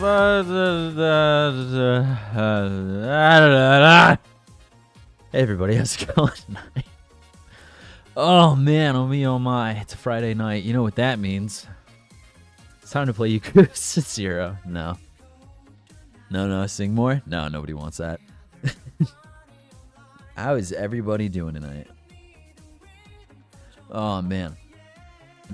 Hey everybody, how's it going tonight? Oh man, oh me, oh my. It's a Friday night. You know what that means. It's time to play Yakuza 0. No. No, sing more? No, nobody wants that. How is everybody doing tonight? Oh man.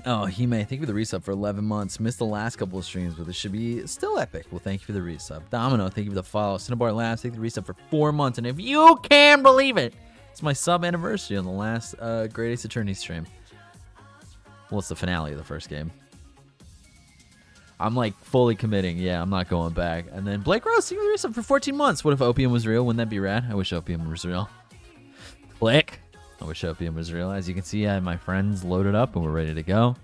Oh, Hime, thank you for the resub for 11 months. Missed the last couple of streams, but this should be still epic. Well, thank you for the resub. Domino, thank you for the follow. Cinnabar Labs, thank you for the resub for 4 months. And if you can believe it, it's my sub anniversary on the last Great Ace Attorney stream. Well, it's the finale of the first game. I'm like fully committing. Yeah, I'm not going back. And then Blake Rose, thank you for the resub for 14 months. What if Opium was real? Wouldn't that be rad? I wish Opium was real. Blake. I wish Opium was real. As you can see, I have my friends loaded up and we're ready to go.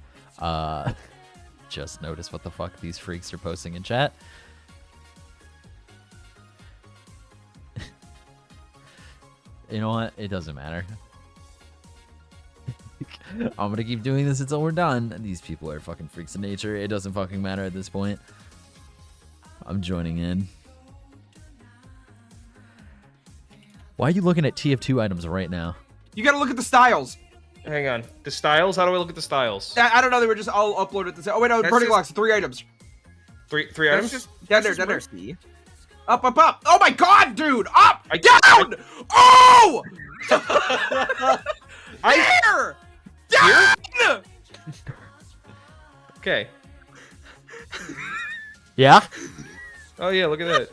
Just notice what the fuck these freaks are posting in chat. You know what? It doesn't matter. I'm gonna keep doing this until we're done. These people are fucking freaks of nature. It doesn't fucking matter at this point. I'm joining in. Why are you looking at TF2 items right now? You gotta look at the styles. Hang on. The styles? How do I look at the styles? I don't know. They were just all uploaded. Oh wait, no. Burning blocks. 3 items. Three items? Just down there. Up. Oh my god, dude! Up! Down! Oh! There! Down! Okay. Yeah? Oh yeah, look at that.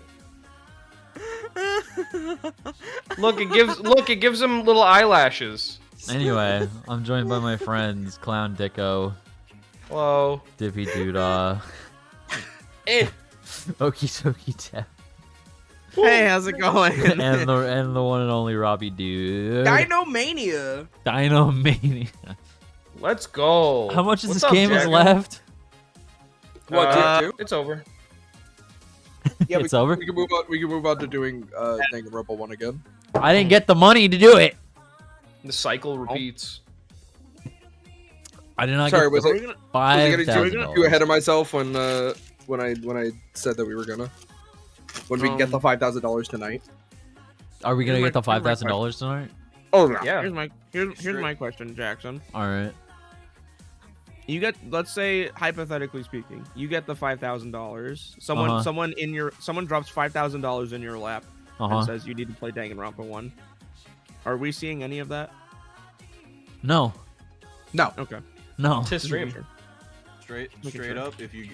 Look, it gives them little eyelashes. Anyway, I'm joined by my friends, Clown Dicko, Hello. Dippy Doodah, Okie Dokie Tap, Hey, how's it going? and the one and only Robbie Dude. Dinomania. Dinomania. Let's go. How much is What's this up, game is Jagger? left? What? TF2? It's over. Yeah, It's over? We can move on to doing Danganronpa 1 again. I didn't get the money to do it. The cycle repeats. I did not Sorry, get was the I getting $5,000. too ahead of myself when I said that we were gonna? When we get the $5,000 tonight? Are we gonna Here's get the my- here's my $5,000 tonight? Oh no. Yeah. Here's my question, Jackson. All right. You get, let's say hypothetically speaking, you get the $5,000. Someone drops $5,000 in your lap and says you need to play Danganronpa 1. Are we seeing any of that? No. No. Okay. No. To stream. Straight up, if you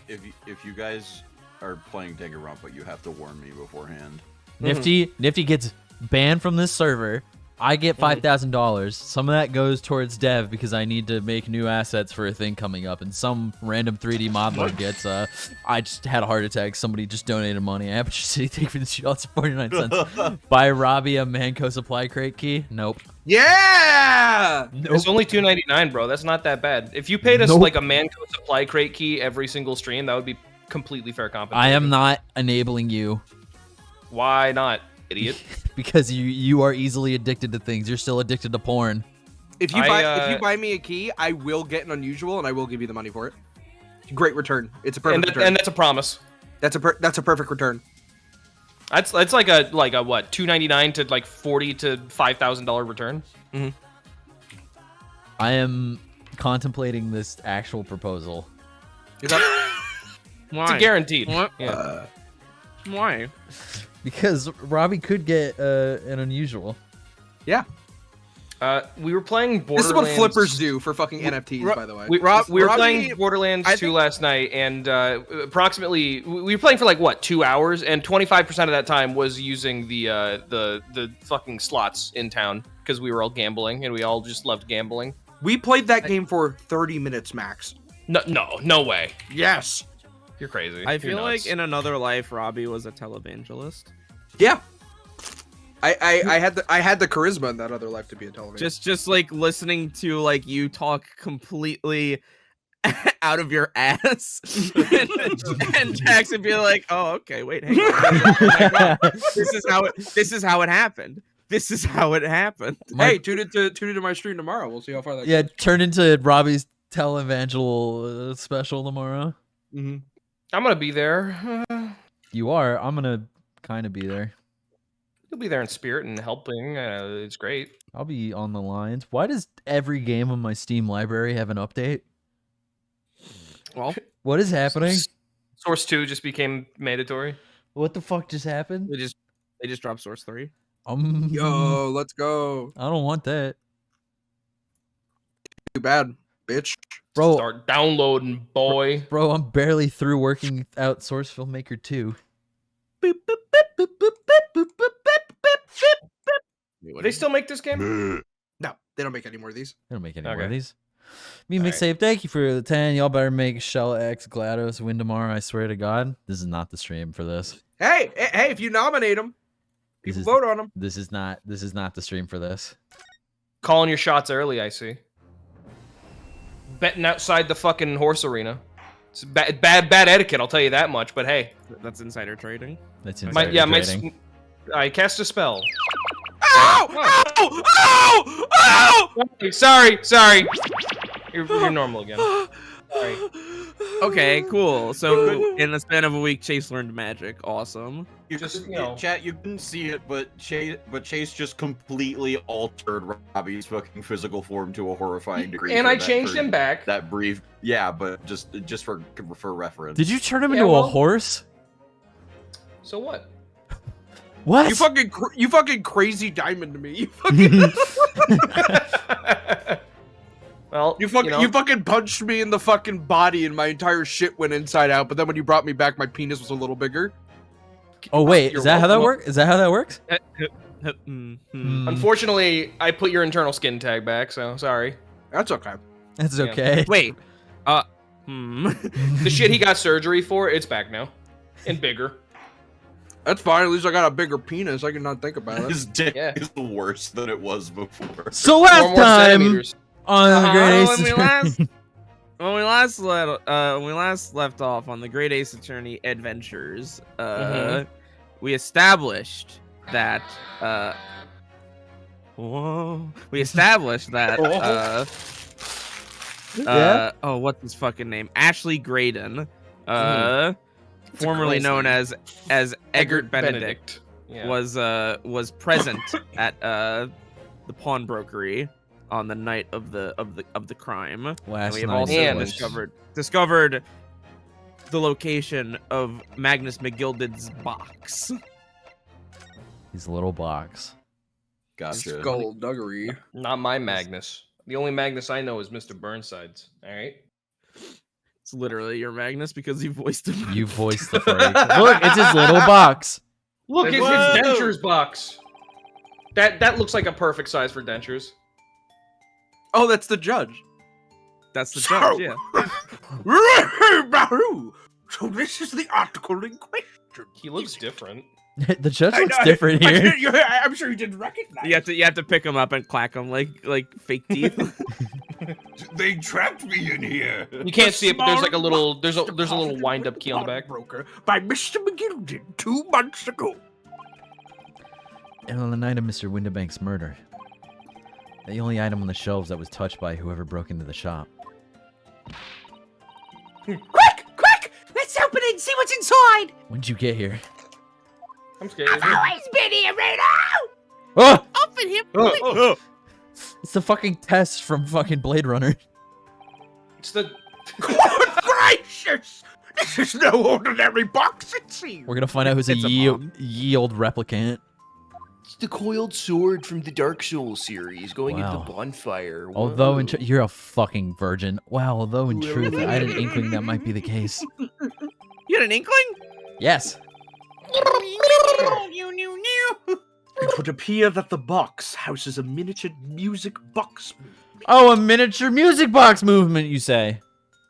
guys are playing Danganronpa, you have to warn me beforehand. Nifty gets banned from this server. I get $5,000. Some of that goes towards dev because I need to make new assets for a thing coming up, and some random 3D mod lord gets. I just had a heart attack. Somebody just donated money. Aperture City, thank you for the $2 and 49 cents. Buy Robbie a Manco supply crate key. Nope. Yeah. Nope. It's only $2.99, bro. That's not that bad. If you paid us like a Manco supply crate key every single stream, that would be completely fair compensation. I am not enabling you. Why not, idiot? Because you are easily addicted to things. You're still addicted to porn. If you buy me a key, I will get an unusual and I will give you the money for it. Great return. It's a perfect return. And that's a promise. That's a perfect return. That's like a what, $2.99 to like $40,000 to $5,000 return. Mm-hmm. I am contemplating this actual proposal. Is that Why? It's a guaranteed. What? Yeah. Why? Because Robbie could get an unusual. Yeah. We were playing This is Borderlands. what flippers do for fucking NFTs, by the way. We were Robbie, playing Borderlands 2 last night, and approximately we were playing for like what, 2 hours, and 25% of that time was using the fucking slots in town because we were all gambling, and we all just loved gambling. We played that game for 30 minutes max. No way. Yes. You're crazy. I You're feel like nuts. in another life, Robbie was a televangelist. Yeah. I had the charisma in that other life to be a television. Just like listening to like you talk completely out of your ass, and Jackson be like, "Oh, okay, wait, hang on. This is how it happened. This is how it happened." Hey, tune into my stream tomorrow. We'll see how far that Yeah, goes. turn into Robbie's televangel special tomorrow. Mm-hmm. I'm gonna be there. You are. I'm gonna kind of be there. You'll be there in spirit and helping. It's great. I'll be on the lines. Why does every game on my Steam library have an update? Well, What is happening? Source 2 just became mandatory. What the fuck just happened? they just dropped Source 3. Yo, let's go. I don't want that, Too bad, bitch. bro. Start downloading, boy. Bro, I'm barely through working out Source Filmmaker 2. Do they still make this game? No, they don't make any more of these. They don't make any more Okay. of these. Me All mixtape, thank you for the 10. Y'all better make Shell X, GLaDOS, win tomorrow. I swear to God, this is not the stream for this. Hey, if you nominate them, This people is- vote on them. This is not the stream for this. Calling your shots early, I see. Betting outside the fucking horse arena. It's bad etiquette, I'll tell you that much. But hey, That's insider trading. That's my, insider yeah, my, trading. I cast a spell. Ow! Ow! Ow! Ow! Sorry. You're normal again. Sorry. Okay, cool. So in the span of a week, Chase learned magic. Awesome. Chat, you couldn't see it, but Chase just completely altered Robbie's fucking physical form to a horrifying degree. And for I that- changed for him back. That brief, yeah, but just for reference. Did you turn him Yeah, into a well- horse? So what? What? You fucking crazy diamond to me. You fucking Well, you fucking punched me in the fucking body and my entire shit went inside out. But then when you brought me back, my penis was a little bigger. Oh wait, You're is that how that welcome. works? Is that how that works? Mhm. Unfortunately, I put your internal skin tag back, so sorry. That's okay. That's Yeah. okay. Wait. The shit he got surgery for, it's back now. And bigger. That's fine. At least I got a bigger penis. I can not think about it. His dick Yeah. is worse than it was before. So Four last more time centimeters. on the Great Ace when we Attorney- when we last left off on the Great Ace Attorney adventures, we established that we established that Yeah? oh, what's his fucking name? Ashley Graydon, a formerly girl's known name. as Eggert Benedict, Yeah. was present at the pawnbrokery on the night of the crime. And last we have night. also And- discovered the location of Magnus McGilded's box. His little box. Gotcha. Skullduggery. Not my Magnus. The only Magnus I know is Mr. Burnside's. All right. It's literally your Magnus because you voiced him. You voiced the freak. Look, it's his little box. Look, it's his Whoa! dentures box. That looks like a perfect size for dentures. Oh, that's the judge. That's the So- judge, yeah. So this is the article in question. He looks different. The judge I looks know, different here. I'm sure you didn't recognize. You have to pick him up and clack him like fake teeth. They trapped me in here. You can't see it, but there's like a little there's a little wind up key on the back. Broker by Mr. McGilded 2 months ago. And on the night of Mr. Windibank's murder, the only item on the shelves that was touched by whoever broke into the shop. Quick! Let's open it and see what's inside! When'd you get here? I'm scared. I've always been here, Reno! Oh! Open him! Oh, It's the fucking test from fucking Blade Runner. It's the Good gracious! This is no ordinary box, it seems. We're gonna find out who's a It's a ye bomb. old replicant. It's the coiled sword from the Dark Souls series going into Wow. the bonfire. Although Whoa. you're a fucking virgin. Wow, although in truth, I had an inkling that might be the case. you had an inkling? Yes. It would appear that the box houses a miniature music box. Oh, a miniature music box movement, you say?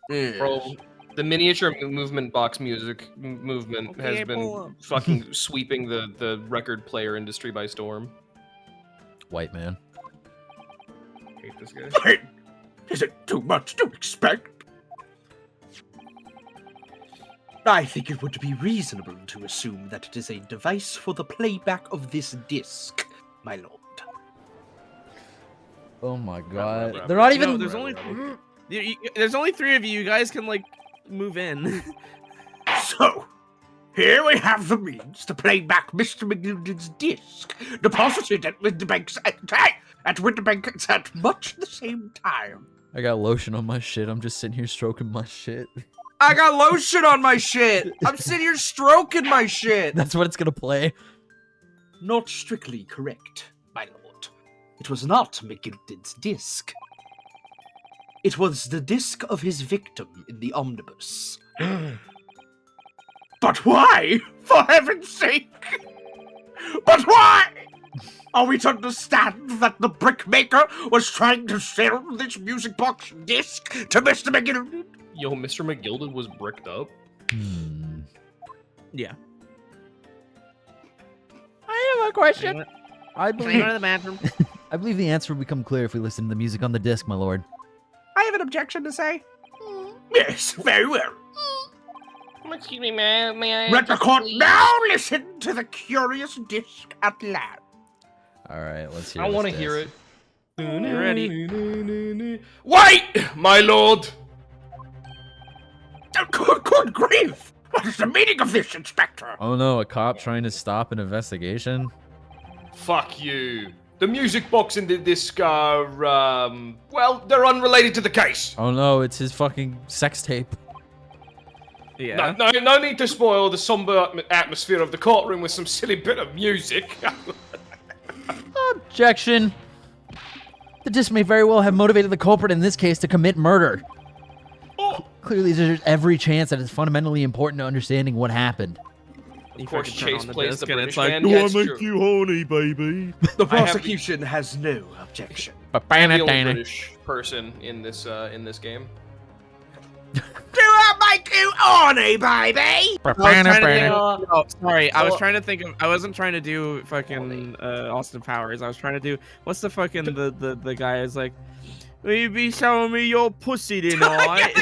bro. The miniature movement box music movement Okay, has pull been up. fucking sweeping the record player industry by storm. White man. Hate this guy. Wait, is it too much to expect? I think it would be reasonable to assume that it is a device for the playback of this disc, my lord. Oh my Rub, god. rub, They're rub. not even. No, there's only there's only 3 of you. You guys can like move in. So, Here we have the means to play back Mr. McGilden's disc, deposited at Winterbank's at much the same time. I got lotion on my shit. I'm just sitting here stroking my shit. I got lotion on my shit. I'm sitting here stroking my shit. That's what it's gonna play. Not strictly correct, my lord. It was not McGilden's disc. It was the disc of his victim in the omnibus. But why? For heaven's sake! But why? Are we to understand that the brickmaker was trying to sell this music box disc to Mr. McGilden? Yo, Mr. McGilden was bricked up. Yeah. I have a question. I Can I believe go to the bathroom? I believe the answer will become clear if we listen to the music on the disc, my lord. I have an objection to say. Yes, very well. Excuse me, may I? Let the court now listen to the curious disc out loud. All right, let's hear. I want to this hear disc. it. You ready? Wait, my lord. Good grief! What is the meaning of this, Inspector? Oh no, a cop trying to stop an investigation? Fuck you. The music box and the disc are, well, they're unrelated to the case. Oh no, it's his fucking sex tape. Yeah. No need to spoil the somber atmosphere of the courtroom with some silly bit of music. Objection. The disc may very well have motivated the culprit in this case to commit murder. Oh, Clearly, there's every chance that it's fundamentally important to understanding what happened. Of course, Chase plays the British like, man. "Do Yeah, I it's make true. you horny, baby?" The I have- prosecution has no objection. I'm the only British person in this game. Do I make you horny, baby? I was trying to think Uh, no, sorry, I was oh. trying to think of. I wasn't trying to do fucking Austin Powers. I was trying to do what's the fucking the guy is like. Will you be showing me your pussy tonight?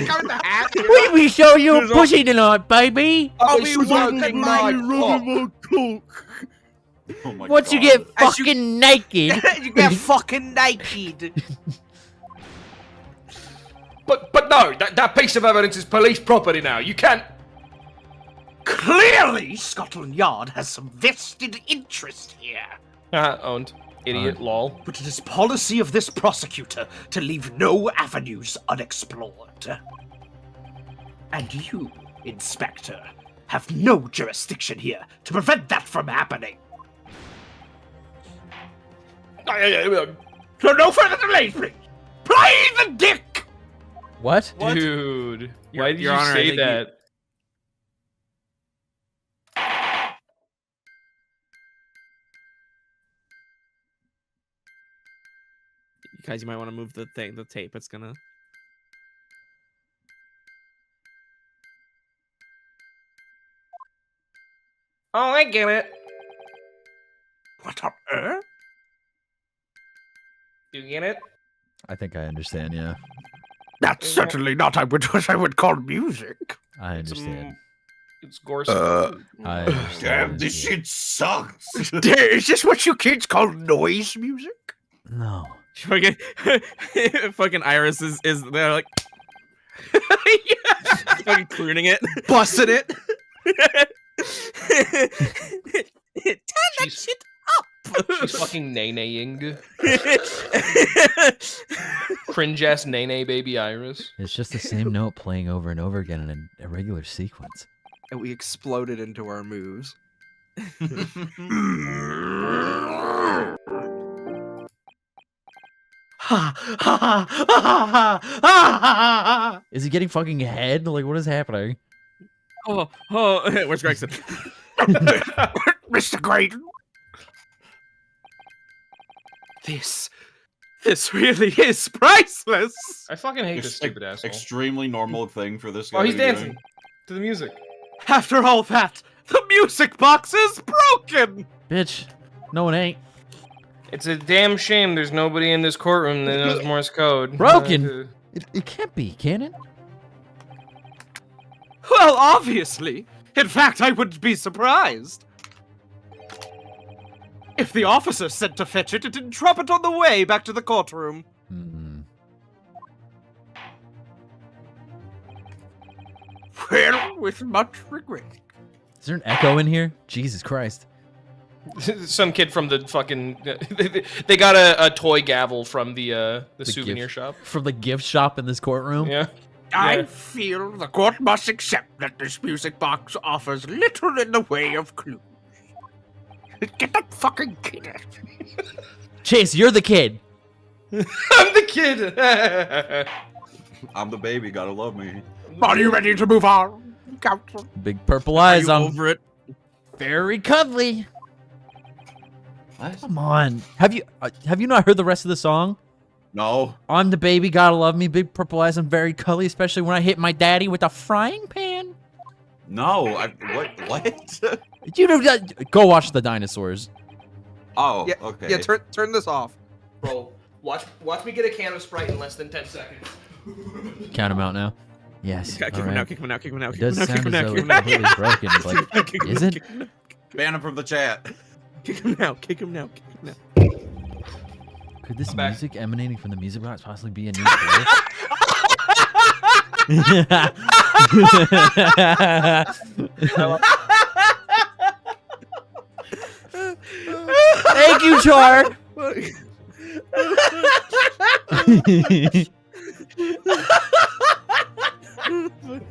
We be show you Cause pussy tonight, baby. I'll be working my my cock. Oh my Once you God. get As you- fucking naked. You get fucking naked. But no, that piece of evidence is police property now. You can't. Clearly, Scotland Yard has some vested interest here. Owned. Idiot, lol. But it is policy of this prosecutor to leave no avenues unexplored. And you, Inspector, have no jurisdiction here to prevent that from happening. So no further delays, please. Play the dick! What? Dude, why did Your you Honor, I say think you- that? Guys, you might want to move the tape. It's gonna. Oh, I get it. What on earth? You get it? I think I understand. Yeah, That's certainly not what I would call music. I understand. It's Gorse. I understand. Damn, this shit sucks. Is this what you kids call noise music? No. Fucking, fucking Iris is they're like, fucking crooning it, Busting it. Turn that She's- shit She's fucking nay-naying. Cringe ass nay baby Iris. It's just the same note playing over and over again in an irregular sequence. And we exploded into our moves. Is he getting fucking head? Like, what is happening? oh, where's Gregson? Mr. Graydon. This really is priceless. I fucking hate this Ex- stupid asshole. Extremely normal thing for this guy. Oh, he's to be doing. dancing to the music. After all that, the music box is broken. Bitch. No, it ain't. It's a damn shame there's nobody in this courtroom that knows Morse code. Broken? It can't be, can it? Well, obviously. In fact, I wouldn't be surprised. If the officer sent to fetch it, it didn't drop it on the way back to the courtroom. Mm. Well, with much regret. there an echo in here? Jesus Christ. Some kid from the fucking. They got a toy gavel from the souvenir gift shop. From the gift shop in this courtroom? Yeah. I Yeah. feel the court must accept that this music box offers little in the way of clues. Get that fucking kid out. Chase, you're the kid. I'm the kid. I'm the baby, gotta love me. Are you ready to move on, Counsel? Big purple Are eyes. you I'm over it? very cuddly. What? Come on. Have you not heard the rest of the song? No. I'm the baby, gotta love me. Big purple eyes. I'm very cuddly, especially when I hit my daddy with a frying pan. No. What? You know, go watch the dinosaurs. Oh, Yeah, okay. yeah. Turn this off. Bro, watch me get a can of Sprite in less than 10 seconds. Count them out now. Yes. Kick all him right. out, kick him out, kick him out, It kick him does out, kick sound him as out, though kick it's him out. completely broken. It's like, is it? Ban him from the chat. Kick him out, kick him out, kick him out. Could this I'm back. music emanating from the music box possibly be a new player? Thank you, Char.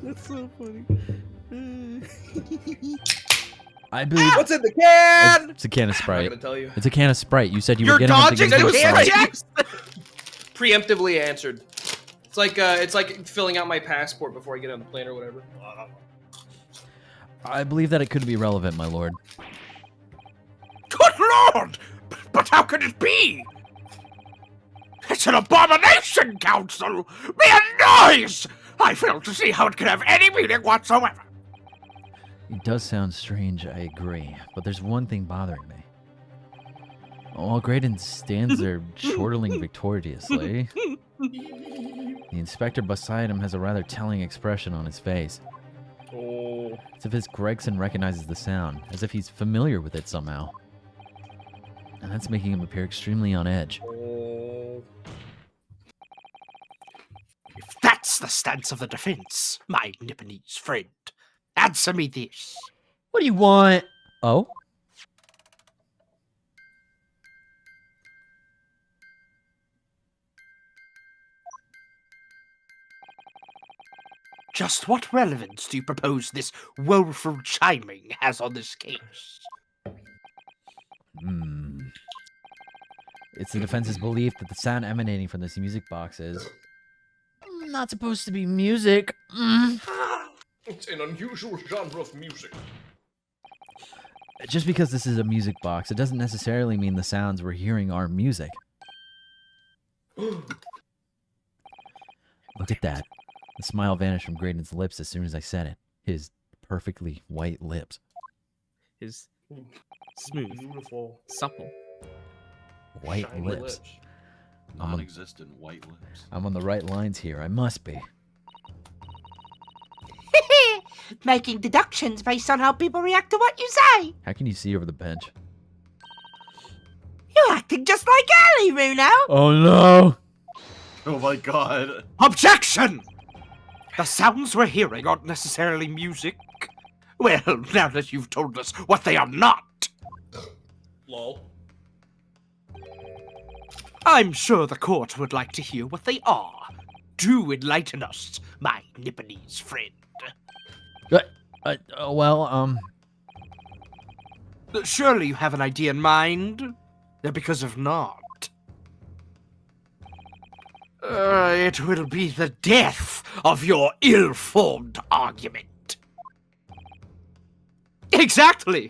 That's so funny. I believe What's in the can? it's a can of I'm Sprite. gonna tell you. it's a can of Sprite. You said you were You're getting him to dodging give the you can, Sprite. Jack? Preemptively answered. It's like filling out my passport before I get on the plane or whatever. I believe that it could be relevant, my lord. Good lord! But how could it be? It's an abomination, Counsel! Mere noise! I fail to see how it could have any meaning whatsoever. It does sound strange, I agree. But there's one thing bothering me. While Graydon stands there chortling victoriously, the inspector beside him has a rather telling expression on his face. Oh. It's as if Gregson recognizes the sound, as if he's familiar with it somehow. And that's making him appear extremely on edge. Oh. If that's the stance of the defense, my Nipponese friend, answer me this. What do you want? Oh? Just what relevance do you propose this woeful chiming has on this case? It's the defense's belief that the sound emanating from this music box is not supposed to be music. It's an unusual genre of music. Just because this is a music box, it doesn't necessarily mean the sounds we're hearing are music. Look at that. The smile vanished from Graydon's lips as soon as I said it. His perfectly white lips. His smooth, Beautiful. supple. White Shiny lips. Non-existent white lips. I'm on the right lines here. I must be. Making deductions based on how people react to what you say. How can you see over the bench? You're acting just like Ali, Runo. Oh no! Oh my god. Objection! The sounds we're hearing aren't necessarily music. Well, now that you've told us what they are not, Lol. I'm sure the court would like to hear what they are. Do enlighten us, my Nipponese friend. Surely you have an idea in mind? Because if not, it will be the death of your ill-formed argument. Exactly!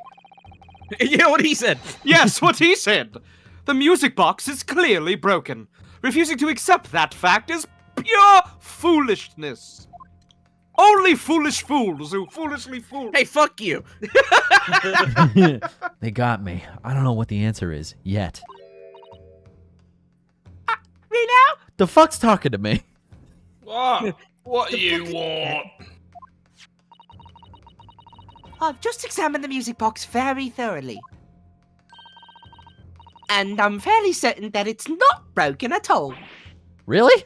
You know what he said? Yes, what he said! The music box is clearly broken. Refusing to accept that fact is pure foolishness. Only foolish fools who foolishly fool. Hey, fuck you. They got me. I don't know what the answer is yet. Runo? The fuck's talking to me? What you want? I've just examined the music box very thoroughly. And I'm fairly certain that it's not broken at all. Really?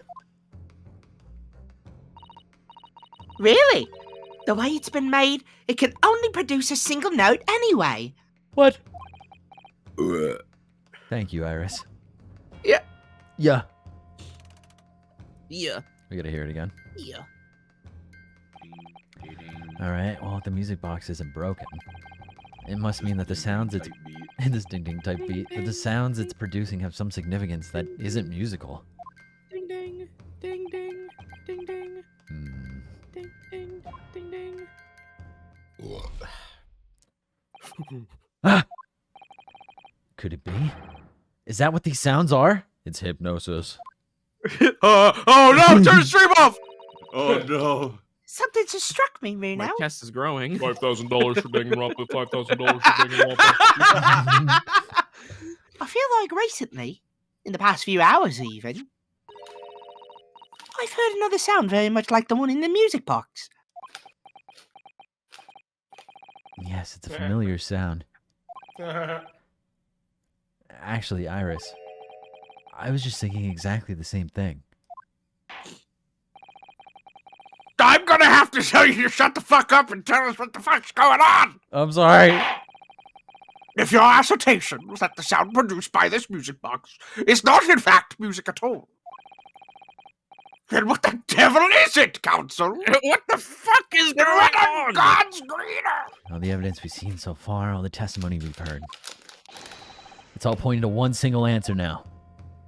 Really? The way it's been made, it can only produce a single note anyway. What? Thank you, Iris. Yeah. Yeah. Yeah. We gotta hear it again. Yeah. Alright, well, if the music box isn't broken, it must mean that the sounds it's in this ding ding type beat, that the sounds it's producing have some significance that isn't musical. Ding ding. Ding ding. Ding ding. Hmm. Ding ding. Ding ding. Ah! Could it be? Is that what these sounds are? It's hypnosis. Oh no! Turn the stream off. Oh no. Something just struck me, Reno. My chest is growing. $5,000 for Danganronpa. $5,000 for Danganronpa. I feel like recently, in the past few hours even, I've heard another sound very much like the one in the music box. Yes, it's a familiar sound. Actually, Iris, I was just thinking exactly the same thing. I'm gonna have to tell you to shut the fuck up and tell us what the fuck's going on! I'm sorry. If your assertion was that the sound produced by this music box is not in fact music at all, then what the devil is it, Council? What the fuck is Then going what on? in God's greener? All the evidence we've seen so far, all the testimony we've heard. It's all pointing to one single answer now.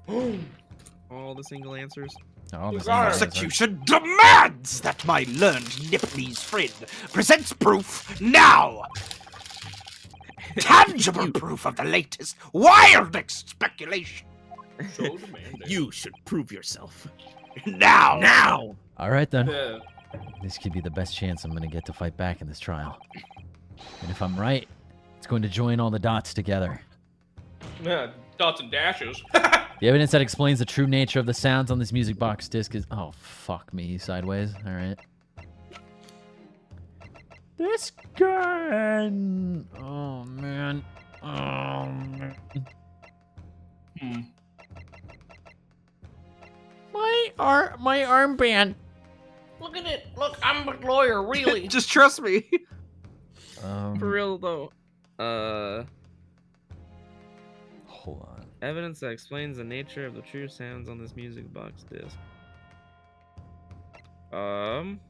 All the single answers. All the The single answer. prosecution demands that my learned Nepalese friend presents proof now! Tangible proof of the latest wildest speculation. So demanding. You should prove yourself. Now! Now! All right, then. Yeah. This could be the best chance I'm going to get to fight back in this trial. And if I'm right, it's going to join all the dots together. Yeah, dots and dashes. The evidence that explains the true nature of the sounds on this music box disc is... Oh, fuck me, sideways. All right. This gun... Oh, man. Oh, man. My armband. Look at it. Look, I'm a lawyer, really. Just trust me. For real though. Hold on. Evidence that explains the nature of the true sounds on this music box disc. I'm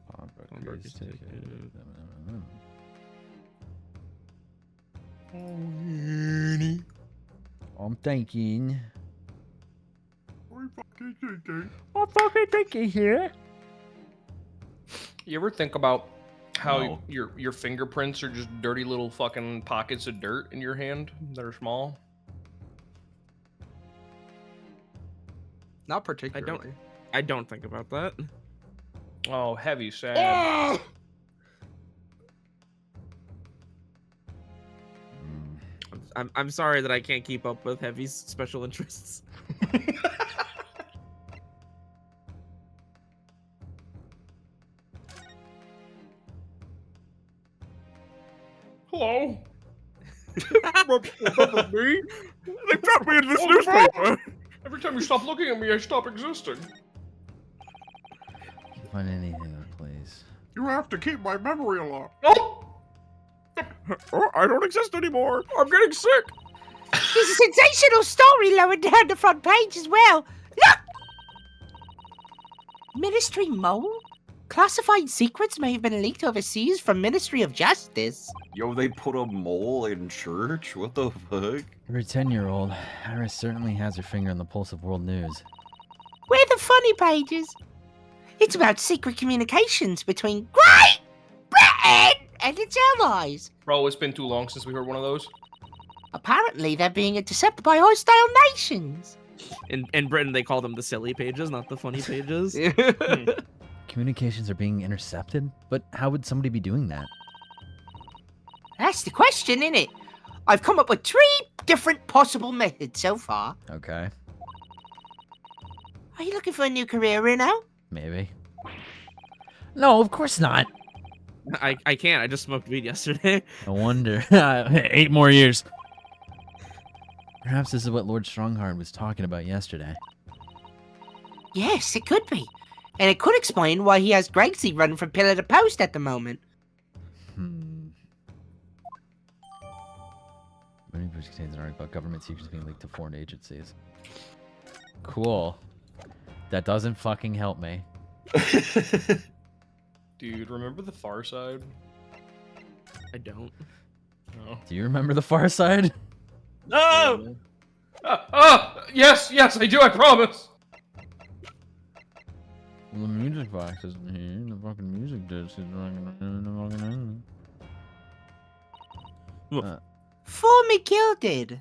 thinking. I'm fucking thinking here. You ever think about how No. your fingerprints are just dirty little fucking pockets of dirt in your hand that are small? Not particularly. I don't think about that. Oh, heavy sad. I'm sorry that I can't keep up with Heavy's special interests. Hello? Remember me? They put me in this newspaper. Every time you stop looking at me, I stop existing. Find anything, please. You have to keep my memory alive. Oh! Oh, I don't exist anymore. I'm getting sick. There's a sensational story lower down the front page as well. Look! Ministry mole? Classified secrets may have been leaked overseas from Ministry of Justice. Yo, they put a mole in church? What the fuck? For a 10-year-old, Iris certainly has her finger on the pulse of world news. Where the funny pages? It's about secret communications between Great Britain and its allies. Bro, it's been too long since we heard one of those. Apparently, they're being intercepted by hostile nations. In Britain, they call them the silly pages, not the funny pages. Communications are being intercepted? But how would somebody be doing that? That's the question, innit? I've come up with 3 different possible methods so far. Okay, Are you looking for a new career, Reno? maybe. No, of course not. I can't. I just smoked weed yesterday. No wonder. 8 more years. Perhaps this is what Lord Strongheart was talking about yesterday. Yes, it could be. And it could explain why he has Gregsy running from pillar to post at the moment. which contains an article about government secrets being leaked to foreign agencies. Cool. That doesn't fucking help me. Dude, remember the Far Side? I don't. No. Do you remember the Far Side? No! Yes, I do, I promise. The music box isn't here. The fucking music disc is fucking. Former Gilded.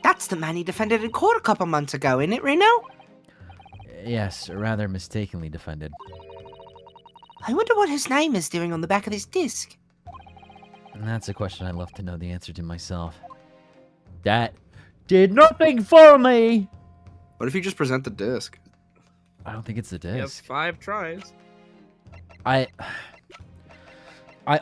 That's the man he defended in court a couple months ago, isn't it, Reno? Yes, rather mistakenly defended. I wonder what his name is doing on the back of this disc. And that's a question I'd love to know the answer to myself. That did nothing for me! What if you just present the disc? I don't think it's the You have disc. 5 tries. I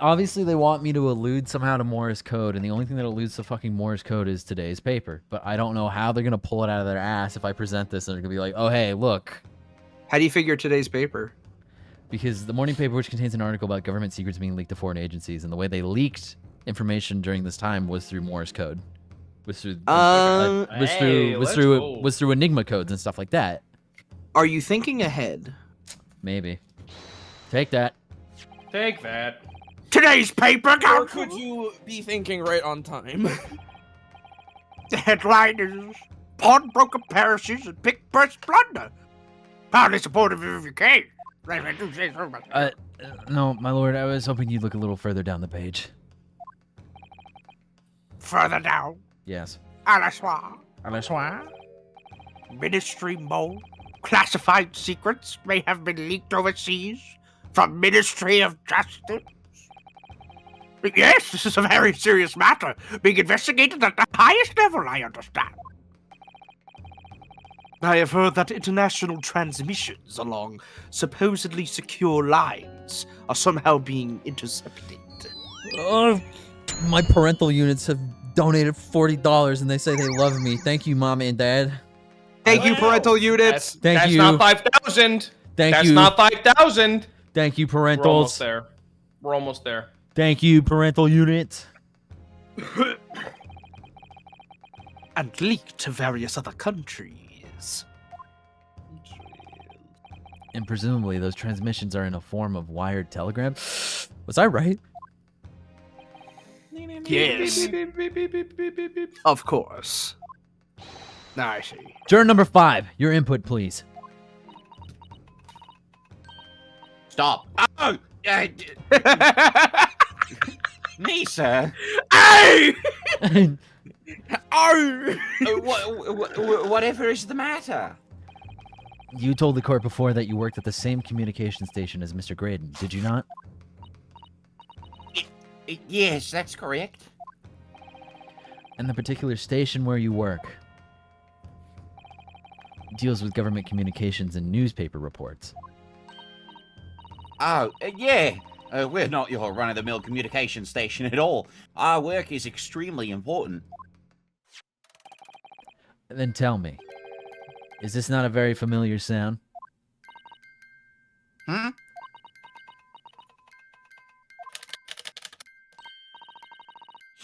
obviously they want me to allude somehow to Morse code, and the only thing that alludes to fucking Morse code is today's paper. But I don't know how they're gonna pull it out of their ass if I present this, and they're gonna be like, "Oh hey, look." How do you figure today's paper? Because the morning paper, which contains an article about government secrets being leaked to foreign agencies, and the way they leaked information during this time was through Morse code, was through was through Enigma codes and stuff like that. Are you thinking ahead? Maybe. Take that. Take that. Today's paper, Or Council. could you be thinking right on time? The headline is Pawnbroker Perishes and Pickpurse Plunder. Proudly supportive of your case. I do say so much. No, my lord, I was hoping you'd look a little further down the page. Further down, Yes. à la soir. Ministry mole. Classified secrets may have been leaked overseas from Ministry of Justice. Yes, this is a very serious matter, being investigated at the highest level, I understand. I have heard that international transmissions along supposedly secure lines are somehow being intercepted. My parental units have donated $40 and they say they love me. Thank you, Mom and Dad. Thank you, parental units. Thank That's you. not 5,000. Thank That's you. not 5,000. Thank you, We're almost parentals. there. We're almost there. Thank you, parental units. And leaked to various other countries. And presumably those transmissions are in a form of wired telegram. Was I right? Yes. Of course. I see. Juror number 5, your input, please. Stop. Oh! Me, sir? Hey! Whatever is the matter? You told the court before that you worked at the same communication station as Mr. Graydon, did you not? Yes, that's correct. And the particular station where you work deals with government communications and newspaper reports. Oh, yeah. We're not your run-of-the-mill communication station at all. Our work is extremely important. Then tell me, is this not a very familiar sound? Hmm?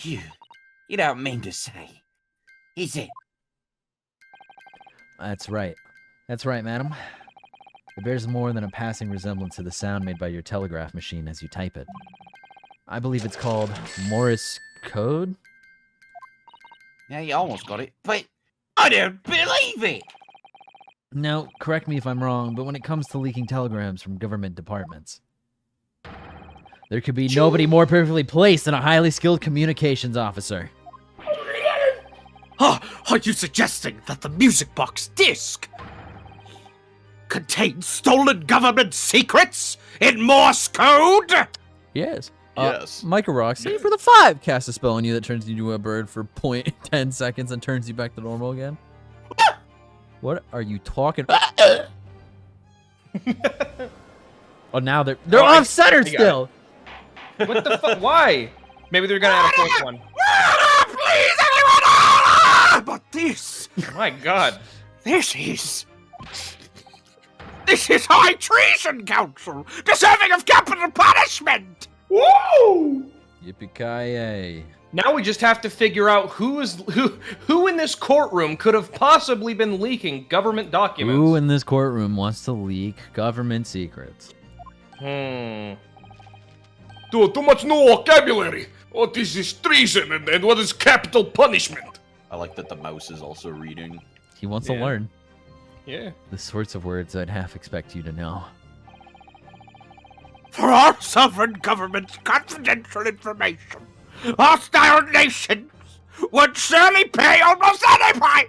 You don't mean to say, is it? That's right. That's right, madam. It bears more than a passing resemblance to the sound made by your telegraph machine as you type it. I believe it's called Morse code? Yeah, you almost got it, but I don't believe it! Now, correct me if I'm wrong, but when it comes to leaking telegrams from government departments, there could be nobody more perfectly placed than a highly skilled communications officer. Are you suggesting that the music box disc contains stolen government secrets in Morse code? Yes. Yes. Micro Rock, save for the 5. Cast a spell on you that turns you into a bird for 0.10 seconds and turns you back to normal again. What are you talking about? Oh, now they're off center I got still. What the fuck? Why? Maybe they're gonna add a 4th one. Please, everyone! But this My God. is high treason, Council, deserving of capital punishment! Woo! Yippee-ki-yay. Now we just have to figure out who in this courtroom could have possibly been leaking government documents. Who in this courtroom wants to leak government secrets? Hmm. Too much new vocabulary. What is treason and what is capital punishment? I like that the mouse is also reading. He wants to learn Yeah. the sorts of words I'd half expect you to know. For our sovereign government's confidential information, hostile nations would surely pay almost any price.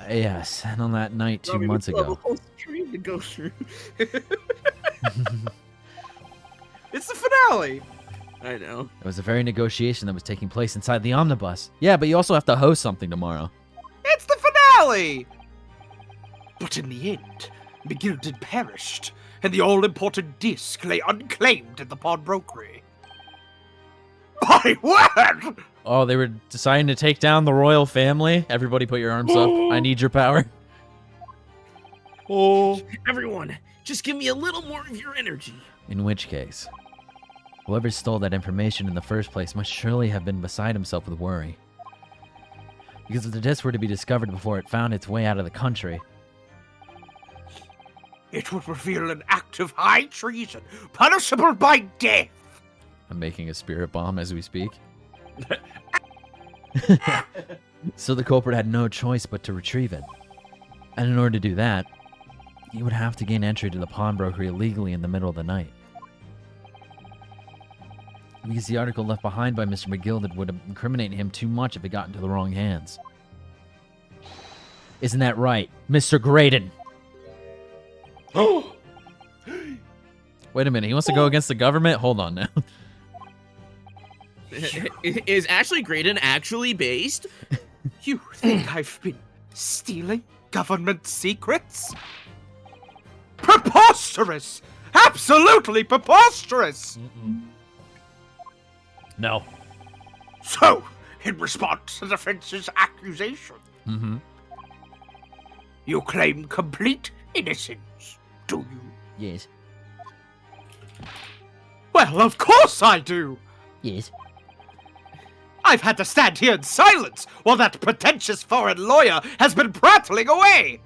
Yes, and on that night 2 Robbie, months we still have ago. a whole stream to go through. It's the finale. I know. It was a very negotiation that was taking place inside the omnibus. Yeah, but you also have to host something tomorrow. It's the finale! But in the end, Begilded perished, and the all-important disc lay unclaimed in the pawnbrokery. My word! Oh, they were deciding to take down the royal family? Everybody put your arms up. I need your power. Oh. Everyone, just give me a little more of your energy. In which case, whoever stole that information in the first place must surely have been beside himself with worry. Because if the disc were to be discovered before it found its way out of the country, It would reveal an act of high treason, punishable by death. I'm making a spirit bomb as we speak. So the culprit had no choice but to retrieve it. And in order to do that, he would have to gain entry to the pawnbrokery illegally in the middle of the night. Because the article left behind by Mr. McGilded would incriminate him too much if it got into the wrong hands. Isn't that right, Mr. Graydon? Wait a minute, he wants to go against the government? Hold on now. Is Ashley Graydon actually based? You think I've been stealing government secrets? Preposterous! Absolutely preposterous! No. So, in response to the defense's accusation, Mm-hmm. you claim complete innocence, do you? Yes. Well, of course I do! Yes. I've had to stand here in silence while that pretentious foreign lawyer has been prattling away!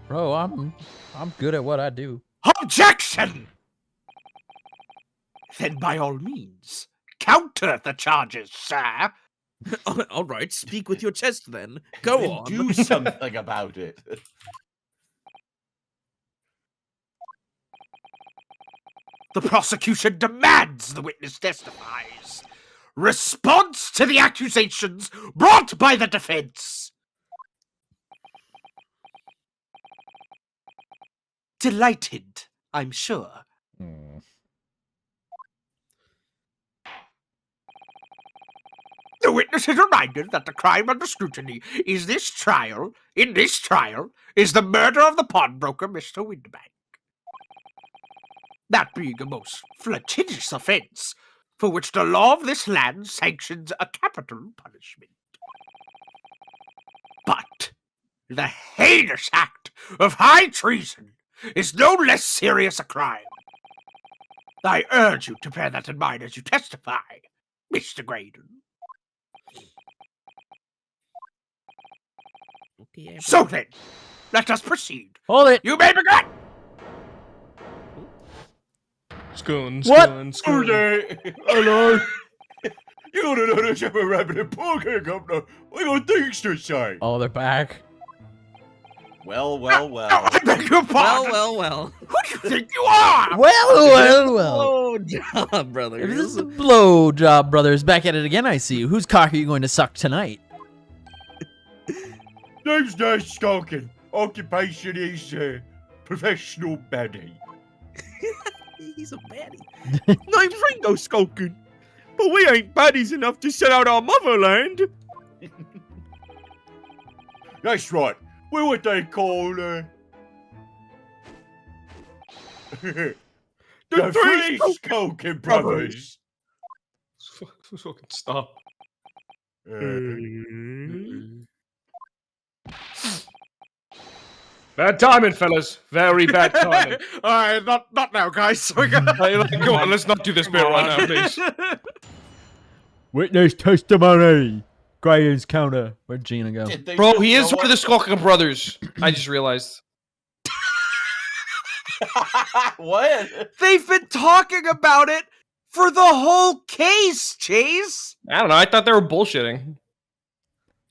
Bro, I'm good at what I do. Objection! Then by all means, counter the charges, sir. All right, speak with your chest then. Go Then on. do something about it. The prosecution demands the witness testifies. Response to the accusations brought by the defense. Delighted, I'm sure. The witness is reminded that the crime under scrutiny is this trial, is the murder of the pawnbroker, Mr. Windbank. That being a most flagitious offence, for which the law of this land sanctions a capital punishment. But the heinous act of high treason is no less serious a crime. I urge you to bear that in mind as you testify, Mr. Graydon. Okay, So then, let us proceed. Hold it! You may begin! Scoon, What? scoon, scoon. Hello. You don't know this ever rabbit and poker, Governor. We got things to say. Oh, they're back. Well. I beg your pardon! Well. Who do you think you are? Well. Oh, job, brother. This is the Blowjob Brothers back at it again, I see. Whose cock are you going to suck tonight? Name's Nurse Skulkin. Occupation is professional baddie. He's a baddie. Name's Ringo Skulkin. But we ain't baddies enough to set out our motherland. That's right. We're what they call the Three Skulkin Brothers. Fucking stop. Bad timing, fellas. Very bad timing. Alright, not now, guys. We got... Come on, let's not do this bit right now, please. Witness testimony. Graydon's counter. Where'd Gina go? Did they Bro, just he is know one of the Skulking brothers. I just realized. What? They've been talking about it for the whole case, Chase. I don't know. I thought they were bullshitting.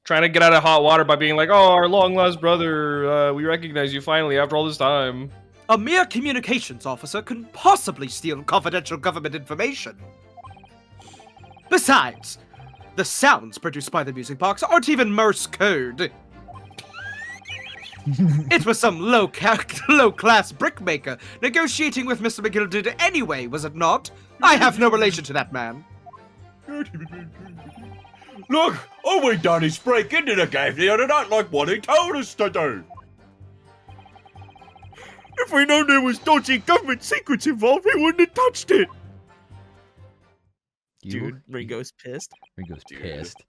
Trying to get out of hot water by being like, oh, our long lost brother, we recognize you finally after all this time. A mere communications officer couldn't possibly steal confidential government information. Besides, the sounds produced by the music box aren't even Morse code. It was some low-class brickmaker negotiating with Mr. McGilded anyway, was it not? I have no relation to that man. Look, all we done is break into the cave the other night like what he told us to do. If we known there was dodgy government secrets involved, we wouldn't have touched it. Dude, Ringo's pissed. Ringo's pissed.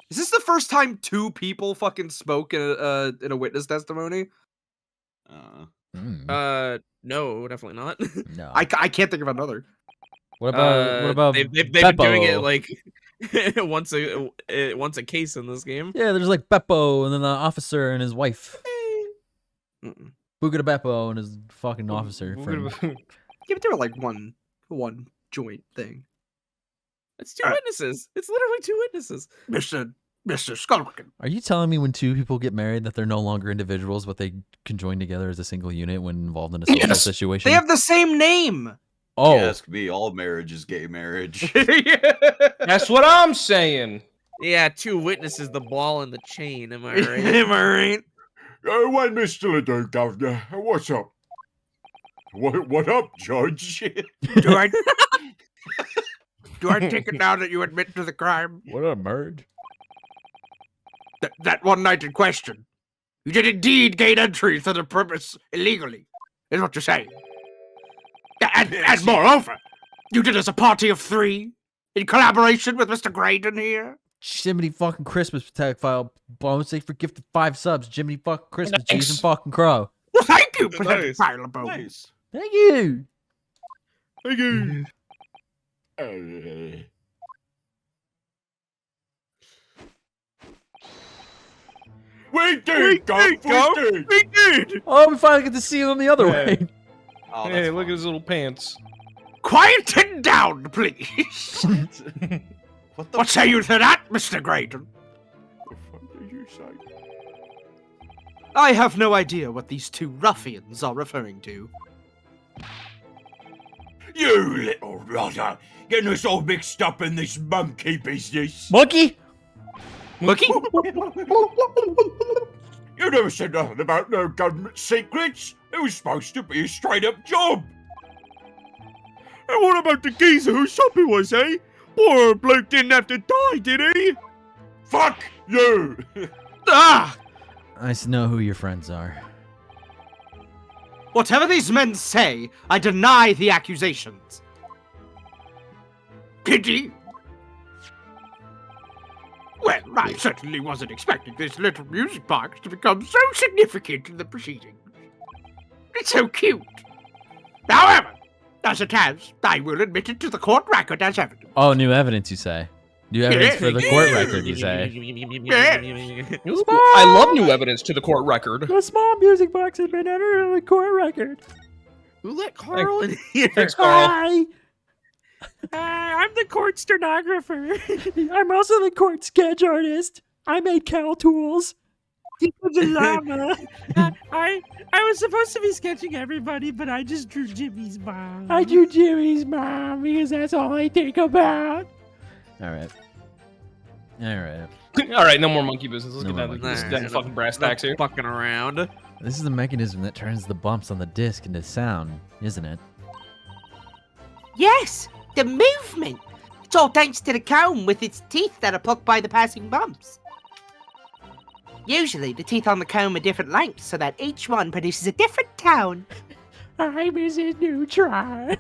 Is this the first time 2 people fucking spoke in a witness testimony? No, definitely not. No. I can't think of another. What about they've been doing it Beppo? like once a case in this game. Yeah, there's like Beppo and then the officer and his wife. Mm-mm. Booga Beppo and his fucking officer friend. Yeah, but they were like one joint thing. It's 2 witnesses. It's literally 2 witnesses. Mr. Skulkin. Are you telling me when 2 people get married that they're no longer individuals, but they can join together as a single unit when involved in a social Yes, situation? They have the same name. Oh, Ask me, all marriage is gay marriage. That's what I'm saying. Yeah, 2 witnesses, the ball and the chain. Am I right? Am I right? What Mr. Ledoux, Governor? What's up? What up, Judge? Do I take it now that you admit to the crime? what a merge. That one night in question. You did indeed gain entry to the premise illegally, is what you're saying. And moreover, you did as a party of 3, in collaboration with Mr. Graydon here. Jiminy fucking Christmas tag file bonus. They for gifted 5 subs. Jiminy fucking Christmas. Thanks. Jason fucking Crow. Well, thank you for that Nice. file of bonus. Nice. Thank you. Thank you. We did, Gov, we did. Oh, we finally get to see him the other way. Oh, Hey, that's look at his little pants. Quieten down, please. what the What say you to that, Mr. Graydon? What did you say? I have no idea what these 2 ruffians are referring to. You little rotter, getting us all mixed up in this monkey business. Monkey? Monkey? You never said nothing about no government secrets. It was supposed to be a straight-up job. And what about the geezer whose shop it was, eh? Poor bloke didn't have to die, did he? Fuck you! Ah! I know who your friends are. Whatever these men say, I deny the accusations. Pity? Well, I certainly wasn't expecting this little music box to become so significant in the proceedings. It's so cute. However, as it has, I will admit it to the court record as evidence. Oh, new evidence, you say? New evidence for the court record, you say? I love new evidence to the court record. The small music box has been entered in the court record. Who let Carl in here? Thanks, Carl. Hi. I'm the court stenographer. I'm also the court sketch artist. I made cow tools. He was a llama. I was supposed to be sketching everybody, but I just drew Jimmy's mom. I drew Jimmy's mom because that's all I think about. All right. All right, no more monkey business. Let's No get more down to monkey this fucking brass tacks here. Fucking around. This is the mechanism that turns the bumps on the disc into sound, isn't it? Yes, the movement. It's all thanks to the comb with its teeth that are plucked by the passing bumps. Usually, the teeth on the comb are different lengths so that each one produces a different tone. I'm Mrs. Neutron.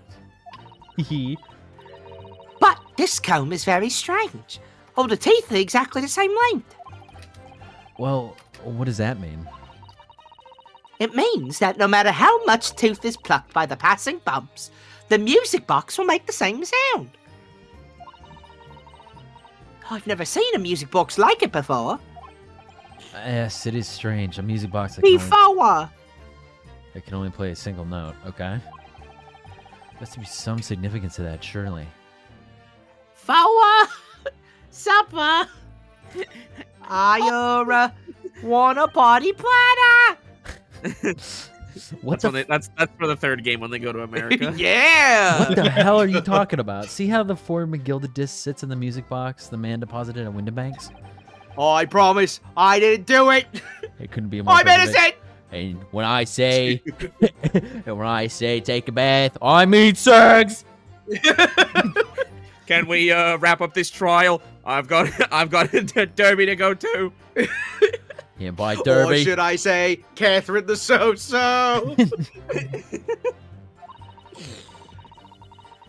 But this comb is very strange. All the teeth are exactly the same length. Well, what does that mean? It means that no matter how much tooth is plucked by the passing bumps, the music box will make the same sound. I've never seen a music box like it before. Yes, it is strange. A music box that can Before. only play a single note. Okay. There has to be some significance to that, surely. For supper. I want a party platter. What That's for the third game when they go to America. Yeah. What the hell are you talking about? See how the 4 McGilded disc sits in the music box the man deposited at Windibanks? I promise I didn't do it. It couldn't be more. I'm perfect. innocent. And when I say, take a bath, I mean sex. Can we wrap up this trial? I've got a derby to go to. Yeah, by Or Derby. should I say, Catherine the So-So?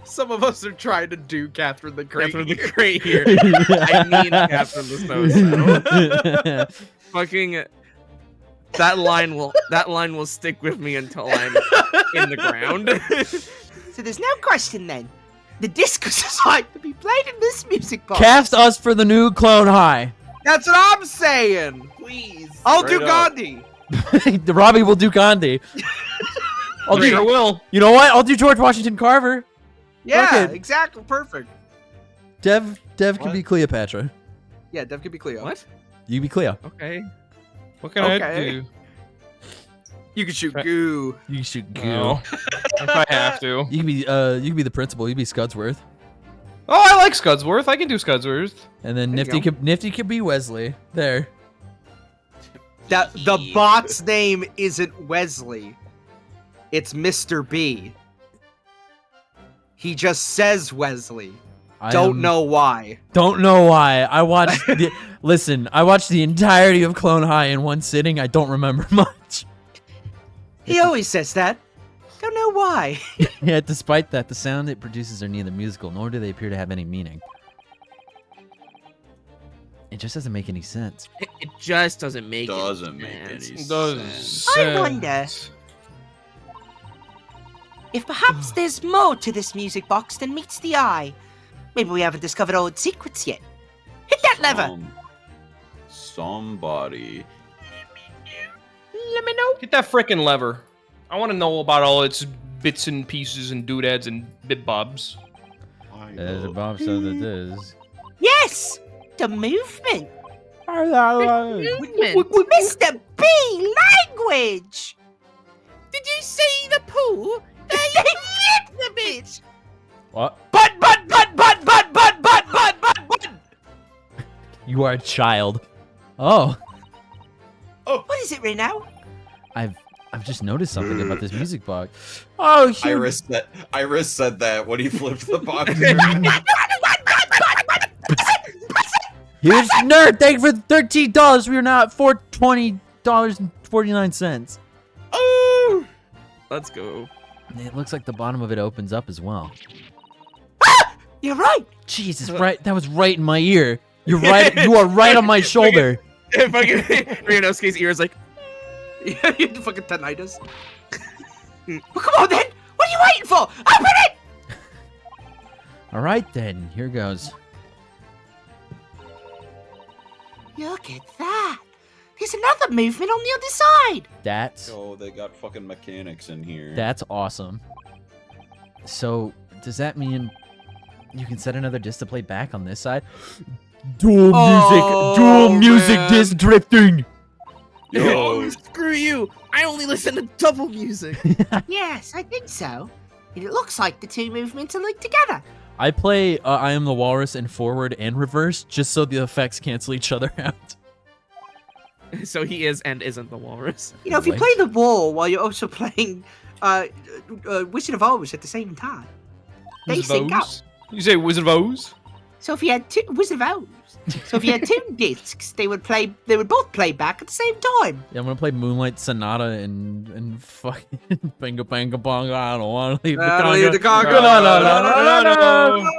Some of us are trying to do Catherine the Great. Catherine the Great here. I mean Catherine the So-So. Fucking that line will stick with me until I'm in the ground. So there's no question then. The disc was designed to be played in this music box. Cast us for the new Clone High. That's what I'm saying. Please. I'll Straight do up. Gandhi. The Robbie will do Gandhi. I'll Sure do. will. You know what? I'll do George Washington Carver. Yeah, Fuck it. exactly. Perfect. Dev can What? be Cleopatra. Yeah, Dev could be Cleo. What? You can be Cleo. Okay. What can I Okay. do? You can shoot goo. You should go. No. If I have to. You can be the principal. You can be Scudsworth. Oh, I like Scudsworth. I can do Scudsworth. And then There you Nifty could be Wesley. There. The bot's name isn't Wesley. It's Mr. B. He just says Wesley. Don't know why. Don't know why. I watched listen, I watched the entirety of Clone High in one sitting. I don't remember much. He always says that. Don't know why. Yeah, despite that, the sound it produces are neither musical nor do they appear to have any meaning. It just doesn't make any sense. It just doesn't make Doesn't make sense. any sense. Does I wonder if perhaps there's more to this music box than meets the eye. Maybe we haven't discovered all its secrets yet. Hit that lever. Somebody. Let me know. Get that frickin' lever. I want to know about all its bits and pieces and doodads and bit-bobs. As Bob says it is. Yes, the movement. Movement. Mr. B language. Did you see the pool? They flipped the bitch. What? But. You are a child. Oh. What is it, Reno? I've just noticed something about this music box. Oh, Iris said that when he flipped the box. Here's nerd. Thank you for $13. We are now at $420.49. Oh! Let's go. It looks like the bottom of it opens up as well. You're right. Jesus, right? That was right in my ear. You're right. You are right on my shoulder. Fucking Ryunosuke's ear is like, Yeah, you fucking tinnitus. Well, come on then. What are you waiting for? Open it. All right then. Here goes. Look at that. There's another movement on the other side. That's Oh, they got fucking mechanics in here. that's awesome. So does that mean you can set another disc to play back on this side? Dual music man. disc drifting. oh, screw you. I only listen to double music. Yes, I think so. And it looks like the two movements are linked together. I play I Am the Walrus in forward and reverse just so the effects cancel each other out. So he is and isn't the walrus. You know, if you Right. play the wall while you're also playing Wizard of Oz at the same time, they Wizard sync up. O's? You say Wizard of Oz? So if you had two Wizard of Oz, so if you had two discs, they would both play back at the same time. Yeah, I'm gonna play Moonlight Sonata and fucking Banga Banga Bonga. I don't want to leave the conga. No.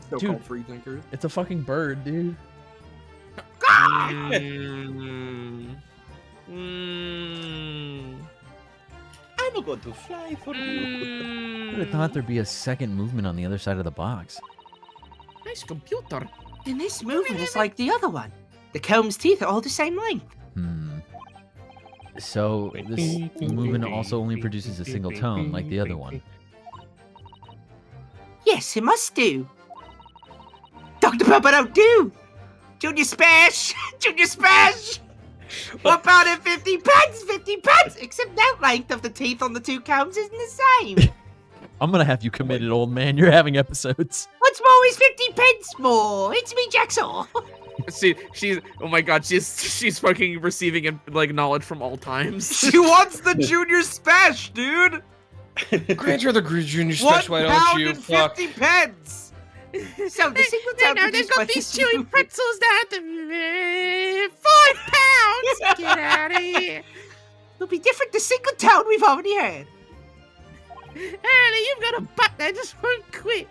So Dude. called free thinkers. It's a fucking bird, dude. Mm. Mm. I'm going to fly for you. I would have thought there'd be a second movement on the other side of the box. nice computer. And this movement is like the other one. The comb's teeth are all the same length. So this movement also only produces a single tone, like the other one. Yes, it must do. Dr. Pepper don't do. Junior Smash! Junior Smash! What about it? 50 pence? 50 pence! Except that length of the teeth on the two combs isn't the same. I'm gonna have you committed, old man. You're having episodes. What's more is 50 pence more? It's me, Jacksaw. She's oh my god, she's fucking receiving like knowledge from all times. She wants the Junior Smash, dude. Grant her the junior One special, why don't pound you? and Fuck. 50 pence. So the single town They've produced by got these this chewy movie- pretzels that 5 pounds. Get out of here. It'll be different to single town we've already had. Anna, you've got a butt that just won't quit.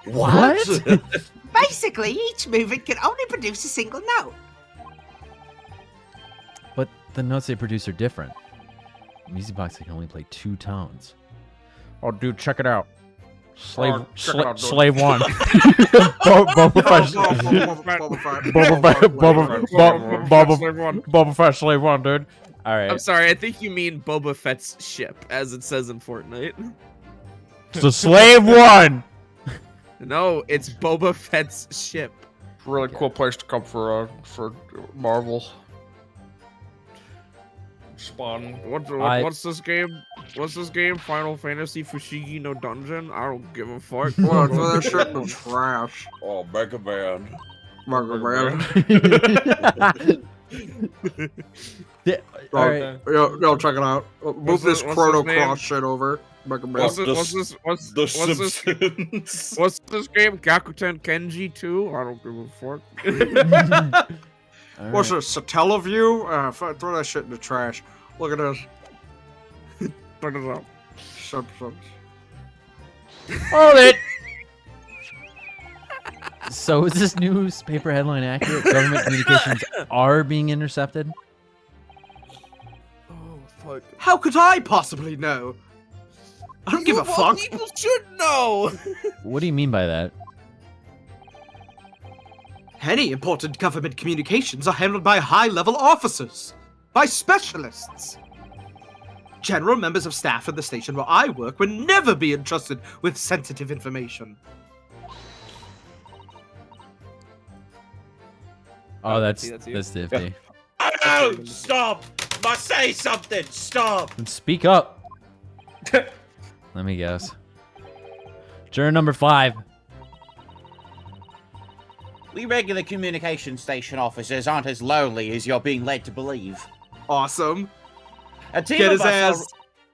What? Basically, each movement can only produce a single note. But the notes they produce are different. Music box can only play 2 tones. Oh, dude, check it out. Slave, check it out, dude. slave one. Boba Fett, slave one, dude. All right. I'm sorry, I think you mean Boba Fett's ship, as it says in Fortnite. So slave one. No, it's Boba Fett's ship. Really cool place to come for Marvel. Spawn. What's this game? What's this game? Final Fantasy Fushigi no Dungeon? I don't give a fuck. Well, throw that shit in the trash. Oh, Mega Man. Mega Man. All right. Yo, check it out. Move What's this this Chrono name? Cross shit over. Mega Man. What's The this Simpsons. What's this game? Gakuten Kenji 2? I don't give a fuck. All What's right. this? Satellaview? Throw that shit in the trash. Look at this. Check it out. Simpsons. Hold it. So is this newspaper headline accurate? Government communications are being intercepted? Oh, fuck. How could I possibly know? I don't give a fuck. People should know. What do you mean by that? Any important government communications are handled by high-level officers, by specialists. General members of staff at the station where I work would never be entrusted with sensitive information. Oh, that's see, that's you. nifty. Oh, stop! Must say something. Stop. Then speak up. Let me guess. Juror number 5. We regular communication station officers aren't as lowly as you're being led to believe. Awesome. A team Get of his ass.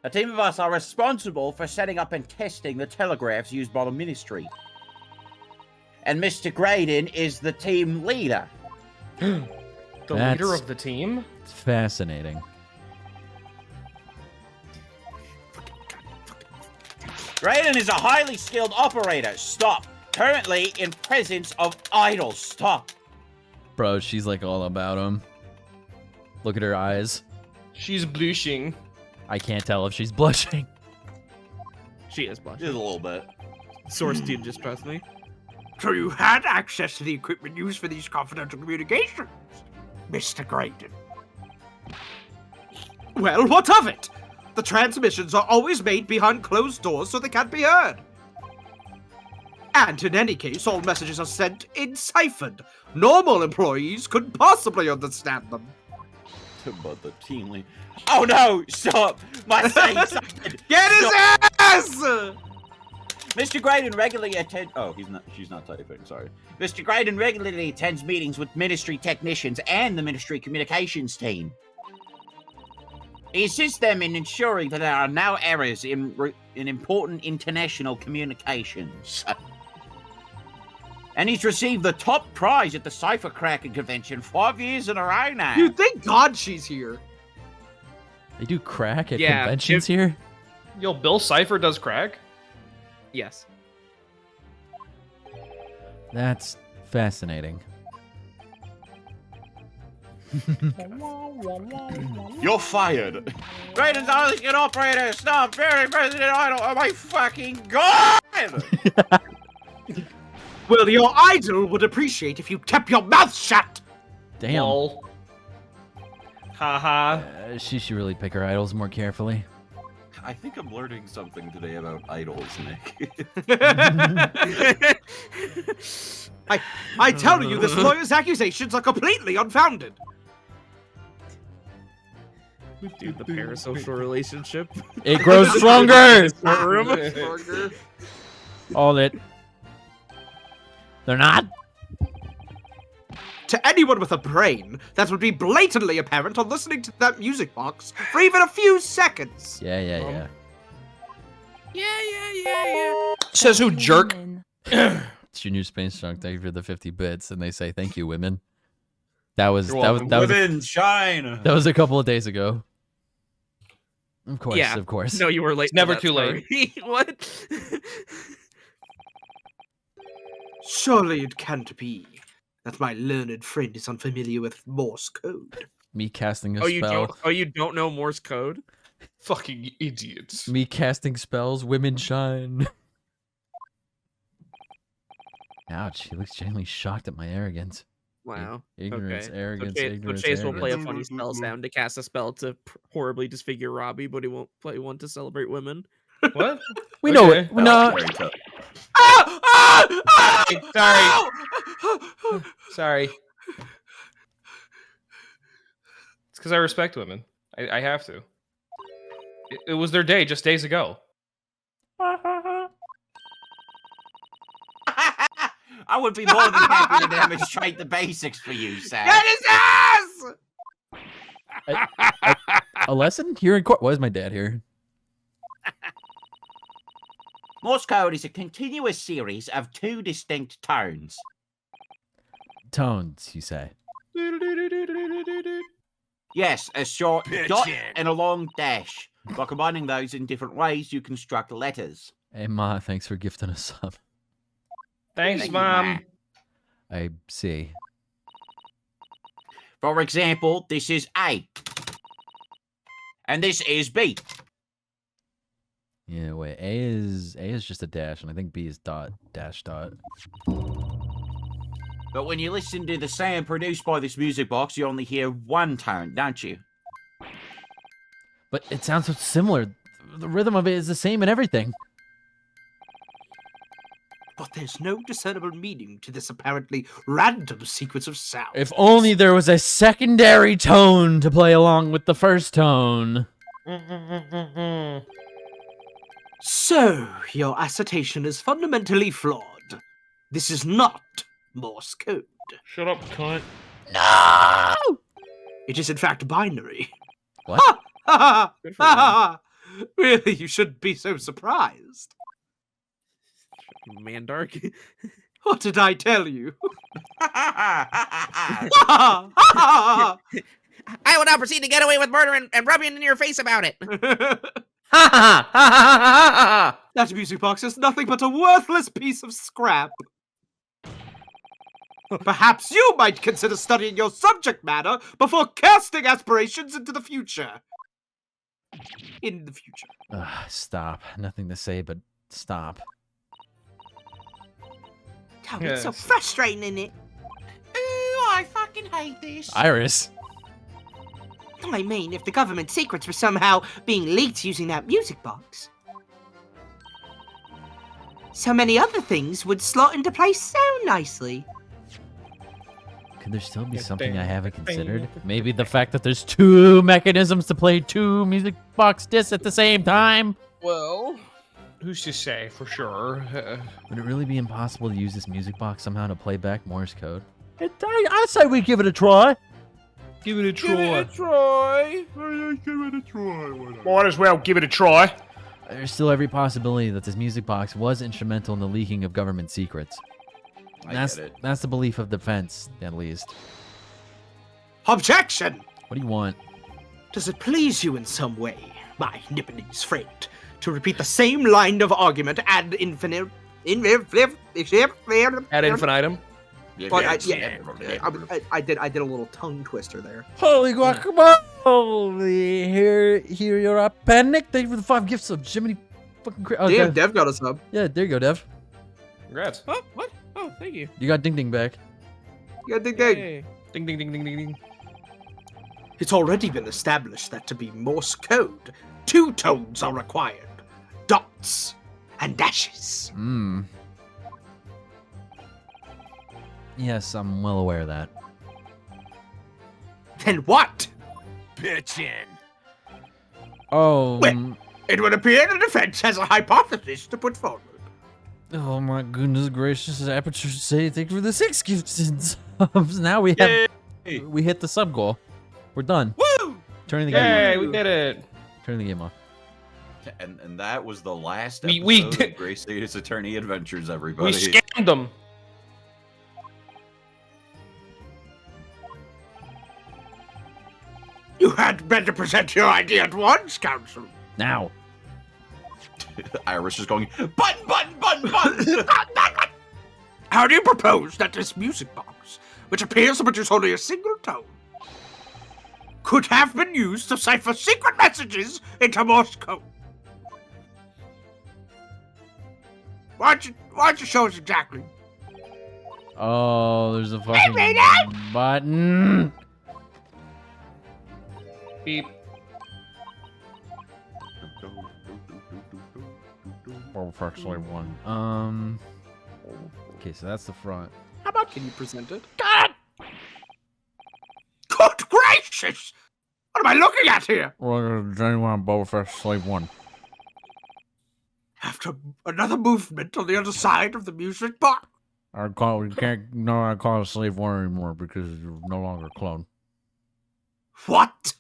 A team of us are responsible for setting up and testing the telegraphs used by the ministry. And Mr. Graydon is the team leader. The That's- leader of the team? It's fascinating. Graydon is a highly skilled operator. Stop. Currently in presence of idols. Stop. Bro, she's like all about him. Look at her eyes. She's blushing. I can't tell if she's blushing. She is blushing. Just a little bit. Source team, just trust me. So you had access to the equipment used for these confidential communications, Mr. Graydon. Well, what of it? The transmissions are always made behind closed doors so they can't be heard. And in any case, all messages are sent in ciphered. Normal employees couldn't possibly understand them. But the team lead. Oh no! Stop! Must say something. Get his ass! Mr. Graydon regularly attends. Oh, she's not typing. Sorry. Mr. Graydon regularly attends meetings with ministry technicians and the ministry communications team. He assists them in ensuring that there are no errors in important international communications. And he's received the top prize at the Cipher Cracking Convention 5 years in a row now. You thank God she's here. They do crack at Yeah, conventions here? Yo, Bill Cipher does crack? Yes. That's fascinating. You're fired. Graydon's a highly skilled operator. Stop. Very president idol. Oh my fucking god! Well, your idol would appreciate if you kept your mouth shut. Damn. Lol. Haha. She should really pick her idols more carefully. I think I'm learning something today about idols, Nick. I tell you, this lawyer's accusations are completely unfounded. Dude, the parasocial relationship. It grows stronger. Courtroom. All it. They're not. To anyone with a brain, that would be blatantly apparent on listening to that music box for even a few seconds. Yeah. Says who, jerk? Junior Space Junk, thank you for the 50 bits, and they say thank you, women. That was Women shine. that was a couple of days ago. Of course, Yeah. of course. No, you were late. It's never to that too late. story. What? Surely it can't be that my learned friend is unfamiliar with Morse code. Me casting a Oh, you spell. don't. Oh, you don't know Morse code? Fucking idiots. Me casting spells. Women shine. Ouch! He looks genuinely shocked at my arrogance. Wow. Ignorance, Okay. arrogance, so ignorance. Chase will play a arrogance. funny spell sound to cast a spell to horribly disfigure Robbie, but he won't play one to celebrate women. What? We know Okay. it. No. Sorry. Sorry. It's because I respect women. I have to. It was their day just days ago. I would be more than happy to demonstrate the basics for you, Sam. Get his ass! A lesson here in court. Why is my dad here? Morse code is a continuous series of two distinct tones. Tones, you say? Yes, a short dot and a long dash. By combining those in different ways, you construct letters. Hey, Ma, thanks for gifting us sub. Thanks, Thank you, Mom. Ma. I see. For example, this is A. And this is B. Yeah, wait. A is just a dash, and I think B is dot dash dot. But when you listen to the sound produced by this music box, you only hear one tone, don't you? But it sounds so similar. The rhythm of it is the same and everything. But there's no discernible meaning to this apparently random sequence of sounds. If only there was a secondary tone to play along with the first tone. So, your assertion is fundamentally flawed. This is not Morse code. Shut up, cunt. No! It is in fact binary. What? Ha! Ha! Good for Ha! Ha! Really, you shouldn't be so surprised. Mandark. What did I tell you? I Ha! Ha! I will now proceed to get away with murder and rub it in your face about it. Ha! That music box is nothing but a worthless piece of scrap. Perhaps you might consider studying your subject matter before casting aspirations into the future. In the future. Stop. Nothing to say, but stop. Oh, it's so frustrating, isn't it? Ooh, I fucking hate this. Iris. I mean, if the government secrets were somehow being leaked using that music box, so many other things would slot into place so nicely. Could there still be something I haven't considered? Maybe the fact that there's two mechanisms to play two music box discs at the same time? Well, who's to say for sure? Would it really be impossible to use this music box somehow to play back Morse code? I say we give it a try. Give it a try. Troy. Might as well give it a try. There's still every possibility that this music box was instrumental in the leaking of government secrets. That's the belief of defense, at least. Objection! What do you want? Does it please you in some way, my Nipponese friend, to repeat the same line of argument ad infinitum? Ad infinitum. But I did a little tongue twister there. Holy guacamole! Here you're a panic. Thank you for the 5 gifts of Jiminy fucking. Damn, Dev got us up. Yeah, there you go, Dev. Congrats. Oh, what? Oh, thank you. You got Ding Ding back. Yeah, ding ding. Hey. Ding ding ding ding ding ding. It's already been established that to be Morse code, 2 tones are required. Dots and dashes. Hmm. Yes, I'm well aware of that. Then what? Bitchin'. Oh. Well- It would appear the defense has a hypothesis to put forward. Oh my goodness gracious! Aperture say thank you for the 6 gifts. Now we have we hit the sub goal. We're done. Woo! Turning the game Yay, off. we did it. Turning the game off. And that was the last We episode did- of Gray Status Attorney Adventures, We everybody. scammed them. You had better present your idea at once, Counsel. Now. Iris is going, button, button, button, button! How do you propose that this music box, which appears to produce only a single tone, could have been used to cipher secret messages into Morse code? Why don't you show us exactly? Oh, there's a fucking Rita! button. Beep. Oh, actually one. Okay, so that's the front. How about can you present it? God! Good gracious! What am I looking at here? Well, Genuine Boba Fett Slave 1. After another movement on the other side of the music box. I call it Slave 1 anymore because you're no longer a clone. What?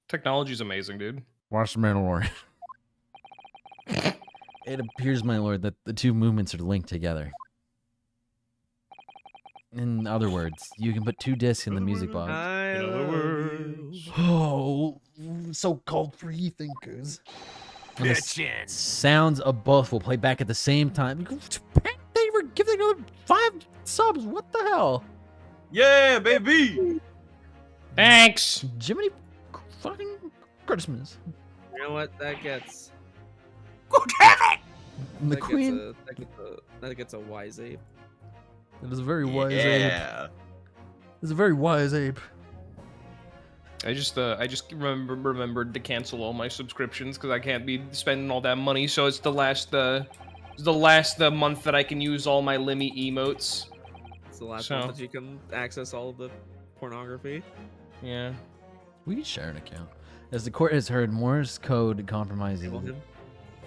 Technology's amazing, dude. Watch the Mandalorian. It appears, my lord, that the 2 movements are linked together. In other words, you can put 2 discs in the music box. I other love words. you. Oh, so-called free thinkers. And the Bitchin'. sounds of both will play back at the same time. They were giving another 5 subs. What the hell? Yeah, baby! Thanks. Jiminy fucking Christmas. You know what? That gets. Good heaven! And the that queen. That gets a wise ape. It is a very wise ape. Yeah. It's a very wise ape. I just remembered to cancel all my subscriptions because I can't be spending all that money. So it's the last month that I can use all my Limmy emotes. It's the last So- one that you can access all of the pornography. Yeah. We can share an account. As the court has heard, Morse code compromising Kill him.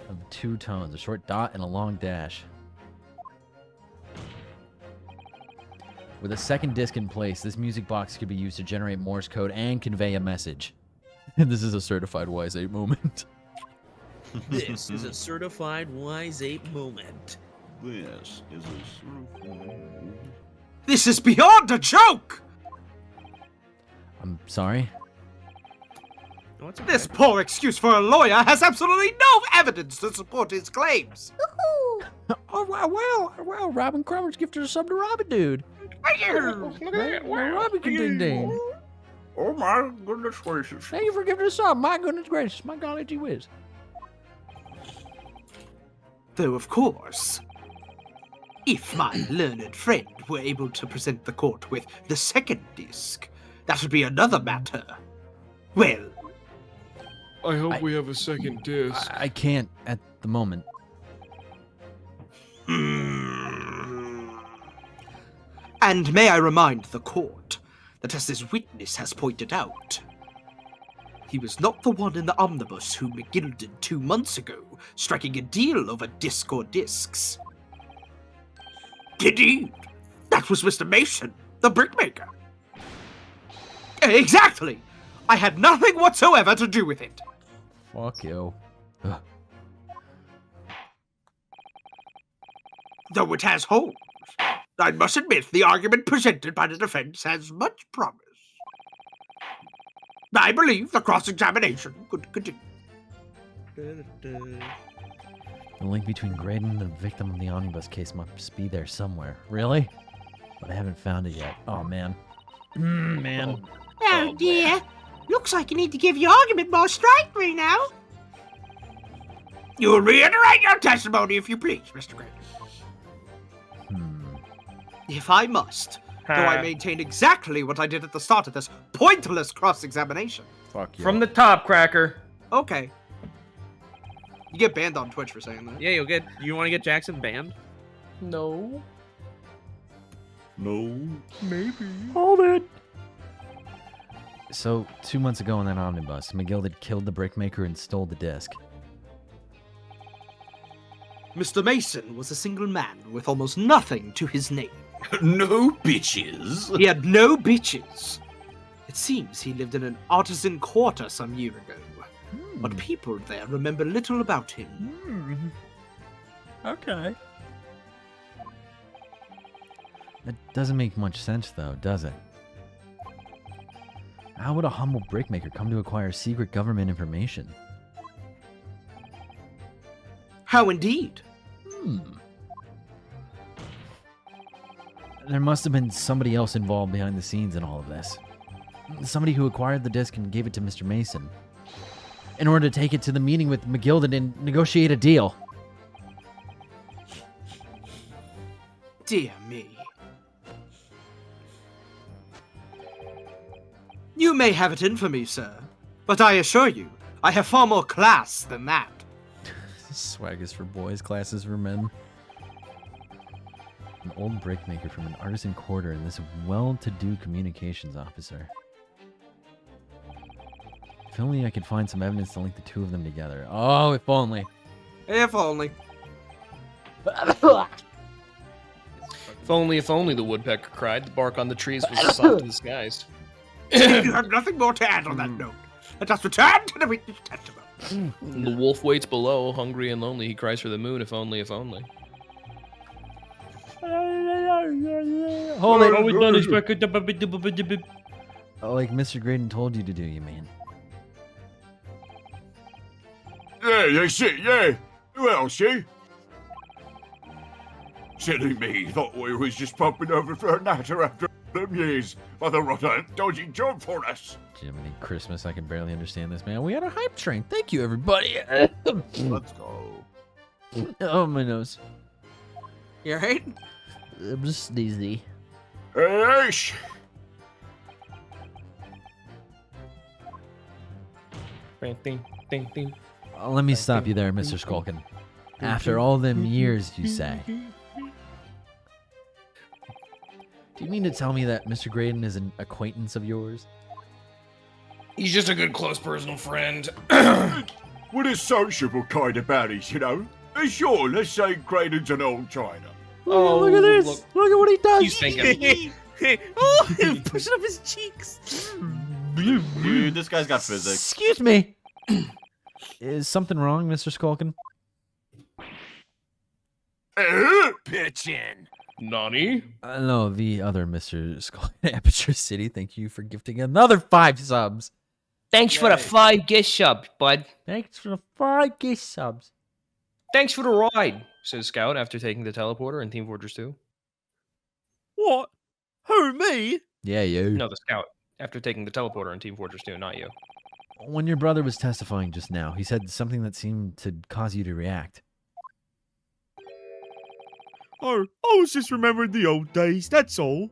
of 2 tones, a short dot and a long dash. With a 2nd disc in place, this music box could be used to generate Morse code and convey a message. And this is a certified wise ape moment. This is a certified wise ape moment. This is a This is beyond a joke! I'm sorry? Oh, it's okay. This poor excuse for a lawyer has absolutely no evidence to support his claims. Oh, wow, Robin Crummer's gifted a sub to Robin, dude. Look at that. Wow. Robin can ding ding. Oh my goodness gracious. Thank you for giving us a sub. My goodness gracious. My golly gee whiz. Though, of course, if my learned friend were able to present the court with the 2nd disc, that would be another matter. Well, I hope we have a second disc. I can't at the moment. And may I remind the court that, as this witness has pointed out, he was not the one in the omnibus who McGilded 2 months ago, striking a deal over disc or discs. Indeed, that was Mr. Mason, the brickmaker. Exactly! I had nothing whatsoever to do with it. Fuck you. Ugh. Though it has holes, I must admit the argument presented by the defense has much promise. I believe the cross-examination could continue. The link between Graydon and the victim of the omnibus case must be there somewhere. Really? But I haven't found it yet. Oh, man. Man. Oh dear. Looks like you need to give your argument more strength right now. You will reiterate your testimony if you please, Mr. Graydon. If I must, though I maintain exactly what I did at the start of this pointless cross-examination. Fuck you. From the top, Cracker. Okay. You get banned on Twitch for saying that. Yeah, you'll get. You want to get Jackson banned? No. No. Maybe. Hold it. So, 2 months ago in that omnibus, McGilded killed the brickmaker and stole the disc. Mr. Mason was a single man with almost nothing to his name. No bitches. He had no bitches. It seems he lived in an artisan quarter some year ago. But people there remember little about him. Okay. That doesn't make much sense, though, does it? How would a humble brickmaker come to acquire secret government information? How indeed? There must have been somebody else involved behind the scenes in all of this. Somebody who acquired the disc and gave it to Mr. Mason in order to take it to the meeting with McGilded and negotiate a deal. Dear me. You may have it in for me, sir, but I assure you, I have far more class than that. Swag is for boys, classes for men. An old brickmaker from an artisan quarter and this well-to-do communications officer. If only I could find some evidence to link the two of them together. Oh, if only. If only. If only the woodpecker cried. The bark on the trees was as soft as the skies. You have nothing more to add on that note. Let us return to the witness testimony. The wolf waits below, hungry and lonely. He cries for the moon, if only, if only. Hold it. Like Mr. Graydon told you to do, you mean? Yeah, that's it, yeah. Who else, eh? Silly me, thought we was just popping over for a natter after them years. Mother Rotter, dodgy job for us. Jiminy Christmas, I can barely understand this, man. We had a hype train. Thank you, everybody. Let's go. Oh, my nose. You alright? I'm just sneezy. Hey, Let me stop you there, Mr. Skulkin. After all them years, you say. Do you mean to tell me that Mr. Graydon is an acquaintance of yours? He's just a good, close, personal friend. With a sociable kind of baddies, you know. Sure, let's say Graydon's an old China. Oh, look at this. Look at what he does. He's thinking. Oh, pushing up his cheeks. Dude, this guy's got physics. Excuse me. Is something wrong, Mr. Skulkin? Pitchin'. Nani? No, the other Mr. Skulkin. Aperture City, thank you for gifting another 5 subs. Thanks for the 5 gift subs, bud. Thanks for the 5 gift subs. Thanks for the ride, says Scout after taking the teleporter in Team Fortress 2. What? Who, me? Yeah, you. No, the Scout. After taking the teleporter in Team Fortress 2, not you. When your brother was testifying just now, he said something that seemed to cause you to react. Oh, I was just remembering the old days, that's all.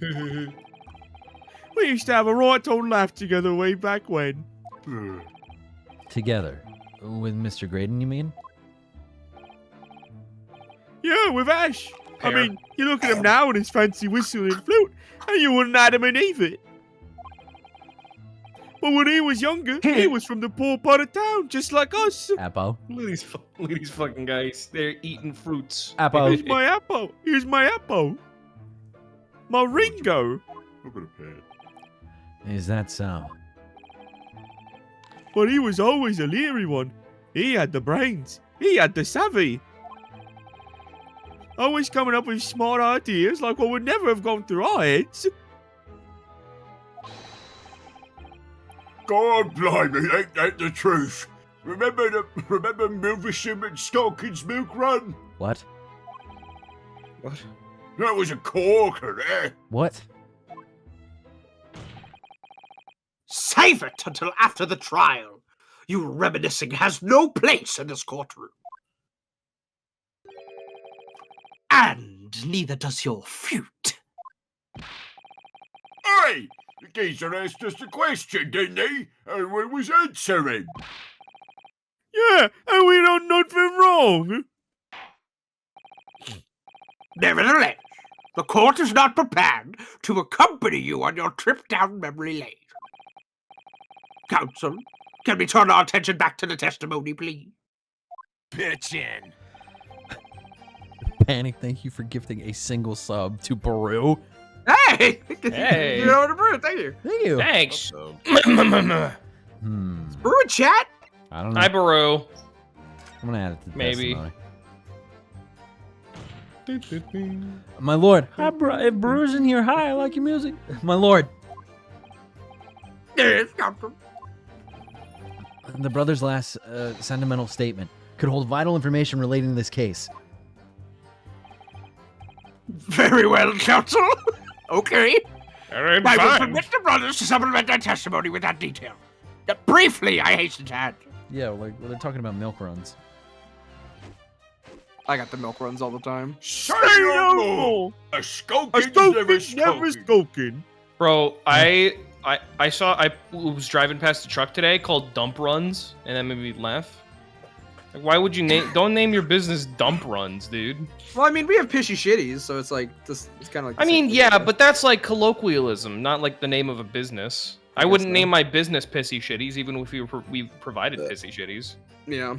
We used to have a right old laugh together way back when. Together? With Mr. Graydon, you mean? Yeah, with Ash. I Pear. mean, you look at him now with his fancy whistle and flute, and you wouldn't add him in either. But when he was younger, he was from the poor part of town, just like us. Apple. Look at these fucking guys. They're eating fruits. Apple. Here's my apple. Here's my apple. My Ringo. Look at the pet. Is that so? But he was always a leery one. He had the brains. He had the savvy. Always coming up with smart ideas like what would never have gone through our heads. God blimey, ain't that the truth? Remember Milversham and Stalkin's Milk Run? What? What? That was a corker, eh? What? Save it until after the trial. You reminiscing has no place in this courtroom. And neither does your flute. Hey! The geezer asked us a question, didn't he? And we was answering. Yeah, and we done nothing wrong. Nevertheless, the court is not prepared to accompany you on your trip down memory lane. Counsel, can we turn our attention back to the testimony, please? Bitchin'. Panic, thank you for gifting a single sub to Baru. Hey! Hey. You know what, Brew? Thank you. Thank you. Thanks. Brew in chat? I don't know. Hi, Baru. I'm gonna add it to the Maybe. testimony. My lord. Hi, if Baru's in here, hi, I like your music. My lord. Yes, Captain. The brother's last sentimental statement could hold vital information relating to this case. Very well, counsel. Okay. I'm I will fine. permit the brothers to supplement their testimony with that detail. Briefly, I hasten to add. Yeah, like they're talking about milk runs. I got the milk runs all the time. Say no more. A skulking never spoken. Bro, I was driving past a truck today called Dump Runs, and that made me laugh. Like, why would you don't name your business Dump Runs, dude? Well, I mean, we have Pishy Shitties, so it's like this. It's kind of like. I mean, yeah, but that's like colloquialism, not like the name of a business. I wouldn't name my business Pissy Shitties, even if we provided Pissy Shitties. Yeah.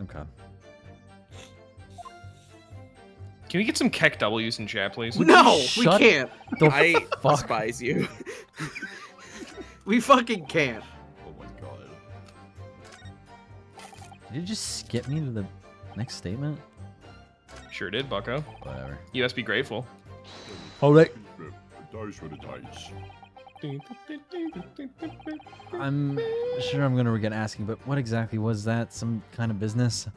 Okay. Can we get some Keck W's in chat, please? No, we Shut can't. the I fuck. despise you. We fucking can't. Oh my god. Did you just skip me to the next statement? Sure did, bucko. Whatever. You must be grateful. Hold it. Dice for the dice. I'm sure I'm gonna regret asking, but what exactly was that? Some kind of business?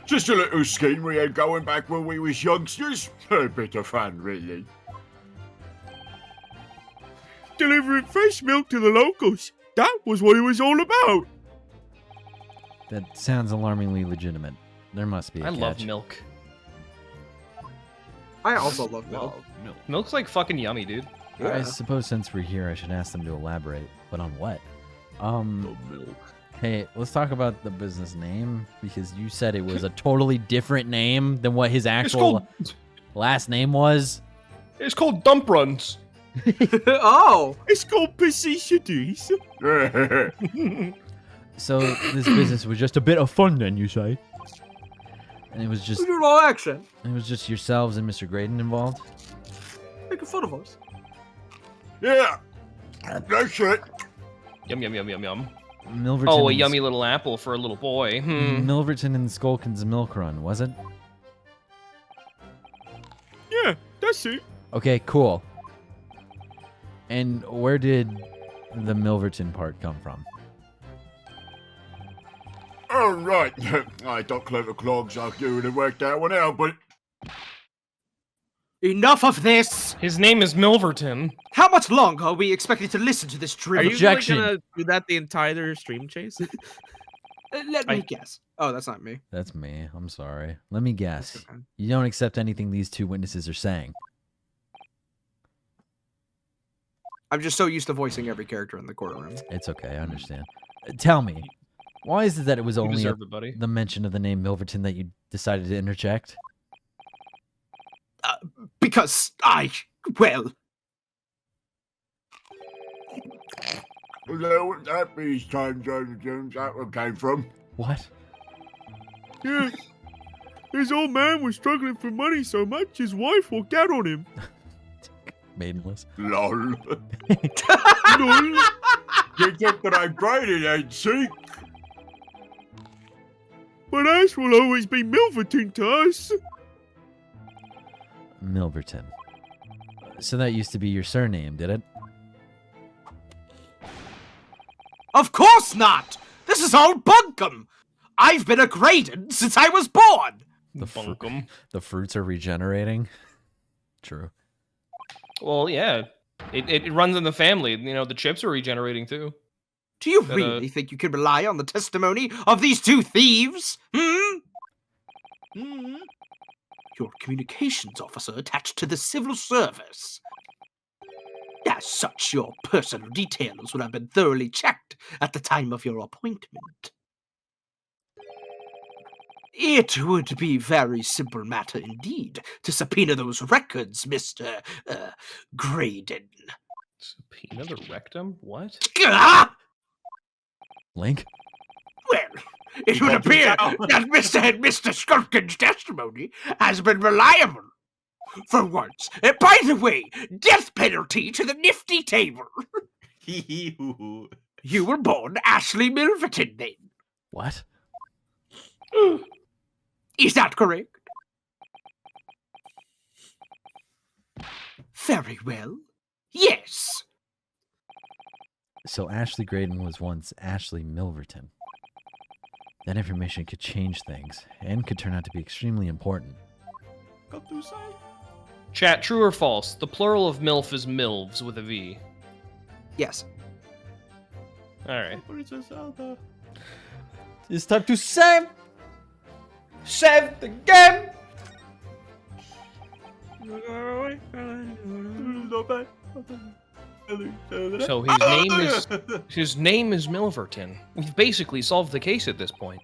Just a little scheme we had going back when we was youngsters. A bit of fun, really. Delivering fresh milk to the locals. That was what it was all about. That sounds alarmingly legitimate. There must be a I catch. love milk. I also love milk. Milk's like fucking yummy, dude. I suppose since we're here, I should ask them to elaborate. But on what? Milk. Hey, let's talk about the business name, because you said it was a totally different name than what his actual last name was. It's called Dump Runs. Oh, it's called Pissy Shitties. So this business was just a bit of fun, then, you say? And it was just we do it all action. it was just yourselves and Mr. Graydon involved? Making fun of us. Yeah, that's it. Yum, yum, yum, yum, yum. Milverton Oh, a and- yummy little apple for a little boy. Milverton and Skulkin's milk run, was it? Yeah, that's it. Okay, cool. And where did the Milverton part come from? All right. I thought clever clogs like you would have worked that one out, but Enough of this! His name is Milverton. How much longer are we expected to listen to this Are drivel? you really gonna do that the entire stream, Chase? Let me guess. Oh, that's not me. That's me. I'm sorry. Let me guess. okay. You don't accept anything these two witnesses are saying. I'm just so used to voicing every character in the courtroom. It's okay. I understand. Tell me, why is it that it was You only deserve it, buddy. the mention of the name Milverton that you decided to interject? Because well, hello, that means time zones that one came from. What? Yeah. His old man was struggling for money so much his wife walked out on him. Maidenless. Lol. Lol. You think that I'm braided, ain't she? But Ash will always be Milverton to us. Milverton. So that used to be your surname, did it? of course not! This is all bunkum! I've been a Graydon since I was born! Bunkum. The fruits are regenerating. True. Well, yeah. It runs in the family. You know, the chips are regenerating too. Do you But, really think you can rely on the testimony of these two thieves? Your communications officer attached to the civil service. As such, your personal details would have been thoroughly checked at the time of your appointment. It would be very simple matter indeed to subpoena those records, Mr. Graydon. Subpoena the rectum? What? Ah! Link? Well, it would appear that Mr. Skulkin's testimony has been reliable. For once. By the way, death penalty to the nifty table. You were born Ashley Milverton, then. What? Is that correct? Very well. Yes. So Ashley Graydon was once Ashley Milverton. That information could change things, and could turn out to be extremely important. Chat, true or false? The plural of MILF is MILVs with a V. Yes. Alright. It's time to save the game! So his name is Milverton. We've basically solved the case at this point.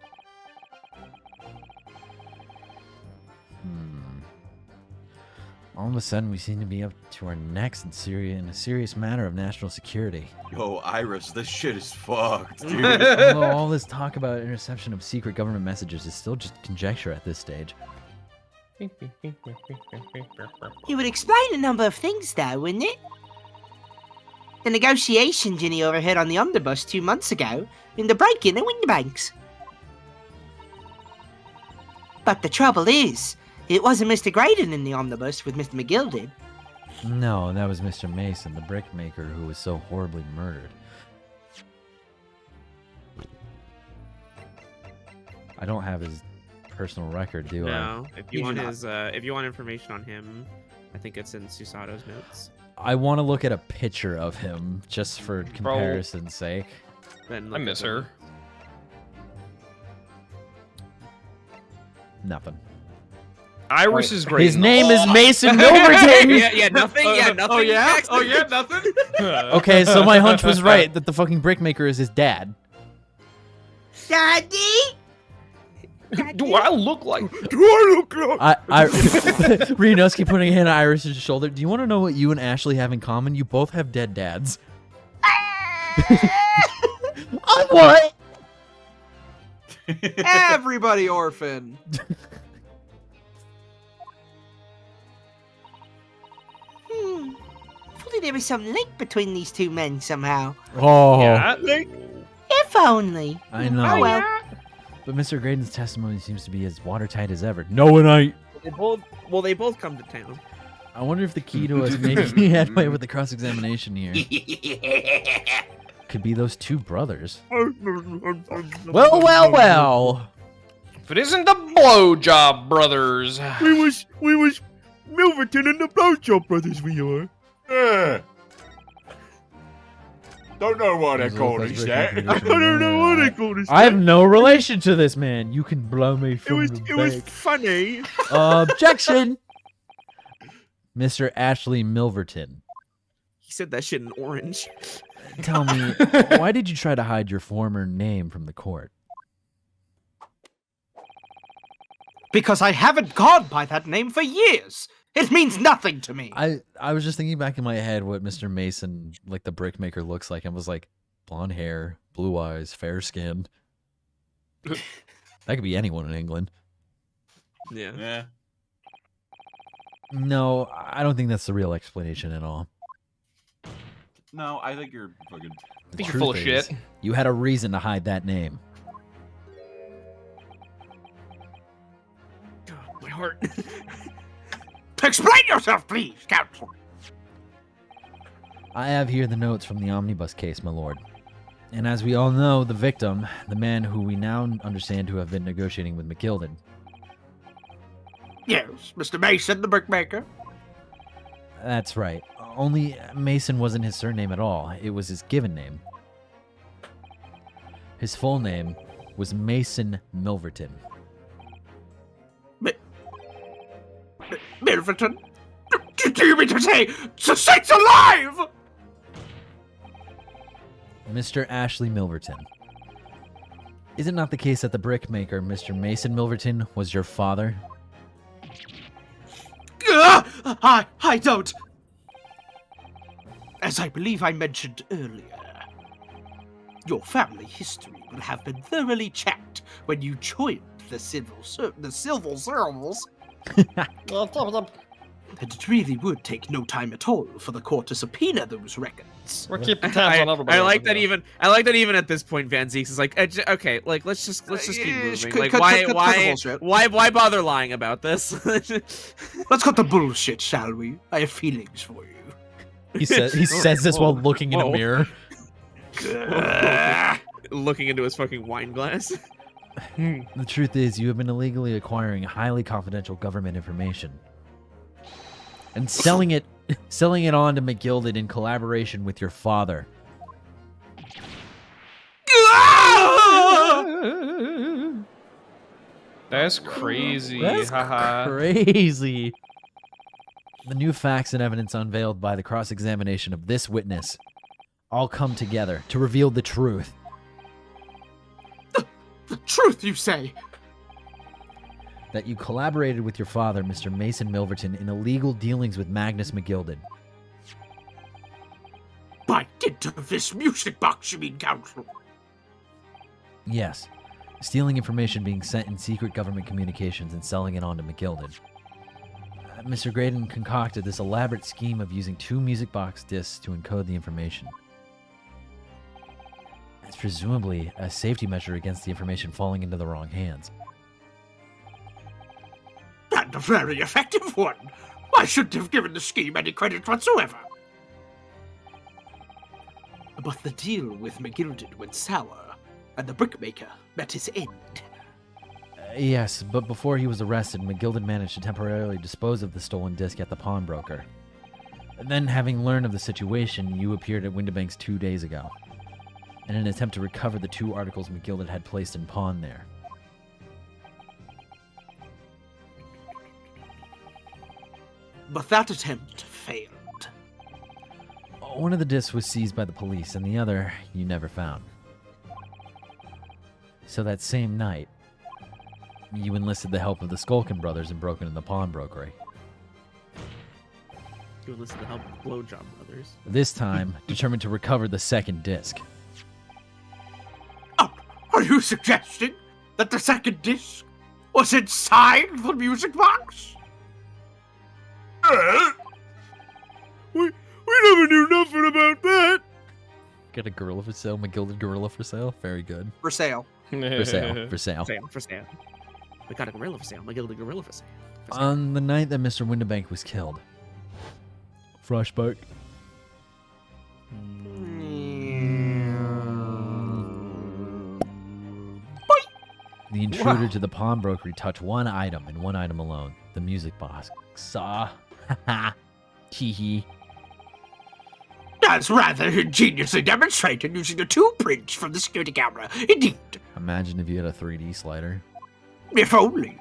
All of a sudden, we seem to be up to our necks in a serious matter of national security. Yo, Iris, this shit is fucked, dude. Although all this talk about interception of secret government messages is still just conjecture at this stage. It would explain a number of things, though, wouldn't it? The negotiation Ginny overheard on the omnibus 2 months ago, and the break-in at Winterbanks. But the trouble is, it wasn't Mr. Graydon in the omnibus with Mr. McGilded. No, that was Mr. Mason, the brickmaker who was so horribly murdered. I don't have his personal record, do I? No. If you want his, if you want information on him, I think it's in Susato's notes. I want to look at a picture of him just for comparison's sake. Then I miss her. Nothing. Iris is great. His name is Mason Milverton. yeah, nothing. Yeah, nothing. Oh yeah? Next. Oh yeah, nothing? Okay, so my hunch was right that the fucking brickmaker is his dad. Daddy? Do I look like? Ryunosuke putting a hand on Iris's shoulder. Do you want to know what you and Ashley have in common? You both have dead dads. What? Everybody orphan. If only there was some link between these two men somehow. Oh. Yeah. If only. I know. Oh well. But Mr. Graydon's testimony seems to be as watertight as ever. No, it ain't. They both come to town. I wonder if the key to us making headway with the cross-examination here could be those two brothers. Well. If it isn't the Blowjob Brothers. We was Milverton and the Blowjob Brothers, we are. Don't know what they call this yet. I don't know what they call this. I have no relation to this man. You can blow me from the It was back. funny. Objection! Mr. Ashley Milverton. He said that shit in orange. Tell me, why did you try to hide your former name from the court? Because I haven't gone by that name for years. It means nothing to me. I was just thinking back in my head what Mr. Mason, like the brickmaker, looks like, and was like, blonde hair, blue eyes, fair skin. That could be anyone in England. Yeah. No, I don't think that's the real explanation at all. No, I think you're fucking. I think you're full of shit. You had a reason to hide that name. My heart. Explain yourself, please, counsel. I have here the notes from the omnibus case, my lord. And as we all know, the victim, the man who we now understand to have been negotiating with McGilded. Yes, Mr. Mason, the brickmaker. That's right. Only Mason wasn't his surname at all. It was his given name. His full name was Mason Milverton. Milverton? Do you mean to say Saint's alive? Mr. Ashley Milverton. Is it not the case that the brickmaker, Mr. Mason Milverton, was your father? I don't. As I believe I mentioned earlier, your family history will have been thoroughly checked when you joined the civil servals. And it really would take no time at all for the court to subpoena those records. We're keeping tabs on everybody. I like that even. I like that even at this point, Van Zeeks is like, okay, like let's just keep moving. Like, why bother lying about this? Let's cut the bullshit, shall we? I have feelings for you. He says this while looking in a mirror. Looking into his fucking wine glass. The truth is, you have been illegally acquiring highly confidential government information and selling it on to McGilded in collaboration with your father. That's crazy. That's crazy. The new facts and evidence unveiled by the cross-examination of this witness all come together to reveal the truth. The truth, you say? That you collaborated with your father, Mr. Mason Milverton, in illegal dealings with Magnus McGilded. By dint of this music box, you mean, Counsel? Yes. Stealing information being sent in secret government communications and selling it on to McGilded. Mr. Graydon concocted this elaborate scheme of using 2 music box discs to encode the information. It's presumably a safety measure against the information falling into the wrong hands. And a very effective one. I shouldn't have given the scheme any credit whatsoever. But the deal with McGilded went sour, and the brickmaker met his end. Yes, but before he was arrested, McGilded managed to temporarily dispose of the stolen disc at the pawnbroker. Then, having learned of the situation, you appeared at Windibanks 2 days ago, in an attempt to recover the 2 articles McGilded had placed in pawn there. But that attempt failed. One of the discs was seized by the police, and the other you never found. So that same night, you enlisted the help of the Skulkin brothers and broke into the pawnbrokery. You enlisted the help of the Blowjob brothers. This time, determined to recover the second disc. Oh, are you suggesting that the second disc was inside the music box? We never knew nothing about that. Got a gorilla for sale, McGilded gorilla for sale. Very good. For sale. For sale. For sale. For sale. We got a gorilla for sale. McGilded gorilla for sale. On the night that Mr. Windibank was killed. Flashback. The intruder to the pawnbrokery touched one item and one item alone. The music box. Saw. Ha Hee. That's rather ingeniously demonstrated using the 2 prints from the security camera. Indeed. Imagine if you had a 3D slider. If only.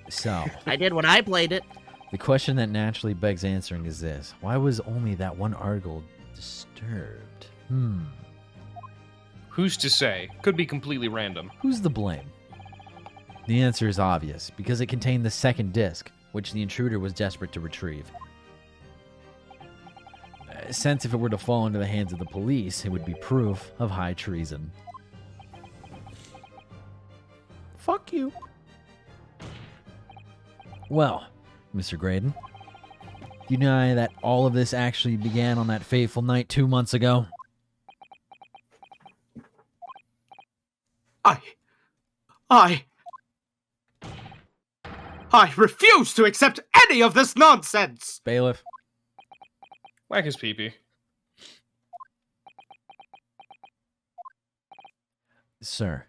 So. I did when I played it. The question that naturally begs answering is this. Why was only that one article disturbed? Who's to say? Could be completely random. Who's the blame? The answer is obvious, because it contained the second disc, which the intruder was desperate to retrieve. Since if it were to fall into the hands of the police, it would be proof of high treason. Fuck you. Well, Mr. Graydon, do you deny that all of this actually began on that fateful night 2 months ago? I refuse to accept any of this nonsense! Bailiff. Whack his pee-pee. Sir.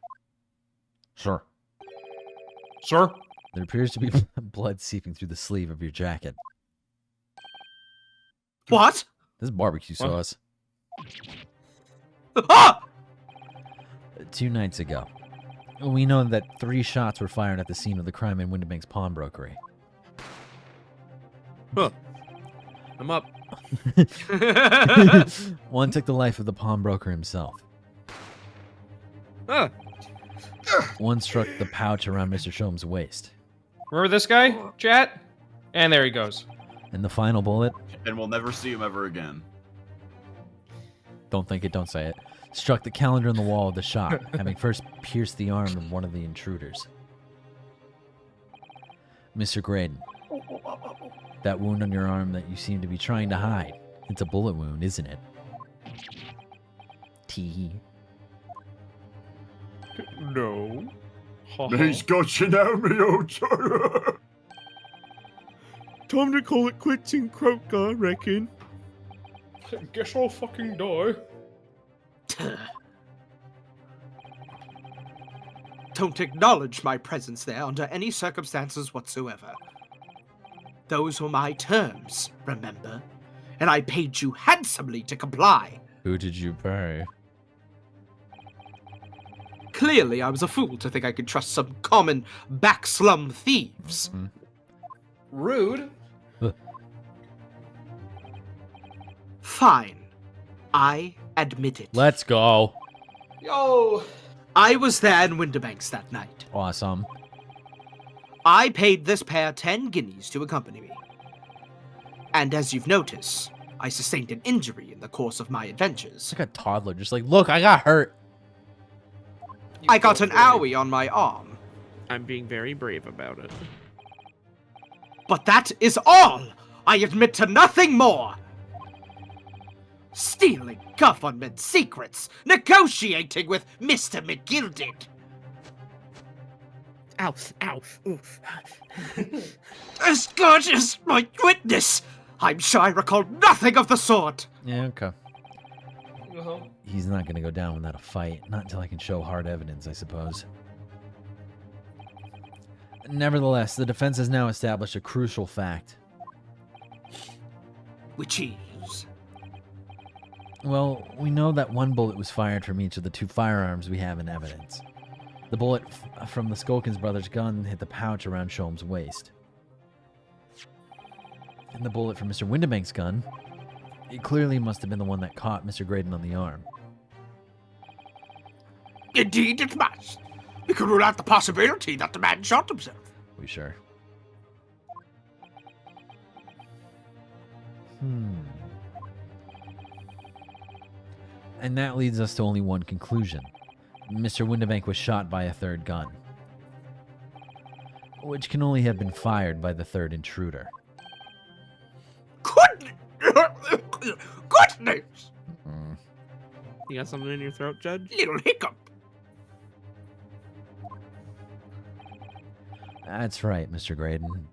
Sir. There appears to be blood seeping through the sleeve of your jacket. What? This is barbecue sauce. Ah! 2 nights ago, we know that 3 shots were fired at the scene of the crime in Windibank's pawnbrokery. Huh. I'm up. One took the life of the pawnbroker himself. Huh. One struck the pouch around Mr. Shom's waist. Remember this guy, chat? And there he goes. And the final bullet, And we'll never see him ever again. don't think it, don't say it, struck the calendar on the wall of the shop, having first pierced the arm of one of the intruders. Mr. Graydon, that wound on your arm that you seem to be trying to hide, it's a bullet wound, isn't it? Tee. No. He's got you now, me old child. time to call it quits and croak, I reckon. Guess I'll fucking die. Don't acknowledge my presence there under any circumstances whatsoever. Those were my terms, remember? And I paid you handsomely to comply. Who did you pay? Clearly, I was a fool to think I could trust some common backslum thieves. Rude. Fine. I admit it. Let's go. Yo. I was there in Windibanks that night. Awesome. I paid this pair 10 guineas to accompany me. And as you've noticed, I sustained an injury in the course of my adventures. It's like a toddler, just like, look, I got hurt. I got an owie on my arm. I'm being very brave about it. But that is all! I admit to nothing more! Stealing government secrets, negotiating with Mr. McGilded. Ow, ow, oof. As God is my witness, I'm sure I recall nothing of the sort. Yeah, okay. He's not going to go down without a fight. Not until I can show hard evidence, I suppose. Nevertheless, the defense has now established a crucial fact. Which is? Well, we know that one bullet was fired from each of the 2 firearms we have in evidence. The bullet from the Skolkins brothers' gun hit the pouch around Shom's waist. And the bullet from Mr. Windibank's gun, it clearly must have been the one that caught Mr. Graydon on the arm. Indeed, it must. We could rule out the possibility that the man shot himself. We sure? And that leads us to only one conclusion. Mr. Windibank was shot by a 3rd gun, which can only have been fired by the 3rd intruder. Goodness! You got something in your throat, Judge? Little hiccup. That's right, Mr. Graydon.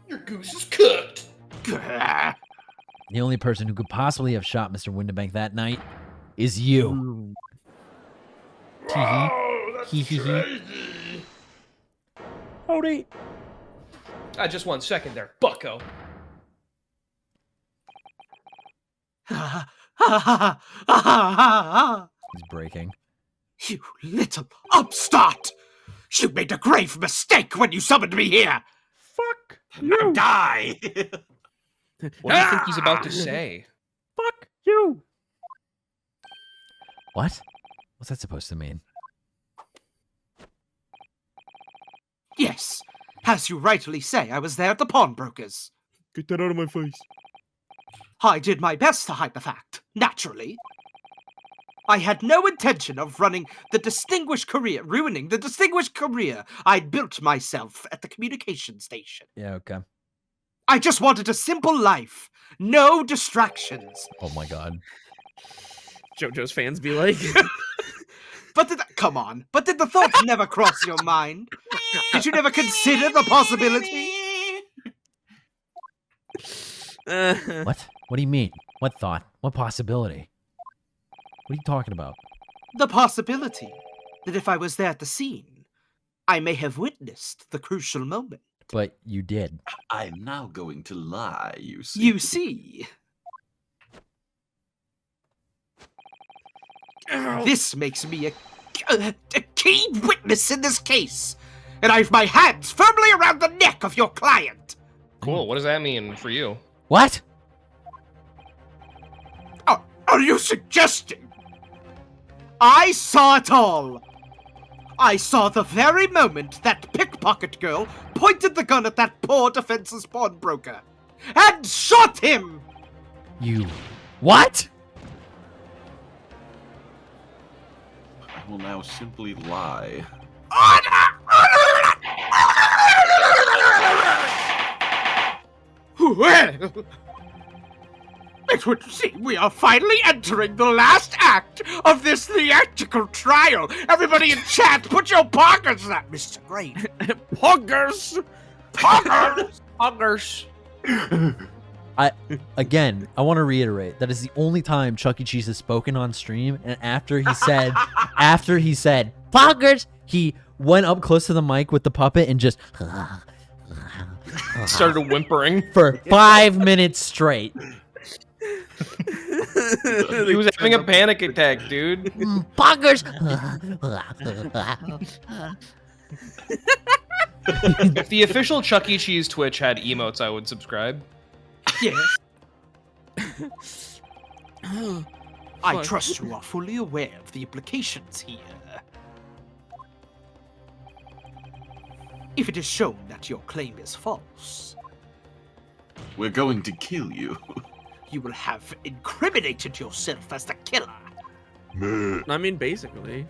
Your goose is cooked. The only person who could possibly have shot Mr. Windibank that night is you. Oh, that's crazy. Howdy. Just 1 second there, bucko. He's breaking. You little upstart! You made a grave mistake when you summoned me here! Fuck Now die! What do you think he's about to say? Fuck you. What? What's that supposed to mean? Yes, as you rightly say, I was there at the pawnbroker's. Get that out of my face. I did my best to hide the fact, naturally. I had no intention of ruining the distinguished career I'd built myself at the communication station. Yeah, okay. I just wanted a simple life, no distractions. Oh my god. JoJo's fans be like, But did the thoughts never cross your mind? Did you never consider the possibility? What? What do you mean? What thought? What possibility? What are you talking about? The possibility that if I was there at the scene, I may have witnessed the crucial moment. But you did. I'm now going to lie, you see. You see, this makes me a key witness in this case, and I've my hands firmly around the neck of your client. Cool. What does that mean for you? What? Are you suggesting? I saw it all. I saw the very moment that pickpocket girl pointed the gun at that poor defenseless pawnbroker and shot him. You. What? I will now simply lie. Well, it would seem we are finally entering the last act of this theatrical trial. Everybody in chat, put your pockets up, Mr. Great. Poggers! Poggers! Poggers. I want to reiterate that is the only time Chuck E. Cheese has spoken on stream, and after he said "poggers," he went up close to the mic with the puppet and just Started whimpering for 5 minutes straight. He was having a panic attack, dude. Poggers. If the official Chuck E. Cheese Twitch had emotes, I would subscribe. Yes. I trust you are fully aware of the implications here. If it is shown that your claim is false, We're going to kill you. you will have incriminated yourself as the killer. I mean, basically.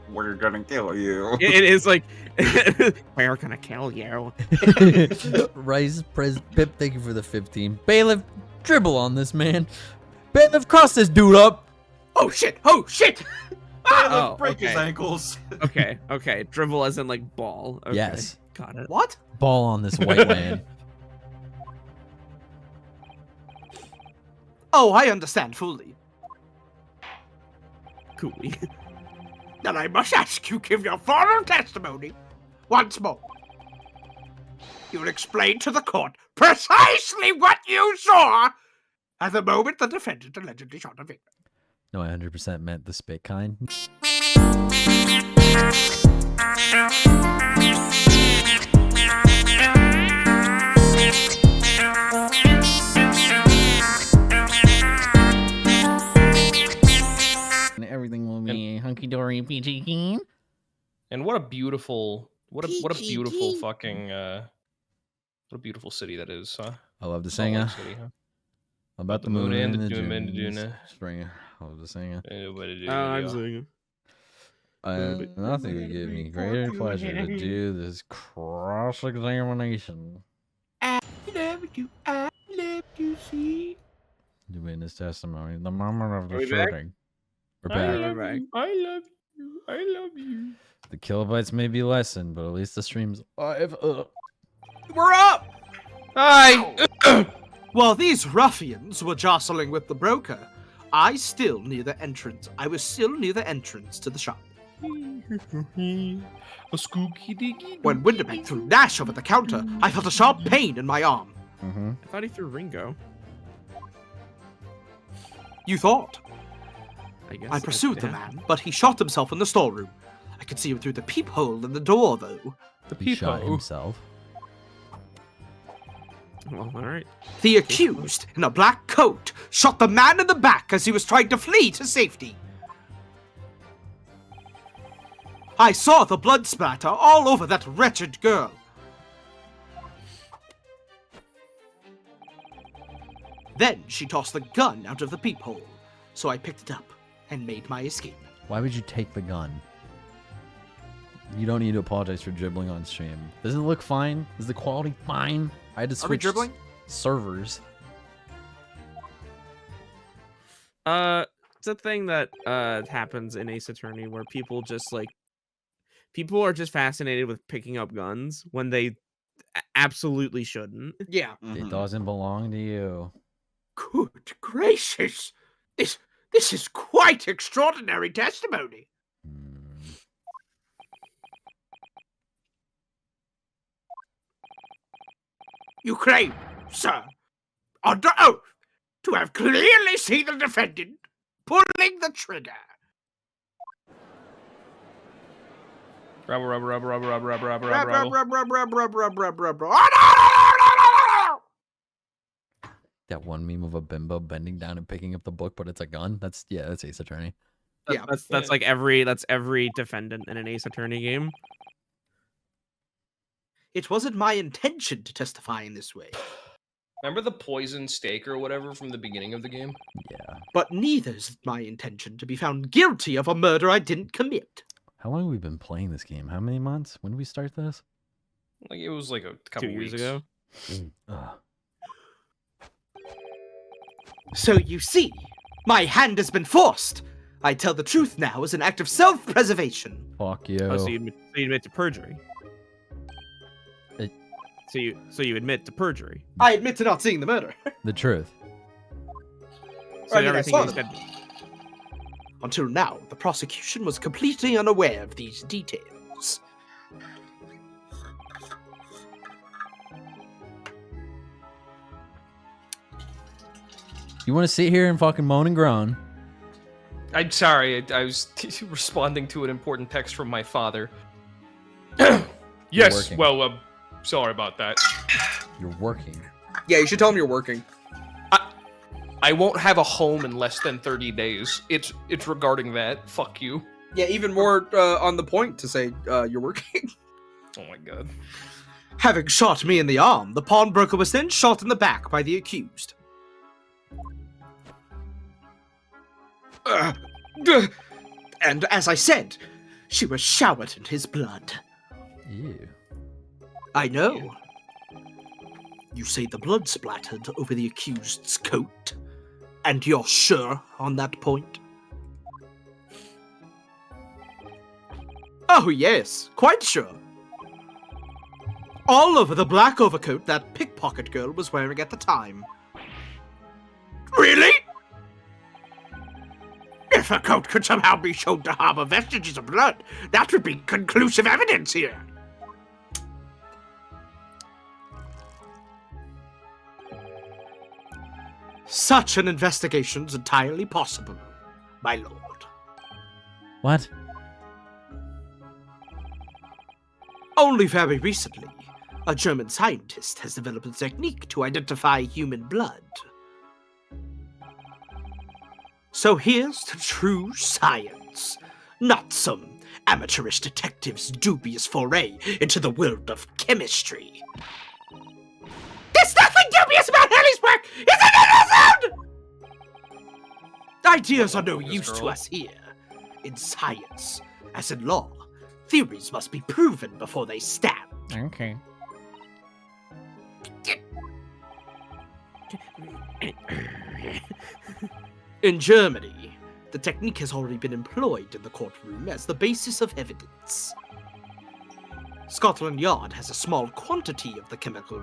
We're gonna kill you. It is like, we're gonna kill you. Rice, Pip, thank you for the 15. Bailiff, dribble on this man. Bailiff, cross this dude up. Oh shit! Oh shit! Oh, Break his okay. ankles. Okay. Dribble as in like ball. Okay. Yes. Got it. What? Ball on this white man. Oh, I understand fully. Coolly. Then I must ask you give your formal testimony once more. You will explain to the court precisely what you saw at the moment the defendant allegedly shot a victim. No, I 100% meant the spit kind. And everything will be hunky dory PG keen. And what a beautiful, what a beautiful fucking, what a beautiful city that is, huh? I love the Salt Lake singer. City, huh? About the moon and the dunes. Spring. I love the singer. I'm singing. Nothing would give me greater pleasure to do this cross-examination. I love you, see. To witness testimony. The moment of Are the we back? shooting. We're back. I love you. The kilobytes may be lessened, but at least the stream's live. We're up! Hi! While these ruffians were jostling with the broker, I was still near the entrance to the shop. A spooky diggy. When Windermere threw Nash over the counter, I felt a sharp pain in my arm. Mm-hmm. I thought he threw Ringo. You thought? I guess. I pursued the yeah. man, but he shot himself in the storeroom. I could see him through the peephole in the door, though. The He shot people. himself. Well, all right. The accused, in a black coat, shot the man in the back as he was trying to flee to safety. I saw the blood splatter all over that wretched girl. Then she tossed the gun out of the peephole, so I picked it up and made my escape. Why would you take the gun? You don't need to apologize for dribbling on stream. Does it look fine? Is the quality fine? I had to Are we switch dribbling? servers. It's a thing that happens in Ace Attorney where people are just fascinated with picking up guns when they absolutely shouldn't. Yeah. It doesn't belong to you. Good gracious! This is quite extraordinary testimony. You claim, sir, under oath, to have clearly seen the defendant pulling the trigger. Rubber, rubber, rubber, rubber, rubber, rubber, rubber, Rub, rubber. rub, rub, rub, rub, rub, rub, rub, rub. Oh, no! That one meme of a bimbo bending down and picking up the book, but it's a gun. That's Ace Attorney. Yeah. That's like every defendant in an Ace Attorney game. It wasn't my intention to testify in this way. Remember the poison steak or whatever from the beginning of the game? Yeah. But neither is my intention to be found guilty of a murder I didn't commit. How long have we been playing this game? How many months? When did we start this? Like it was like a couple 2 years weeks ago. Ugh. So you see, my hand has been forced. I tell the truth now as an act of self-preservation. Fuck you. Oh, so you admit to perjury. So you admit to perjury. I admit to not seeing the murder. The truth. So I mean, I everything saw you them. said. Until now, the prosecution was completely unaware of these details. You want to sit here and fucking moan and groan? I'm sorry, I was responding to an important text from my father. Yes, working. well, sorry about that. You're working. Yeah, you should tell him you're working. I won't have a home in less than 30 days. It's regarding that. Fuck you. Yeah, even more on the point to say you're working. Oh my god. Having shot me in the arm, the pawnbroker was then shot in the back by the accused. And as I said, she was showered in his blood. Ew. I know. You say the blood splattered over the accused's coat, and you're sure on that point? Oh yes, quite sure. All over the black overcoat that pickpocket girl was wearing at the time. Really? If a coat could somehow be shown to harbor vestiges of blood, that would be conclusive evidence here. Such an investigation's entirely possible, my lord. What? Only very recently, a German scientist has developed a technique to identify human blood. So here's to true science, not some amateurish detective's dubious foray into the world of chemistry. There's nothing dubious about Haley's work! Isn't it, Lizard? Ideas are no use to us here. In science, as in law, theories must be proven before they stand. Okay. In Germany, the technique has already been employed in the courtroom as the basis of evidence. Scotland Yard has a small quantity of the chemical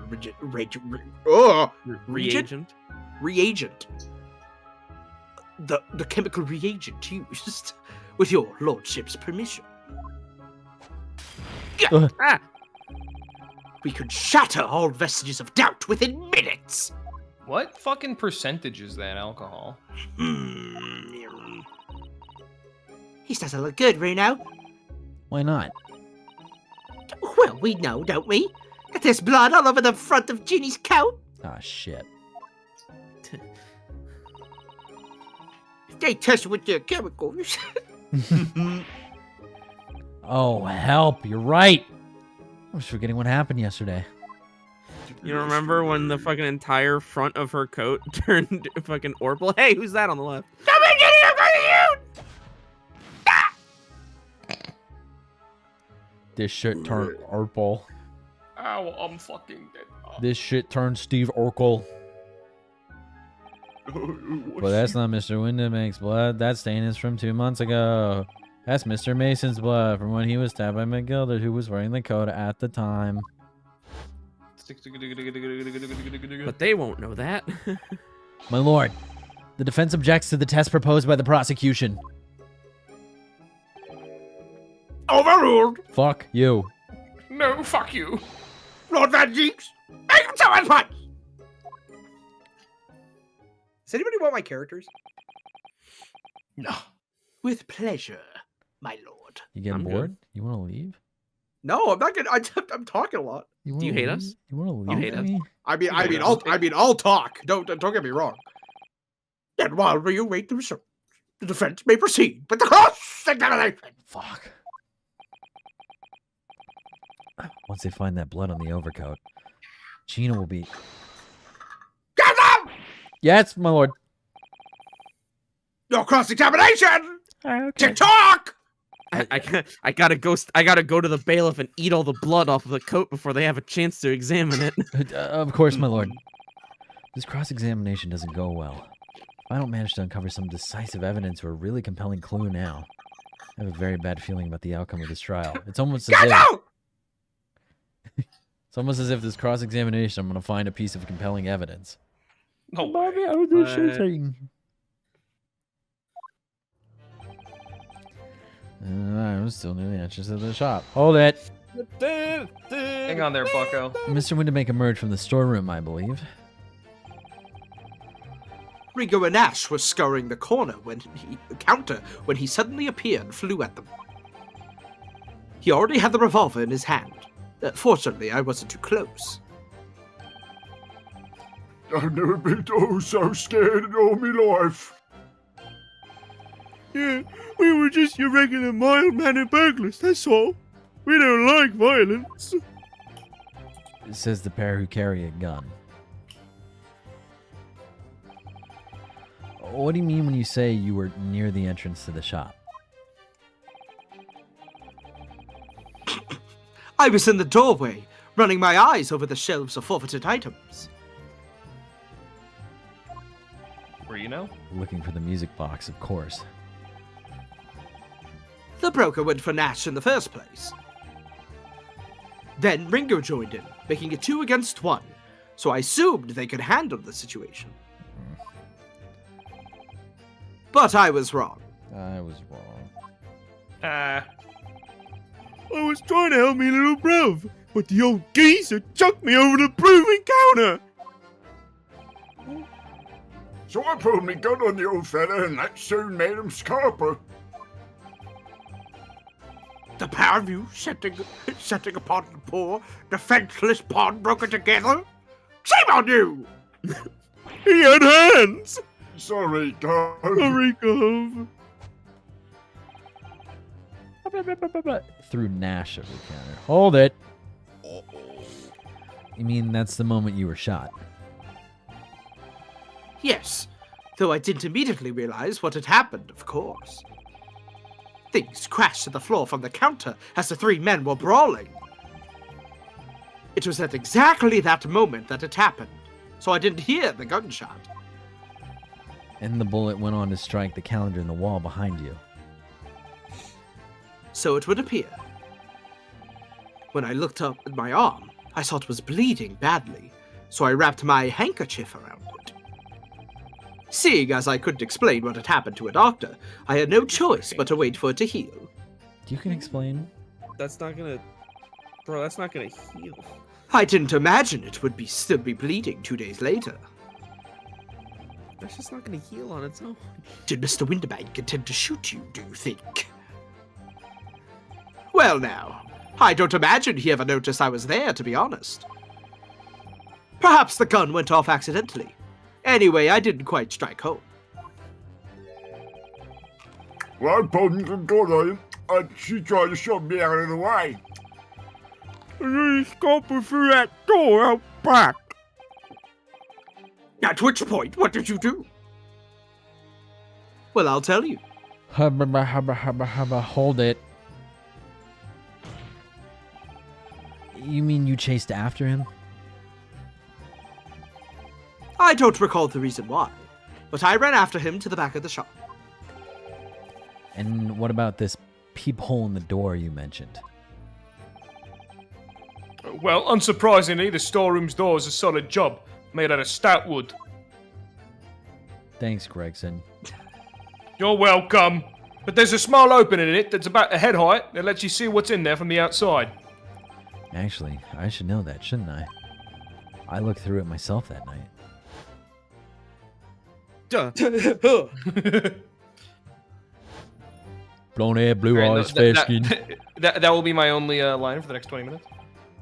Reagent. reagent. The chemical reagent used, with your lordship's permission. Ah, We could shatter all vestiges of doubt within minutes. What fucking percentage is that alcohol? This doesn't look good, Runo. Why not? Well, we know, don't we? That there's blood all over the front of Ginny's coat. Ah, shit. They test with their chemicals. Oh, help. You're right. I was forgetting what happened yesterday. you remember when the fucking entire front of her coat turned fucking Orpal? Hey, who's that on the left? This shit turned Urkel. Ow, I'm fucking dead. This shit turned Steve Urkel. But that's not Mr. Windham's blood. That stain is from 2 months ago. That's Mr. Mason's blood from when he was stabbed by McGilder, who was wearing the coat at the time. But they won't know that. My lord, the defense objects to the test proposed by the prosecution. Overruled. Fuck you. No, fuck you. Lord Van Jinks, Make him so at once! Does anybody want my characters? No. With pleasure, my lord. You getting I'm good. bored? You want to leave? No, I'm not gonna. I'm talking a lot. You Do you wanna hate leave? us? You want to You leave hate us? me? I'll talk. Don't get me wrong. Then while you wait the results, the defense may proceed with the cross-examination. Fuck. Once they find that blood on the overcoat, Gina will be... Get them! Yes, my lord. Your cross-examination! Okay. TikTok! I gotta go to the bailiff and eat all the blood off of the coat before they have a chance to examine it. Of course, my lord. This cross-examination doesn't go well. If I don't manage to uncover some decisive evidence or a really compelling clue now, I have a very bad feeling about the outcome of this trial. It's almost as Get if... out! It's almost as if this cross-examination I'm going to find a piece of compelling evidence. No way. Bobby, I was just shooting. I'm still near the entrance of the shop. Hold it. Hang on there, bucko. Mr. Windibank emerged from the storeroom, I believe. Ringo and Ash were scouring the counter when he suddenly appeared and flew at them. He already had the revolver in his hand. Fortunately, I wasn't too close. I've never been so scared in all my life. Yeah, we were just your regular mild-mannered burglars, that's all. We don't like violence. Says the pair who carry a gun. What do you mean when you say you were near the entrance to the shop? I was in the doorway, running my eyes over the shelves of forfeited items. Were you know? Looking for the music box, of course. The broker went for Nash in the first place. Then Ringo joined in, making it 2 against 1, so I assumed they could handle the situation. But I was wrong. I was wrong. I was trying to help me little bruv, but the old geezer chucked me over the proving counter. So I pulled me gun on the old fella, and that soon made him scarper. The pair of you setting upon the poor, defenseless pawnbroker together? Shame on you! He had hands! Sorry, Gov. Sorry, Gov. Threw Nash over the counter. Hold it. You mean that's the moment you were shot? Yes, though I didn't immediately realize what had happened, of course. Things crashed to the floor from the counter as the 3 men were brawling. It was at exactly that moment that it happened, so I didn't hear the gunshot. And the bullet went on to strike the calendar in the wall behind you. So it would appear. When I looked up at my arm, I saw it was bleeding badly, so I wrapped my handkerchief around it. Seeing as I couldn't explain what had happened to a doctor, I had no choice but to wait for it to heal. You can explain. That's not gonna... Bro, that's not gonna heal. I didn't imagine it would still be bleeding 2 days later. That's just not gonna heal on its own. Did Mr. Windibank intend to shoot you, do you think? Well now, I don't imagine he ever noticed I was there, to be honest. Perhaps the gun went off accidentally. Anyway, I didn't quite strike home. Well, I pulled the door and she tried to shove me out of the way. And then he scampered through that door out back. At which point, what did you do? Well, I'll tell you. Hold it. You mean you chased after him? I don't recall the reason why, but I ran after him to the back of the shop. And what about this peephole in the door you mentioned? Well, unsurprisingly, the storeroom's door is a solid job, made out of stout wood. Thanks, Gregson. You're welcome. But there's a small opening in it that's about a head height that lets you see what's in there from the outside. Actually, I should know that, shouldn't I? I looked through it myself that night. Duh. Blonde hair, blue All right, eyes, fair skin. That will be my only line for the next 20 minutes.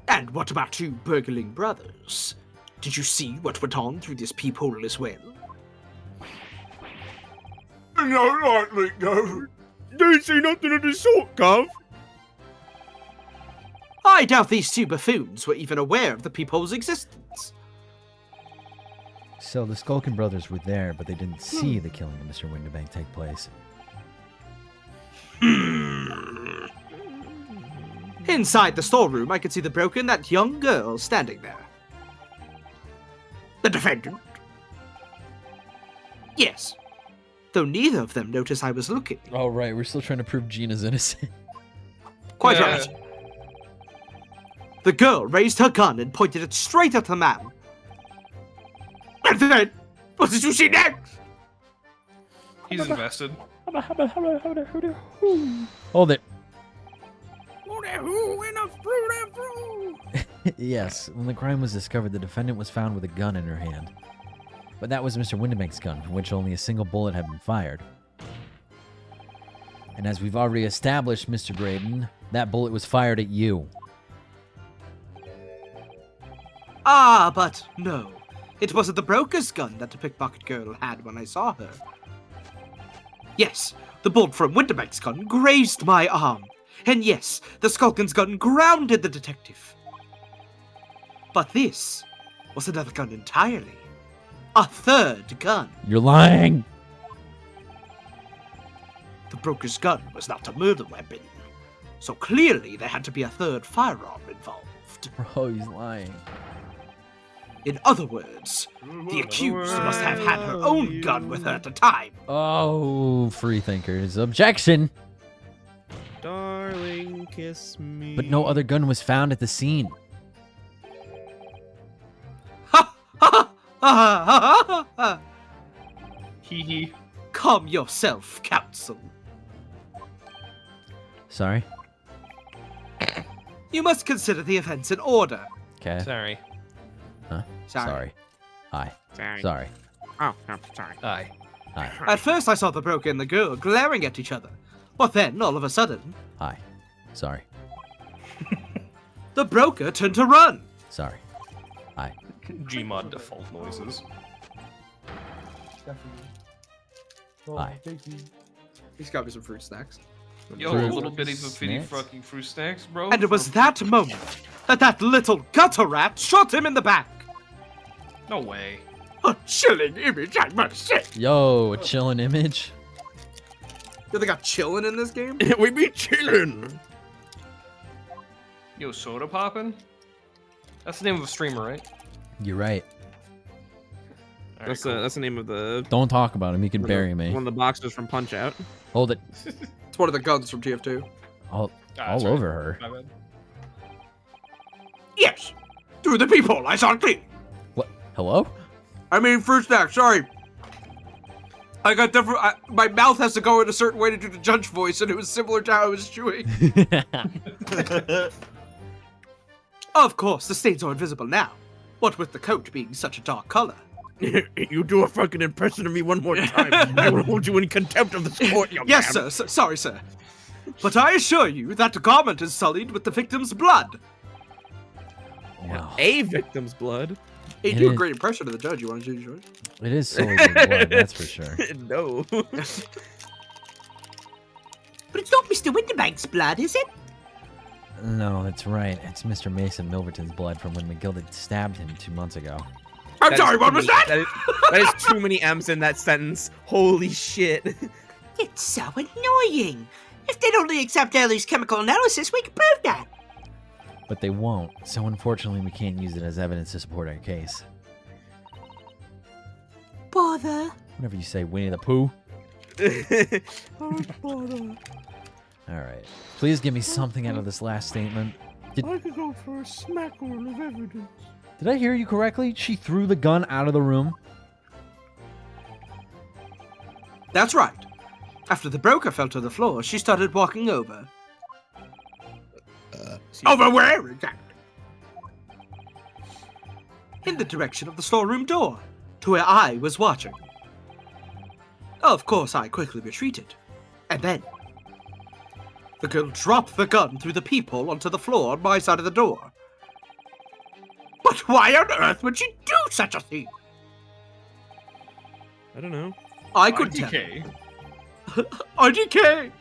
And what about you burgling brothers? Did you see what went on through this peephole as well? Not likely, Gov. Didn't see nothing of the sort, Gov. I doubt these two buffoons were even aware of the peephole's existence. So the Skulkin brothers were there, but they didn't see the killing of Mr. Winterbank take place. Inside the storeroom, I could see the broker and that young girl standing there. The defendant? Yes. Though neither of them noticed I was looking. Oh, right. We're still trying to prove Gina's innocent. Quite right. The girl raised her gun and pointed it straight at the man. And then, what did you see next? He's invested. Hold it. Yes, when the crime was discovered, the defendant was found with a gun in her hand. But that was Mr. Winterbank's gun, from which only a single bullet had been fired. And as we've already established, Mr. Graydon, that bullet was fired at you. Ah, but no. It wasn't the broker's gun that the pickpocket girl had when I saw her. Yes, the bolt from Winterbank's gun grazed my arm. And yes, the Skulkin's gun grounded the detective. But this was another gun entirely. A third gun. You're lying! The broker's gun was not a murder weapon. So clearly there had to be a third firearm involved. Bro, he's lying. In other words, the accused must have had her own gun with her at the time. Oh, free thinkers. Objection! Darling, kiss me. But no other gun was found at the scene. Ha ha ha ha ha ha! Hee hee. Calm yourself, counsel. Sorry? You must consider the events in order. Okay. Sorry. Huh? Sorry. Hi. Sorry. Sorry. Oh, no, sorry. Aye. Hi. At first I saw the broker and the girl glaring at each other. But then, all of a sudden, Hi. Sorry. the broker turned to run. Sorry. Hi. Gmod default noises. Hi. He's got me some fruit snacks. Yo, Fruit little bitty bitty snacks? fucking fruit snacks, bro. And it was that moment that little gutter rat shot him in the back. No way. A chilling image, I must say. Yo, a chilling image. Yo, they got chillin' in this game? We be chillin'. Yo, soda poppin'? That's the name of a streamer, right? You're right. All right, That's cool. that's the name of the Don't talk about him. He can bury me. one of the boxers from Punch Out. Hold it. It's one of the guns from TF2. All that's all right. over her. My bad. Yes, through the peephole, I saw it clear. What? Hello? I mean, fruit snack, sorry. I got different. My mouth has to go in a certain way to do the judge voice, and it was similar to how I was chewing. Of course, the stains are invisible now. What with the coat being such a dark color. You do a fucking impression of me one more time, I will hold you in contempt of this court, young Yes, man. sir. Sorry, sir. But I assure you that the garment is sullied with the victim's blood. Wow. A victim's blood. Hey, It do a is- great impression of the judge. You want to do yours? It is solely the blood, that's for sure. No. But it's not Mr. Winterbank's blood, is it? No, that's right. It's Mr. Mason Milverton's blood from when McGilded stabbed him 2 months ago. I'm sorry, what was that? That is too many M's in that sentence. Holy shit. It's so annoying. If they'd only accept Early's chemical analysis, we could prove that. But they won't, so unfortunately we can't use it as evidence to support our case. Bother. Whenever you say Winnie the Pooh. Oh, Alright. Please give me something out of this last statement. I could go for a smackerel of evidence. Did I hear you correctly? She threw the gun out of the room? That's right. After the broker fell to the floor, she started walking over. Over where exactly? in the direction of the storeroom door, to where I was watching. Of course, I quickly retreated, and then the girl dropped the gun through the peephole onto the floor on my side of the door. But why on earth would she do such a thing? I don't know. I could tell. IDK. IDK!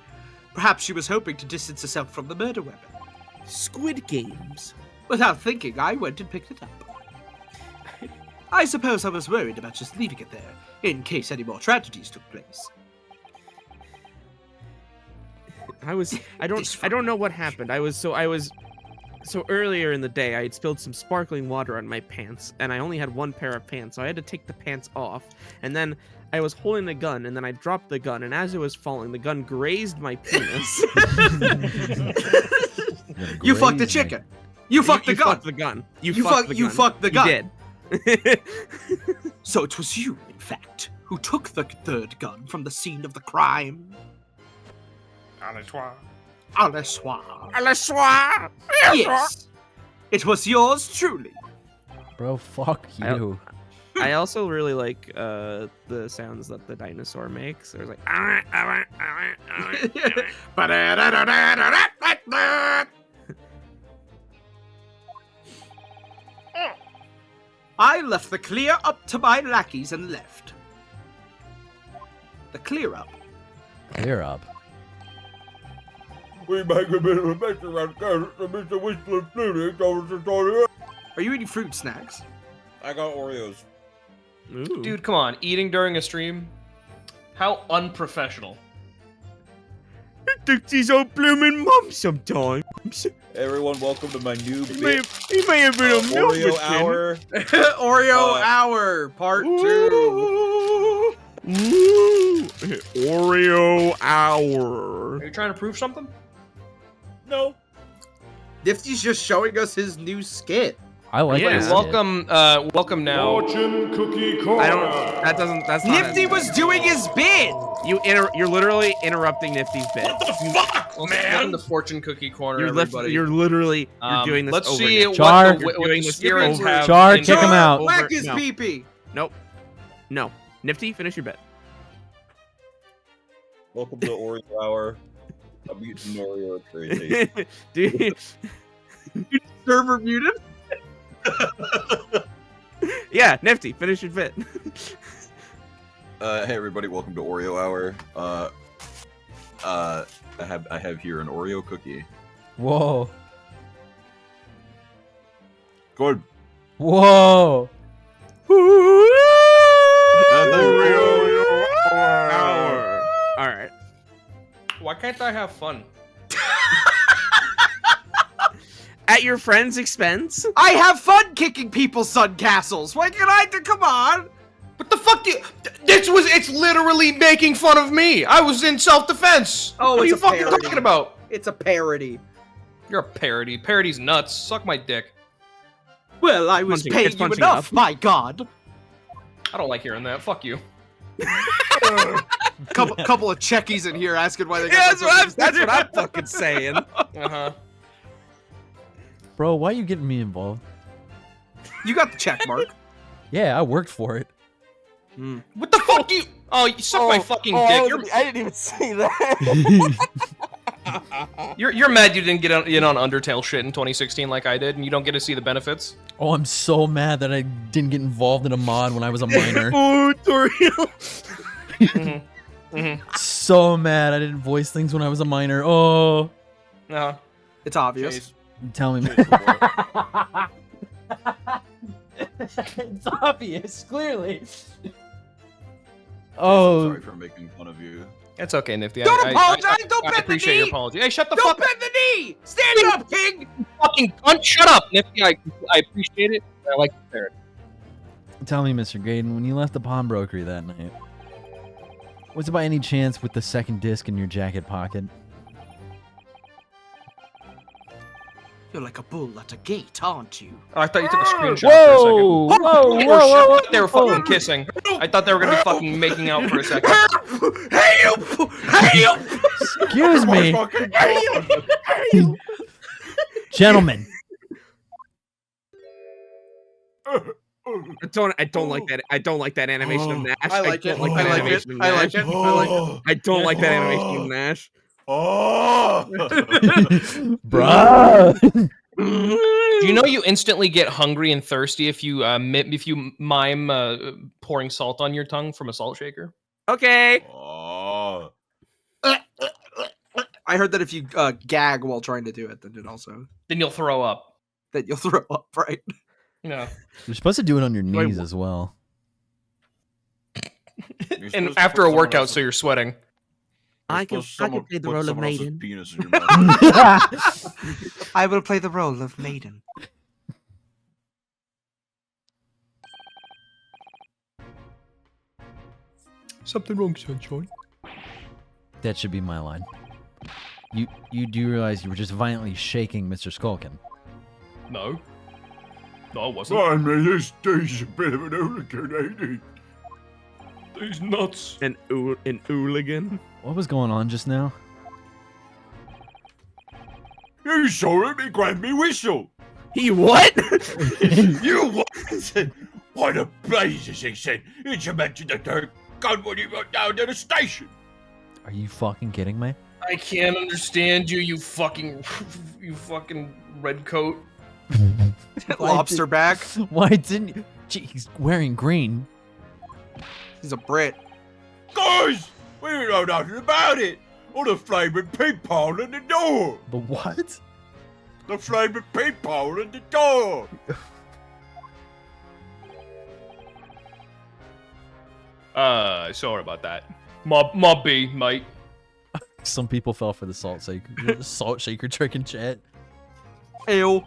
Perhaps she was hoping to distance herself from the murder weapon. Squid Games. Without thinking, I went and picked it up. I suppose I was worried about just leaving it there, in case any more tragedies took place. I don't know what happened. So earlier in the day I had spilled some sparkling water on my pants, and I only had one pair of pants, so I had to take the pants off. And then I was holding the gun, and then I dropped the gun, and as it was falling, the gun grazed my penis. You fucked the chicken. You fucked the gun. Fucked the gun. You fucked the gun. You did. So it was you, in fact, who took the third gun from the scene of the crime. Alesoir. Alesoir. Yes. It was yours truly. Bro, fuck you. I also really like the sounds that the dinosaur makes. There's like I left the clear up to my lackeys and left. The clear up. Clear up. We make a bit of a mess around carrots and Mr. Whistler Flutie told us to tell. Are you eating fruit snacks? I got Oreos. Ooh. Dude, come on. Eating during a stream? How unprofessional. He thinks he's all blooming mum sometimes. Everyone, welcome to my new He may have been a Oreo Melvin. hour. Oreo hour part 2. Ooh. Oreo hour. Are you trying to prove something? No. Nifty's just showing us his new skit. I like Yeah. this. Welcome now. Fortune cookie corner. I don't. That's not. Nifty was doing his bit. You're literally interrupting Nifty's bit. What the fuck, Welcome to Fortune Cookie Corner, everybody. You're literally doing this. Let's over see again. Char. what You're doing the this spirits over- have. Char, in kick him store. out. Whack his No. pee-pee. Nope. No. Nifty, finish your bit. Welcome to Oreo hour. I'm eating Oreo crazy. Dude, Server muted. yeah, Nifty, finish your bit. Hey everybody, welcome to Oreo hour. I have here an Oreo cookie. Whoa. Good. Whoa. Oreo hour. All right. Why can't I have fun? At your friend's expense? I have fun kicking people's sun castles. Why can I do? Come on. What the fuck? It's literally making fun of me. I was in self-defense. Oh, what are it's you a fucking parody. talking about? It's a parody. You're a parody. Parody's nuts. Suck my dick. Well, I was Punching- paying it's you punching enough, up. my god. I don't like hearing that. Fuck you. Couple of checkies in here asking why they Yeah, got that's what I'm fucking saying. Uh-huh. Bro, why are you getting me involved? You got the check mark. Yeah, I worked for it. What the fuck you? Oh, you suck my fucking dick. I didn't even say that. You're mad you didn't get in on Undertale shit in 2016 like I did, and you don't get to see the benefits. Oh, I'm so mad that I didn't get involved in a mod when I was a minor. Oh, Toriel. So mad I didn't voice things when I was a minor. Oh. No. It's obvious. Tell me. It's obvious, clearly. Oh. Sorry for making fun of you. It's okay, Nifty. Don't apologize. Don't I bend the appreciate your knee. apology. Hey, shut the Don't fuck bend the knee. Stand up, King. fucking cunt. Shut up, Nifty. I appreciate it. I like the parrot. Tell me, Mr. Graydon, when you left the pawnbrokery that night, was it by any chance with the second disc in your jacket pocket? You're like a bull at a gate, aren't you? Oh, I thought you took a screenshot Whoa! for a second. Whoa! Or shit, they were fucking kissing. I thought they were gonna be fucking making out for a second. Excuse me, gentlemen. I don't like that. I don't like that animation of Nash. I like it. Don't like that animation of I like Nash. it. I like it. I don't like that animation of Nash. Bruh. Do you know you instantly get hungry and thirsty if you mime pouring salt on your tongue from a salt shaker? Okay. I heard that if you gag while trying to do it, then you'll throw up. That you'll throw up, right? Yeah. You're supposed to do it on your knees as well. And after a workout, so you're sweating. I can play the role of maiden. Penis in your mouth. I will play the role of maiden. Something wrong, sunshine? That should be my line. You do realize you were just violently shaking Mr. Skulkin? No. No, I wasn't. I mean, this dude's a bit of an hooligan, ain't he? These nuts. An hooligan? What was going on just now? You saw him, he grabbed me whistle. He what? You what? Why the blazes, he said. Did you mention the dirt gun when you went down to the station? Are you fucking kidding me? I can't understand you, you fucking red coat. Lobster back. Why didn't you? Gee, he's wearing green. He's a Brit. Guys, we don't know nothing about it. Or the flaming peephole in the door. The what? The flaming peephole in the door. Sorry about that. My B, mate. Some people fell for the salt shaker trick in chat. Ew.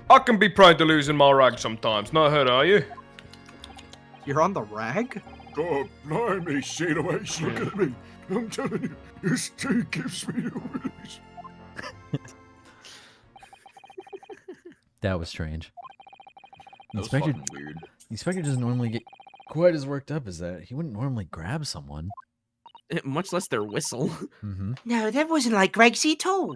I can be prone to losing my rag sometimes. Not hurt, are you? You're on the rag? God blimey, see the way she's looking at me. I'm telling you, this tea gives me the willies. That was strange. That was Inspector, fucking weird. Inspector doesn't normally get quite as worked up as that. He wouldn't normally grab someone. Much less their whistle. Mm-hmm. No, that wasn't like Gregsy at all.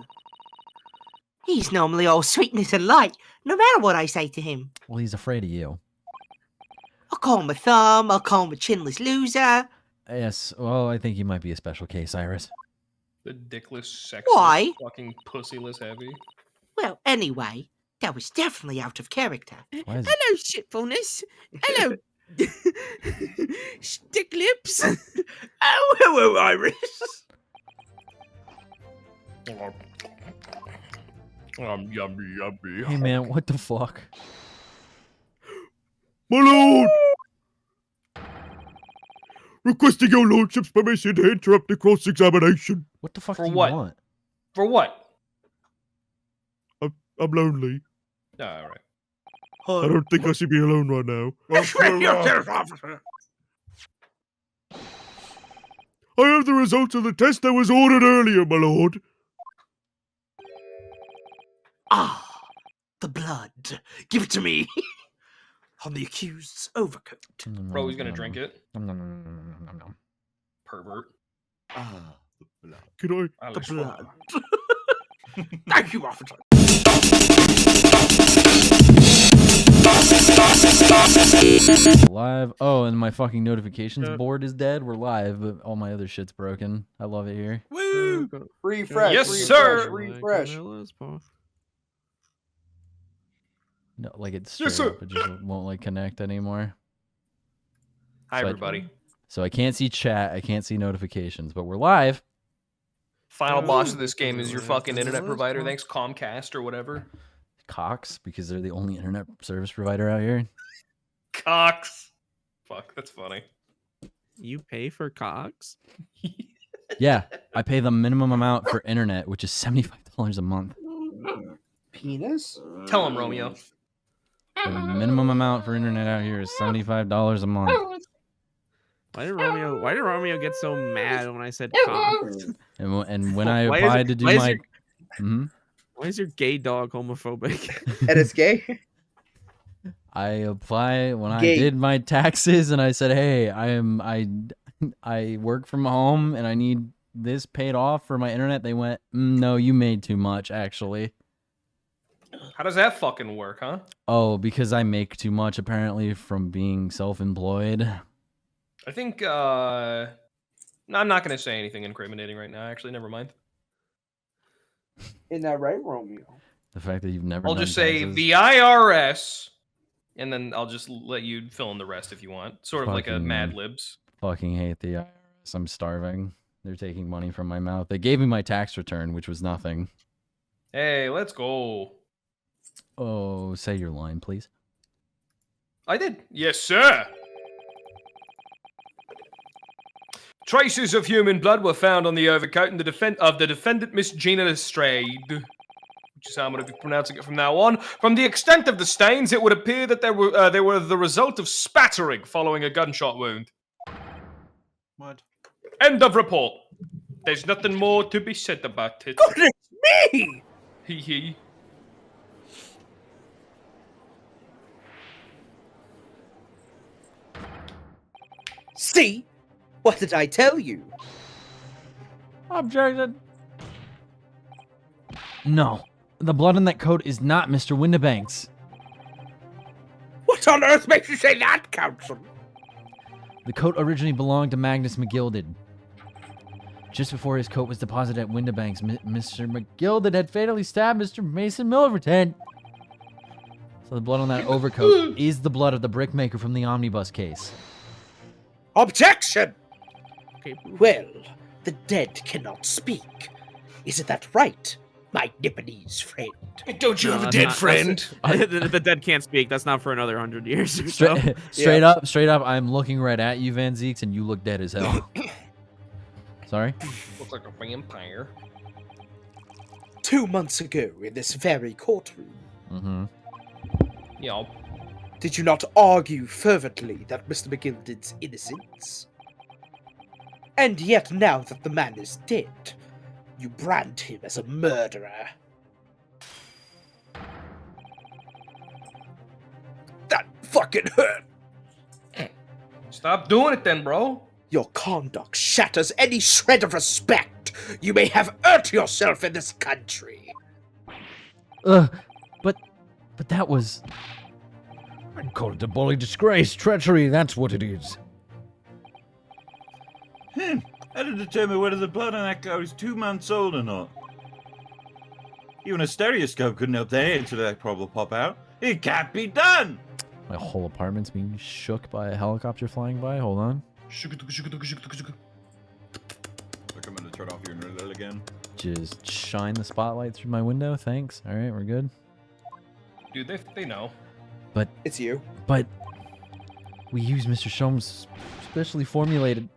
He's normally all sweetness and light, no matter what I say to him. Well, he's afraid of you. I'll call him a thumb, I'll call him a chinless loser. Yes, well, I think he might be a special case, Iris. The dickless, sexless, Why? fucking pussyless heavy. Well, anyway, that was definitely out of character. Why is Hello, shitfulness. Hello, stick lips. Oh, hello, Iris. Yummy, yummy. Hey man, what the fuck? My lord! Requesting your lordship's permission to interrupt the cross-examination. What the fuck For do you what? want? For what? I'm lonely. Oh, all right. I don't think I should be alone right now. Officer. I have the results of the test that was ordered earlier, my lord. Ah, the blood. Give it to me. On the accused's overcoat. Bro, he's gonna drink it. No. Pervert. Ah, the blood. Can I? Alex The blood. Thank you, officer. Live. Oh, and my fucking notifications board is dead. We're live, but all my other shit's broken. I love it here. Woo! Refresh. Yes, refresh, sir. Refresh. No, like it's Yes, straight sir. up, it just won't like connect anymore. Hi, So I- everybody. So I can't see chat. I can't see notifications, but we're live. Final boss of this game is your fucking internet provider. Thanks, Comcast or whatever. Cox, because they're the only internet service provider out here. Cox. Fuck, that's funny. You pay for Cox? Yeah, I pay the minimum amount for internet, which is $75 a month. Penis? Tell him, Romeo. The minimum amount for internet out here is $75 a month. Why did Romeo get so mad when I said Cox? And when I Why is applied it- to do why is my, your- Mhm. Why is your gay dog homophobic? And it's gay? I apply when I Gay. did my taxes, and I said, "Hey, I work from home, and I need this paid off for my internet." They went, "No, you made too much, actually." How does that fucking work, huh? Oh, because I make too much apparently from being self-employed. I think no, I'm not gonna say anything incriminating right now. Actually, never mind. Isn't that right, Romeo? The fact that you've never I'll done just say taxes. the IRS, and then I'll just let you fill in the rest if you want. Sort of like a Fucking- Mad Libs. Fucking hate the IRS. I'm starving. They're taking money from my mouth. They gave me my tax return, which was nothing. Hey, let's go. Oh, say your line, please. I did. Yes, sir. Traces of human blood were found on the overcoat of the defendant, Miss Gina Lestrade. Which is how I'm going to be pronouncing it from now on. From the extent of the stains, it would appear that they were the result of spattering following a gunshot wound. What? End of report. There's nothing more to be said about it. Goodness me! Hee hee. See? What did I tell you? Objection. No. The blood on that coat is not Mr. Windibanks. What on earth makes you say that, Counsel? The coat originally belonged to Magnus McGilded. Just before his coat was deposited at Windibanks, Mr. McGilded had fatally stabbed Mr. Mason Milverton. So the blood on that overcoat is the blood of the brickmaker from the omnibus case. Objection! Well, the dead cannot speak. Isn't that right, my Nipponese friend? Don't you have a dead friend? The dead can't speak. That's not for another 100 years or so. Straight up, I'm looking right at you, Van Zeeks, and you look dead as hell. Sorry? Looks like a vampire. 2 months ago, in this very courtroom, Mm-hmm. Yeah. did you not argue fervently that Mr. McGilded's innocence? And yet, now that the man is dead, you brand him as a murderer. That fucking hurt! Stop doing it then, bro. Your conduct shatters any shred of respect you may have earned yourself in this country. But that was... I'd call it a bully disgrace. Treachery, that's what it is. How to determine whether the blood on that coat is 2 months old or not? Even a stereoscope couldn't help the answer to that problem pop out. It can't be done! My whole apartment's being shook by a helicopter flying by. Hold on. Look, I'm gonna turn off your internet again. Just shine the spotlight through my window. Thanks. All right, we're good. Dude, they know. But it's you. But we use Mr. Shom's specially formulated.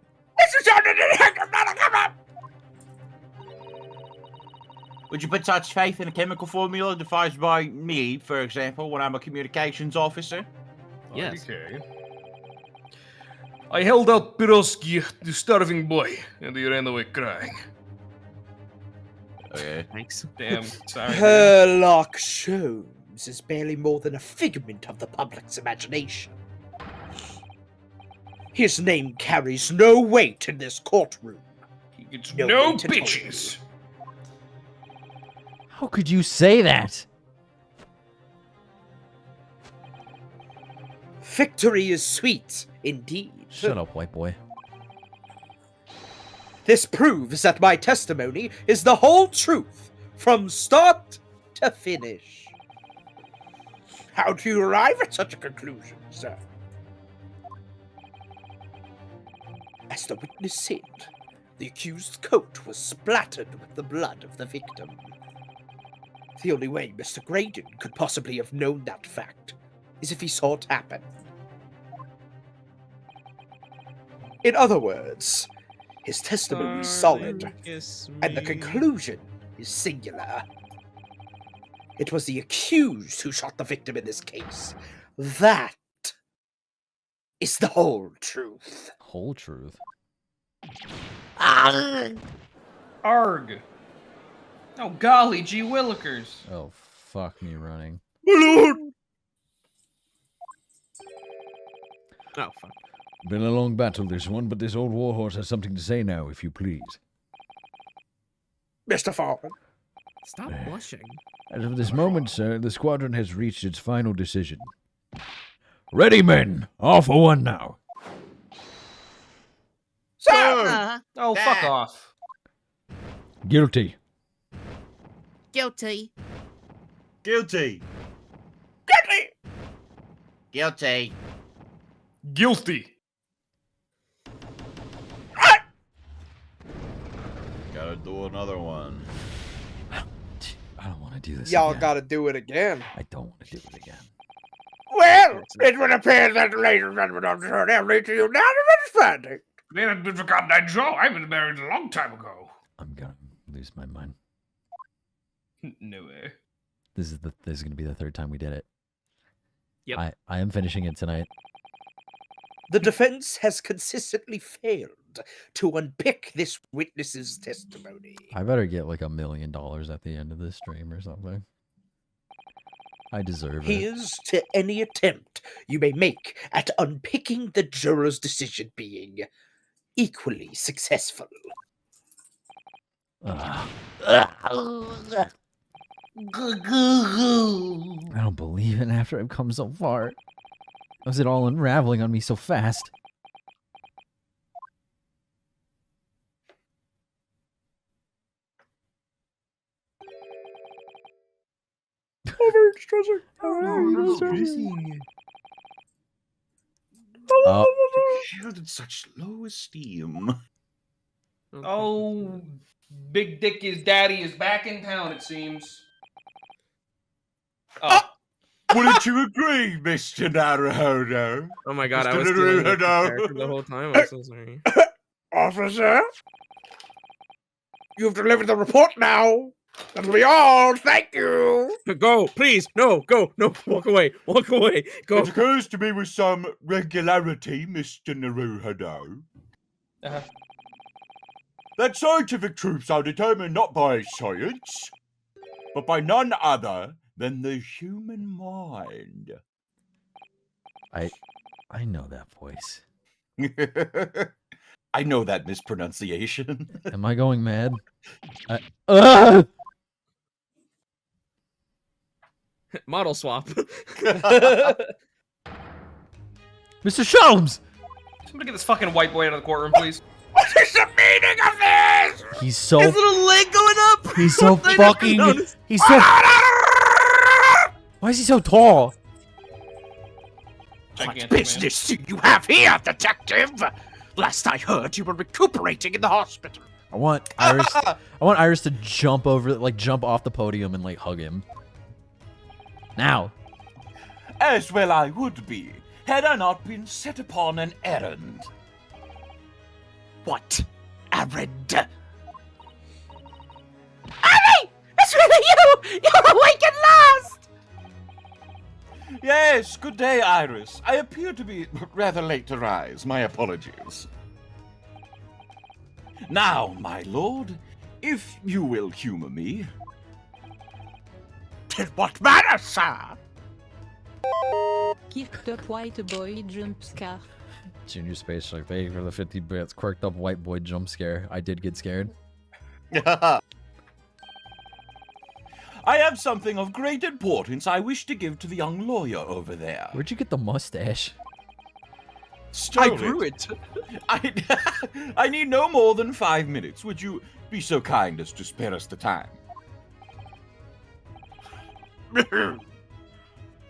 Would you put such faith in a chemical formula devised by me, for example, when I'm a communications officer? Yes. Okay. I held out Piroski, the starving boy, and he ran away crying. Okay. Thanks. Damn, sorry. Sherlock Sholmes is barely more than a figment of the public's imagination. His name carries no weight in this courtroom. He gets No no weight at all. bitches. How could you say that? Victory is sweet, indeed. Shut up, white boy. This proves that my testimony is the whole truth, from start to finish. How do you arrive at such a conclusion, sir? As the witness said, the accused's coat was splattered with the blood of the victim. The only way Mr. Graydon could possibly have known that fact is if he saw it happen. In other words, his testimony is solid, and the conclusion is singular. It was the accused who shot the victim in this case. That is the whole truth. Whole truth. Arg! Oh, golly, gee willikers. Oh, fuck me running. My lord! Oh, fuck. Been a long battle, this one, but this old warhorse has something to say now, if you please. Mr. Farman, Stop blushing. As of this moment, sir, the squadron has reached its final decision. Ready, men! All for one now. Sir! Oh, fuck Sir. off. Guilty. Guilty. Guilty. Guilty. Guilty. Gotta do another one. I don't want to do this. Y'all again. gotta do it again. I don't want to do it again. Well, it would appear that the ladies and gentlemen of the show have reached a unanimous verdict. They had been forgotten that Joe. I've been married a long time ago. I'm gonna lose my mind. No way. This is gonna be the third time we did it. Yep. I am finishing it tonight. The defense has consistently failed to unpick this witness's testimony. I better get like $1 million at the end of this stream or something. I deserve it. Here's to any attempt you may make at unpicking the juror's decision being equally successful. Ugh. I don't believe it after I've come so far. How is it all unraveling on me so fast? Oh, Held in such low esteem. Oh, Big Dick is daddy is back in town, it seems. Oh. Wouldn't you agree, Mr. Naruhodo? Oh my god, I Mr. was doing the Naruhodo. character the whole time. I'm so sorry. Officer, you've delivered the report now. That'll be all. Thank you. Go, please. No, go. No, walk away. Walk away. Go. It occurs to me with some regularity, Mr. Naruhodo, that scientific truths are determined not by science, but by none other than the human mind. I know that voice. I know that mispronunciation. Am I going mad? Model swap. Mr. Sholmes! Somebody get this fucking white boy out of the courtroom, please. What is the meaning of this? He's so. His little leg going up. He's so I never fucking. noticed. He's so. Why is he so tall? What Gigantic business do you have here, detective? Last I heard, you were recuperating in the hospital. I want Iris. I want Iris to jump over, like jump off the podium and like hug him. Now. As well I would be, had I not been set upon an errand. What errand? Abby! It's really you! You're awake at last! Yes, good day, Iris. I appear to be rather late to rise. My apologies. Now, my lord, if you will humor me. In what manner, sir? Quirked up white boy jump scare. Junior Space Shark, thank you for the 50 bits. Quirked up white boy jump scare. I did get scared. I have something of great importance I wish to give to the young lawyer over there. Where'd you get the mustache? Stole I grew it. I need no more than 5 minutes. Would you be so kind as to spare us the time?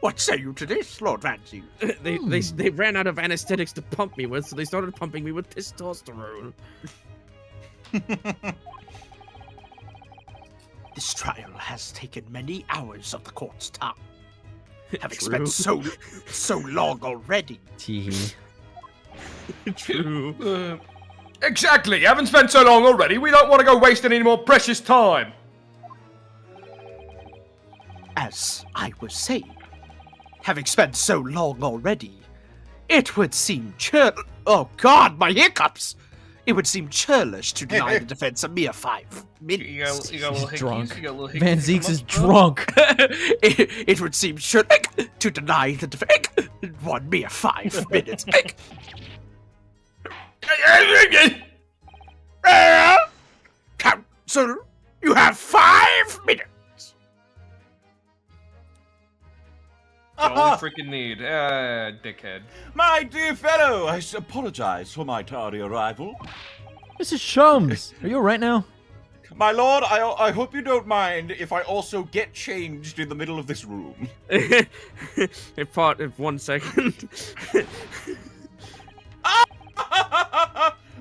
What say you to this, Lord Fancy? They ran out of anesthetics to pump me with, so they started pumping me with testosterone. This trial has taken many hours of the court's time. Having True. spent so long already. Teehee. True. Exactly. Haven't spent so long already. We don't want to go wasting any more precious time. As I was saying, having spent so long already, it would seem oh God, my hiccups! It would seem churlish to deny the defense a mere 5 minutes. You got a little He's hickeys, drunk. you got a little Van hickeys. Zeeks is drunk. It would seem churlish to deny the defense 1 mere 5 minutes. Counsel, You have 5 minutes. That's all we freaking need. Dickhead. My dear fellow, I apologize for my tardy arrival. Mrs. Shums, are you alright now? My lord, I hope you don't mind if I also get changed in the middle of this room. If 1 second.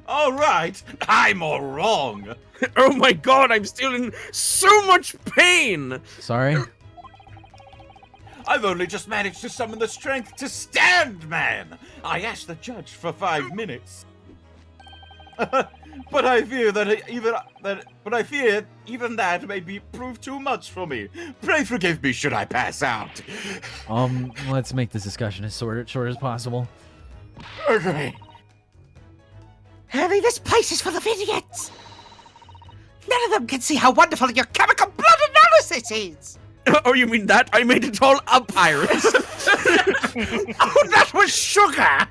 All right, I'm all wrong. Oh my god, I'm still in so much pain! Sorry? I've only just managed to summon the strength to stand, man. I asked the judge for 5 minutes. But I fear even that may be prove too much for me. Pray forgive me should I pass out. Let's make this discussion as short as possible. Okay. Harry, this place is full of idiots. None of them can see how wonderful your chemical blood analysis is. Oh, you mean that? I made it all up, Iris. Oh, that was sugar.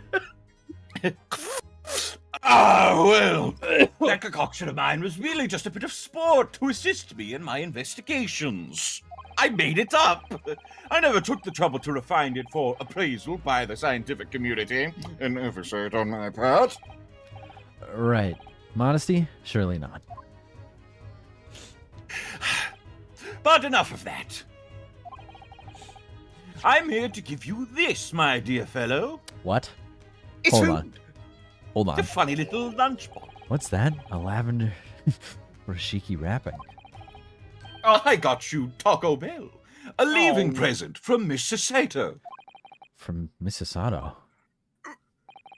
Well, that concoction of mine was really just a bit of sport to assist me in my investigations. I made it up. I never took the trouble to refine it for appraisal by the scientific community. An oversight on my part. Right. Modesty? Surely not. But enough of that. I'm here to give you this, my dear fellow. What? It's Hold food. on. Hold on. The funny little lunchbox. What's that? A lavender rashiki wrapping. I got you Taco Bell. A leaving present from Mrs. Sato. From Mrs. Sato.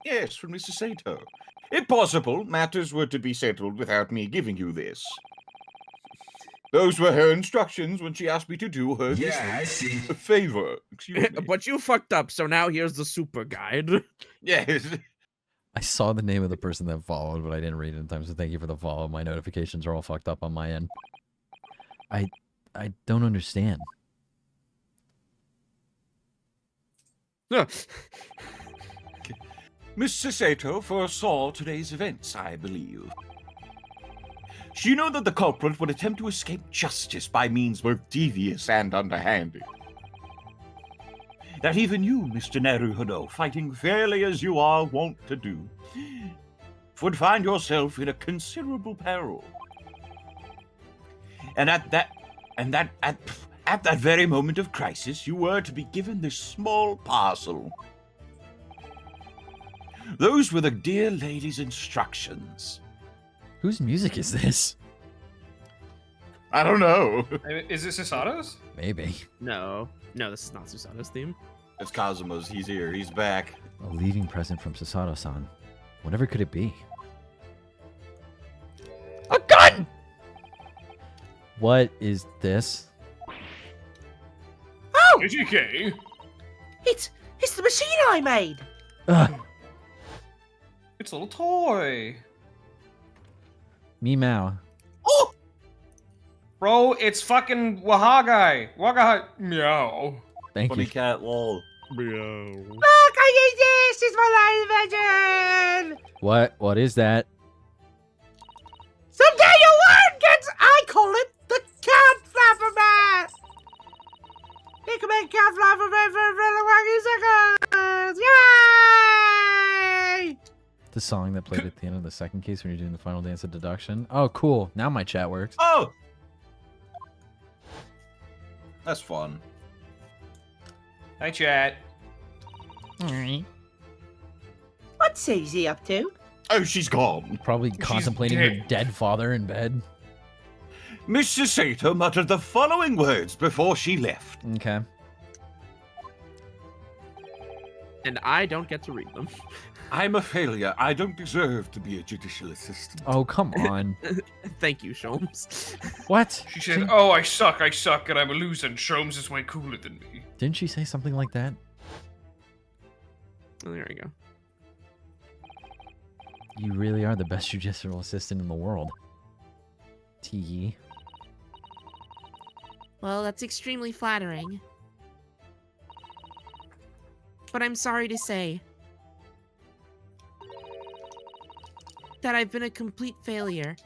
Yes, from Mrs. Sato. If possible, matters were to be settled without me giving you this. Those were her instructions when she asked me to do her this favor. Excuse me. But you fucked up, so now here's the super guide. Yes. I saw the name of the person that followed, but I didn't read it in time, so thank you for the follow. My notifications are all fucked up on my end. I don't understand. Mrs. Sato foresaw today's events, I believe. She knew that the culprit would attempt to escape justice by means both devious and underhanded. That even you, Mr. Naruhodo, fighting fairly as you are wont to do, would find yourself in a considerable peril. And at that very moment of crisis, you were to be given this small parcel. Those were the dear lady's instructions. Whose music is this? I don't know. Is this Sasato's? Maybe. No, this is not Susano's theme. It's Kazuma's. He's here. He's back. A leaving present from Sasato-san. Whatever could it be? A gun! What is this? Oh! JK. It's the machine I made. Ugh. It's a little toy. Meow. Oh! Bro, it's fucking Wahagai. Meow. Thank Funny you. cat lol. Look, I use this. It's my live version. What is that? Someday your word gets. I call it the cat flapper mat. It can make cat flapper mat for a really wacky seconds. Yay! The song that played at the end of the second case when you're doing the final dance of deduction. Oh, cool. Now my chat works. Oh! That's fun. Hi, chat. Alright. What's Susie up to? Oh, she's gone. Probably contemplating her dead father in bed. Mrs. Sato muttered the following words before she left. Okay. And I don't get to read them. I'm a failure. I don't deserve to be a judicial assistant. Oh, come on. Thank you, Sholmes. What? She said, "Oh, I suck, and I'm a loser, and Sholmes is way cooler than me." Didn't she say something like that? Oh, there we go. You really are the best judicial assistant in the world. T. Well, that's extremely flattering. But I'm sorry to say that I've been a complete failure.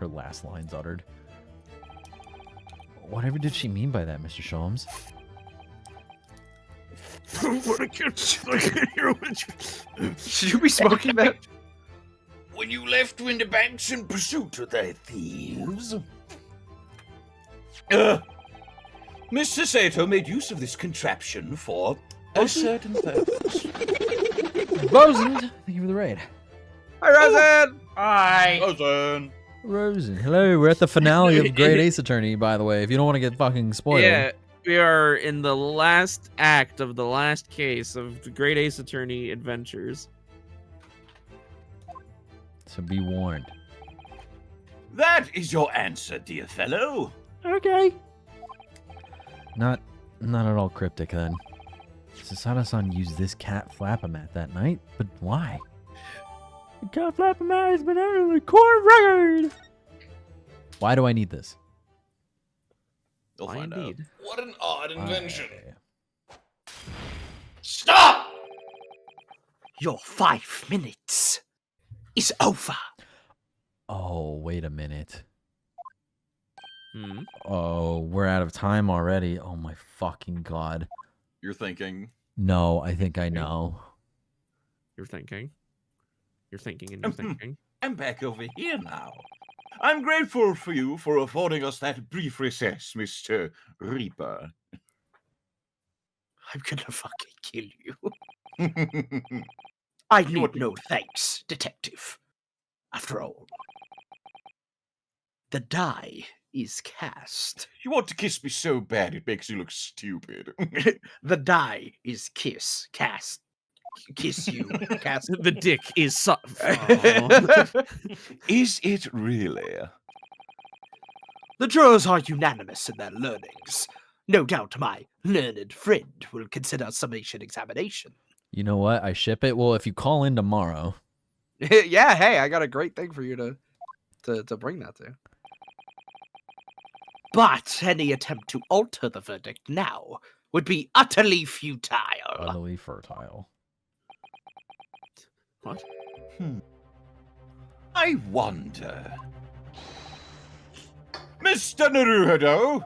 her last lines uttered. Whatever did she mean by that, Mr. Sholmes? Should you be smoking that? When you left Winterbanks in pursuit of their thieves, Mr. Sato made use of this contraption for a certain purpose. Rosen, thank you for the raid. Hi, Rosen! Hi. Rosen. Rosen, hello. We're at the finale of Great Ace Attorney, by the way. If you don't want to get fucking spoiled. Yeah, we are in the last act of the last case of the Great Ace Attorney adventures. So be warned. That is your answer, dear fellow. Okay. Not at all cryptic then. Sasada-san used this cat flap-a-mat that night, but why? The cat flap-a-mat has been out of the court record. Why do I need this? You'll find out. What an odd invention. Stop! Your 5 minutes is over. Oh, wait a minute. Hmm. Oh, we're out of time already. Oh my fucking god. You're thinking. No, I think I know. You're thinking. You're thinking and you're thinking. I'm back over here now. I'm grateful for you for affording us that brief recess, Mr. Reaper. I'm gonna fucking kill you. I need no thanks, detective. After all, the die is cast. You want to kiss me so bad it makes you look stupid. The die is cast. Kiss you, cast. The dick is Is it really? The jurors are unanimous in their learnings. No doubt my learned friend will consider summation examination. You know what? I ship it. Well, if you call in tomorrow. Yeah, hey, I got a great thing for you to bring that to. But any attempt to alter the verdict now would be utterly futile. Utterly fertile. What? I wonder. Mr. Naruhodo?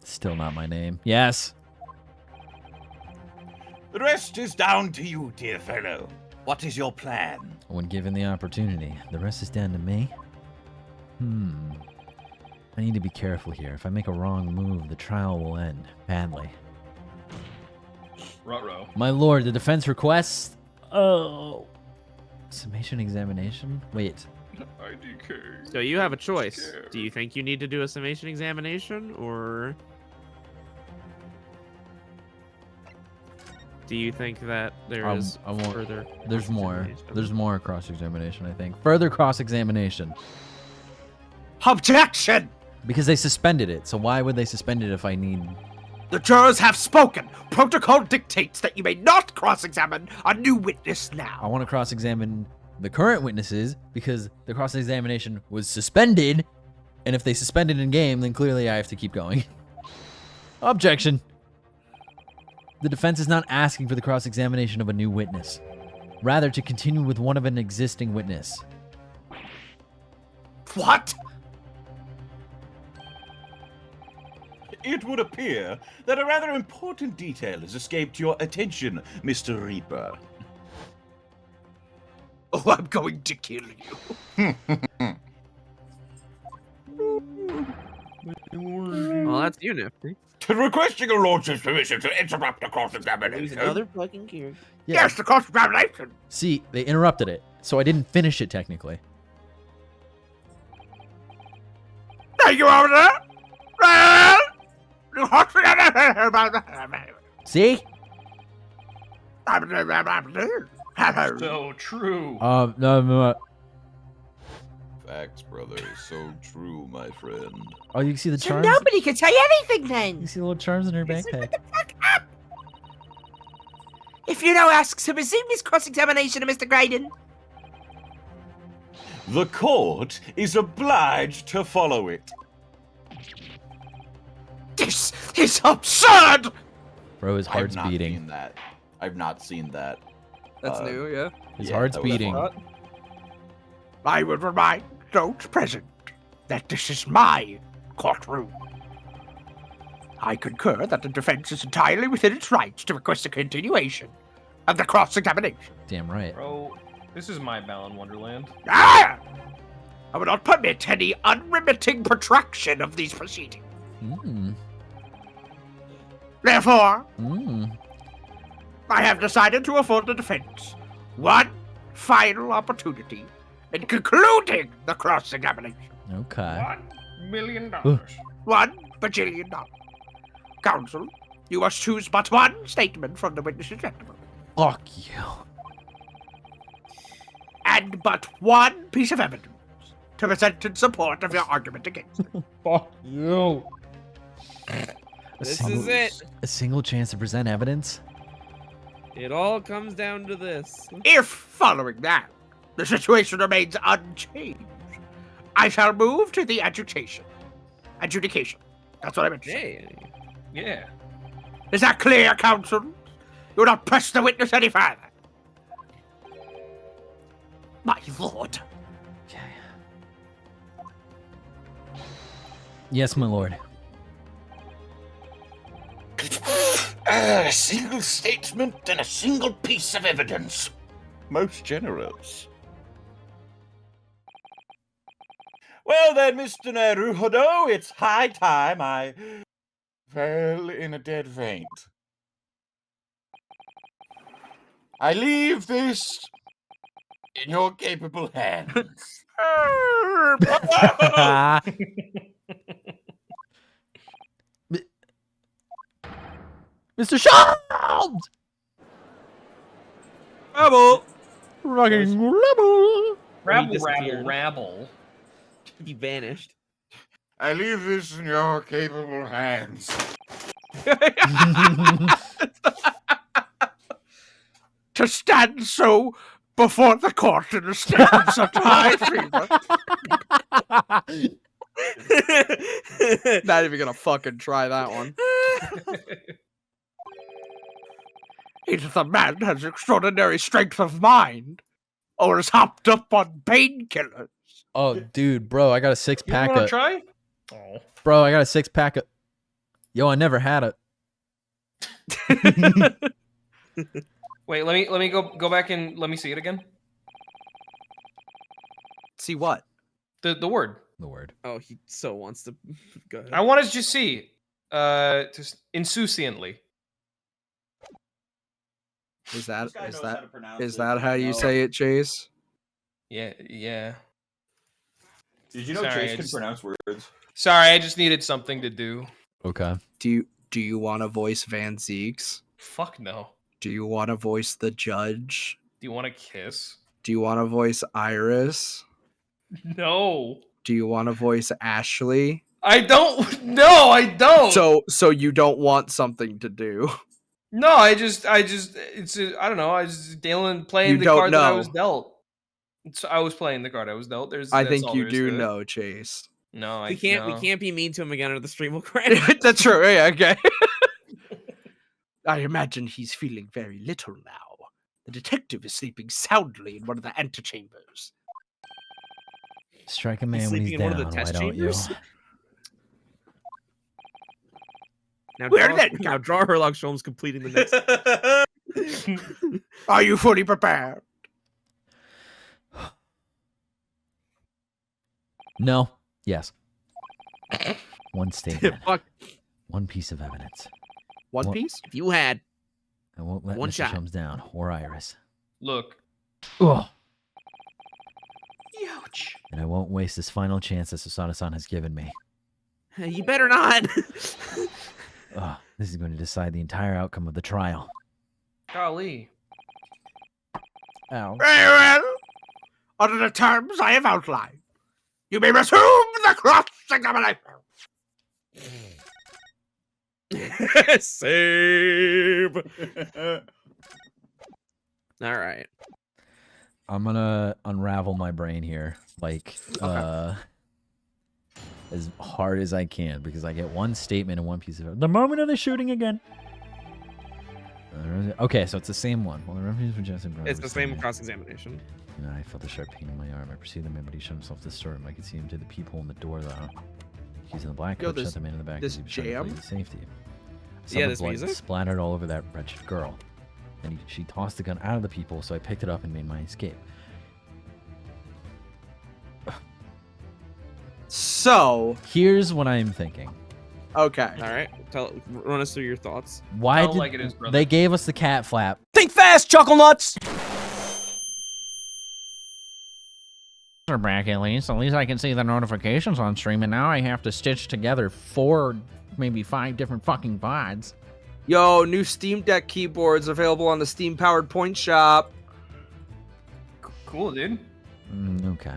Still not my name. Yes. The rest is down to you, dear fellow. What is your plan? When given the opportunity, the rest is down to me. I need to be careful here. If I make a wrong move, the trial will end badly. Ruh-roh. My lord, the defense requests... Oh... Summation examination? Wait. IDK. So you have a choice. Do you think you need to do a summation examination, or do you think that there is further? There's more. cross-examination? There's more cross-examination, I think. Further cross-examination. Objection! Because they suspended it, so why would they suspend it if I need... The jurors have spoken. Protocol dictates that you may not cross-examine a new witness now. I want to cross-examine the current witnesses because the cross-examination was suspended, and if they suspended in game, then clearly I have to keep going. Objection. The defense is not asking for the cross-examination of a new witness, rather to continue with one of an existing witness. What? It would appear that a rather important detail has escaped your attention, Mr. Reaper. Oh, I'm going to kill you. Well, that's you, Nifty. Requesting your lordship's permission to interrupt the cross-examination. Another fucking character. Yeah. Yes, the cross-examination. See, they interrupted it, so I didn't finish it technically. Thank you, officer. See? So true. No. Facts, brother. So true, my friend. Oh, you can see the So charms? nobody can say anything then. You see the little charms in her backpack. If you don't ask to resume this cross-examination of Mr. Graydon. The court is obliged to follow it. This is absurd! Bro, his heart's beating. I've not seen that. That's new, yeah. His heart's that was beating. I would remind those present that this is my courtroom. I concur that the defense is entirely within its rights to request a continuation of the cross-examination. Damn right. Bro, this is my Balan Wonderland. Ah! I will not permit any unremitting protraction of these proceedings. Mm. Therefore, Mm. I have decided to afford the defense one final opportunity in concluding the cross-examination. Okay. $1 million. $1 bajillion. Counsel, you must choose but one statement from the witness's testimony. Fuck you. And but one piece of evidence to present in support of your argument against it. Fuck you. This is it. A single chance to present evidence? It all comes down to this. If, following that, the situation remains unchanged, I shall move to the adjudication. Adjudication. That's what I meant to say. Yeah. Is that clear, counsel? You will not press the witness any further. My lord. Yes, my lord. A single statement and a single piece of evidence. Most generous. Well then, Mr. Naruhodo, it's high time I fell in a dead faint. I leave this in your capable hands. Mr. Shield! Rabble! Fucking rabble! Rabble. He vanished. I leave this in your capable hands. To stand so before the court in a state of such high fever. Not even gonna fucking try that one. Either the man has extraordinary strength of mind, or is hopped up on painkillers. Oh, dude, bro, I got a 6-pack You wanna of... try? Oh. Bro, I got a 6-pack of... Yo, I never had it. Wait, let me go back and let me see it again. See what? The word. The word. Oh, he so wants to. Go ahead. I want to just see. Just insouciantly. Is that This guy is knows that how to pronounce is it. that how you No. say it, Chase? Yeah. Did you know Sorry, Chase I can just- pronounce words? Sorry, I just needed something to do. Okay. Do you want to voice Van Zeeks? Fuck no. Do you want to voice the judge? Do you want to kiss? Do you want to voice Iris? No. Do you want to voice Ashley? I don't. No, I don't. So you don't want something to do. No, I just. I don't know. I just playing You the don't card that I know. was dealt. So I was playing the card I was dealt. I That's think all you there is do to it. know, Chase. No, We can't be mean to him again, or the stream will crash. That's true. Yeah, okay. I imagine he's feeling very little now. The detective is sleeping soundly in one of the antechambers. Strike a man when he's sleeping in one of down, the why test don't you? chambers? Now Where draw, then, now draw Herlock Sholmes completing the next. Are you fully prepared? No. Yes. One statement. Fuck. One piece of evidence. One What- piece? If you had I won't let One Mr. shot. Chums down or Iris. Look. Ugh. Ouch. And I won't waste this final chance that Susana-san has given me. You better not. Ugh, this is going to decide the entire outcome of the trial. Golly. Ow. Very well. Under the terms I have outlined, you may resume the cross-examination. Save. All right. I'm gonna unravel my brain here, like, as hard as I can, because I get one statement and one piece of it. The moment of the shooting again. All Okay, so it's the same one. Well, the refugees were just It's the same cross-examination. No, I felt a sharp pain in my arm. I perceived the man, but he showed himself to the storeroom. I could see him to the peephole in the door, though. He's in the black coat, shut the man in the back as he was trying to flee to safety. Some of this blood music? splattered all over that wretched girl. And she tossed the gun out of the peephole, so I picked it up and made my escape. So here's what I'm thinking. Okay. All right. Run us through your thoughts. Why Tell did like it is, brother. they gave us the cat flap? Think fast, chuckle nuts! Are back at least. At least I can see the notifications on stream, and now I have to stitch together 4, maybe 5 different fucking VODs. Yo, new Steam Deck keyboards available on the Steam Powered Point Shop. Cool, dude. Okay.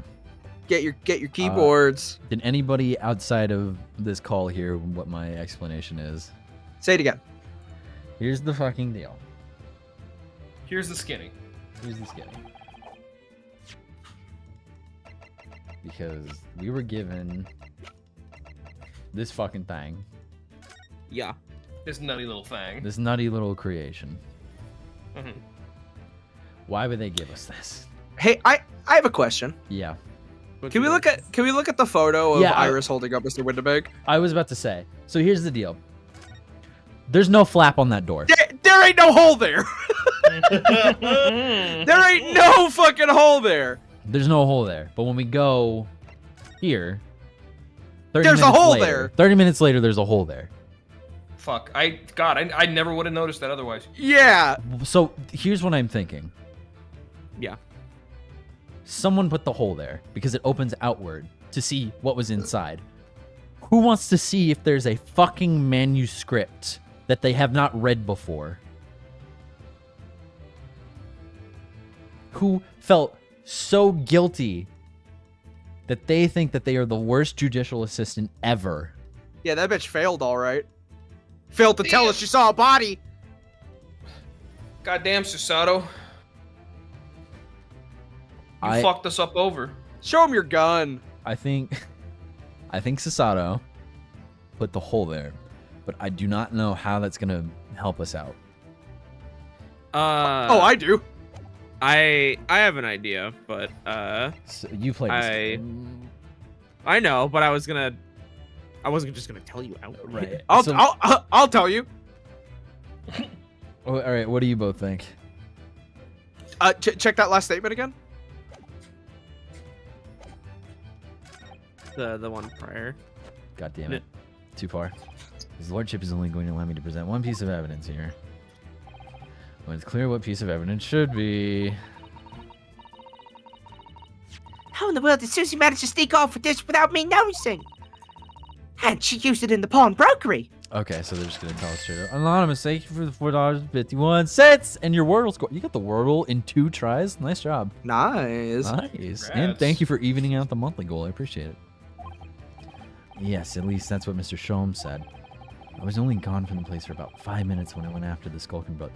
Get your keyboards. Did anybody outside of this call hear what my explanation is? Say it again. Here's the fucking deal. Here's the skinny. Here's the skinny. Because we were given this fucking thing. Yeah. This nutty little thing. This nutty little creation. Mhm. Why would they give us this? Hey, I have a question. Yeah. Can we look at the photo of Yeah, Iris holding up Mr. Winterberg? I was about to say. So here's the deal. There's no flap on that door. There ain't no hole there. There ain't no fucking hole there. There's no hole there. But when we go here, 30 There's a minutes hole later, there. 30 minutes later, there's a hole there. Fuck. I never would have noticed that otherwise. Yeah. So here's what I'm thinking. Yeah. Someone put the hole there because it opens outward to see what was inside. Who wants to see if there's a fucking manuscript that they have not read before? Who felt so guilty that they think that they are the worst judicial assistant ever? Yeah, that bitch failed all right. Failed to tell us she saw a body. Goddamn, Susato. You fucked us up over. Show him your gun. I think Sasato put the hole there, but I do not know how that's gonna help us out. Oh, I do. I have an idea, but So you play this. I know, but I wasn't just gonna tell you outright. Right. I'll tell you. All right, what do you both think? Check that last statement again. The one prior. God damn it. Too far. His lordship is only going to allow me to present one piece of evidence here. When it's clear what piece of evidence should be. How in the world did Susie manage to sneak off with this without me noticing? And she used it in the pawnbrokery. Okay, so they're just going to tell us straight up. Anonymous, thank you for the $4.51. And your Wordle score. You got the Wordle in 2 tries. Nice job. Nice. Nice. Congrats. And thank you for evening out the monthly goal. I appreciate it. Yes, at least that's what Mr. Shom said. I was only gone from the place for about 5 minutes when I went after the skulking brother.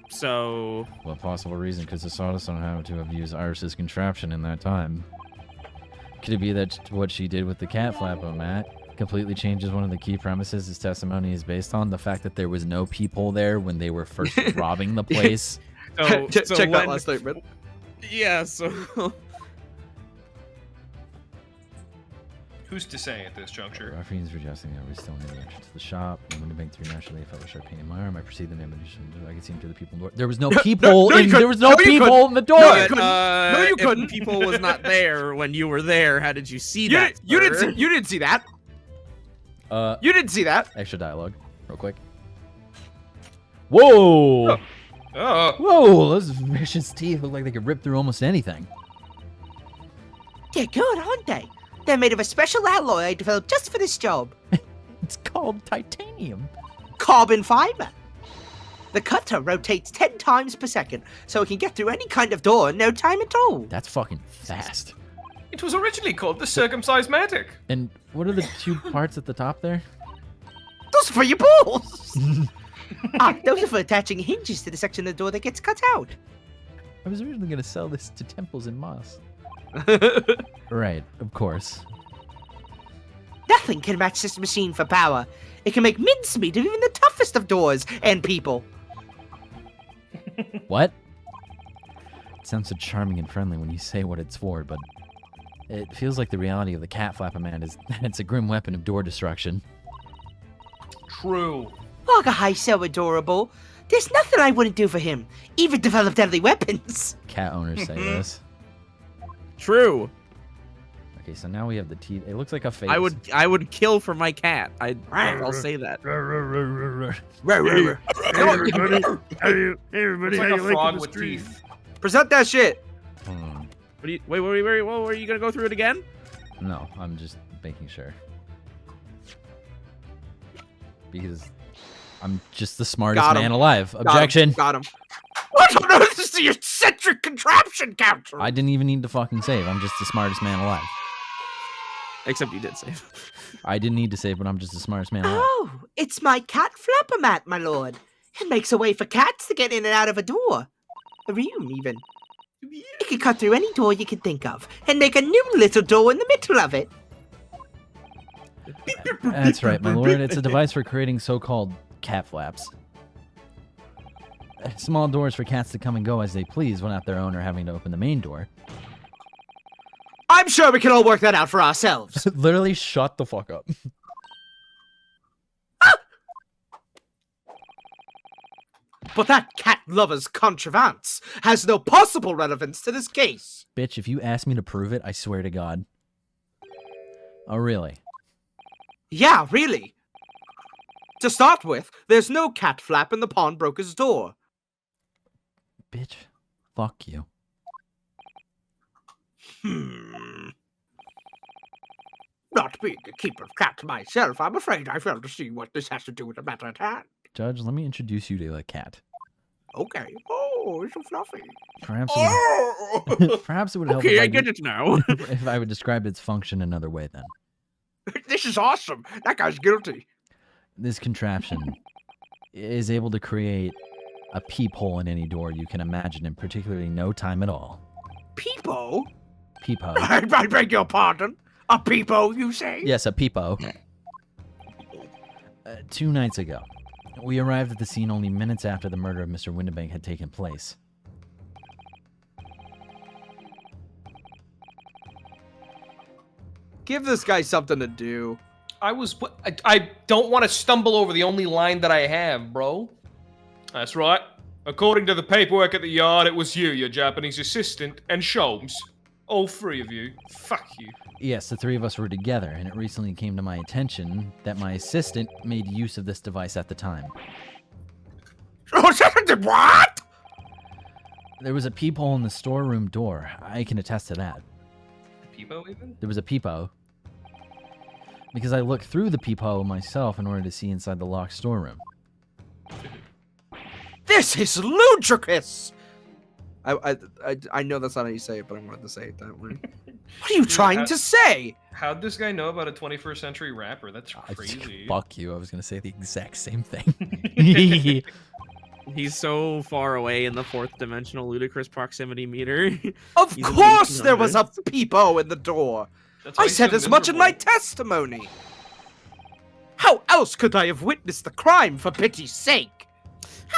So... What possible reason could Sasato have to have used Iris's contraption in that time? Could it be that what she did with the cat flap, Matt, completely changes one of the key premises his testimony is based on? The fact that there was no peephole there when they were first robbing the place? So check that last statement. Yeah, so... Who's to say at this juncture? Ruffians were adjusting that we're still near the entrance to the shop. And when the bank through naturally, I felt a sharp pain in my arm. I perceived the man, but I could see him through the peephole door. There was no peephole there was no peephole in the door. No, you couldn't. If people was not there when you were there, how did you see that? You didn't see that. You didn't see that. Extra dialogue, real quick. Whoa! Oh. Whoa! Those vicious teeth look like they could rip through almost anything. They're good, aren't they? They're made of a special alloy I developed just for this job. It's called titanium. Carbon fiber. The cutter rotates 10 times per second, so it can get through any kind of door in no time at all. That's fucking fast. It was originally called the circumcised matic. And what are the 2 parts at the top there? Those are for your balls. Those are for attaching hinges to the section of the door that gets cut out. I was originally going to sell this to temples in Moss. Right, of course. Nothing can match this machine for power. It can make mincemeat of even the toughest of doors and people. What? It sounds so charming and friendly when you say what it's for, but it feels like the reality of the cat flapping man is that it's a grim weapon of door destruction. True. Wagahai's so adorable. There's nothing I wouldn't do for him. Even develop deadly weapons. Cat owners say this. True. Okay, so now we have the teeth. It looks like a face. I would kill for my cat. I'll say that. It's like a frog with teeth. Present that shit. Wait, what are you gonna go through it again? No, I'm just making sure. Because I'm just the smartest man alive. Objection. Got him. What on earth is the eccentric contraption counter? I didn't even need to fucking save. I'm just the smartest man alive. Except you did save. I didn't need to save, but I'm just the smartest man alive. Oh, it's my cat flapper mat, my lord. It makes a way for cats to get in and out of a door. A room, even. It can cut through any door you can think of and make a new little door in the middle of it. That's right, my lord. It's a device for creating so-called cat flaps. Small doors for cats to come and go as they please without their owner having to open the main door. I'm sure we can all work that out for ourselves. Literally, shut the fuck up. But that cat lover's contrivance has no possible relevance to this case. Bitch, if you ask me to prove it, I swear to God. Oh, really? Yeah, really. To start with, there's no cat flap in the pawnbroker's door. Bitch, fuck you. Not being a keeper of cats myself, I'm afraid I fail to see what this has to do with the matter at hand. Judge, let me introduce you to the cat. Okay. Oh, it's so fluffy. Perhaps it would, perhaps it would help Okay, if I get it now. if I would describe its function another way then. This is awesome. That guy's guilty. This contraption is able to create a peephole in any door you can imagine in particularly no time at all. Peepo? Peephole. I beg your pardon. A peepo, you say? Yes, a peepo. 2 nights ago, we arrived at the scene only minutes after the murder of Mr. Windibank had taken place. Give this guy something to do. I don't want to stumble over the only line that I have, bro. That's right. According to the paperwork at the yard, it was you, your Japanese assistant, and Sholmes. All 3 of you. Fuck you. Yes, the 3 of us were together, and it recently came to my attention that my assistant made use of this device at the time. What? There was a peephole in the storeroom door. I can attest to that. Peepo, even? There was a peephole. Because I looked through the peephole myself in order to see inside the locked storeroom. This is ludicrous! I know that's not how you say it, but I wanted to say it that way. What are you trying to say? How'd this guy know about a 21st century rapper? That's crazy. Fuck you. I was going to say the exact same thing. He's so far away in the 4th dimensional ludicrous proximity meter. Of course there was a peepo in the door. I said as much in my testimony. How else could I have witnessed the crime, for pity's sake? How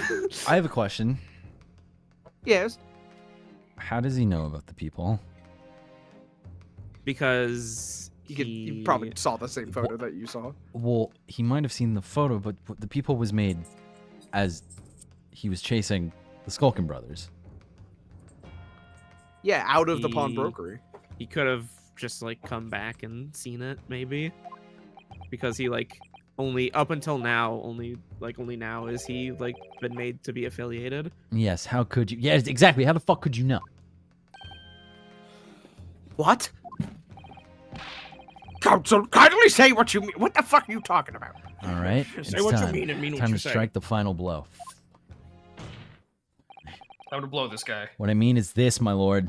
indeed? I have a question. Yes. How does he know about the peephole? Because you probably saw the same photo that you saw. Well, he might have seen the photo, but the peephole was made as he was chasing the Skulkin brothers. Yeah, out of the pawnbrokery. He could have just like come back and seen it, maybe, because he only up until now, only now is he been made to be affiliated. Yes. How could you? Yes, exactly. How the fuck could you know? What? Counsel, kindly say what you mean. What the fuck are you talking about? All right. Say what you mean and mean what time you to say. strike the final blow. Time to blow this guy. What I mean is this, my lord.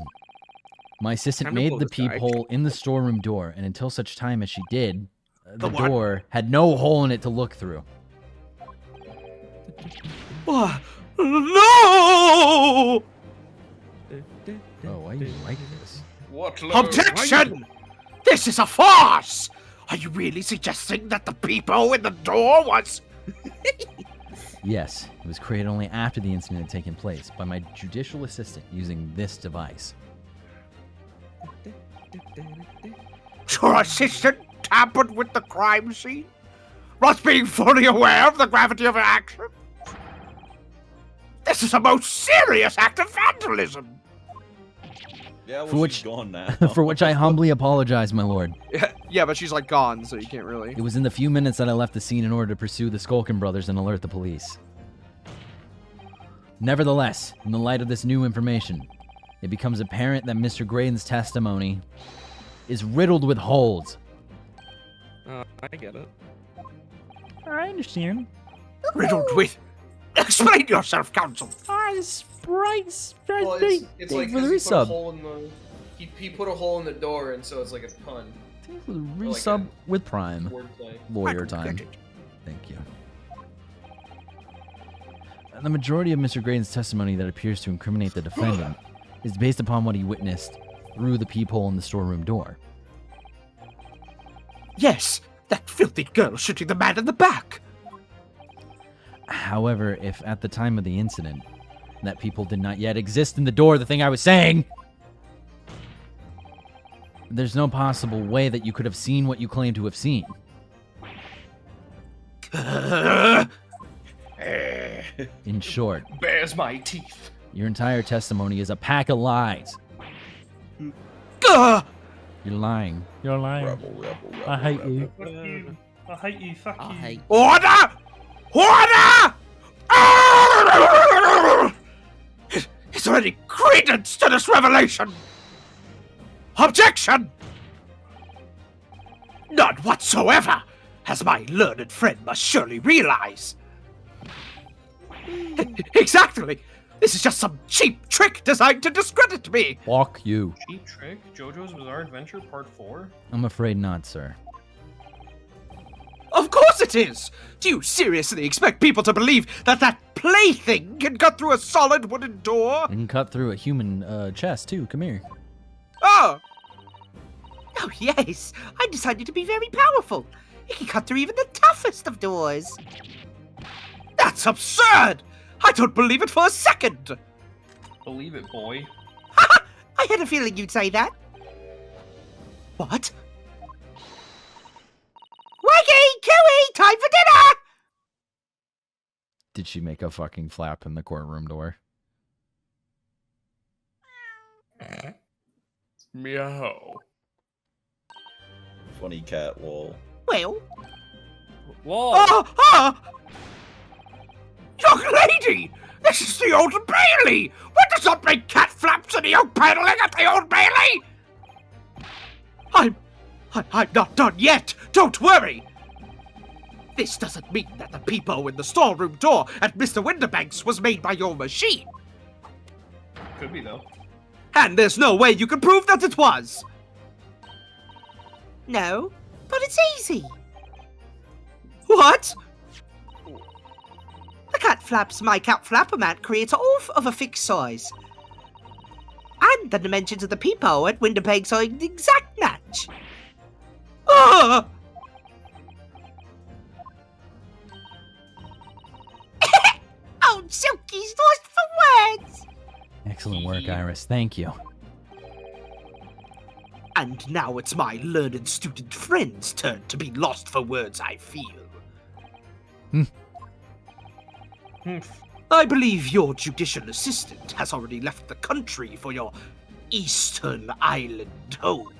My assistant Time to made blow the this guy. peephole in the storeroom door, and until such time as she did, the what? door had no hole in it to look through. No! Oh, why do you like this? What? Objection! This is a farce! Are you really suggesting that the peephole in the door was... Yes, it was created only after the incident had taken place by my judicial assistant using this device. Your assistant tampered with the crime scene? Not being fully aware of the gravity of her action? This is a most serious act of vandalism! Yeah, well, For which- she's gone now. For which I humbly apologize, my lord. Yeah, but she's like gone, so you can't really. It was in the few minutes that I left the scene in order to pursue the Skulkin brothers and alert the police. Nevertheless, in the light of this new information, it becomes apparent that Mr. Graydon's testimony is riddled with holes. I get it. I understand. Riddled with... Explain yourself, counsel! Well, it's like Thank you for the 'cause he put a resub. hole in the he put a hole in the door, and so it's like a pun. Resub with Prime. Wordplay. Lawyer time. Thank you. The majority of Mr. Graydon's testimony that appears to incriminate the defendant is based upon what he witnessed through the peephole in the storeroom door. Yes, that filthy girl shooting the man in the back! However, if at the time of the incident, that people did not yet exist in the door, the thing I was saying, there's no possible way that you could have seen what you claim to have seen. In short, Bares my teeth. your entire testimony is a pack of lies. Gah! You're lying. You're lying. I hate you. Fuck you. I hate you. Fuck you. Order! Order! Ah! Is there any credence to this revelation? Objection! None whatsoever, as my learned friend must surely realize. Exactly! This is just some cheap trick designed to discredit me! Fuck you. Cheap Trick, JoJo's Bizarre Adventure Part 4? I'm afraid not, sir. Of course it is! Do you seriously expect people to believe that that plaything can cut through a solid wooden door? I can cut through a human chest, too. Come here. Oh! Oh, yes. I decided to be very powerful. It can cut through even the toughest of doors. That's absurd! I don't believe it for a second! Believe it, boy. I had a feeling you'd say that. What? Waggy! Cooey! Time for dinner! Did she make a fucking flap in the courtroom door? Meow. Funny cat lol. Well... Whoa! Young lady! This is the Old Bailey! What does not make cat flaps in the oak paneling at the Old Bailey? I'm not done yet! Don't worry! This doesn't mean that the peephole in the storeroom door at Mr. Winterbanks was made by your machine. Could be, though. And there's no way you can prove that it was! No, but it's easy. What? The cat flaps my cat flappermat creates off of a fixed size. And the dimensions of the peephole at Winterpegs are an exact match. Ah! Oh, Silky's lost for words. Excellent work, Iris. Thank you. And now it's my learned student friend's turn to be lost for words, I feel. I believe your judicial assistant has already left the country for your Eastern Island home.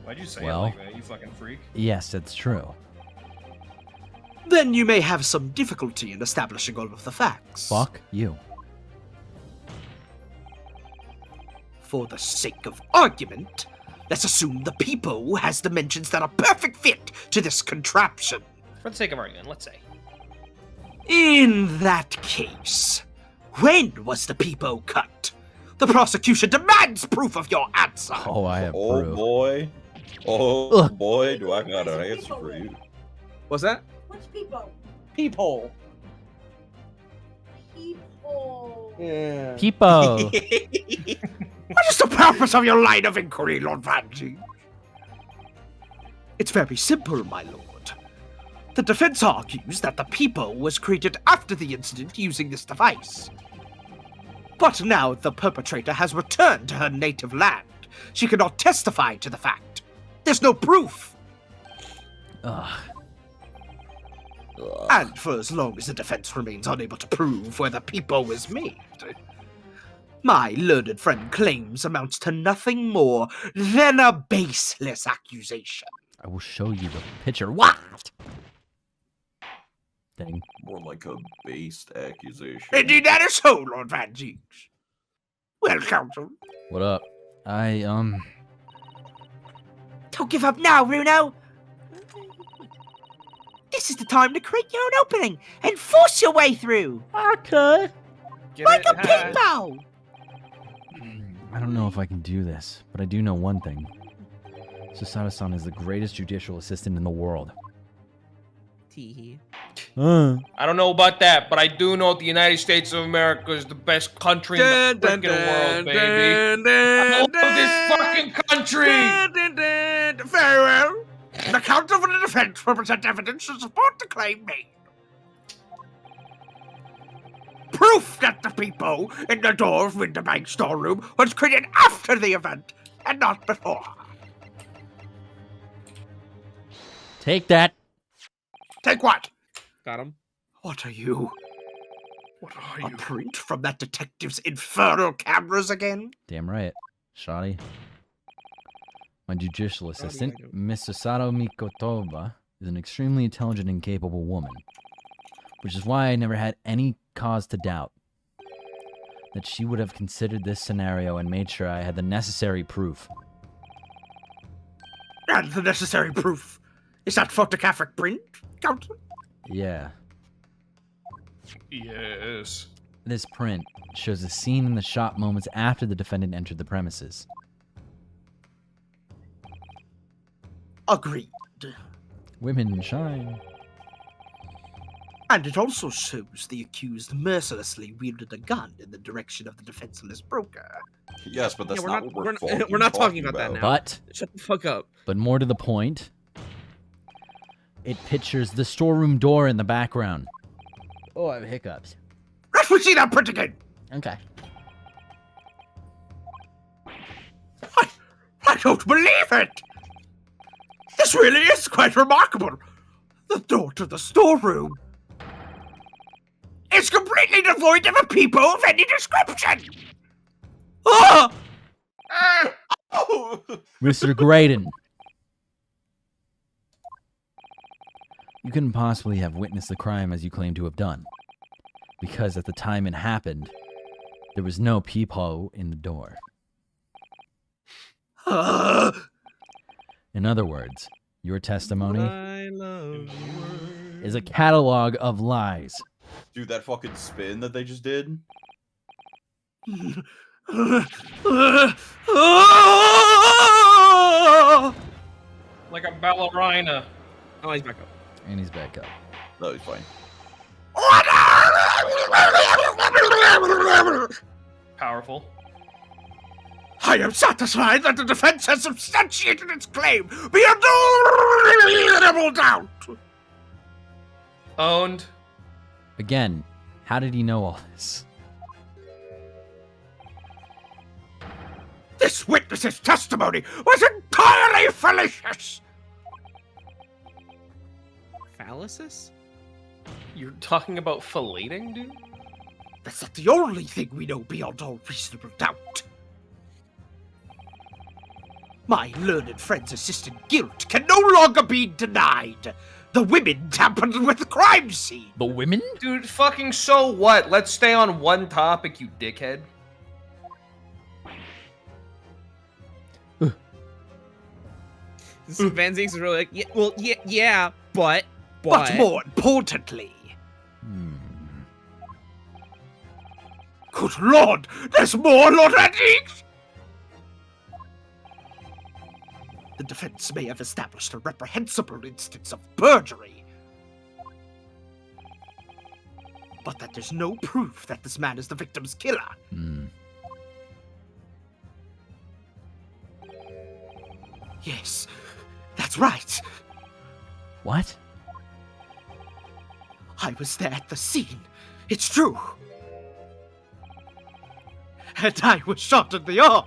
Why'd you say Well- it like that, you fucking freak? Yes, it's true. Then you may have some difficulty in establishing all of the facts. Fuck you. For the sake of argument, let's assume the peephole has dimensions that are perfect fit to this contraption. For the sake of argument, let's say. In that case, when was the peephole cut? The prosecution demands proof of your answer. Oh, I have Oh proof. boy. Oh boy, do I got an answer for you. What's that? Which peephole? Peephole. Peephole. Yeah. Peepo. What is the purpose of your line of inquiry, Lord Vanjie? It's very simple, my lord. The defense argues that the peephole was created after the incident using this device. But now the perpetrator has returned to her native land. She cannot testify to the fact. There's no proof. Ugh. And for as long as the defense remains unable to prove where the peephole was made, my learned friend claims amounts to nothing more than a baseless accusation. I will show you the picture. What? Dang. More like a based accusation. Indeed, that is so, Lord Van Jinks. Well, counsel. What up? Don't give up now, Runo. This is the time to create your own opening and force your way through. Okay. Like a peephole. I don't know if I can do this, but I do know one thing. Susato-san is the greatest judicial assistant in the world. Teehee. I don't know about that, but I do know the United States of America is the best country in the freaking world, baby. I love this fucking country! Very well. The counsel for the defense will present evidence to support the claim made. Proof that the peephole in the door of Winterbank's storeroom was created after the event and not before. Take that. Take what? Got him. What are you? What are you? A print from that detective's infernal cameras again? Damn right. Shoddy. My judicial assistant, Miss Susato Mikotoba, is an extremely intelligent and capable woman. Which is why I never had any cause to doubt that she would have considered this scenario and made sure I had the necessary proof. And the necessary proof is that photographic print, Counsel? Yeah. Yes. This print shows a scene in the shop moments after the defendant entered the premises. Agreed. Women shine. And it also shows the accused mercilessly wielded a gun in the direction of the defenseless broker. Yes, but that's not what we're not talking about that now. But Shut the fuck up. But more to the point, it pictures the storeroom door in the background. Oh, I have hiccups. Let me see that print again. Okay. I don't believe it. This really is quite remarkable. The door to the storeroom is completely devoid of a peephole of any description. Ah! Mr. Graydon. You couldn't possibly have witnessed the crime as you claim to have done. Because at the time it happened, there was no peephole in the door. In other words, your testimony is a catalog of lies. Dude, that fucking spin that they just did? Like a ballerina. Oh, he's back up. And he's back up. No, he's fine. Powerful. I am satisfied that the defense has substantiated its claim beyond all reasonable doubt. Owned. Again, how did he know all this? This witness's testimony was entirely fallacious. Fallacious? You're talking about filleting, dude? That's not the only thing we know beyond all reasonable doubt. My learned friend's assisted guilt can no longer be denied. The women tampered with the crime scene. The women? Dude, fucking so what? Let's stay on one topic, you dickhead. Van Zinks is really like, yeah, well, yeah, but more importantly, good Lord, there's more, Lord Van Zinks! The defense may have established a reprehensible instance of perjury, but that there's no proof that this man is the victim's killer. Yes, that's right. What? I was there at the scene. It's true. And I was shot in the arm.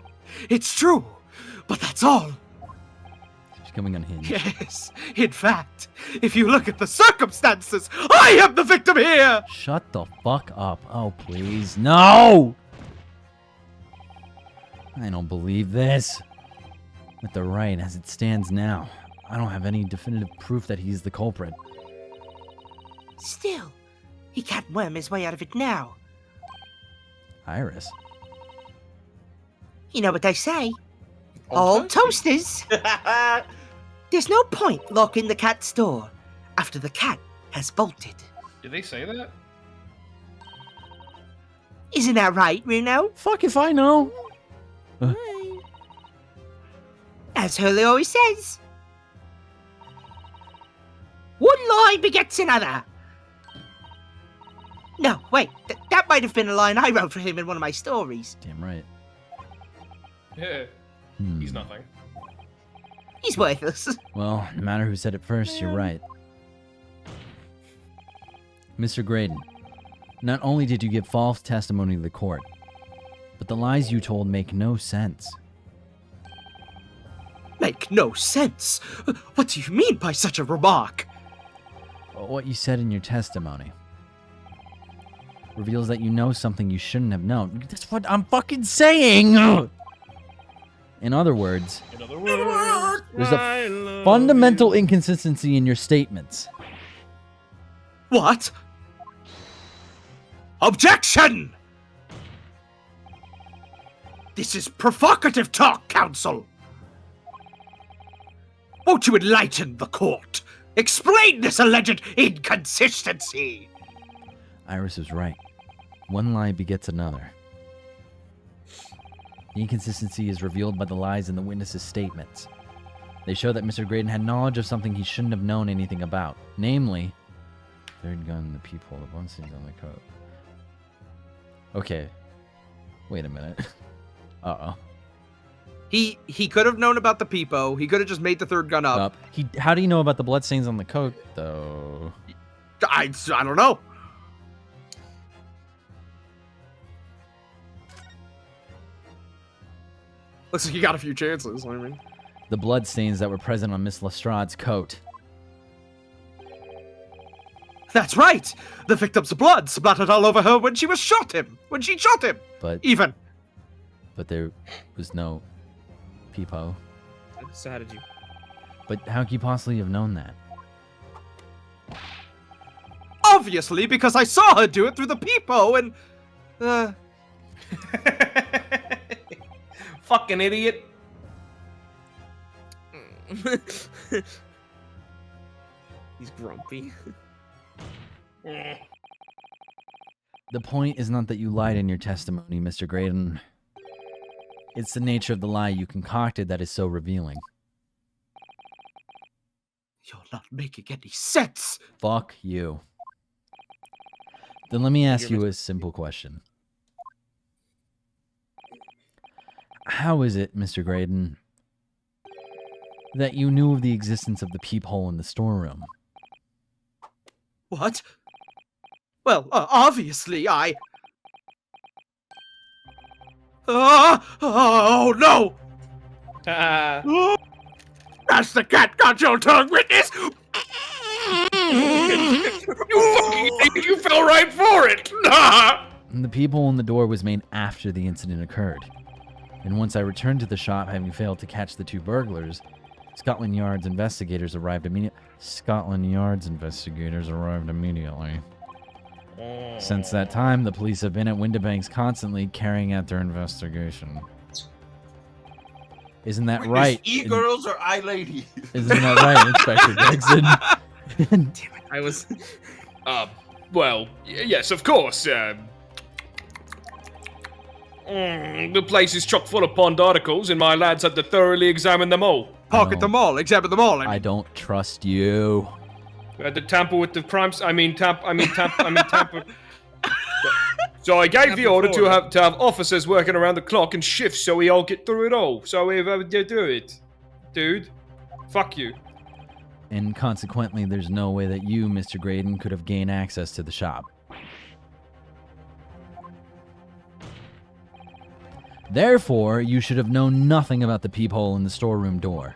It's true. But that's all. She's coming unhinged. Yes. In fact, if you look at the circumstances, I am the victim here. Shut the fuck up. Oh, please. No! I don't believe this. With the right as it stands now, I don't have any definitive proof that he's the culprit. Still, he can't worm his way out of it now. Iris? You know what they say? All toasters. There's no point locking the cat's door after the cat has bolted. Did they say that? Isn't that right, Reno? Fuck if I know. As Hurley always says. One lie begets another. No, wait. That might have been a line I wrote for him in one of my stories. Damn right. Yeah. He's nothing. He's worthless. Well, no matter who said it first, you're right. Mr. Graydon, not only did you give false testimony to the court, but the lies you told make no sense. Make no sense? What do you mean by such a remark? What you said in your testimony reveals that you know something you shouldn't have known. That's what I'm fucking saying! In other words, there's a fundamental inconsistency in your statements. What? Objection! This is provocative talk, counsel. Won't you enlighten the court? Explain this alleged inconsistency. Iris is right. One lie begets another. The inconsistency is revealed by the lies in the witnesses' statements. They show that Mr. Graydon had knowledge of something he shouldn't have known anything about. Namely, third gun, the peephole, the bloodstains on the coat. Okay. Wait a minute. Uh-oh. He could have known about the peepo. He could have just made the third gun up. How do you know about the bloodstains on the coat, though? I don't know. Looks like you got a few chances. I mean, The bloodstains that were present on Miss Lestrade's coat. That's right. The victim's blood splattered all over her when she shot him. But there was no peepo. So how did you? But how could you possibly have known that? Obviously, because I saw her do it through the peephole and... Fucking idiot. He's grumpy. The point is not that you lied in your testimony, Mr. Graydon. It's the nature of the lie you concocted that is so revealing. You're not making any sense. Fuck you. Then let me ask you a simple question. How is it, Mr. Graydon, that you knew of the existence of the peephole in the storeroom? What? Well, obviously, I... oh, no! That's the cat got your tongue, witness! You fucking idiot, you fell right for it! The peephole in the door was made after the incident occurred. And once I returned to the shop, having failed to catch the two burglars, Scotland Yard's investigators arrived immediately. Since that time, the police have been at Windibanks constantly carrying out their investigation. Isn't that right? E-girls or I-ladies? Isn't that right, Inspector Gregson? Damn it, I was... Well, yes, of course. The place is chock full of pond articles, and my lads had to thoroughly examine them all. Pocket them all, examine them all. I don't trust you. We had to tamper with the crimes. Tamper. So I gave the order to have officers working around the clock and shifts, so we all get through it all. So we do it, dude. Fuck you. and consequently, there's no way that you, Mr. Graydon, could have gained access to the shop. Therefore, you should have known nothing about the peephole in the storeroom door.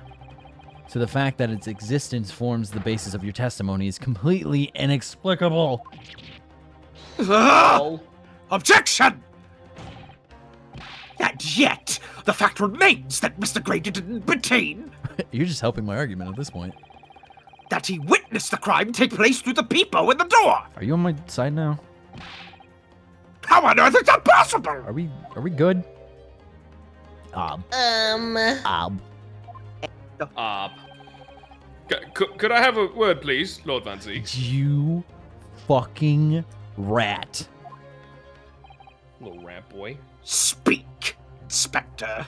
So the fact that its existence forms the basis of your testimony is completely inexplicable. Objection! And yet, the fact remains that Mr. Graydon didn't maintain You're just helping my argument at this point. that he witnessed the crime take place through the peephole in the door. Are you on my side now? How on earth is that possible? Are we good? Could I have a word, please, Lord Vancy? You fucking rat. Little rat boy. Speak, Inspector.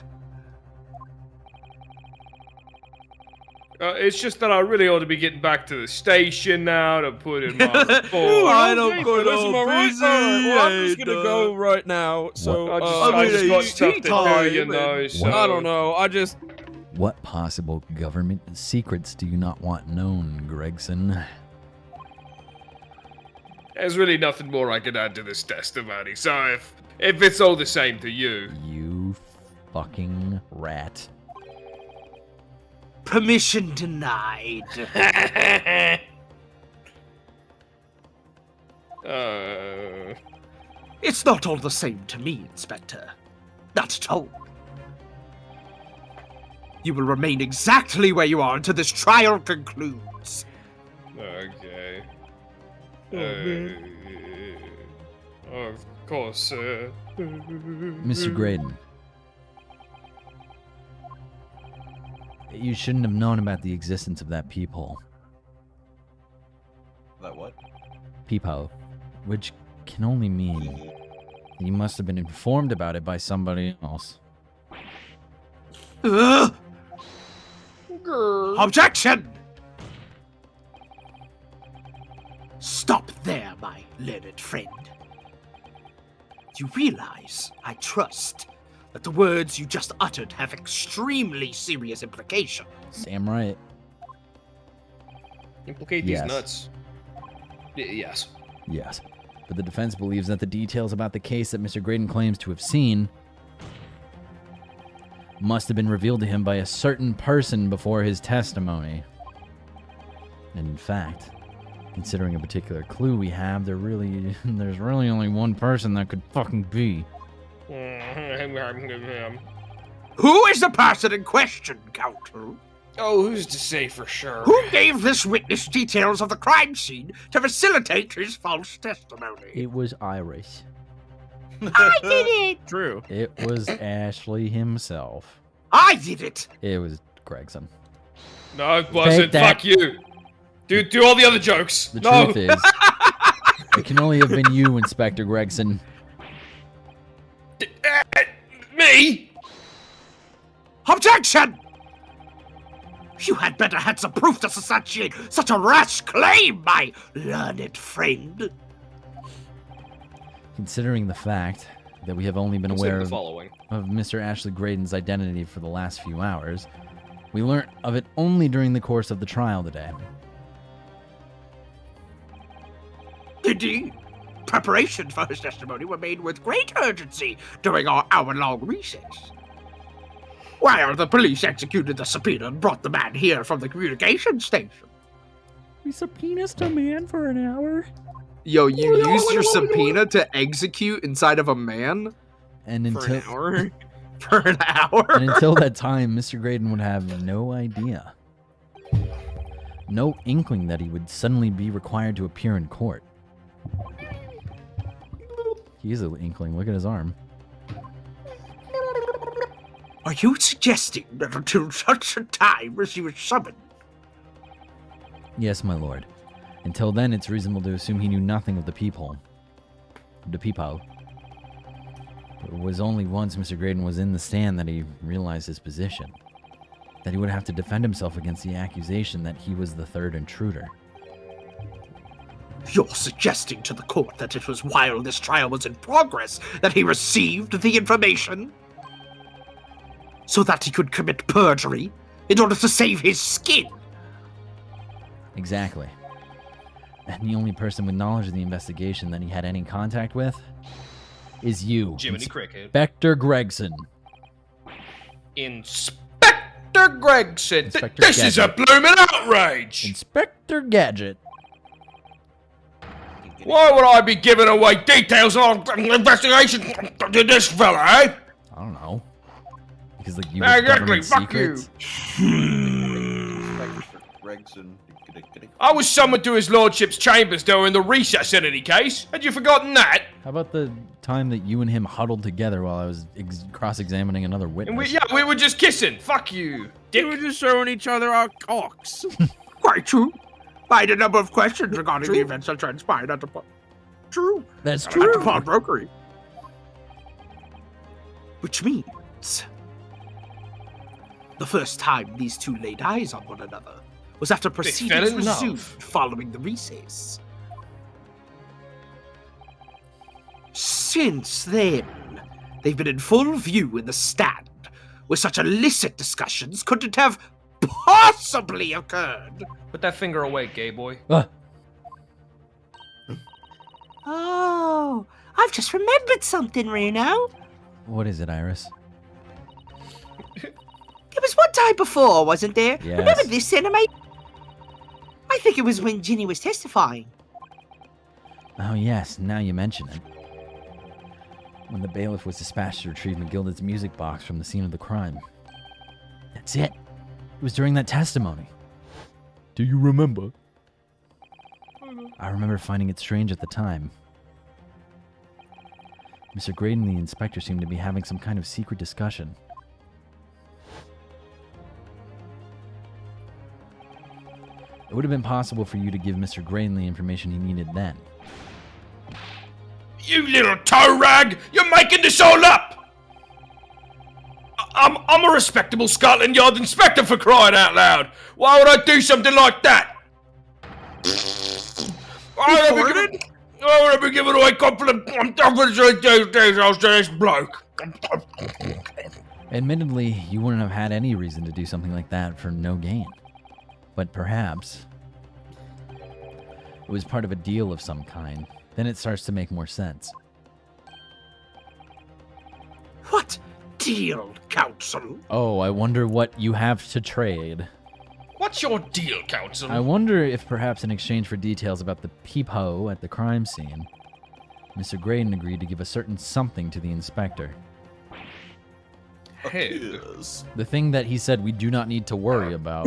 It's just that I really ought to be getting back to the station now to put in my report. I don't go to Am I right? well, I'm just gonna go right now. So I just got stuff to do, you know. So. I don't know. What possible government secrets do you not want known, Gregson? There's really nothing more I can add to this testimony. So if it's all the same to you, You fucking rat. Permission denied. It's not all the same to me, Inspector. Not at all. You will remain exactly where you are until this trial concludes. Okay. man. Of course, sir. Mr. Graydon. You shouldn't have known about the existence of that peephole. That what? Peephole. Which can only mean you must have been informed about it by somebody else. Objection! Stop there, my learned friend. You realize, I trust, that the words you just uttered have extremely serious implications. Damn right. Implicate Yes. these nuts. Yes. Yes. But the defense believes that the details about the case that Mr. Graydon claims to have seen must have been revealed to him by a certain person before his testimony. And in fact, considering a particular clue we have, there's really only one person that could fucking be. Who is the person in question, Counsel? Oh, who's to say for sure? Who gave this witness details of the crime scene to facilitate his false testimony? It was Iris. I did it! True. It was Ashley himself. I did it! It was Gregson. No, it wasn't. that. Fuck you. Do all the other jokes. The no. truth is, it can only have been you, Inspector Gregson. Me? Objection! You had better have some proof to substantiate such a rash claim, my learned friend. Considering the fact that we have only been Consider aware the of following. Mr. Ashley Graydon's identity for the last few hours, we learnt of it only during the course of the trial today. Indeed, preparations for his testimony were made with great urgency during our hour-long recess. While the police executed the subpoena and brought the man here from the communications station. We subpoenaed a man for an hour? Yo, you used your subpoena to execute inside of a man? And For until an hour? For an hour? And until that time, Mr. Graydon would have no idea. No inkling that he would suddenly be required to appear in court. He's an inkling. Look at his arm. Are you suggesting that until such a time as he was summoned? Yes, my lord. Until then, it's reasonable to assume he knew nothing of the peephole. The peephole. It was only once Mr. Graydon was in the stand that he realized his position. That he would have to defend himself against the accusation that he was the third intruder. You're suggesting to the court that it was while this trial was in progress that he received the information? So that he could commit perjury in order to save his skin? Exactly. And the only person with knowledge of the investigation that he had any contact with is you, Jiminy Cricket. Inspector Gregson. Inspector Gregson. Inspector This is a Gadget. blooming outrage. Inspector Gadget. Why would I be giving away details on an investigation to this fella, eh? I don't know. Because like you Exactly, government fuck you. secrets. Gregson. I was summoned to his lordship's chambers during the recess in any case. Had you forgotten that? How about the time that you and him huddled together while I was cross-examining another witness? And we were just kissing. Fuck you, dick. We were just showing each other our cocks. Quite true. I had a number of questions regarding the events that transpired at the True. That's At true. the pawnbrokery. Which means the first time these two laid eyes on one another was after proceedings fell in love. resumed following the recess. Since then, they've been in full view in the stand, where such illicit discussions couldn't have possibly occurred. Put that finger away, gay boy. Oh, I've just remembered something, Reno. What is it, Iris? There was one time before, wasn't there? Yes. Remember this cinema? I think it was when Ginny was testifying. Oh yes, now you mention it. When the bailiff was dispatched to retrieve McGilded's music box from the scene of the crime. That's it. It was during that testimony. Do you remember? I remember finding it strange at the time. Mr. Graydon and the inspector seemed to be having some kind of secret discussion. It would have been possible for you to give Mr. Graydon the information he needed then. You little toe rag! You're making this all up! I'm a respectable Scotland Yard inspector, for crying out loud! Why would I do something like that? Why would I be giving away confidential details to this bloke? Admittedly, you wouldn't have had any reason to do something like that for no gain. But perhaps it was part of a deal of some kind. Then it starts to make more sense. What deal, Counsel? Oh, I wonder what you have to trade. What's your deal, Counsel? I wonder if perhaps in exchange for details about the peephole at the crime scene, Mr. Graydon agreed to give a certain something to the inspector. Yes. The thing that he said we do not need to worry about.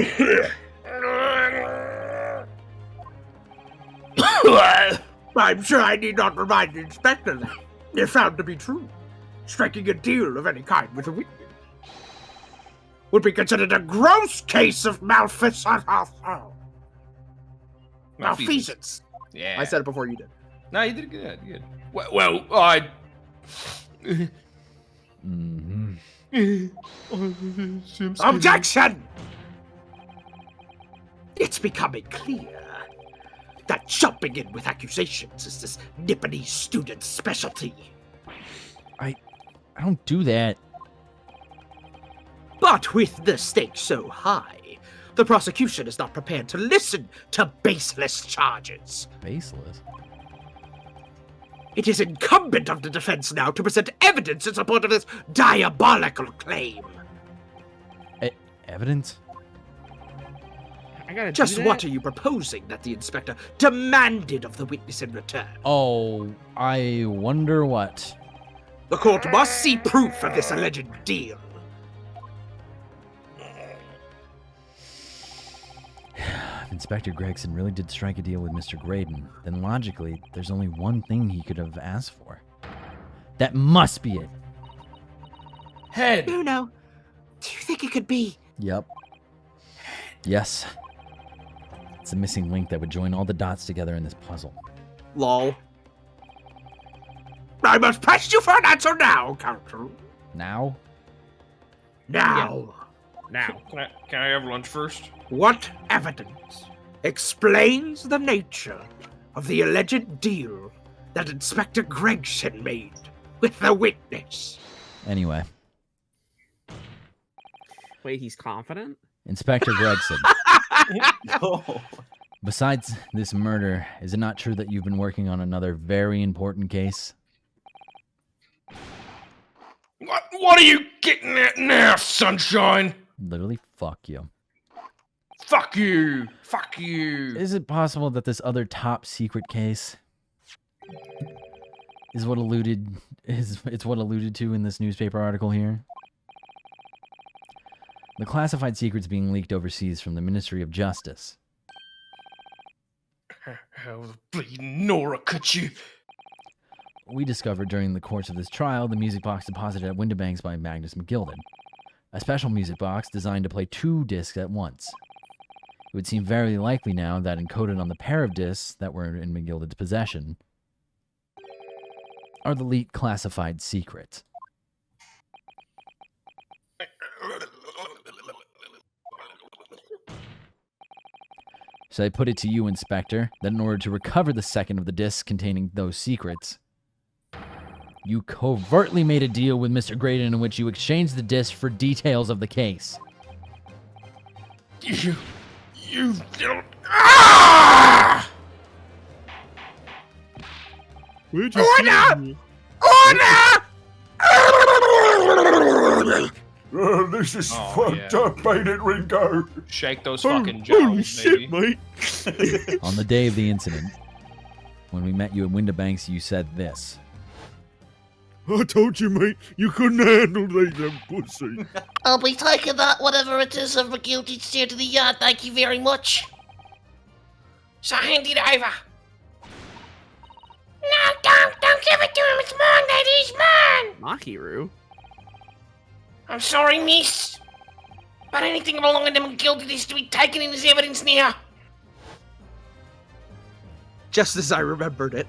I'm sure I need not remind the inspector that, if found to be true, striking a deal of any kind with a witness would be considered a gross case of malfeasance. Malfeasance. Yeah. I said it before you did. No, you did good. You did. Well, I. Objection! It's becoming clear that jumping in with accusations is this Nippony student's specialty. I don't do that. But with the stakes so high, the prosecution is not prepared to listen to baseless charges. Baseless? It is incumbent on the defense now to present evidence in support of this diabolical claim. Evidence? I gotta Just do that? what are you proposing that the inspector demanded of the witness in return? Oh, I wonder what. The court must see proof of this alleged deal. If Inspector Gregson really did strike a deal with Mr. Graydon, then logically, there's only one thing he could have asked for. That must be it. Head. Bruno, do you think it could be? Yep. Yes. It's the missing link that would join all the dots together in this puzzle. Lol. I must press you for an answer now, Counsel. Now? Now. Now. Can I have lunch first? What evidence explains the nature of the alleged deal that Inspector Gregson made with the witness? Anyway, Wait, he's confident? Inspector Gregson. No. Besides this murder, is it not true that you've been working on another very important case? What are you getting at now, sunshine? Literally, fuck you. Fuck you. Fuck you. Is it possible that this other top secret case is what alluded to in this newspaper article here? The classified secrets being leaked overseas from the Ministry of Justice. How the bleeding Nora could you? We discovered during the course of this trial the music box deposited at Windibanks by Magnus McGilded. A special music box designed to play 2 discs at once. It would seem very likely now that encoded on the pair of discs that were in McGilded's possession are the leaked classified secrets. So I put it to you, Inspector, that in order to recover the second of the discs containing those secrets, you covertly made a deal with Mr. Graydon in which you exchanged the disc for details of the case. You don't. Ah! Where'd you Order! This is fucked up, ain't it, Ringo? Shake those fucking jowls, baby. Mate. On the day of the incident, when we met you at Windibanks, you said this. I told you, mate, you couldn't handle that pussy. I'll be taking that, whatever it is, of McGilty steer to the yard, thank you very much. So hand it over. No, don't give it to him, it's mine, that is mine! Mahiru? I'm sorry, miss. But anything belonging to McGilty is to be taken in as evidence now. Just as I remembered it.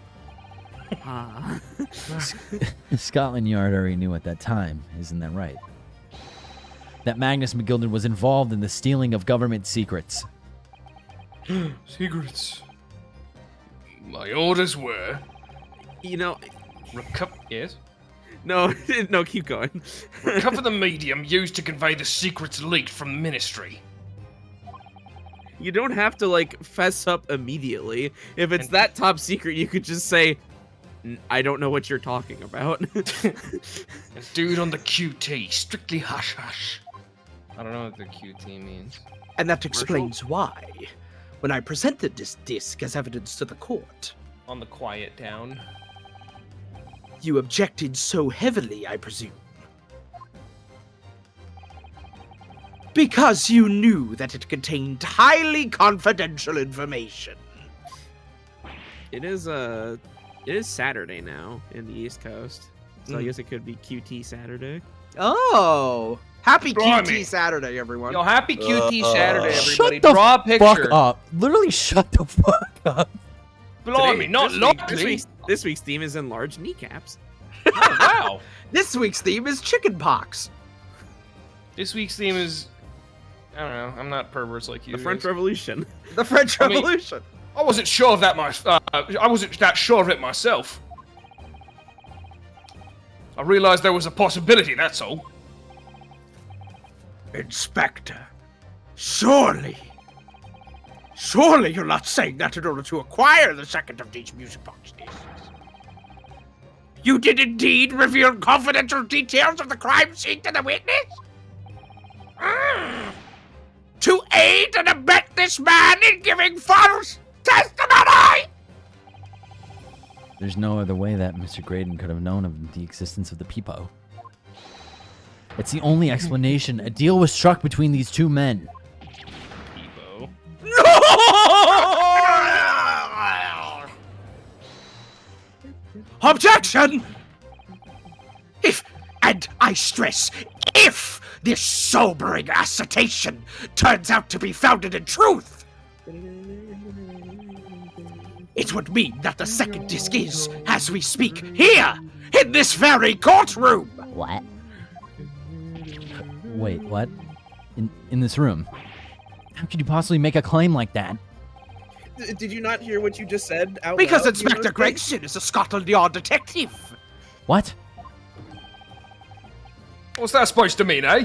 Scotland Yard already knew at that time, isn't that right? That Magnus McGilded was involved in the stealing of government secrets. Secrets. My orders were... You know... Yes? No, no, keep going. Recover the medium used to convey the secrets leaked from the ministry. You don't have to, like, fess up immediately. If it's that top secret, you could just say, I don't know what you're talking about. Dude on the QT, strictly hush-hush. I don't know what the QT means. And that explains why, when I presented this disc as evidence to the court, On the quiet down. you objected so heavily, I presume. Because you knew that it contained highly confidential information. It is Saturday now in the East Coast. So I guess it could be QT Saturday. Oh! Happy Blimey. QT Saturday, everyone. Yo, happy QT Saturday, everybody. Shut the Draw a picture. fuck up. Literally shut the fuck up. Blimey, not likely. This week's theme is enlarged kneecaps. Oh, wow. This week's theme is chickenpox. This week's theme is... I don't know. I'm not perverse like you. The French guys. Revolution. The French I mean, Revolution. I wasn't sure of that I wasn't that sure of it myself. I realized there was a possibility, that's all. Inspector, surely you're not saying that in order to acquire the second of these music box discs. You did indeed reveal confidential details of the crime scene to the witness? To aid and abet this man in giving false testimony? There's no other way that Mr. Graydon could have known of the existence of the peepo. It's the only explanation. A deal was struck between these two men. Peepo. Objection! And I stress, if this sobering assertion turns out to be founded in truth, it would mean that the second disc is, as we speak, here, in this very courtroom! What? Wait, what? In this room? How could you possibly make a claim like that? Did you not hear what you just said out Because loud? Inspector Gregson is a Scotland Yard detective! What? What's that supposed to mean, eh?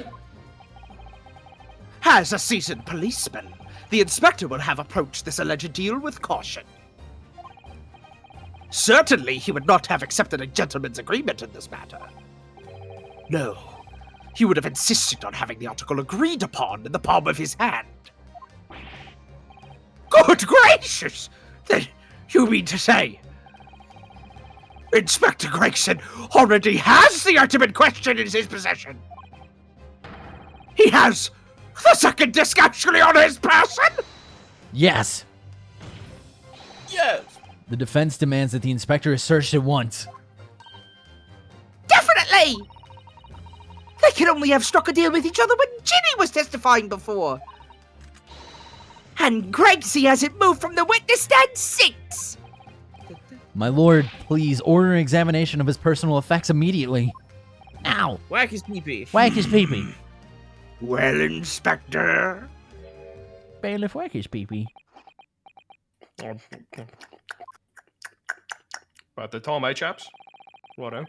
As a seasoned policeman, the inspector will have approached this alleged deal with caution. Certainly, he would not have accepted a gentleman's agreement in this matter. No, he would have insisted on having the article agreed upon in the palm of his hand. Good gracious! Then you mean to say Inspector Gregson already has the item in question in his possession? He has the second disc actually on his person? Yes. Yes. The defense demands that the inspector is searched at once. Definitely! They could only have struck a deal with each other when Ginny was testifying before. And Gregsy hasn't moved from the witness stand since. My lord, please order an examination of his personal effects immediately. Now. Whack his pee-pee. Whack his pee-pee. Well, Inspector? Bailiff, whack his pee-pee. About the time, eh, chaps? Righto.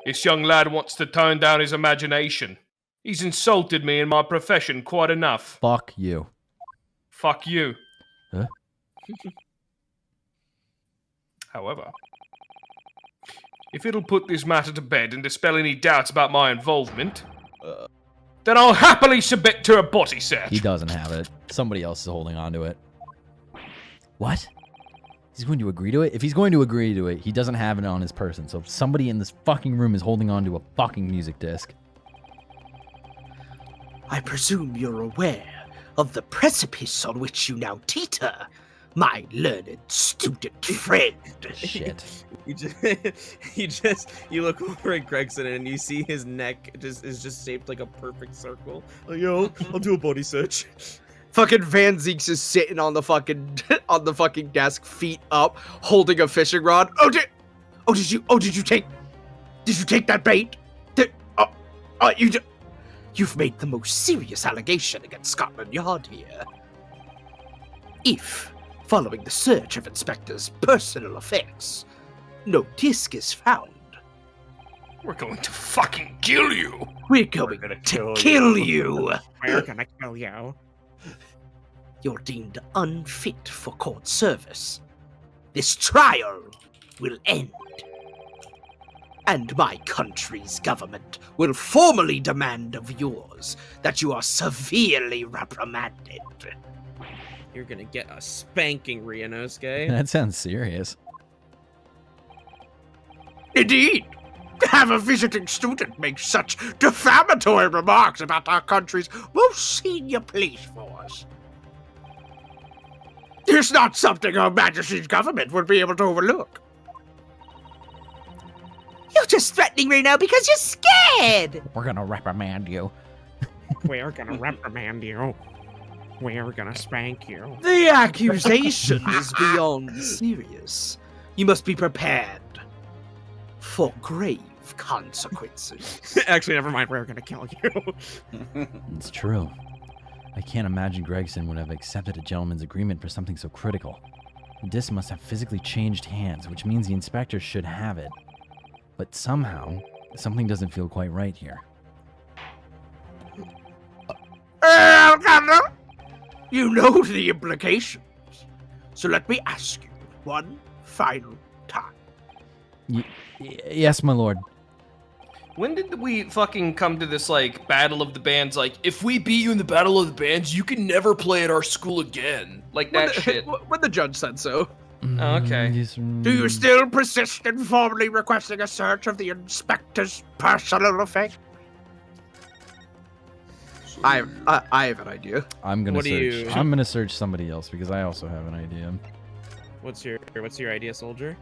This young lad wants to tone down his imagination. He's insulted me in my profession quite enough. Fuck you. Fuck you. Huh? However, if it'll put this matter to bed and dispel any doubts about my involvement, then I'll happily submit to a body search. He doesn't have it. Somebody else is holding on to it. What? He's going to agree to it? If he's going to agree to it, he doesn't have it on his person. So somebody in this fucking room is holding on to a fucking music disc. I presume you're aware of the precipice on which you now teeter, my learned student friend. Shit. You look over at Gregson and you see his neck is just shaped like a perfect circle. Oh, yo, I'll do a body search. Fucking Van Zeeks is sitting on the fucking desk, feet up, holding a fishing rod. Did you take that bait? You've made the most serious allegation against Scotland Yard here. If, following the search of Inspector's personal effects, no disc is found, we're going to fucking kill you. We're going to kill you. We're gonna kill you. You're deemed unfit for court service. This trial will end. And my country's government will formally demand of yours that you are severely reprimanded. You're gonna get a spanking, Ryunosuke. That sounds serious. Indeed. To have a visiting student make such defamatory remarks about our country's most senior police force is not something Her Majesty's government would be able to overlook. You're just threatening me now because you're scared! We're gonna reprimand you. We're gonna reprimand you. We're gonna spank you. The accusation is beyond serious. You must be prepared for grave consequences. Actually, never mind. We're gonna kill you. It's true. I can't imagine Gregson would have accepted a gentleman's agreement for something so critical. The disc must have physically changed hands, which means the inspector should have it. But somehow, something doesn't feel quite right here. You know the implications. So let me ask you one final time. Yes, my lord. When did we fucking come to this, like, battle of the bands? Like, if we beat you in the battle of the bands, you can never play at our school again. Like that shit. When the judge said so. Oh, okay. Do you still persist in formally requesting a search of the inspector's personal effects? I have an idea. I'm gonna What do search. you- I'm gonna search somebody else because I also have an idea. What's your idea, soldier?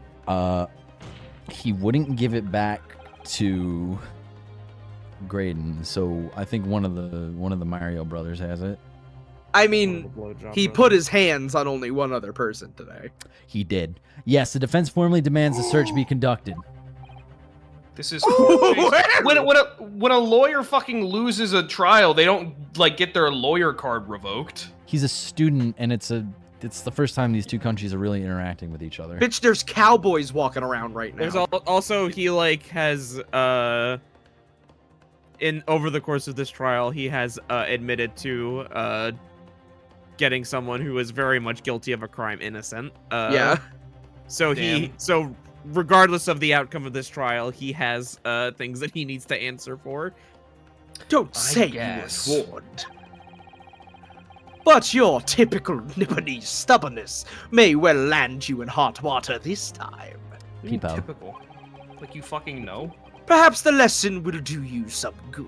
He wouldn't give it back to Graydon, so I think one of the Mario brothers has it. I mean, he put his hands on only one other person today. He did. Yes, the defense formally demands the search be conducted. This is when a lawyer fucking loses a trial, they don't like get their lawyer card revoked. He's a student, and it's the first time these two countries are really interacting with each other. Bitch, there's cowboys walking around right now. There's also he like has in over the course of this trial he has admitted to getting someone who is very much guilty of a crime innocent. Yeah. So regardless of the outcome of this trial, he has things that he needs to answer for. Don't say you were warned. But your typical Nipponese stubbornness may well land you in hot water this time. Peepo. Typical. Like you fucking know. Perhaps the lesson will do you some good.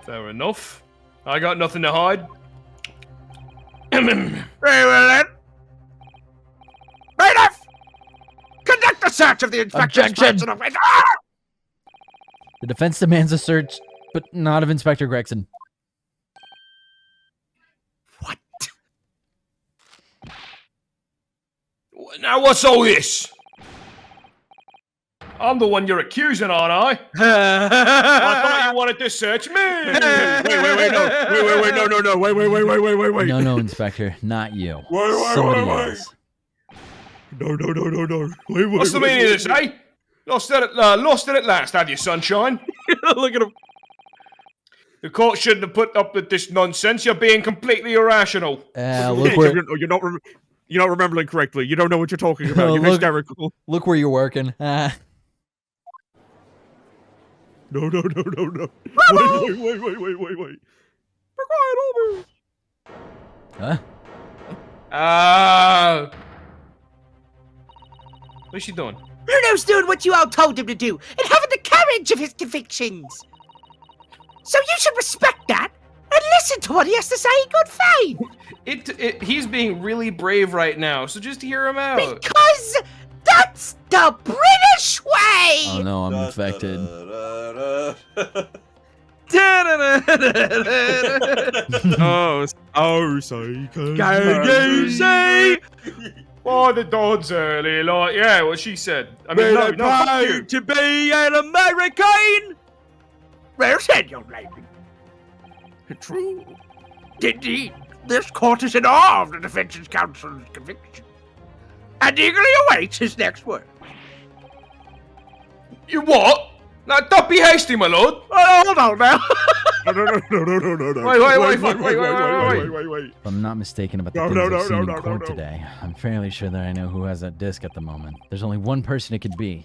Fair enough. I got nothing to hide. Very well then. Bailiff! Conduct the search of the inspector's Objection! personal effects. Ah! The defense demands a search, but not of Inspector Gregson. Now what's all this? I'm the one you're accusing, aren't I? I thought you wanted to search me. Wait, No, Inspector, not you. Wait, Somebody wait. else. No. What's the meaning of this, eh? Lost it at last, have you, sunshine? Look at him. The court shouldn't have put up with this nonsense. You're being completely irrational. Look where You're not remembering correctly. You don't know what you're talking about. You're hysterical. look where you're working. No. Wait. Be quiet, over. Huh? What's she doing? Bruno's doing what you all told him to do and having the courage of his convictions. So you should respect that and listen to what he has to say in good faith. He's being really brave right now, so just hear him out. Because that's the British way. Oh no, I'm infected. Say. Why the dod's early? Like, yeah, what she said. I mean, no, fuck you. To be an American. Well said, young lady. True. Indeed, this court is in awe of the defense counsel's conviction, and eagerly awaits his next word. You what? Now, don't be hasty, my lord. Oh, hold on now. No. Wait. If I'm not mistaken about the things I've seen in court today, I'm fairly sure that I know who has that disc at the moment. There's only one person it could be.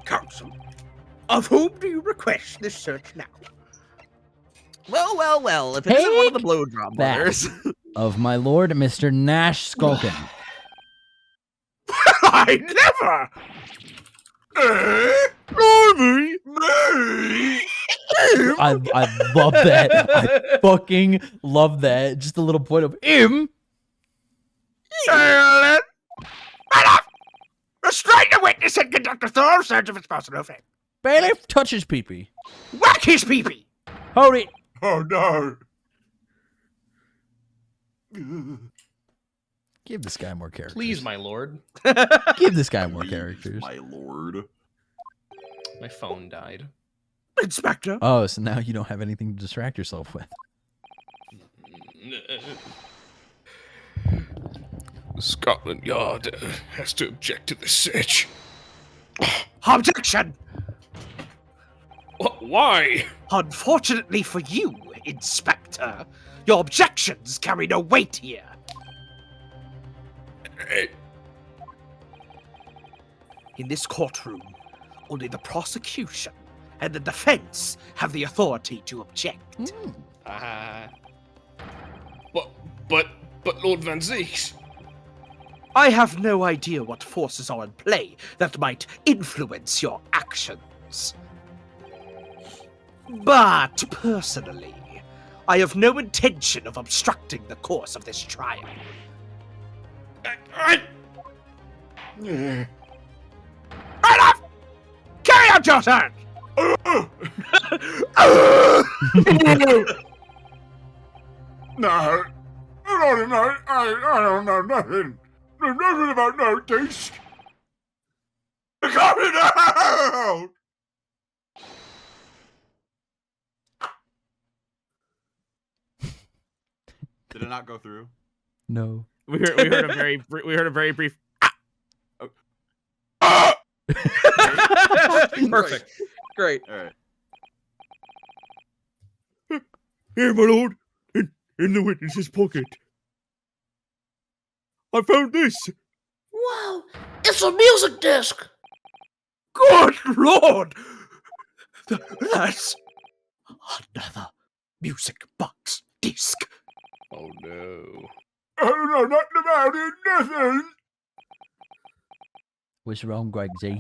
Counsel, of whom do you request this search now? Well. If it isn't one of the blow drop That brothers. of my lord, Mr. Nash Skulkin. I never. Me. I love that. I fucking love that. Just a little point of him. Silent. Enough. Restrain the witness and conduct a thorough search of his personal effect. Bailiff, touch his peepee. Whack his peepee. Hold it. Oh no. Give this guy more characters. Please, my lord. Give this guy more characters. My lord. My phone died. Inspector. Oh, so now you don't have anything to distract yourself with. Scotland Yard has to object to the search. Objection. Why? Unfortunately for you, Inspector, your objections carry no weight here. In this courtroom, only the prosecution and the defense have the authority to object. But Lord Van Zeeks. I have no idea what forces are in play that might influence your actions. But personally, I have no intention of obstructing the course of this trial. Enough! Carry out your turn! No. I don't know nothing. Nothing about no disc. Coming out! Did it not go through? No. We heard a very brief. Perfect. Great. All right. Here, my lord, in the witness's pocket. I found this. Wow, it's a music disc. Good lord! That's another music box disc. Oh no. Oh no, nothing about it, nothing. What's wrong, Greg Z?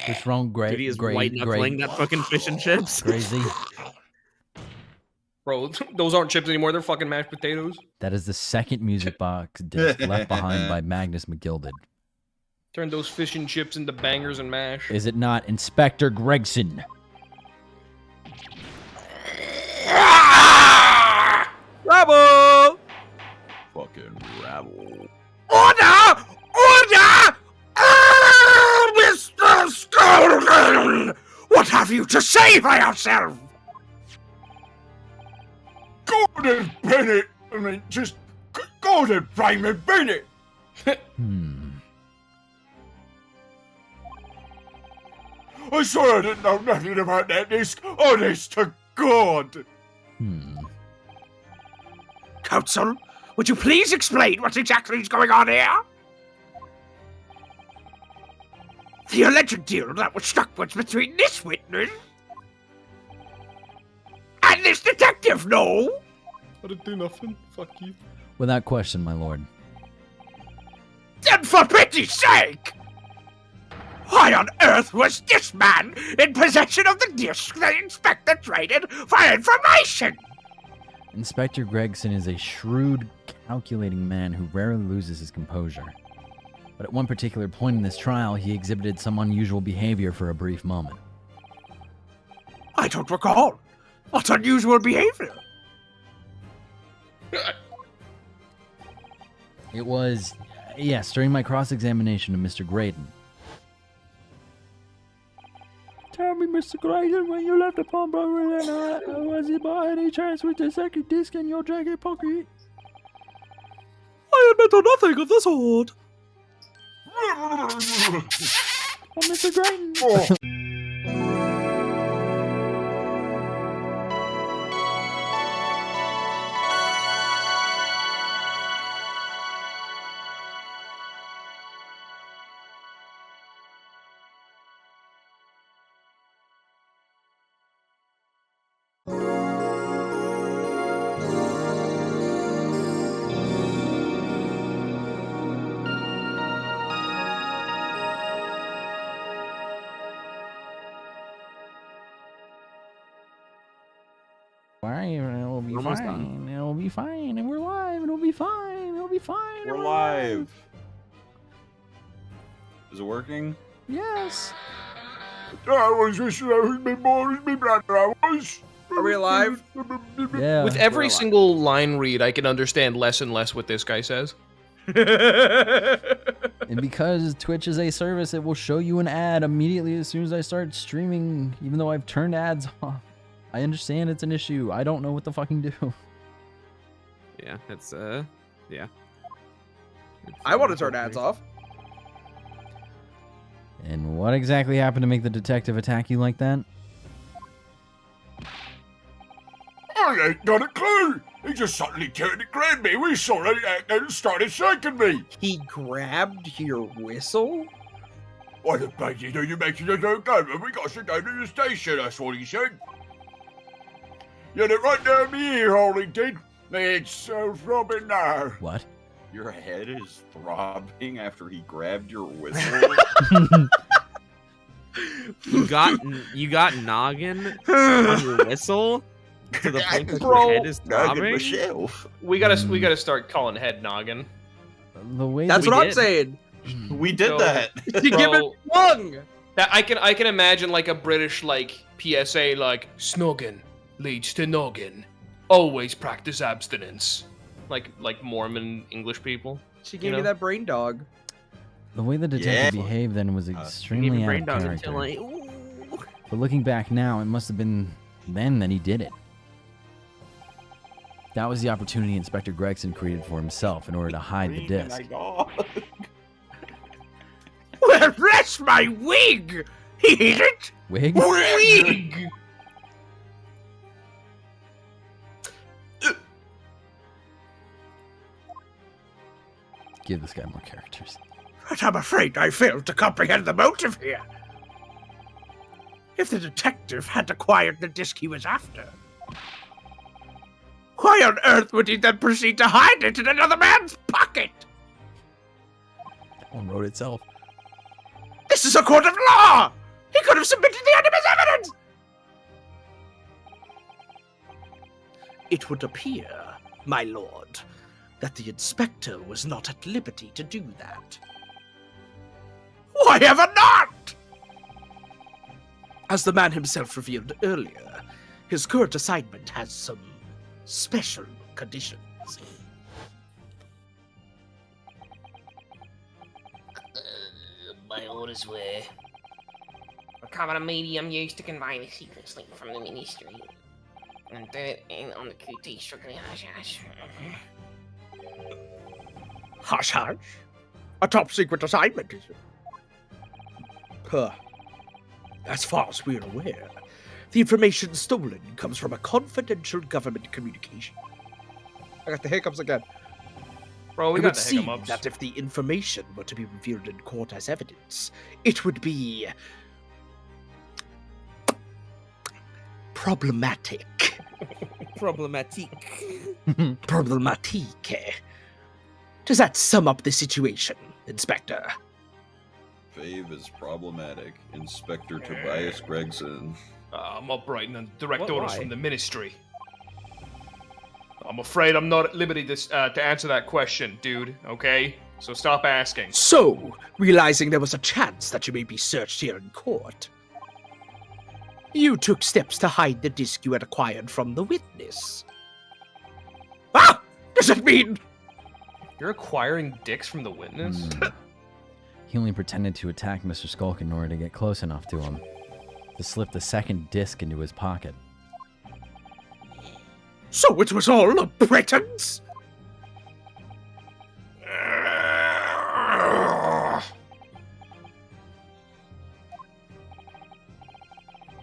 What's wrong, Greg? Dude, he is white knuckling that fucking fish and chips. Crazy. Bro, those aren't chips anymore. They're fucking mashed potatoes. That is the second music box disc left behind by Magnus McGilded. Turn those fish and chips into bangers and mash. Is it not Inspector Gregson? Rabble! Fucking rabble. Order! Order! Mr. Skullduggeon! What have you to say for yourself? Gordon Bennett! I mean, just Gordon Freeman Bennett! I swear I didn't know nothing about that disc. Honest to God! Counsel, would you please explain what exactly is going on here? The alleged deal that was struck was between this witness and this detective, no? I didn't do nothing. Fuck you. Without question, my lord. Then for pity's sake! Why on earth was this man in possession of the disc the inspector traded for information? Inspector Gregson is a shrewd, calculating man who rarely loses his composure. But at one particular point in this trial, he exhibited some unusual behavior for a brief moment. I don't recall. What unusual behavior? It was, yes, during my cross-examination of Mr. Graydon. Tell me, Mr. Graydon, when you left the pawnbroker that night, was it by any chance with the second disc in your jacket pocket? I admit to nothing of the sort. Oh, Mr. Graydon! It'll be Almost fine. done. It'll be fine. And we're live. It'll be fine. It'll be fine. We're live. Is it working? Yes. I was just me boys, me brother, I was. Are we alive? Yeah. With every single line read, I can understand less and less what this guy says. And because Twitch is a service, it will show you an ad immediately as soon as I start streaming, even though I've turned ads off. I understand it's an issue. I don't know what to fucking do. Yeah, it's yeah. I want to turn ads off. And what exactly happened to make the detective attack you like that? I ain't got a clue. He just suddenly turned and grabbed me. We saw it and started shaking me. He grabbed your whistle? What the fuck you do? You mentioned it don't go, but we got to go to the station. That's what he said. You did right down the ear hole, he did. It's so throbbing now. What? Your head is throbbing after he grabbed your whistle. You got noggin on your whistle to the point that Bro, your head is throbbing. We gotta start calling head noggin. The way That's that what we I'm saying. We did So- that. You give it wrong. That I can imagine like a British like PSA like snogging leads to noggin. Always practice abstinence. Like Mormon English people. She gave me that brain dog. The way the detective behaved then was Gave extremely me out brain of dog character. until I. But looking back now, it must have been then that he did it. That was the opportunity Inspector Gregson created for himself in order to hide the disc. Well, bless my wig! He hit it! Wig? Wig! Give this guy more characters. But I'm afraid I failed to comprehend the motive here. If the detective had acquired the disc he was after, why on earth would he then proceed to hide it in another man's pocket? That one wrote itself. This is a court of law! He could have submitted the item as evidence! It would appear, my lord, that the inspector was not at liberty to do that. Why ever not? As the man himself revealed earlier, his current assignment has some special conditions. My orders were recover a medium used to convey the secrets leaked from the ministry, and do it in on the QT strictly hush-hush. Hush-hush? A top-secret assignment, is it? Huh. As far as we're aware, the information stolen comes from a confidential government communication. I got the hiccups again. Bro, we it got would the seem hiccups. that if the information were to be revealed in court as evidence, it would be problematic. Problematique. Problematique. Does that sum up the situation, Inspector? Fave is problematic. Inspector Tobias Gregson. I'm operating on direct What, orders why? from the ministry. I'm afraid I'm not at liberty to answer that question, dude, okay? So stop asking. So, realizing there was a chance that you may be searched here in court, you took steps to hide the disc you had acquired from the witness. Ah! Does it mean... You're acquiring dicks from the witness? He only pretended to attack Mr. Skulk in order to get close enough to him, to slip the second disc into his pocket. So it was all a pretense?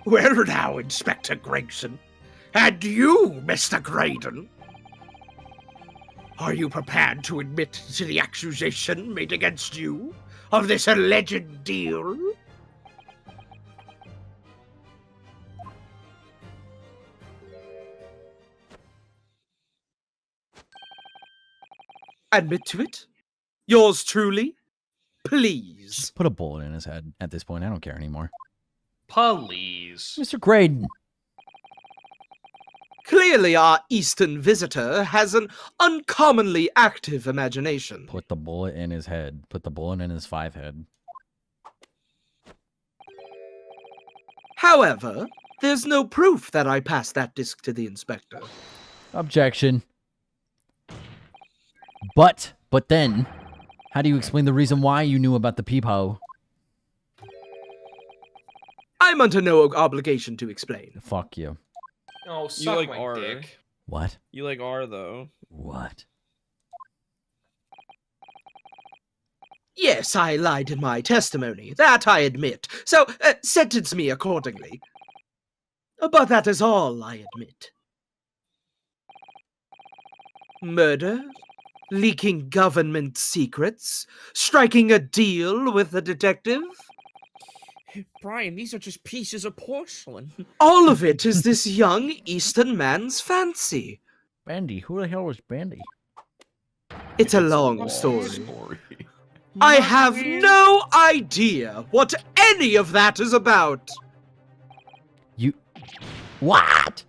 Well now, Inspector Gregson. And you, Mr. Graydon. Are you prepared to admit to the accusation made against you of this alleged deal? Admit to it? Yours truly? Please. Just put a bullet in his head at this point. I don't care anymore. Please. Mr. Graydon. Clearly, our Eastern visitor has an uncommonly active imagination. Put the bullet in his head. Put the bullet in his 5 head. However, there's no proof that I passed that disc to the inspector. Objection. But then, how do you explain the reason why you knew about the peephole? I'm under no obligation to explain. Fuck you. Oh, You suck like my R. dick. What? You like R, though. What? Yes, I lied in my testimony. That I admit. So, sentence me accordingly. But that is all I admit. Murder? Leaking government secrets? Striking a deal with the detective? Brian, these are just pieces of porcelain. All of it is this young Eastern man's fancy. Bandy, who the hell was Bandy? It's a long story. I have no idea what any of that is about. You... What?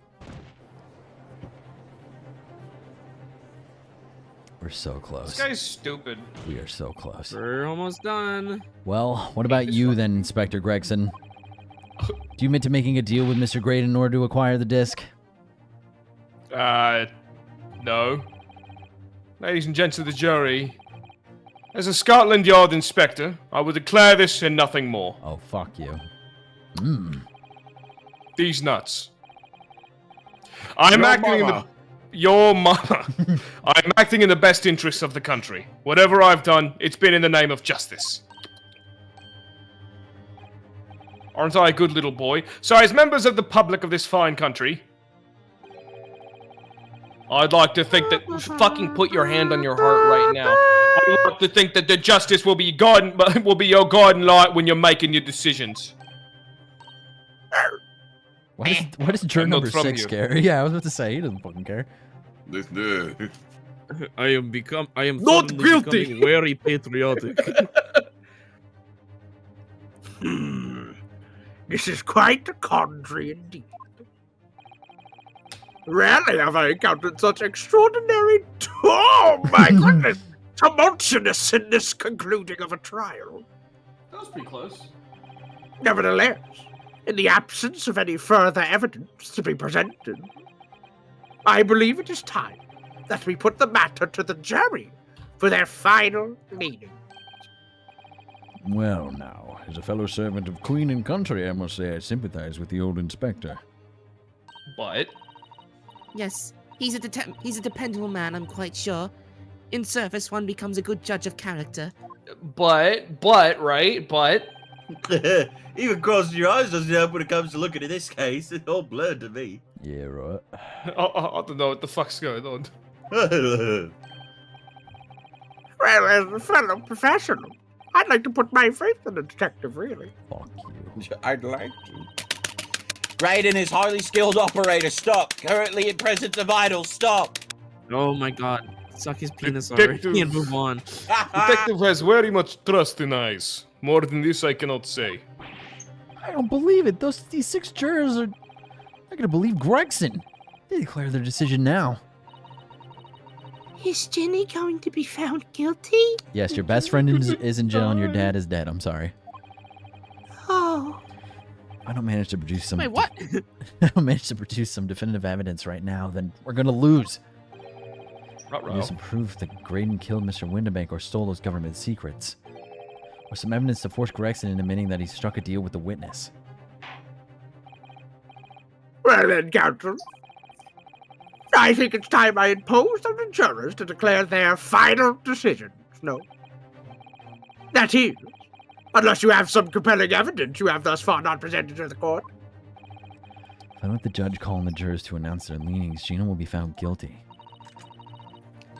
We're so close. This guy's stupid. We are so close. We're almost done. Well, what about you then, Inspector Gregson? Do you admit to making a deal with Mr. Graydon in order to acquire the disc? No. Ladies and gents of the jury, as a Scotland Yard inspector, I will declare this and nothing more. Oh, fuck you. These nuts. I'm acting in the... Your mama. I'm acting in the best interests of the country. Whatever I've done, it's been in the name of justice. Aren't I a good little boy? So as members of the public of this fine country, I'd like to think that fucking put your hand on your heart right now. I'd like to think that the justice will be your guiding light when you're making your decisions. Why does juror I'm not number from 6 you. care? Yeah, I was about to say he doesn't fucking care. I am Not suddenly guilty. becoming very patriotic. This is quite a country indeed. Rarely have I encountered such extraordinary, oh my goodness, tumultuousness in this concluding of a trial. That was pretty close. Nevertheless, in the absence of any further evidence to be presented, I believe it is time that we put the matter to the jury for their final meeting. Well, now, as a fellow servant of Queen and Country, I must say I sympathize with the old inspector. But Yes, he's a dependable man, I'm quite sure. In service, one becomes a good judge of character. But Even crossing your eyes doesn't help when it comes to looking at this case. It's all blurred to me. Yeah, right. I don't know what the fuck's going on. Well, as a fellow professional, I'd like to put my faith in the detective, really. Fuck you. I'd like to. Graydon is highly skilled operator. Stop. Currently in presence of idol. Stop. Oh my god. Suck his penis Detective. already and move on. Detective has very much trust in eyes. More than this, I cannot say. I don't believe it. These 6 jurors are not gonna believe Gregson. They declare their decision now. Is Jenny going to be found guilty? Yes, your best friend is in jail and your dad is dead. I'm sorry. Oh. If I don't manage to produce some. Wait, what? If I don't manage to produce some definitive evidence right now, then we're gonna lose. There's some proof that Graydon killed Mr. Windibank or stole those government secrets. Or some evidence to force Gregson into admitting that he struck a deal with the witness. Well then, counsel, I think it's time I imposed on the jurors to declare their final decisions. No. That is, unless you have some compelling evidence you have thus far not presented to the court. If I let the judge call on the jurors to announce their leanings, Gina will be found guilty.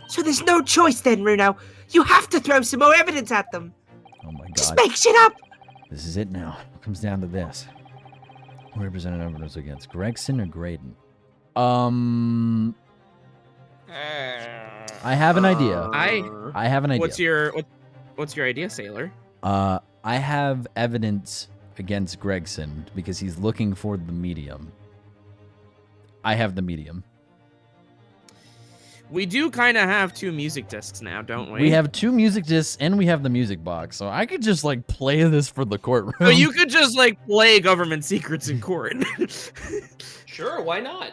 So there's no choice then, Runo. You have to throw some more evidence at them. Oh my god. Just make shit up. This is it now. It comes down to this. Who represented evidence against, Gregson or Graydon? I have an idea. I have an idea. What's your idea, Sailor? I have evidence against Gregson because he's looking for the medium. I have the medium. We do kind of have 2 music discs now, don't we? We have 2 music discs and we have the music box, so I could just like play this for the courtroom. So you could just like play government secrets in court. Sure, why not?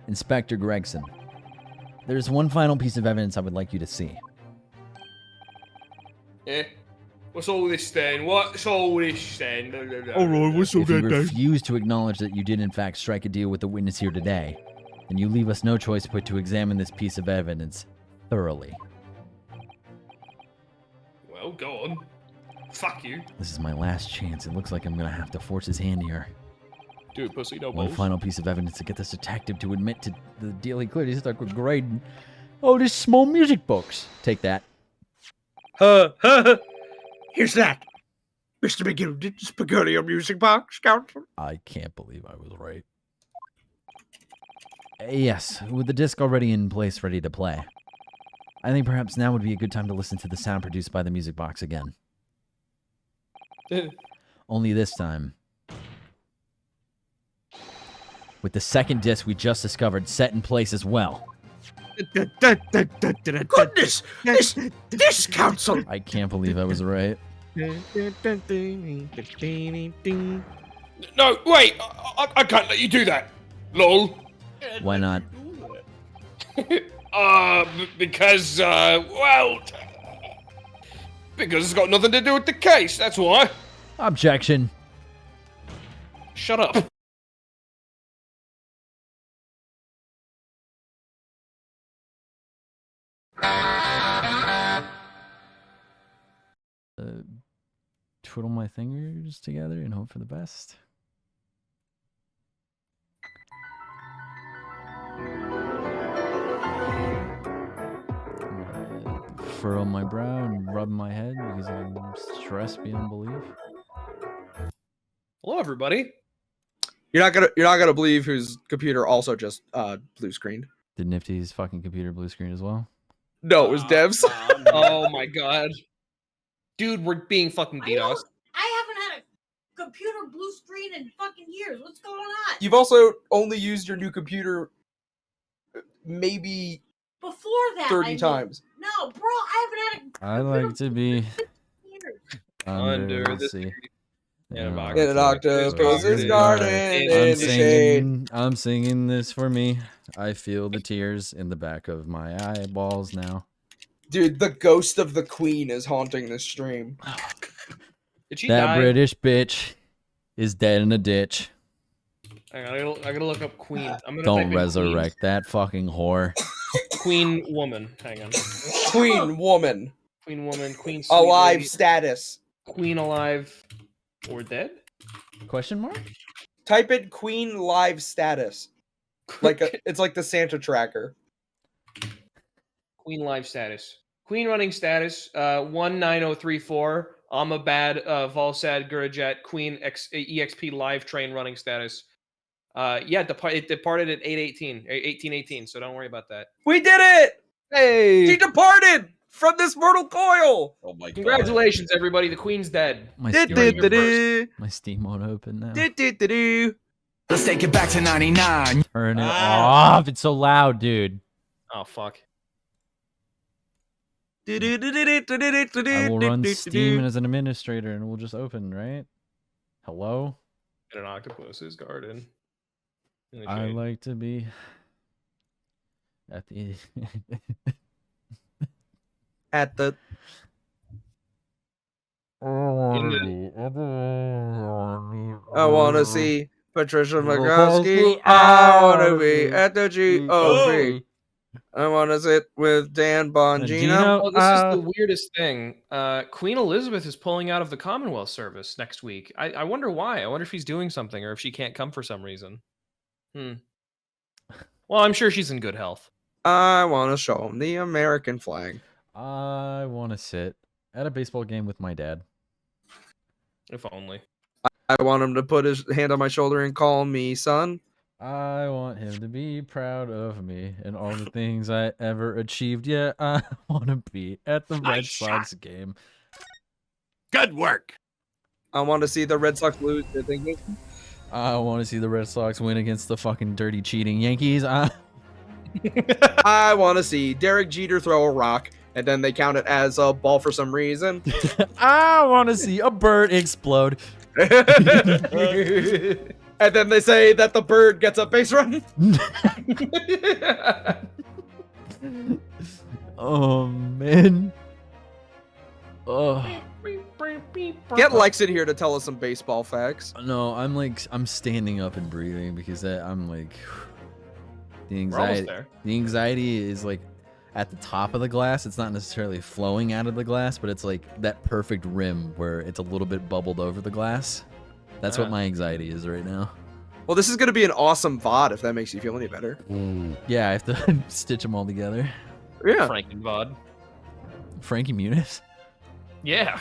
Inspector Gregson, there's one final piece of evidence I would like you to see. What's all this then? What's all this then? Alright, what's all If you that then? refuse to acknowledge that you did in fact strike a deal with the witness here today, then you leave us no choice but to examine this piece of evidence thoroughly. Well, go on. Fuck you. This is my last chance. It looks like I'm gonna have to force his hand here. Do it, pussy, no One balls. final piece of evidence to get this detective to admit to the deal he clearly stuck with Graydon. Oh, this small music box. Take that. Here's that. Mr. McGilden's peculiar music box, counsel. I can't believe I was right. Yes, with the disc already in place ready to play. I think perhaps now would be a good time to listen to the sound produced by the music box again. Only this time, with the second disc we just discovered set in place as well. Goodness! This counsel! I can't believe I was right. No, wait! I can't let you do that! LOL. Why not? Because, well... Because it's got nothing to do with the case, that's why. Objection. Shut up. Twiddle my fingers together and hope for the best. furrow my brow and rub my head because I'm stressed beyond belief. Hello, everybody. You're not gonna believe whose computer also just blue screened. Did Nifty's fucking computer blue screen as well? No, it was Dev's. Oh my god. Dude, we're being fucking DDoS. I haven't had a computer blue screen in fucking years. What's going on? You've also only used your new computer maybe Before that, 30 times. No, bro, I haven't had a I like to be years. under the sea. In an octopus's garden in I'm the shade. singing, I'm singing this for me. I feel the tears in the back of my eyeballs now. Dude, the ghost of the queen is haunting this stream. Did she That die? British bitch is dead in a ditch. Hang on, I gotta look up queen. I'm gonna type Don't in resurrect that fucking whore. Queen woman. Hang on. Queen woman. Queen woman. Queen sweet Alive lady. status. Queen alive or dead? Question mark? Type in queen live status. It's like the Santa tracker. Queen live status. Queen running status. 19034. Ahmabad Valsad Gurujat Queen EXP live train running status. Yeah, it departed at 1818. So don't worry about that. We did it! Hey! She departed from this mortal coil. Oh my god! Congratulations, everybody. The queen's dead. My Steam won't open now. Let's take it back to 99. Turn it off. It's so loud, dude. Oh fuck. I will run Steam as an administrator and we'll just open, right? Hello? In an octopus's garden. I like to be at the at the I wanna see Patricia McCoskey. I wanna be at the GOP. I wanna sit with Dan Bongino. Oh, this is the weirdest thing. Queen Elizabeth is pulling out of the Commonwealth service next week. I wonder why. I wonder if she's doing something or if she can't come for some reason. Well, I'm sure she's in good health. I wanna show him the American flag. I want to sit at a baseball game with my dad. If only. I want him to put his hand on my shoulder and call me son. I want him to be proud of me and all the things I ever achieved. Yeah, I want to be at the Red Sox game. Good work. I want to see the Red Sox lose. I want to see the Red Sox win against the fucking dirty cheating Yankees. I want to see Derek Jeter throw a rock, and then they count it as a ball for some reason. I want to see a bird explode. And then they say that the bird gets a base run. Oh, man. Oh. Get Lex in here to tell us some baseball facts. No, I'm standing up and breathing because I'm like, the We're almost anxiety. there. The anxiety is like at the top of the glass. It's not necessarily flowing out of the glass, but it's like that perfect rim where it's a little bit bubbled over the glass. That's what my anxiety is right now. Well, this is going to be an awesome VOD if that makes you feel any better. Yeah, I have to stitch them all together. Yeah. Frankenvod. Frankie Muniz. Yeah.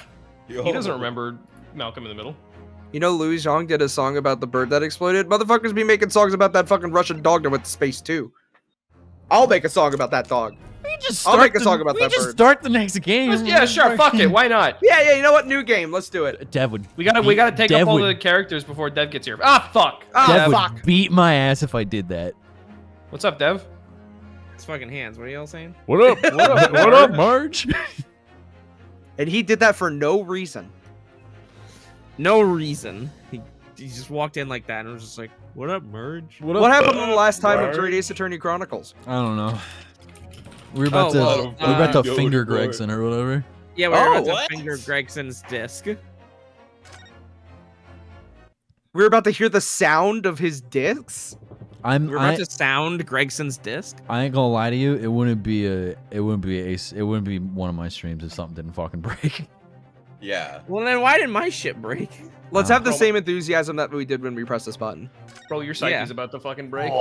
He doesn't remember Malcolm in the Middle. You know, Louis Zhang did a song about the bird that exploded. Motherfuckers be making songs about that fucking Russian dog that went to space too. I'll make a song about that dog. I'll make a song about that bird. Start the next game. Yeah, sure. Fuck it. Why not? Yeah. You know what? New game. Let's do it. Dev would. We gotta take up all the characters before Dev gets here. Ah, fuck. Dev would beat my ass if I did that. What's up, Dev? It's fucking hands. What are y'all saying? What up? What up? What up, Marge? And he did that for no reason. No reason. He just walked in like that and was just like, "What up, Merge?" What happened on the last time of Great Ace Attorney Chronicles? I don't know. We were about to finger Gregson or whatever. Yeah, we were about to finger Gregson's disc. We were about to hear the sound of his discs. We were about to sound Gregson's disc. I ain't gonna lie to you. It wouldn't be one of my streams if something didn't fucking break. Yeah. Well, then why did my shit break? Let's have the same enthusiasm that we did when we pressed this button. Bro, your psyche's about to fucking break.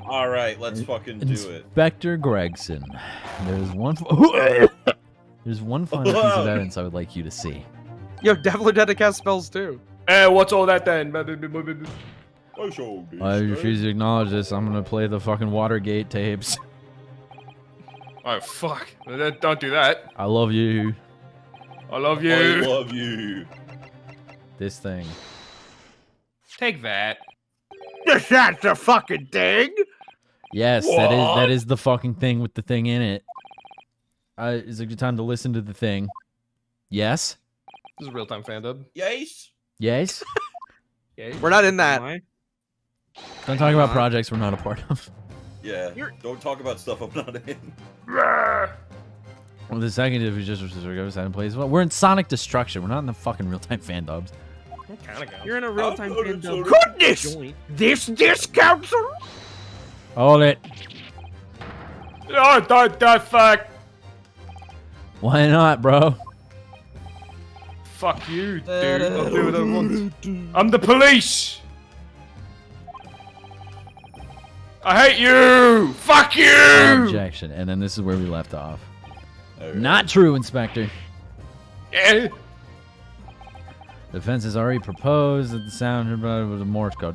All right, let's fucking do it. Inspector Gregson, there's one. There's one final piece of evidence I would like you to see. Yo, definitely had to cast spells too. Hey, what's all that then? I refuse to acknowledge this. I'm gonna play the fucking Watergate tapes. Oh fuck! Don't do that. I love you. I love you. I love you. This thing. Take that. That's the fucking thing. Yes, that is the fucking thing with the thing in it. Is it a good time to listen to the thing? Yes. This is real-time fan dub. Yes. Yes. We're not in that. Don't talk about projects we're not a part of. Yeah. Don't talk about stuff I'm not in. Well, the second if we just and plays. Well, we're in Sonic Destruction. We're not in the fucking real-time fan dubs. You're in a real-time fan dub. Goodness! This council? Hold it. Oh, that fuck. Why not, bro? Fuck you, dude. I'll do what I want. I'm the police. I hate you. Fuck you. Objection. And then this is where we left off. Not true, Inspector. Eh? The defense has already proposed that the sound was a Morse code.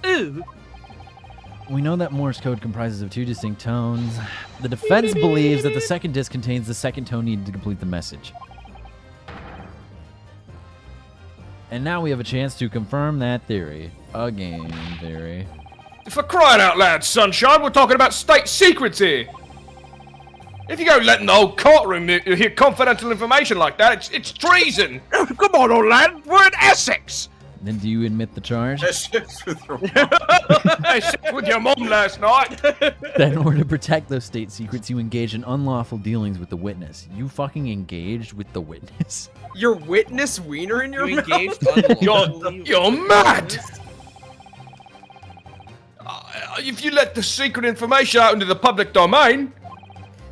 Ooh. We know that Morse code comprises of two distinct tones. The defense believes that the second disc contains the second tone needed to complete the message. And now we have a chance to confirm that theory. A game theory. For crying out loud, Sunshine, we're talking about state secrets here. If you go letting the whole courtroom hear confidential information like that, it's treason. Come on, old lad. We're in Essex. Then do you admit the charge? Essex with your I sex with your mom last night. Then in order to protect those state secrets, you engage in unlawful dealings with the witness. You fucking engaged with the witness. Your witness wiener in your mouth? You're mad. If you let the secret information out into the public domain,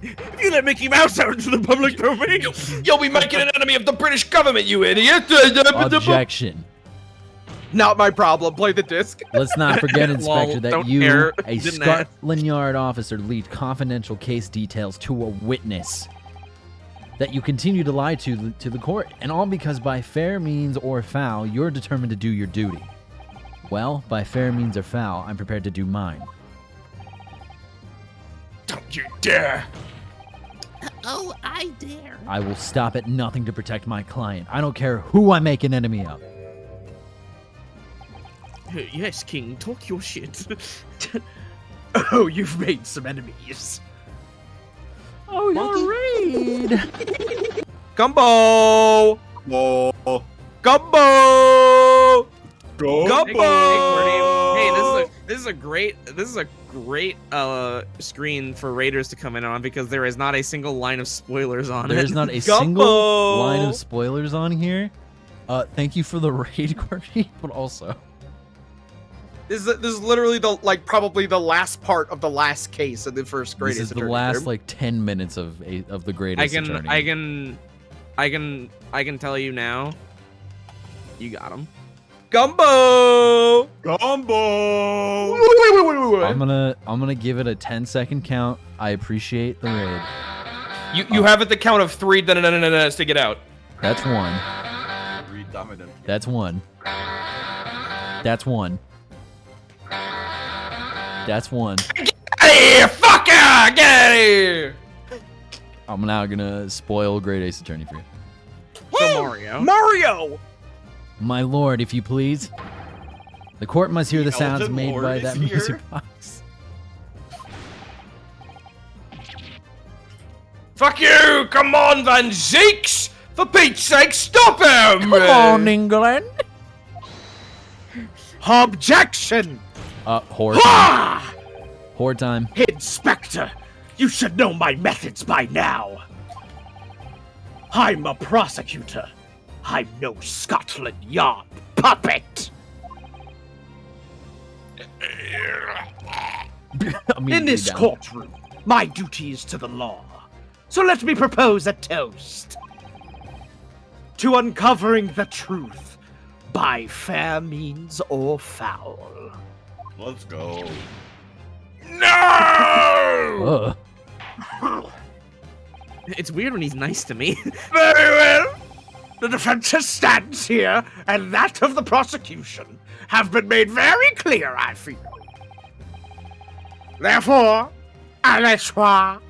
if you let Mickey Mouse out into the public domain, you'll be making an enemy of the British government, you idiot. Objection. Not my problem. Play the disc. Let's not forget, Inspector, that don't you, care. a Didn't Scotland Yard officer, leaked confidential case details to a witness that you continue to lie to the court, and all because by fair means or foul, you're determined to do your duty. Well, by fair means or foul, I'm prepared to do mine. Don't you dare! Oh, I dare. I will stop at nothing to protect my client. I don't care who I make an enemy of. Yes, King, talk your shit. Oh, you've made some enemies. Oh, you're Raid! Gumbo! Gumbo! Gumbo! Hey, this is a great screen for Raiders to come in on because there is not a single line of spoilers on it. There's not a single line of spoilers on here. Thank you for the raid, Courtney, but also This is literally probably the last part of the last case of the first greatest. This is the attorney last term. like 10 minutes of the greatest attorney. I can tell you now. You got him. Gumbo! Gumbo! Wait. I'm gonna give it a 10-second count. I appreciate the raid. You have at the count of 3 to get out. That's one. Dominant. That's one. That's one. That's one. Get out of here, fucker! Get out of here! I'm now gonna spoil Great Ace Attorney for you. So Mario. Mario! My lord, if you please. The court must hear the sounds Elden made Lord by is that here. music box. Fuck you! Come on, Van Zeeks! For Pete's sake, stop him! Come on, England. Objection! Whore Ah! time. Whore time. Inspector, you should know my methods by now. I'm a prosecutor. I'm no Scotland Yard puppet. In this courtroom, my duty is to the law. So let me propose a toast. To uncovering the truth by fair means or foul. Let's go. No! It's weird when he's nice to me. Very well. The defense's stance here, and that of the prosecution, have been made very clear, I feel. Therefore, allez soir,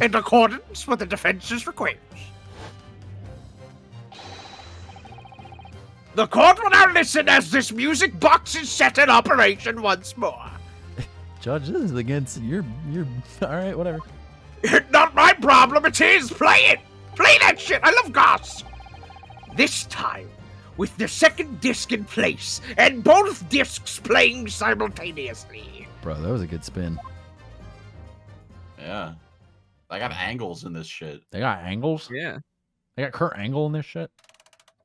in accordance with the defense's request. The court will now listen as this music box is set in operation once more. Judge, this is against you're all right, whatever. Not my problem, it is. Play it. Play that shit. I love goss. This time, with the second disc in place and both discs playing simultaneously. Bro, that was a good spin. Yeah. I got angles in this shit. They got angles? Yeah. They got Kurt Angle in this shit?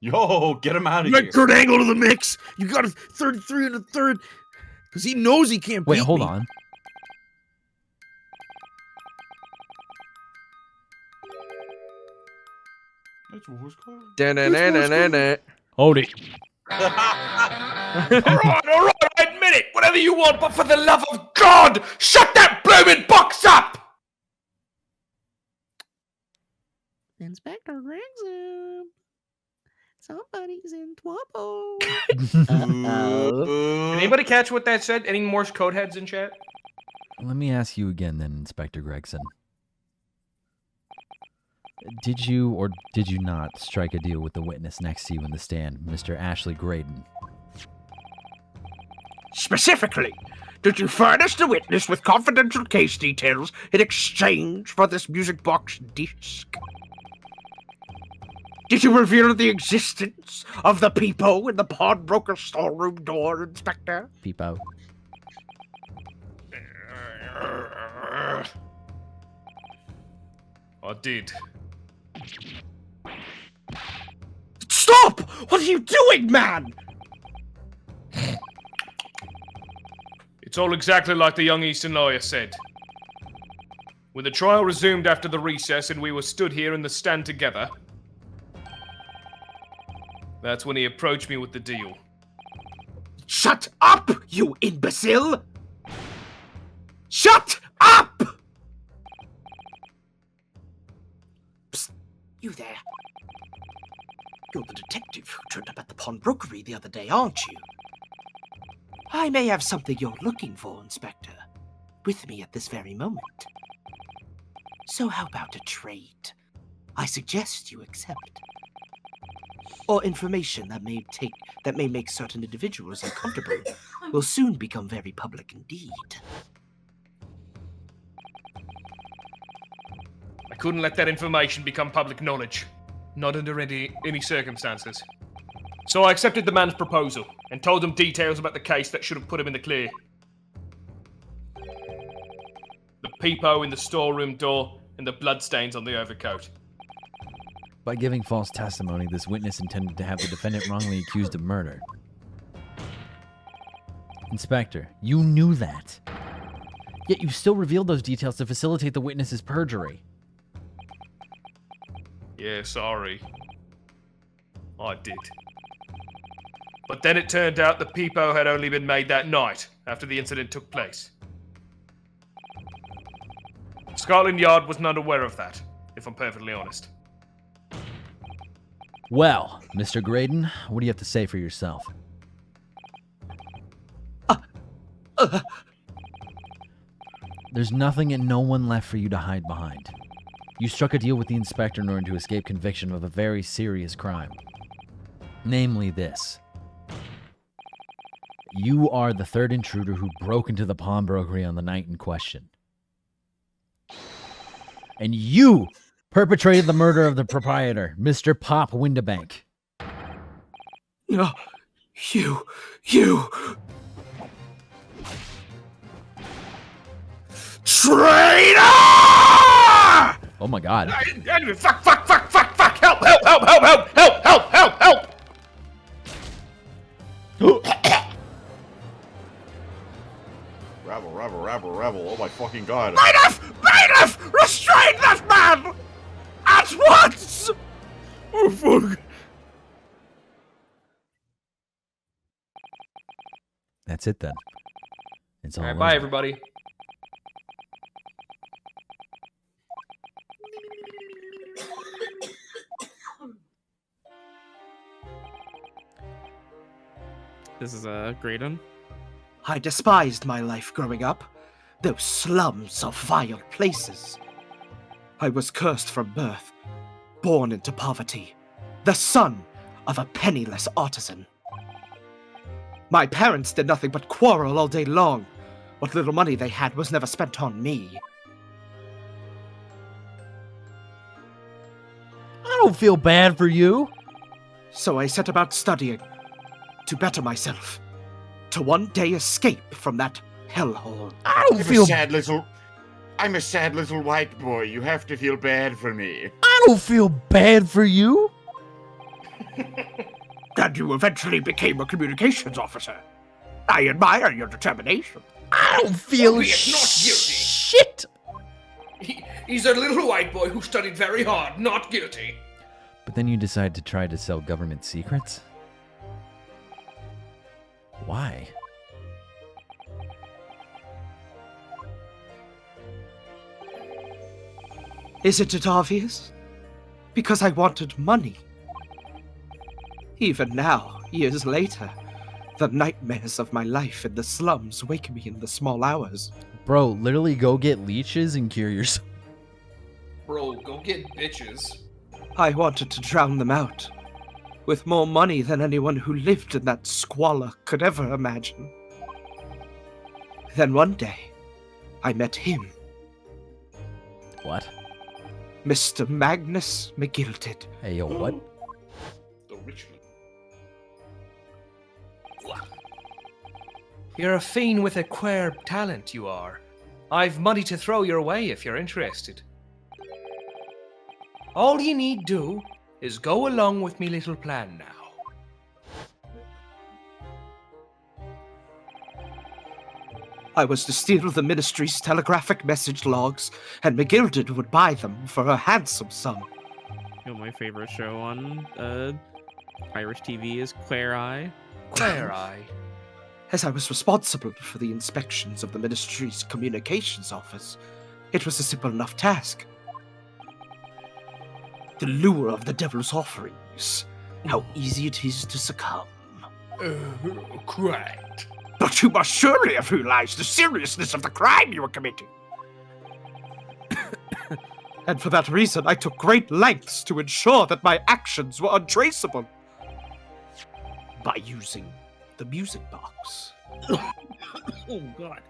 Yo, get him out of Let here. Kurt Angle to the mix. You got a 33 and a third. Because he knows he can't Wait, beat hold me. on. That's War's car. Hold it. All right, I admit it. Whatever you want, but for the love of God, shut that blooming box up! Inspector Gregson. Somebody's in trouble. Did anybody catch what that said? Any Morse code heads in chat? Let me ask you again then, Inspector Gregson. Did you or did you not strike a deal with the witness next to you in the stand, Mr. Ashley Graydon? Specifically, did you furnish the witness with confidential case details in exchange for this music box disc? Did you reveal the existence of the peepo in the pawnbroker storeroom door, Inspector? Peepo. I did. Stop! What are you doing, man? It's all exactly like the young Eastern lawyer said. When the trial resumed after the recess and we were stood here in the stand together, that's when he approached me with the deal. Shut up, you imbecile! Shut up! Psst, you there. You're the detective who turned up at the pawnbrokery the other day, aren't you? I may have something you're looking for, Inspector, with me at this very moment. So how about a trade? I suggest you accept. Or information that may make certain individuals uncomfortable will soon become very public indeed. I couldn't let that information become public knowledge. Not under any circumstances. So I accepted the man's proposal and told him details about the case that should have put him in the clear. The peepo in the storeroom door and the bloodstains on the overcoat. By giving false testimony, this witness intended to have the defendant wrongly accused of murder. Inspector, you knew that. Yet you still revealed those details to facilitate the witness's perjury. Yeah, sorry. I did. But then it turned out the peepo had only been made that night, after the incident took place. Scotland Yard was not aware of that, if I'm perfectly honest. Well, Mr. Graydon, what do you have to say for yourself? There's nothing and no one left for you to hide behind. You struck a deal with the inspector in order to escape conviction of a very serious crime. Namely this. You are the third intruder who broke into the pawnbrokery on the night in question. And you perpetrated the murder of the proprietor, Mr. Pop Windabank. No, you... Traitor! Oh my god. Fuck! Help! Rabble. Oh my fucking god. Bailiff! Restrain that man! At once! Oh, fuck. That's it then. It's All all right, bye over. everybody. This is a Graydon. I despised my life growing up. Those slums of vile places. I was cursed from birth, born into poverty, the son of a penniless artisan. My parents did nothing but quarrel all day long. What little money they had was never spent on me. I don't feel bad for you. So I set about studying, to better myself, to one day escape from that hellhole. I'm a sad little white boy. You have to feel bad for me. I don't feel bad for you. And you eventually became a communications officer. I admire your determination. I don't feel Albeit not guilty. shit. He's a little white boy who studied very hard, not guilty. But then you decide to try to sell government secrets? Why? Isn't it obvious? Because I wanted money. Even now, years later, the nightmares of my life in the slums wake me in the small hours. Bro, literally go get leeches and cure yourself. Bro, go get bitches. I wanted to drown them out, with more money than anyone who lived in that squalor could ever imagine. Then one day, I met him. What? Mr. Magnus McGilded. Hey, yo, what? The rich man. You're a fiend with a queer talent, you are. I've money to throw your way if you're interested. All you need do is go along with me little plan now. I was to steal the ministry's telegraphic message logs, and McGilded would buy them for a handsome sum. You know, my favorite show on Irish TV is Queer Eye. Queer Eye. As I was responsible for the inspections of the ministry's communications office, it was a simple enough task. The lure of the devil's offerings. How easy it is to succumb. Correct. But you must surely have realized the seriousness of the crime you were committing. And for that reason, I took great lengths to ensure that my actions were untraceable. By using the music box. Oh, God.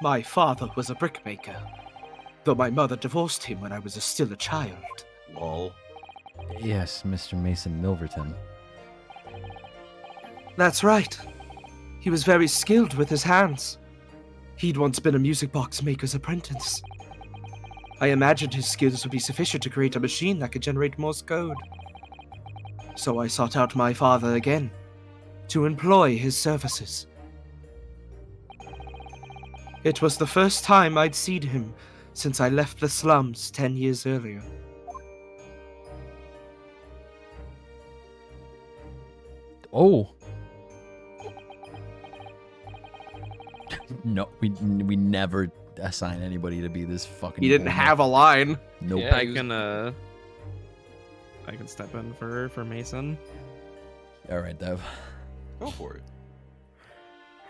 My father was a brickmaker, though my mother divorced him when I was still a child. Lol. Yes, Mr. Mason Milverton. That's right. He was very skilled with his hands. He'd once been a music box maker's apprentice. I imagined his skills would be sufficient to create a machine that could generate Morse code. So I sought out my father again, to employ his services. It was the first time I'd seen him since I left the slums 10 years earlier. Oh. No, we never assign anybody to be this fucking. He didn't bullnut. have a line. Nope. Yeah, I can step in for Mason. All right, Dev. Go for it.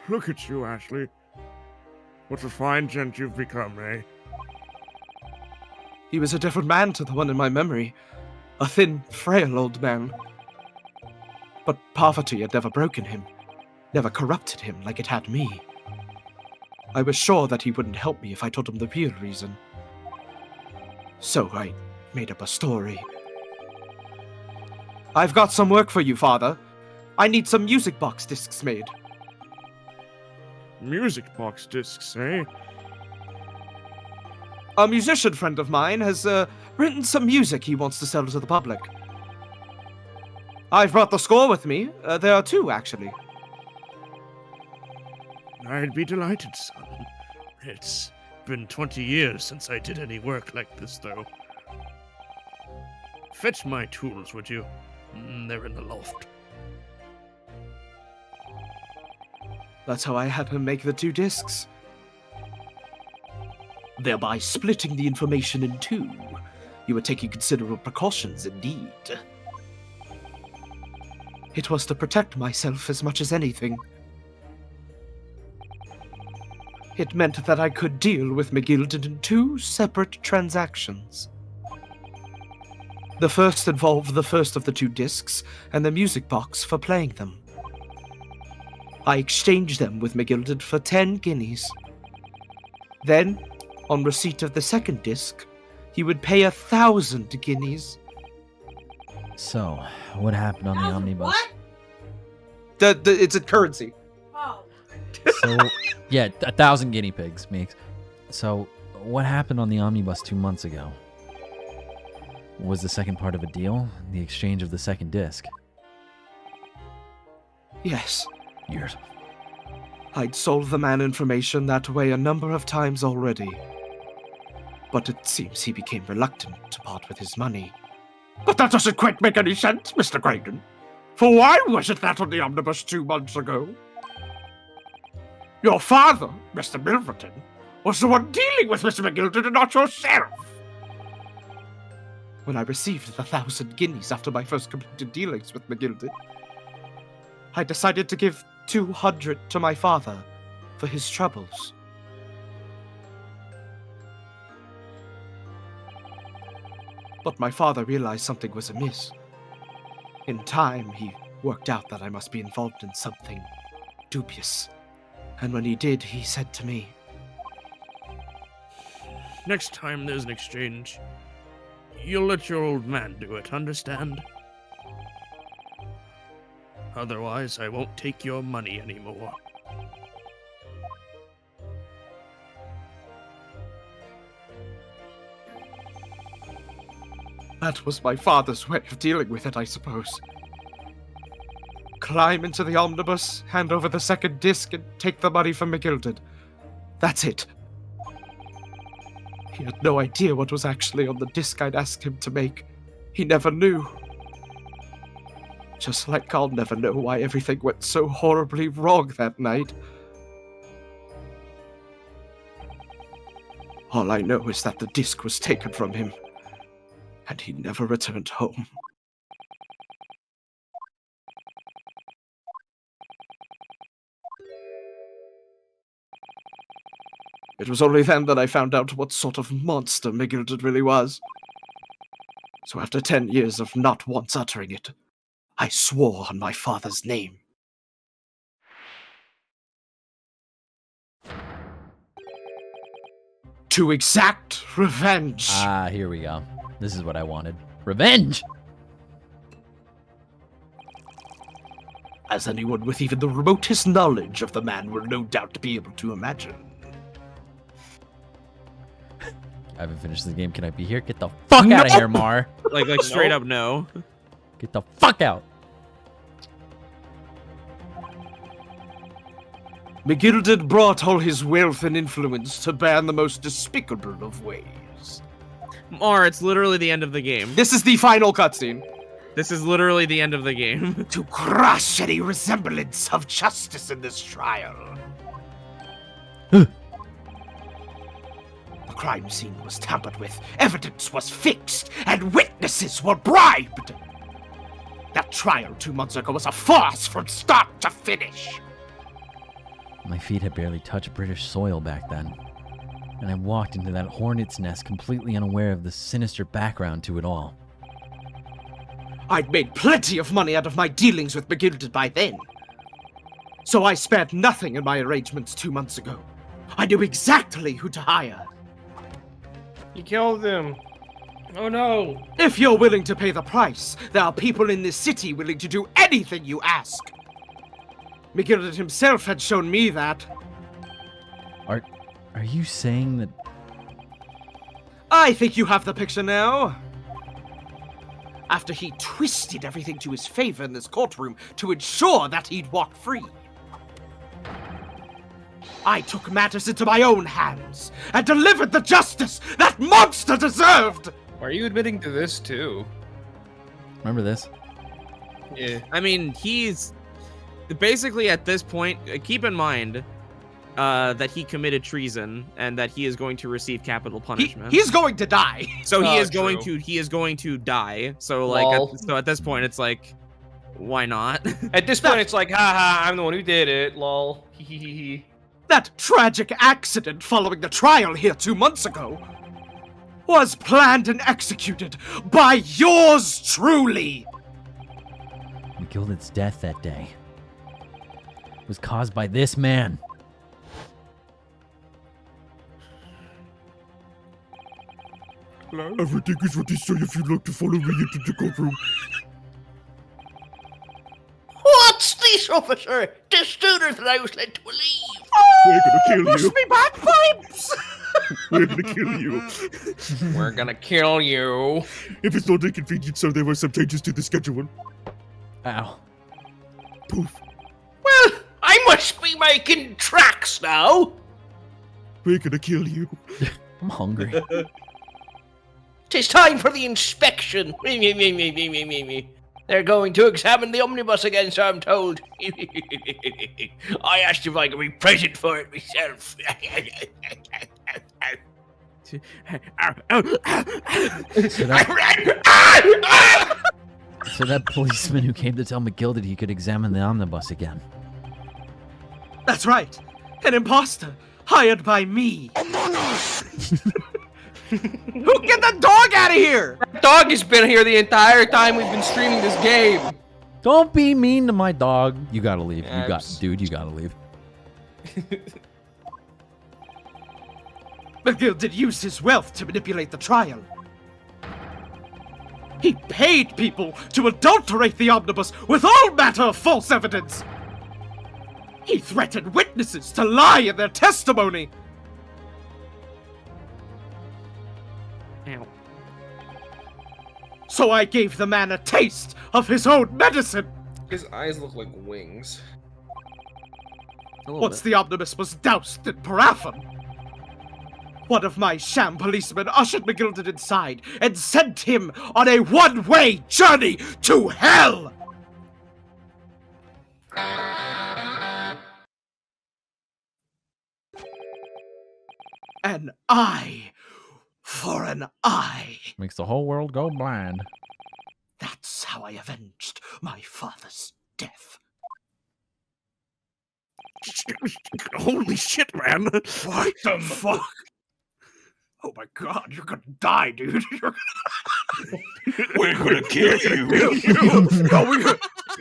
Look at you, Ashley. What a fine gent you've become, eh? He was a different man to the one in my memory. A thin, frail old man. But poverty had never broken him, never corrupted him like it had me. I was sure that he wouldn't help me if I told him the real reason. So I made up a story. I've got some work for you, Father. I need some music box discs made. Music box discs, eh? A musician friend of mine has written some music he wants to sell to the public. I've brought the score with me. There are two, actually. I'd be delighted, son. It's been 20 years since I did any work like this, though. Fetch my tools, would you? They're in the loft. That's how I had him make the 2 discs. Thereby splitting the information in 2. You were taking considerable precautions indeed. It was to protect myself as much as anything. It meant that I could deal with McGilded in 2 separate transactions. The first involved the first of the 2 discs and the music box for playing them. I exchanged them with McGilded for 10 guineas. Then, on receipt of the second disc, he would pay 1,000 guineas. So, what happened on the omnibus? It's a currency. So, yeah, 1,000 guinea pigs makes. So, what happened on the omnibus 2 months ago? Was the second part of a deal? The exchange of the second disc? Yes. Years. I'd sold the man information that way a number of times already. But it seems he became reluctant to part with his money. But that doesn't quite make any sense, Mr. Graydon. For why was it that on the omnibus 2 months ago? Your father, Mr. Milverton, was the one dealing with Mr. McGilded and not yourself. When I received the 1,000 guineas after my first completed dealings with McGilded, I decided to give 200 to my father for his troubles. But my father realized something was amiss. In time, he worked out that I must be involved in something dubious. And when he did, he said to me, Next time there's an exchange, you'll let your old man do it, understand? Otherwise, I won't take your money anymore. That was my father's way of dealing with it, I suppose. Climb into the omnibus, hand over the second disc, and take the money from McGilded. That's it. He had no idea what was actually on the disc I'd asked him to make. He never knew. Just like I'll never know why everything went so horribly wrong that night. All I know is that the disc was taken from him, and he never returned home. It was only then that I found out what sort of monster McGilded really was. So after 10 years of not once uttering it, I swore on my father's name. To exact revenge. Ah, here we go. This is what I wanted. Revenge! As anyone with even the remotest knowledge of the man will no doubt be able to imagine. I haven't finished this game. Can I be here? Get the fuck out of here, Mar. Like straight up no. Get the fuck out. McGilded brought all his wealth and influence to bear in the most despicable of ways. Mar, it's literally the end of the game. This is the final cutscene. This is literally the end of the game. To crush any resemblance of justice in this trial. The crime scene was tampered with, evidence was fixed, and witnesses were bribed. That trial 2 months ago was a farce from start to finish. My feet had barely touched British soil back then, and I walked into that hornet's nest completely unaware of the sinister background to it all. I'd made plenty of money out of my dealings with McGilded by then. So I spared nothing in my arrangements 2 months ago. I knew exactly who to hire. You killed him. Oh no. If you're willing to pay the price, there are people in this city willing to do anything you ask. McGilded himself had shown me that. Are you saying that... I think you have the picture now. After he twisted everything to his favor in this courtroom to ensure that he'd walk free, I took matters into my own hands and delivered the justice that monster deserved! Are you admitting to this too? Remember this? Yeah. I mean, basically at this point, keep in mind that he committed treason and that he is going to receive capital punishment. He's going to die. So he is true. going to die. So like at this point it's like, why not? At this point, it's like, haha, I'm the one who did it, lol. That tragic accident following the trial here 2 months ago was planned and executed by yours truly. McGilded's death that day was caused by this man. Everything is what they say if you'd like to follow me into the courtroom. What's this, officer? The student that I was led to believe. We're gonna kill Push you. me back, pipes! We're gonna kill you. We're gonna kill you. If it's not inconvenient, sir, there were some changes to the schedule. Ow. Poof. Well, I must be making tracks now. We're gonna kill you. I'm hungry. 'Tis time for the inspection. They're going to examine the omnibus again, so I'm told. I asked if I could be present for it myself. So that policeman who came to tell McGilded he could examine the omnibus again. That's right. An imposter hired by me. Who get the dog out of here? That dog has been here the entire time we've been streaming this game. Don't be mean to my dog. You gotta leave. Yeah, Dude, you gotta leave. McGilded used his wealth to manipulate the trial. He paid people to adulterate the omnibus with all matter of false evidence. He threatened witnesses to lie in their testimony. Ow. So I gave the man a taste of his own medicine. His eyes look like wings. Once the omnibus was doused in paraffin, one of my sham policemen ushered McGilded inside and sent him on a one-way journey to hell! An eye for an eye. Makes the whole world go blind. That's how I avenged my father's death. Holy shit, man. What the fuck? Oh my god, you're gonna die, dude. We're gonna kill you.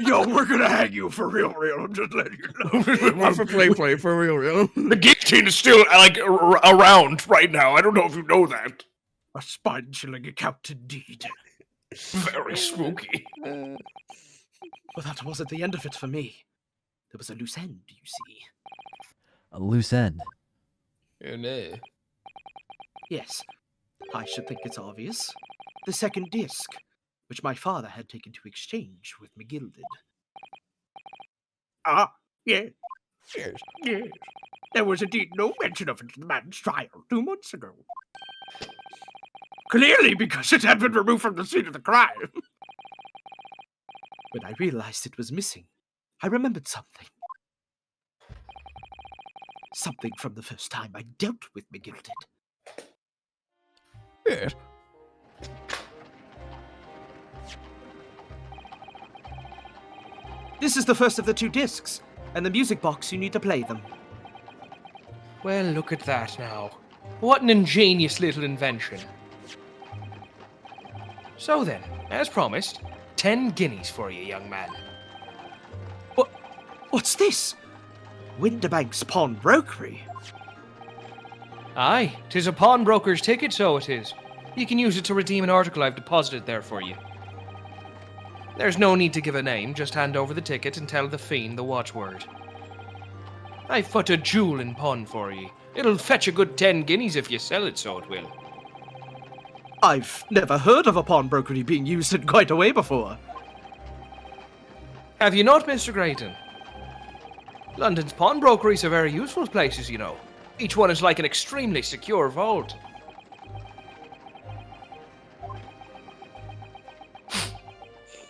We're gonna hang you for real. I'm just letting you know. For play, for real. The guillotine is still, like, around right now. I don't know if you know that. A spine-chilling account indeed. Very spooky. Well, that wasn't the end of it for me. There was a loose end, you see. A loose end. Oh no. Yes, I should think it's obvious. The second disc, which my father had taken to exchange with McGilded. Ah, yes. Yes. There was indeed no mention of it in the man's trial 2 months ago. Clearly because it had been removed from the scene of the crime. When I realized it was missing, I remembered something. Something from the first time I dealt with McGilded. Yes. This is the first of the 2 discs, and the music box you need to play them. Well, look at that now. What an ingenious little invention. So then, as promised, 10 guineas for you, young man. What's this? Winterbank's pawnbrokery. Aye, 'tis a pawnbroker's ticket, so it is. You can use it to redeem an article I've deposited there for you. There's no need to give a name, just hand over the ticket and tell the fiend the watchword. I've put a jewel in pawn for you. It'll fetch a good 10 guineas if you sell it, so it will. I've never heard of a pawnbrokery being used in quite a way before. Have you not, Mr. Grayton? London's pawnbrokeries are very useful places, you know. Each one is like an extremely secure vault.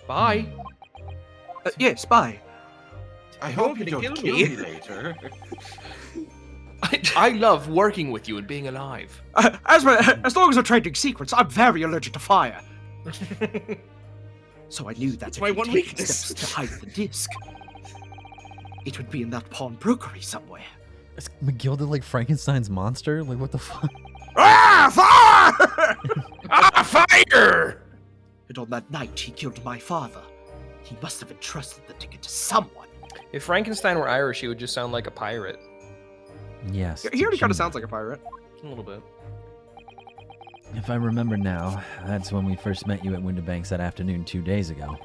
Bye. Yes, bye. I You hope won't you kill don't me. kill me later. I love working with you and being alive. As long as we're trading secrets, I'm very allergic to fire. So I knew that It's if my he'd one taken weakness. steps to hide the disc, it would be in that pawnbrokery somewhere. Is McGilded like Frankenstein's monster? Like, what the fuck? Ah, fire! Ah, fire! And on that night, he killed my father. He must have entrusted the ticket to someone. If Frankenstein were Irish, he would just sound like a pirate. Yes. He already kind of sounds like a pirate. A little bit. If I remember now, that's when we first met you at Winterbanks that afternoon 2 days ago.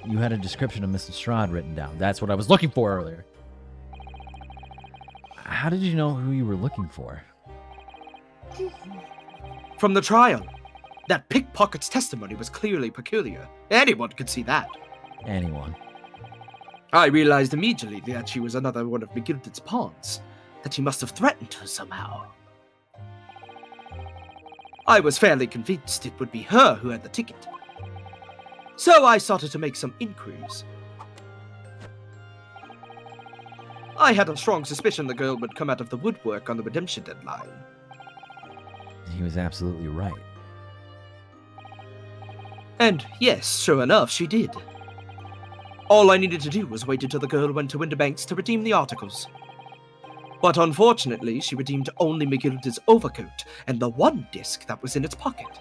You had a description of Mr. Strahd written down. That's what I was looking for earlier. How did you know who you were looking for? From the trial. That pickpocket's testimony was clearly peculiar. Anyone could see that. Anyone. I realized immediately that she was another one of McGilded's pawns, that he must have threatened her somehow. I was fairly convinced it would be her who had the ticket. So I started to make some inquiries. I had a strong suspicion the girl would come out of the woodwork on the redemption deadline. He was absolutely right. And yes, sure enough, she did. All I needed to do was wait until the girl went to Winterbanks to redeem the articles. But unfortunately, she redeemed only McGilded's overcoat and the one disc that was in its pocket.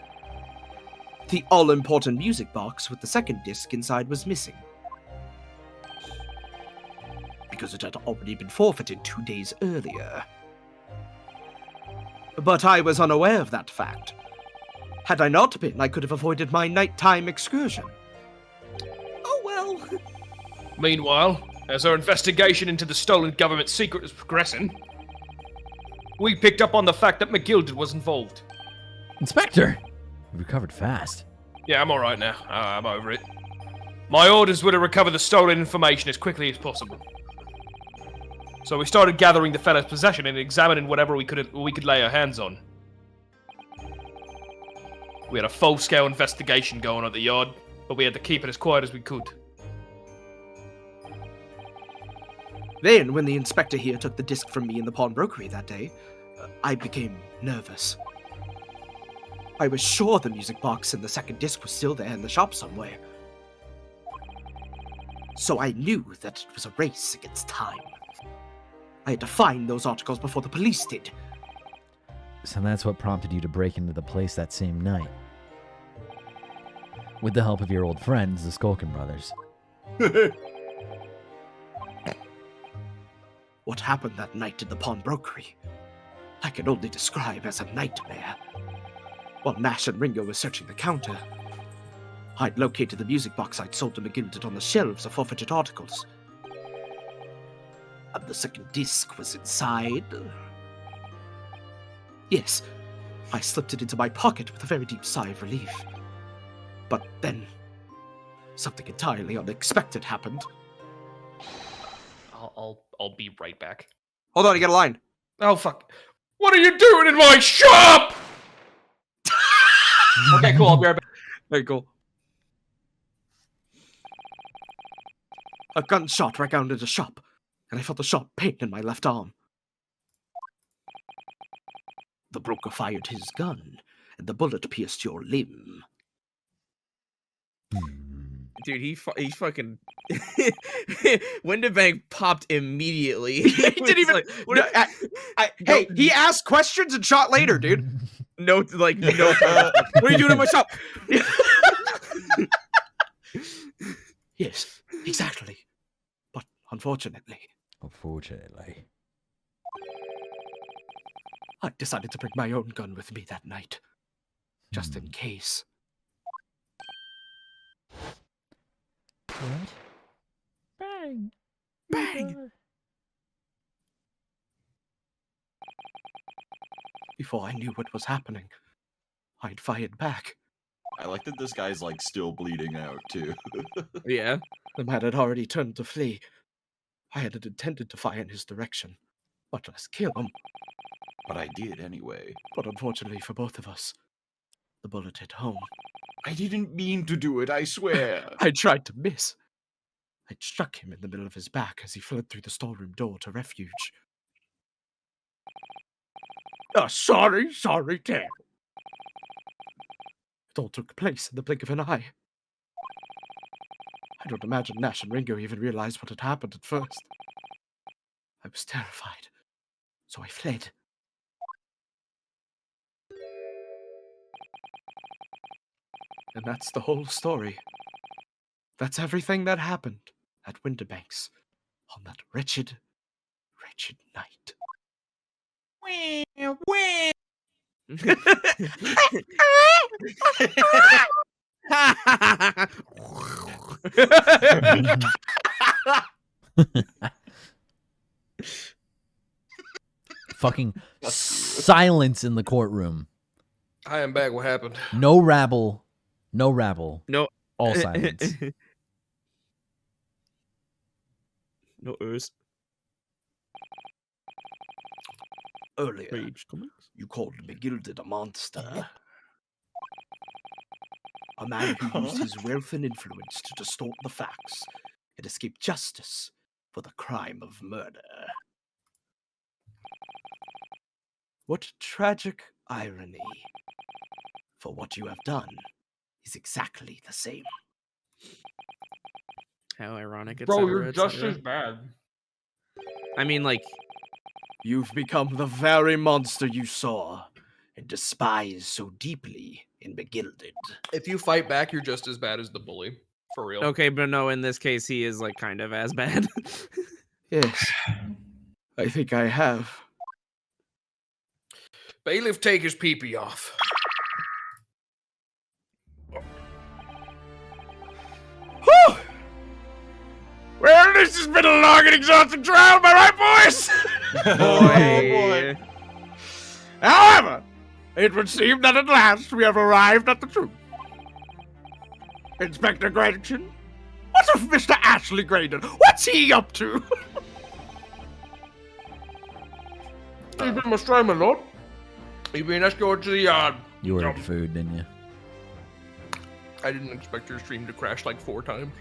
The all-important music box with the second disc inside was missing. Because it had already been forfeited 2 days earlier. But I was unaware of that fact. Had I not been, I could have avoided my nighttime excursion. Oh well. Meanwhile, as our investigation into the stolen government secret was progressing, we picked up on the fact that McGilded was involved. Inspector! You recovered fast. Yeah, I'm alright now. I'm over it. My orders were to recover the stolen information as quickly as possible. So we started gathering the fella's possession and examining whatever we could lay our hands on. We had a full-scale investigation going on at the yard, but we had to keep it as quiet as we could. Then, when the inspector here took the disc from me in the pawnbrokery that day, I became nervous. I was sure the music box and the second disc was still there in the shop somewhere. So I knew that it was a race against time. I had to find those articles before the police did. So that's what prompted you to break into the place that same night. With the help of your old friends, the Skulkin brothers. What happened that night in the pawnbrokery, I can only describe as a nightmare. While Nash and Ringo were searching the counter, I'd located the music box I'd sold to McGilded on the shelves of forfeited articles. And the second disc was inside. Yes, I slipped it into my pocket with a very deep sigh of relief. But then, something entirely unexpected happened. I'll be right back. Hold on, you got a line. Oh fuck! What are you doing in my shop? Okay, cool. I'll be right back. Very cool. A gunshot resounded the shop, and I felt a sharp pain in my left arm. The broker fired his gun, and the bullet pierced your limb. Dude, he fucking Winterbank popped immediately. He didn't even. Hey, he asked questions and shot later, dude. No. What are you doing in my shop? Yes, exactly. But unfortunately, I decided to bring my own gun with me that night, just in case. What? Bang! Bang! Before I knew what was happening, I'd fired back. I like that this guy's like still bleeding out too. Yeah. The man had already turned to flee. I hadn't intended to fire in his direction, much less kill him. But I did anyway. But unfortunately for both of us, the bullet hit home. I didn't mean to do it, I swear. I tried to miss. I'd struck him in the middle of his back as he fled through the storeroom door to refuge. Sorry, Tail. It all took place in the blink of an eye. I don't imagine Nash and Ringo even realized what had happened at first. I was terrified, so I fled. And that's the whole story. That's everything that happened at Winterbanks on that wretched, wretched night. Fucking silence in the courtroom. I am back. What happened? No rabble. No rabble. No. All silence. No ooze. Earlier, you called McGilded a monster. A man who used his wealth and influence to distort the facts and escape justice for the crime of murder. What tragic irony. For what you have done is exactly the same. How ironic, Bro, etc., you're just etc.. as bad. I mean, like, You've become the very monster you saw and despise so deeply in McGilded. If you fight back, you're just as bad as the bully. For real. okay, but no, in this case, he is like kind of as bad. Yes, I think I have. Bailiff, take his pee-pee off. Whew! Well, this has been a long and exhausting trial, am I right, boys? Boy. However, it would seem that at last we have arrived at the truth. Inspector Graydon, what's of Mr. Ashley Graydon? What's he up to? He's been astray, my lord. He's been escorted to the yard. You ordered food, didn't you? I didn't expect your stream to crash like 4 times.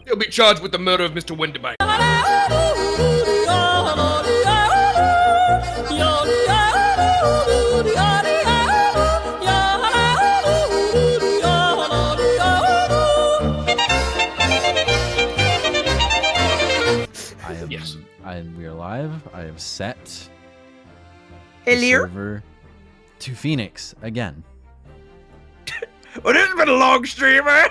He'll be charged with the murder of Mr. Winterbank. We are live. I have set the Hello? server to Phoenix again. Well, this has been a long stream, man.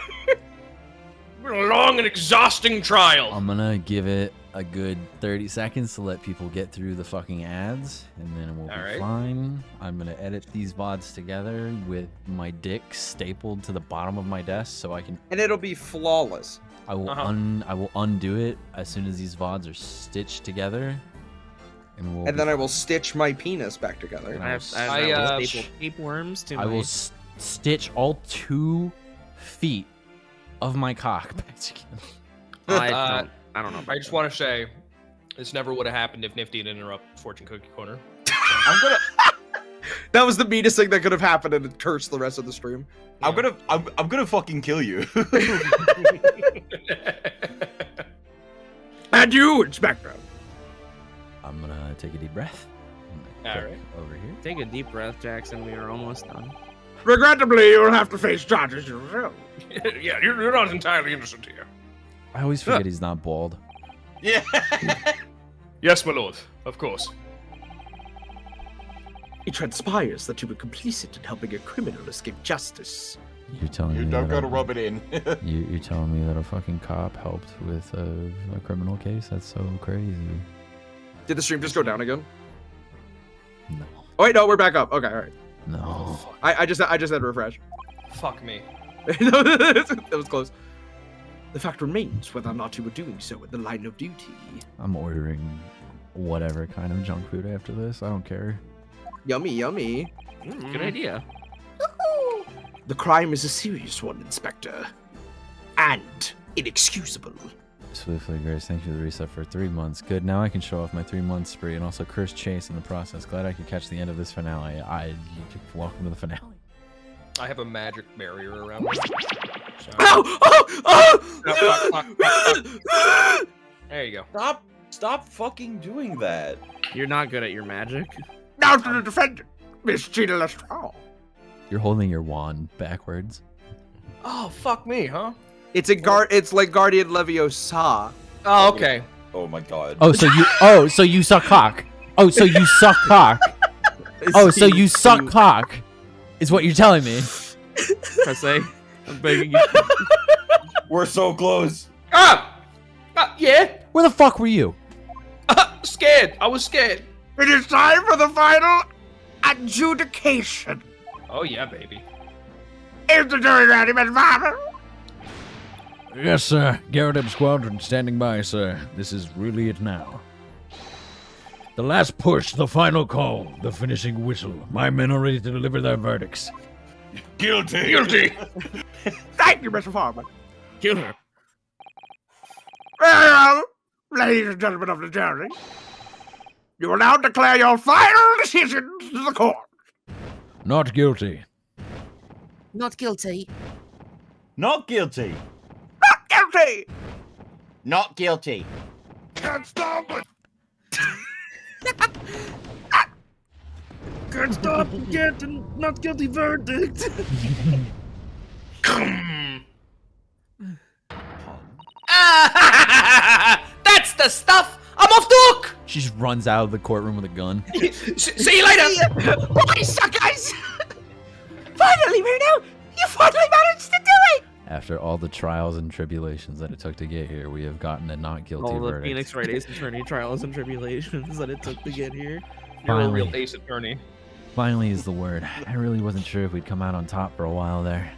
Been a long and exhausting trial. I'm gonna give it a good 30 seconds to let people get through the fucking ads, and then we'll be fine. I'm gonna edit these VODs together with my dick stapled to the bottom of my desk so I can. And it'll be flawless. I will I will undo it as soon as these VODs are stitched together, and we'll. And then I will stitch my penis back together. I staple tapeworms to I will stitch all 2 feet of my cock back together. I don't know. I just want to say, this never would have happened if Nifty didn't interrupt Fortune Cookie Corner. I'm gonna. That was the meanest thing that could have happened, and it cursed the rest of the stream. I'm gonna fucking kill you. And you, Inspector. I'm gonna take a deep breath. All right. Over here. Take a deep breath, Jackson. We are almost done. Regrettably, you'll have to face charges yourself. Yeah, you're not entirely innocent here. I always forget he's not bald. Yeah. Yes, my lord. Of course. It transpires that you were complicit in helping a criminal escape justice. You're telling You me don't that gotta rub it in. You're telling me that a fucking cop helped with a criminal case? That's so crazy. Did the stream just go down again? No. Oh wait, no, we're back up. Okay, all right. No. I just had to refresh. Fuck me. That was close. The fact remains whether or not you were doing so in the line of duty. I'm ordering whatever kind of junk food after this. I don't care. Yummy, yummy. Good idea. The crime is a serious one, Inspector. And inexcusable. Swiftly, Grace, thank you for the reset for 3 months. Good, now I can show off my 3-month spree and also curse Chase in the process. Glad I could catch the end of this finale. Welcome to the finale. I have a magic barrier around me. There you go. Stop fucking doing that. You're not good at your magic. Now to the defendant, Miss Gina Lestrade. You're holding your wand backwards. Oh, fuck me, huh? It's like Guardian Leviosa. Oh, okay. Oh my god. Oh, so you suck cock. Oh, so you suck cock. Oh, so you suck cock. Is what you're telling me. Press A. I'm begging you. We're so close. Yeah. Where the fuck were you? Scared. I was scared. It is time for the final adjudication. Oh, yeah, baby. Is the jury ready, Miss Farmer? Yes, sir. Garrett Squadron standing by, sir. This is really it now. The last push, the final call, the finishing whistle. My men are ready to deliver their verdicts. Guilty. Guilty. Thank you, Mr. Farmer. Kill her. Well, ladies and gentlemen of the jury, you will now declare your final decision to the court. Not guilty. Not guilty. Not guilty. Not guilty. Not guilty. Can't stop it. Can't stop getting not guilty verdict. That's the stuff! I'm off the hook! She just runs out of the courtroom with a gun. See you later! Bye, suckers! Finally, Reno! You finally managed to do it! After all the trials and tribulations that it took to get here, we have gotten a not guilty All the verdict. Phoenix Wright Ace Attorney trials and tribulations that it took to get here. You're a Finally. real ace attorney. Finally is the word. I really wasn't sure if we'd come out on top for a while there.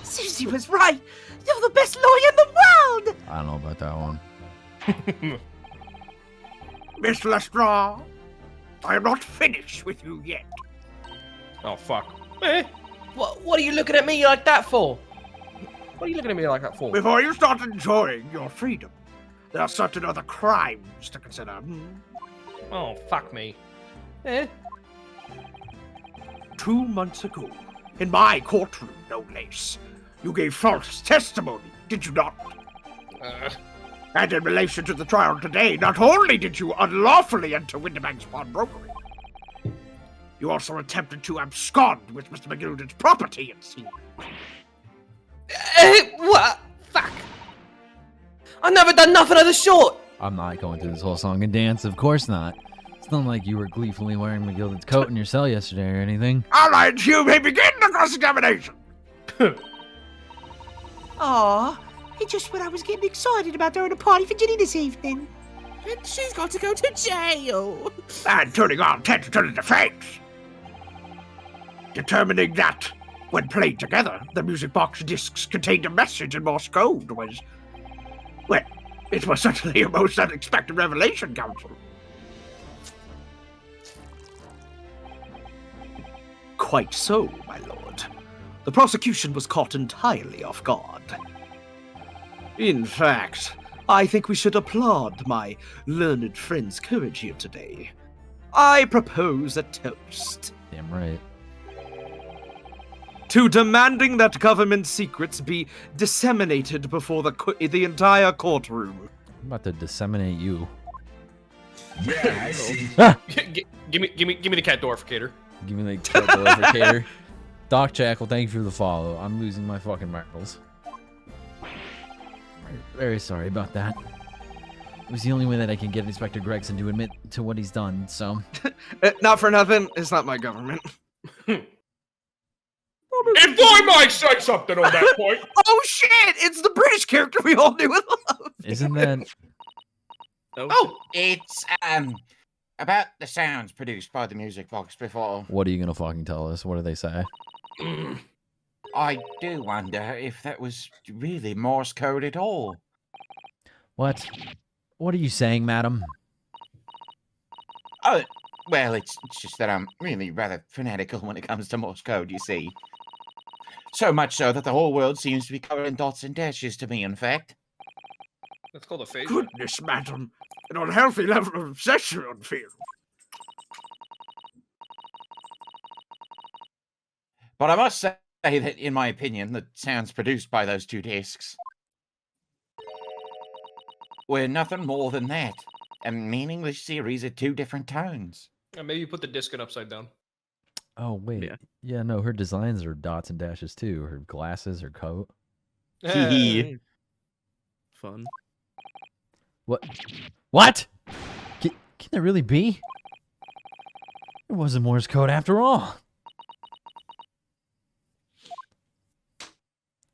Susie was right! You're the best lawyer in the world! I don't know about that one. Miss Lestrade, I am not finished with you yet. Oh, fuck. What are you looking at me like that for? What are you looking at me like that for? Before you start enjoying your freedom, there are certain other crimes to consider. Oh, fuck me. 2 months ago, in my courtroom, no less, you gave false testimony, did you not? And in relation to the trial today, not only did you unlawfully enter Winterbank's pawnbrokery, you also attempted to abscond with Mr. McGilden's property, it seems. What? Fuck. I've never done nothing of the sort. I'm not going through this whole song and dance, of course not. It's not like you were gleefully wearing McGilden's coat in your cell yesterday or anything. All right, you may begin the cross-examination. Aw, it's just when I was getting excited about throwing a party for Ginny this evening. And she's got to go to jail. And turning our attention to the defense. Determining that, when played together, the music box discs contained a message in Morse code was... Well, it was certainly a most unexpected revelation, counsel. Quite so, my lord. The prosecution was caught entirely off guard. In fact, I think we should applaud my learned friend's courage here today. I propose a toast. Damn right. To demanding that government secrets be disseminated before the entire courtroom. I'm about to disseminate you. Yeah, I see. Give me the cat dorificator. Give me the cat dorificator. Doc Jackal, thank you for the follow. I'm losing my fucking marbles. Very sorry about that. It was the only way that I can get Inspector Gregson to admit to what he's done, so... Not for nothing, it's not my government. If I might say something on that point. Oh shit! It's the British character we all knew and loved. Isn't that... Oh, it's about the sounds produced by the music box before. What are you gonna fucking tell us? What do they say? I do wonder if that was really Morse code at all. What? What are you saying, madam? Oh, well, it's just that I'm really rather fanatical when it comes to Morse code, you see. So much so that the whole world seems to be covered in dots and dashes to me, in fact. That's called a phase. Goodness, madam. An unhealthy level of obsession on film. But I must say, Say that, in my opinion, the sounds produced by those two discs were nothing more than that. A meaningless series of two different tones. Maybe you put the disc in upside down. Oh wait, yeah, no, her designs are dots and dashes too. Her glasses, her coat. Fun. What? What? Can there really be? It wasn't Morse code after all.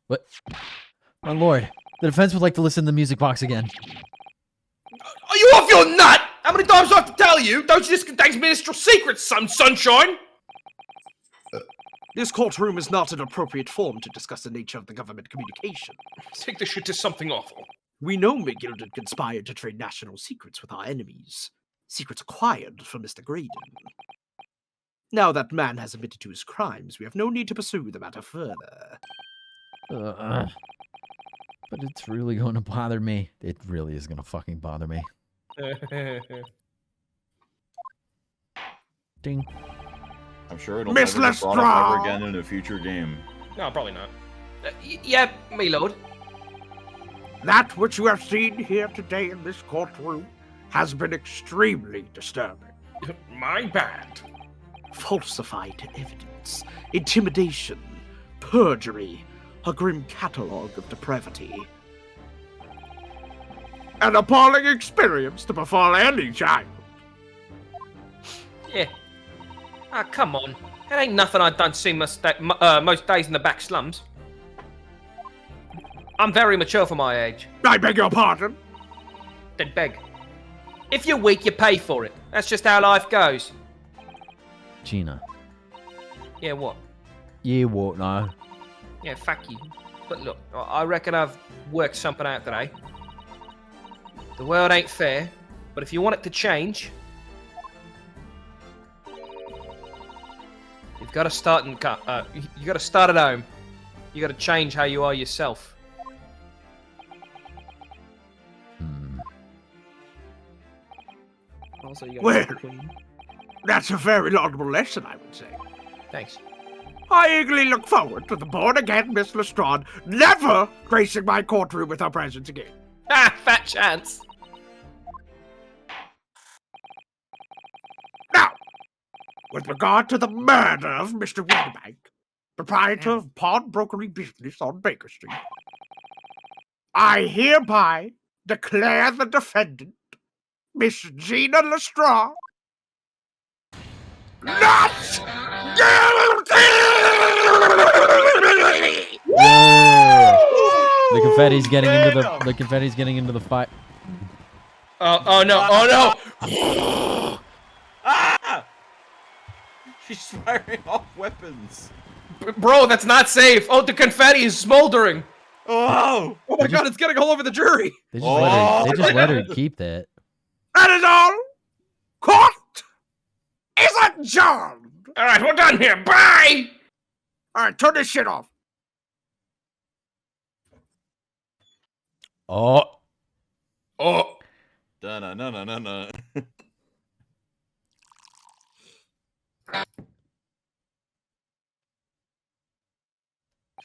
What? My lord, the defense would like to listen to the music box again. Are you off your nut? How many times do I have to tell you? Those discs contain ministerial secrets, sunshine! This courtroom is not an appropriate forum to discuss the nature of the government communication. Take this shit to something awful. We know McGilded conspired to trade national secrets with our enemies. Secrets acquired from Mr. Graydon. Now that man has admitted to his crimes, we have no need to pursue the matter further. But it's really going to bother me. It really is going to fucking bother me. Ding. I'm sure it'll Miss never be brought up ever Lestrade! again in a future game. No, probably not. Yeah, me lord. That which you have seen here today in this courtroom has been extremely disturbing. My bad. Falsified evidence, intimidation, perjury, a grim catalogue of depravity. An appalling experience to befall any child. Yeah. Ah, come on. It ain't nothing I don't see most days in the back slums. I'm very mature for my age. I beg your pardon? Then beg. If you're weak, you pay for it. That's just how life goes. Gina. Yeah, what? Yeah, what? No. Yeah, fuck you. But look, I reckon I've worked something out today. The world ain't fair, but if you want it to change, you've got to start you got to start at home. You got to change how you are yourself. Also, you Well, gotta clean. that's a very laudable lesson, I would say. Thanks. I eagerly look forward to the born-again Miss Lestrade never gracing my courtroom with her presence again. Ah, fat chance. Now, with regard to the murder of Mr. Winterbank, proprietor of pawnbrokery business on Baker Street, I hereby declare the defendant, Miss Gina Lestrade, not guilty! Yeah. The confetti's getting into the confetti's getting into the fight. Oh no! Oh no! Ah! She's firing off weapons. Bro, that's not safe. Oh, the confetti is smoldering. Oh! Oh my god, it's getting all over the jury. They just let her keep that. That is all. Court is adjourned. All right, we're done here. Bye. All right, turn this shit off. Oh. Oh. Da-na-na-na-na-na.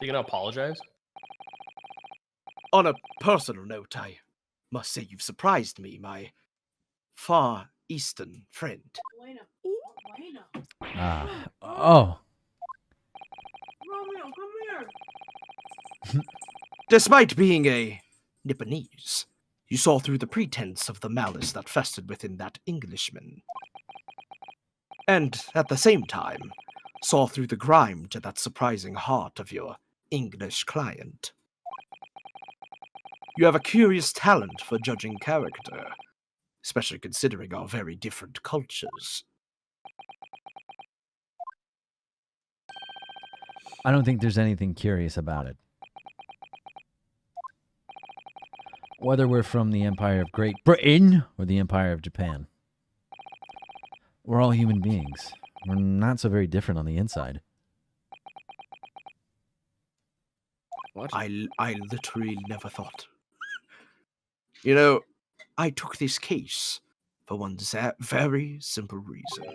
You gonna apologize? On a personal note, I must say you've surprised me, my far eastern friend. Oh. Romeo, come here. Despite being a Nipponese, you saw through the pretense of the malice that festered within that Englishman. And at the same time, saw through the grime to that surprising heart of your English client. You have a curious talent for judging character, especially considering our very different cultures. I don't think there's anything curious about it. Whether we're from the Empire of Great Britain or the Empire of Japan, we're all human beings. We're not so very different on the inside. What? I literally never thought. You know, I took this case for one very simple reason.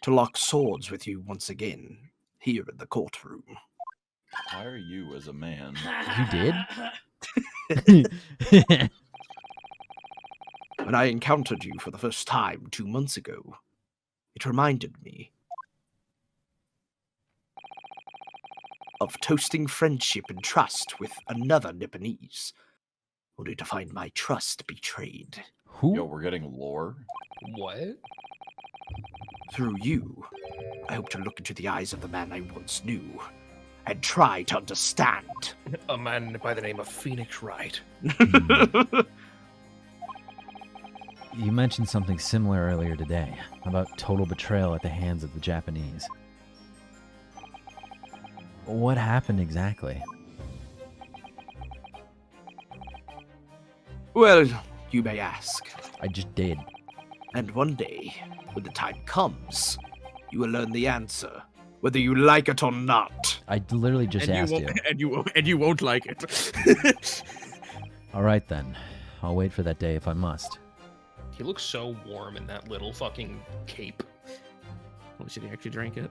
To lock swords with you once again here in the courtroom. Why are you as a man? You did? When I encountered you for the first time 2 months ago, it reminded me of toasting friendship and trust with another Nipponese, only to find my trust betrayed. Who? Yo, we're getting lore. What? Through you, I hope to look into the eyes of the man I once knew and try to understand. A man by the name of Phoenix Wright. You mentioned something similar earlier today about total betrayal at the hands of the Japanese. What happened exactly? Well, you may ask. I just did. And one day, when the time comes, you will learn the answer, whether you like it or not. I literally just asked you. And you won't like it. All right then. I'll wait for that day if I must. He looks so warm in that little fucking cape. Well, should he actually drink it?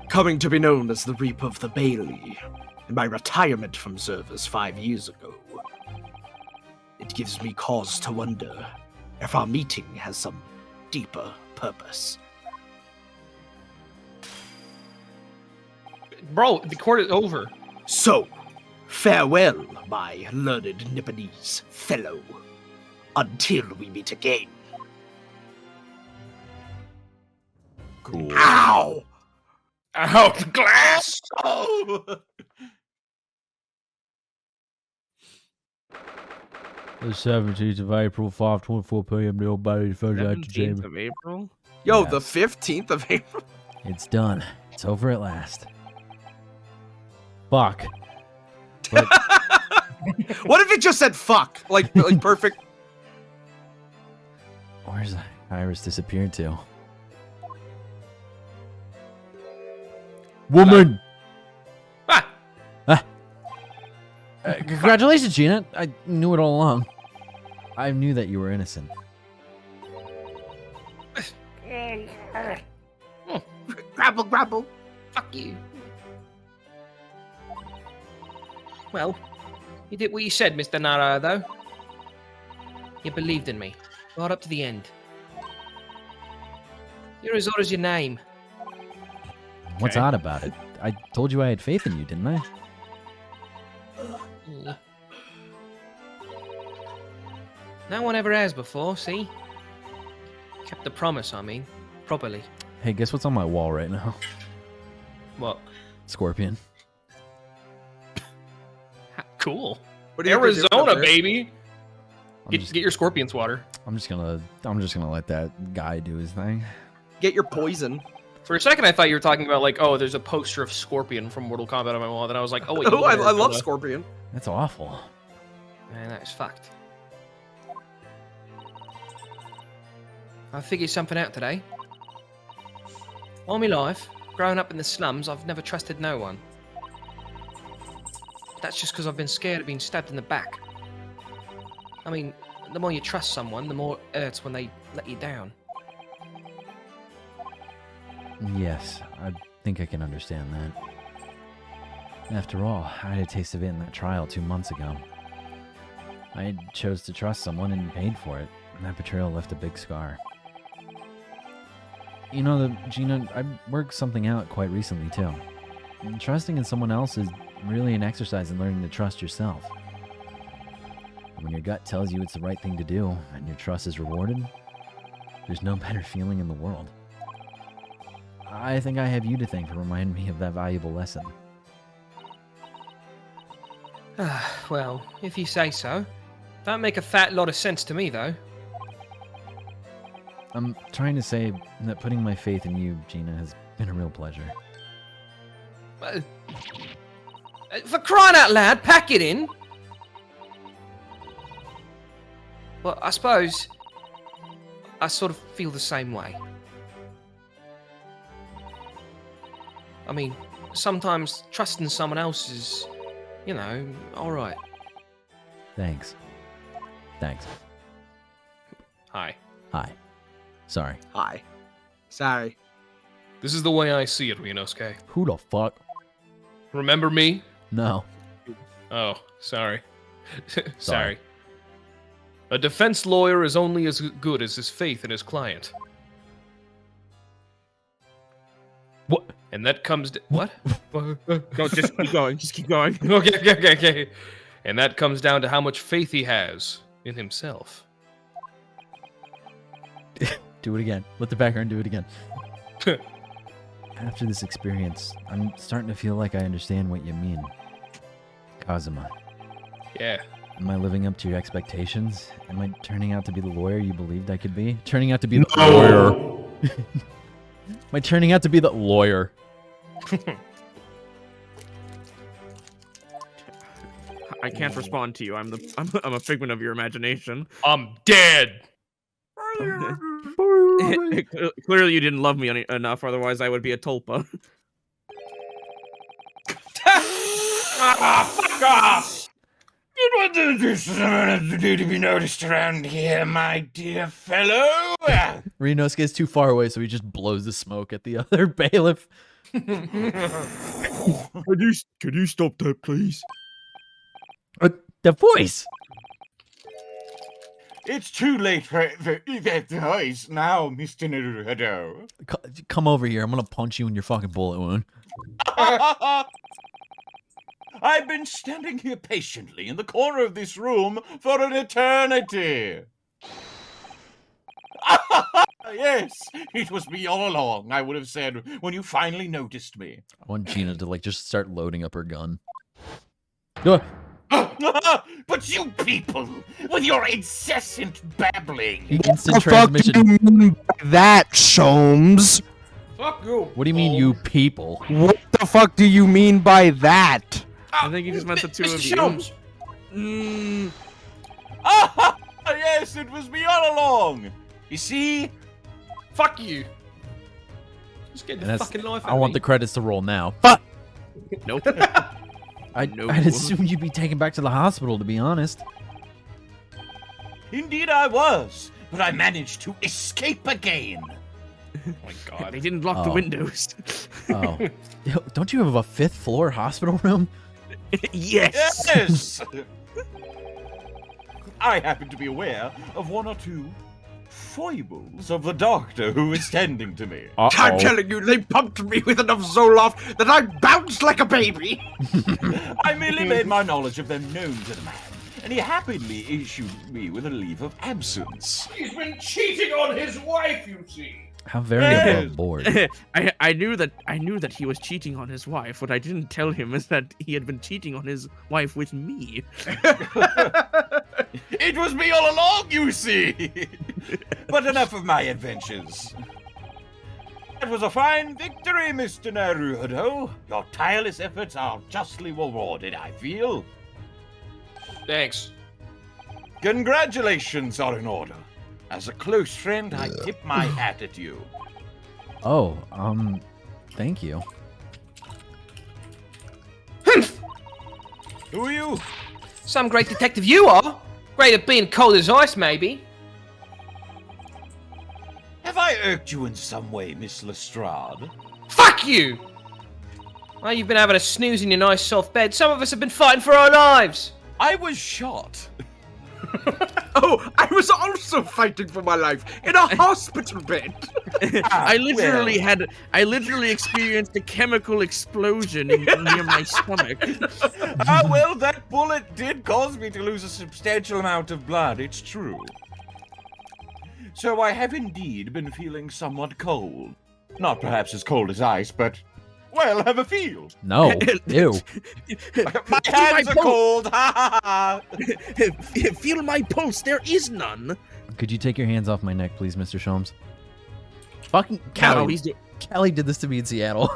Coming to be known as the Reap of the Bailey, in my retirement from service 5 years ago, it gives me cause to wonder if our meeting has some deeper purpose. Bro, the court is over. So, farewell, my learned Nipponese fellow, until we meet again. Cool. Ow! Out the glass! Oh! The 17th of April, 5:24 p.m. The old body's first out to 17th chamber. of April? Yo, Yes. the 15th of April? It's done. It's over at last. Fuck. But What if it just said fuck? Like perfect. where's Iris disappeared to? Woman! Congratulations, Gina. I knew it all along. I knew that you were innocent. Grapple, grapple. Fuck you. Well, you did what you said, Mr. Nara, though. You believed in me. Right up to the end. You're as odd as your name. What's odd about it? I told you I had faith in you, didn't I? No one ever has before, see? Kept the promise, I mean. Properly. Hey, guess what's on my wall right now? What? Scorpion. Cool. What do you have to do up Arizona, there? baby. I'm Get, just, get your scorpion's water. I'm just gonna let that guy do his thing. Get your poison. For a second, I thought you were talking about like, oh, there's a poster of Scorpion from Mortal Kombat on my wall. Then I was like, oh wait. Oh, I love Arizona. Scorpion. That's awful. Man, that is fucked. I figured something out today. All my life, growing up in the slums, I've never trusted no one. That's just because I've been scared of being stabbed in the back. I mean, the more you trust someone, the more it hurts when they let you down. Yes, I think I can understand that. After all, I had a taste of it in that trial 2 months ago. I chose to trust someone and paid for it. And that betrayal left a big scar. You know, Gina, I worked something out quite recently, too. And trusting in someone else is really an exercise in learning to trust yourself. And when your gut tells you it's the right thing to do, and your trust is rewarded, there's no better feeling in the world. I think I have you to thank for reminding me of that valuable lesson. Well, if you say so. Don't make a fat lot of sense to me, though. I'm trying to say that putting my faith in you, Gina, has been a real pleasure. For crying out loud, pack it in! Well, I suppose I sort of feel the same way. I mean, sometimes trusting someone else is, you know, alright. Thanks. Thanks. Hi. Hi. Sorry. Hi. Sorry. This is the way I see it, Rinosuke. Who the fuck? Remember me? No. Oh, sorry. Sorry. A defense lawyer is only as good as his faith in his client. What? And that comes what? Go, just keep going. Just keep going. Okay. And that comes down to how much faith he has in himself. Do it again. Let the background do it again. After this experience, I'm starting to feel like I understand what you mean. Kazuma. Yeah. Am I living up to your expectations? Am I turning out to be the lawyer you believed I could be? Turning out to be the lawyer. Am I turning out to be the lawyer? I can't respond to you. I'm a figment of your imagination. I'm dead. Clearly, you didn't love me enough. Otherwise, I would be a tulpa. Fuck off! This is to be noticed around here, my dear fellow. Rinosuke is too far away, so he just blows the smoke at the other bailiff. Could you stop that, please? The voice! It's too late for that voice now, Mr. Naruto. Come over here. I'm gonna punch you in your fucking bullet wound. I've been standing here patiently in the corner of this room for an eternity. Yes, it was me all along, I would have said, when you finally noticed me. I want Gina to just start loading up her gun. But you people, with your incessant babbling. Instant transmission. What the fuck do you mean by that, Sholmes? Fuck you. What do you mean, you people? What the fuck do you mean by that? I think you just meant the two of you. Sholmes. Yes, it was me all along. You see? Fuck you. Just get the fucking life out I of want me. the credits to roll now. Fuck! Nope. I'd assume you'd be taken back to the hospital, to be honest. Indeed I was, but I managed to escape again. Oh my god. They didn't lock the windows. Oh. Yo, don't you have a 5th floor hospital room? Yes! Yes! I happen to be aware of one or two foibles of the doctor who is tending to me. I'm telling you, they pumped me with enough Zoloft that I bounced like a baby. I merely made my knowledge of them known to the man, and he happily issued me with a leave of absence. He's been cheating on his wife, you see. How very above board. I knew that he was cheating on his wife. What I didn't tell him is that he had been cheating on his wife with me. It was me all along, you see. But enough of my adventures. That was a fine victory, Mr. Naruto. Your tireless efforts are justly rewarded, I feel. Thanks. Congratulations are in order. As a close friend, I tip my hat at you. Oh, thank you. Who are you? Some great detective you are. Great at being cold as ice, maybe. Have I irked you in some way, Miss Lestrade? Fuck you! Well, you've been having a snooze in your nice soft bed. Some of us have been fighting for our lives. I was shot. Oh, I was also fighting for my life in a hospital bed. I literally experienced a chemical explosion near my stomach. Well, that bullet did cause me to lose a substantial amount of blood, it's true. So I have indeed been feeling somewhat cold. Not perhaps as cold as ice, but, well, have a feel. No. Ew. My hands are cold, ha ha ha! Feel my pulse, there is none. Could you take your hands off my neck, please, Mr. Sholmes? Fucking No, Callie. Callie did this to me in Seattle.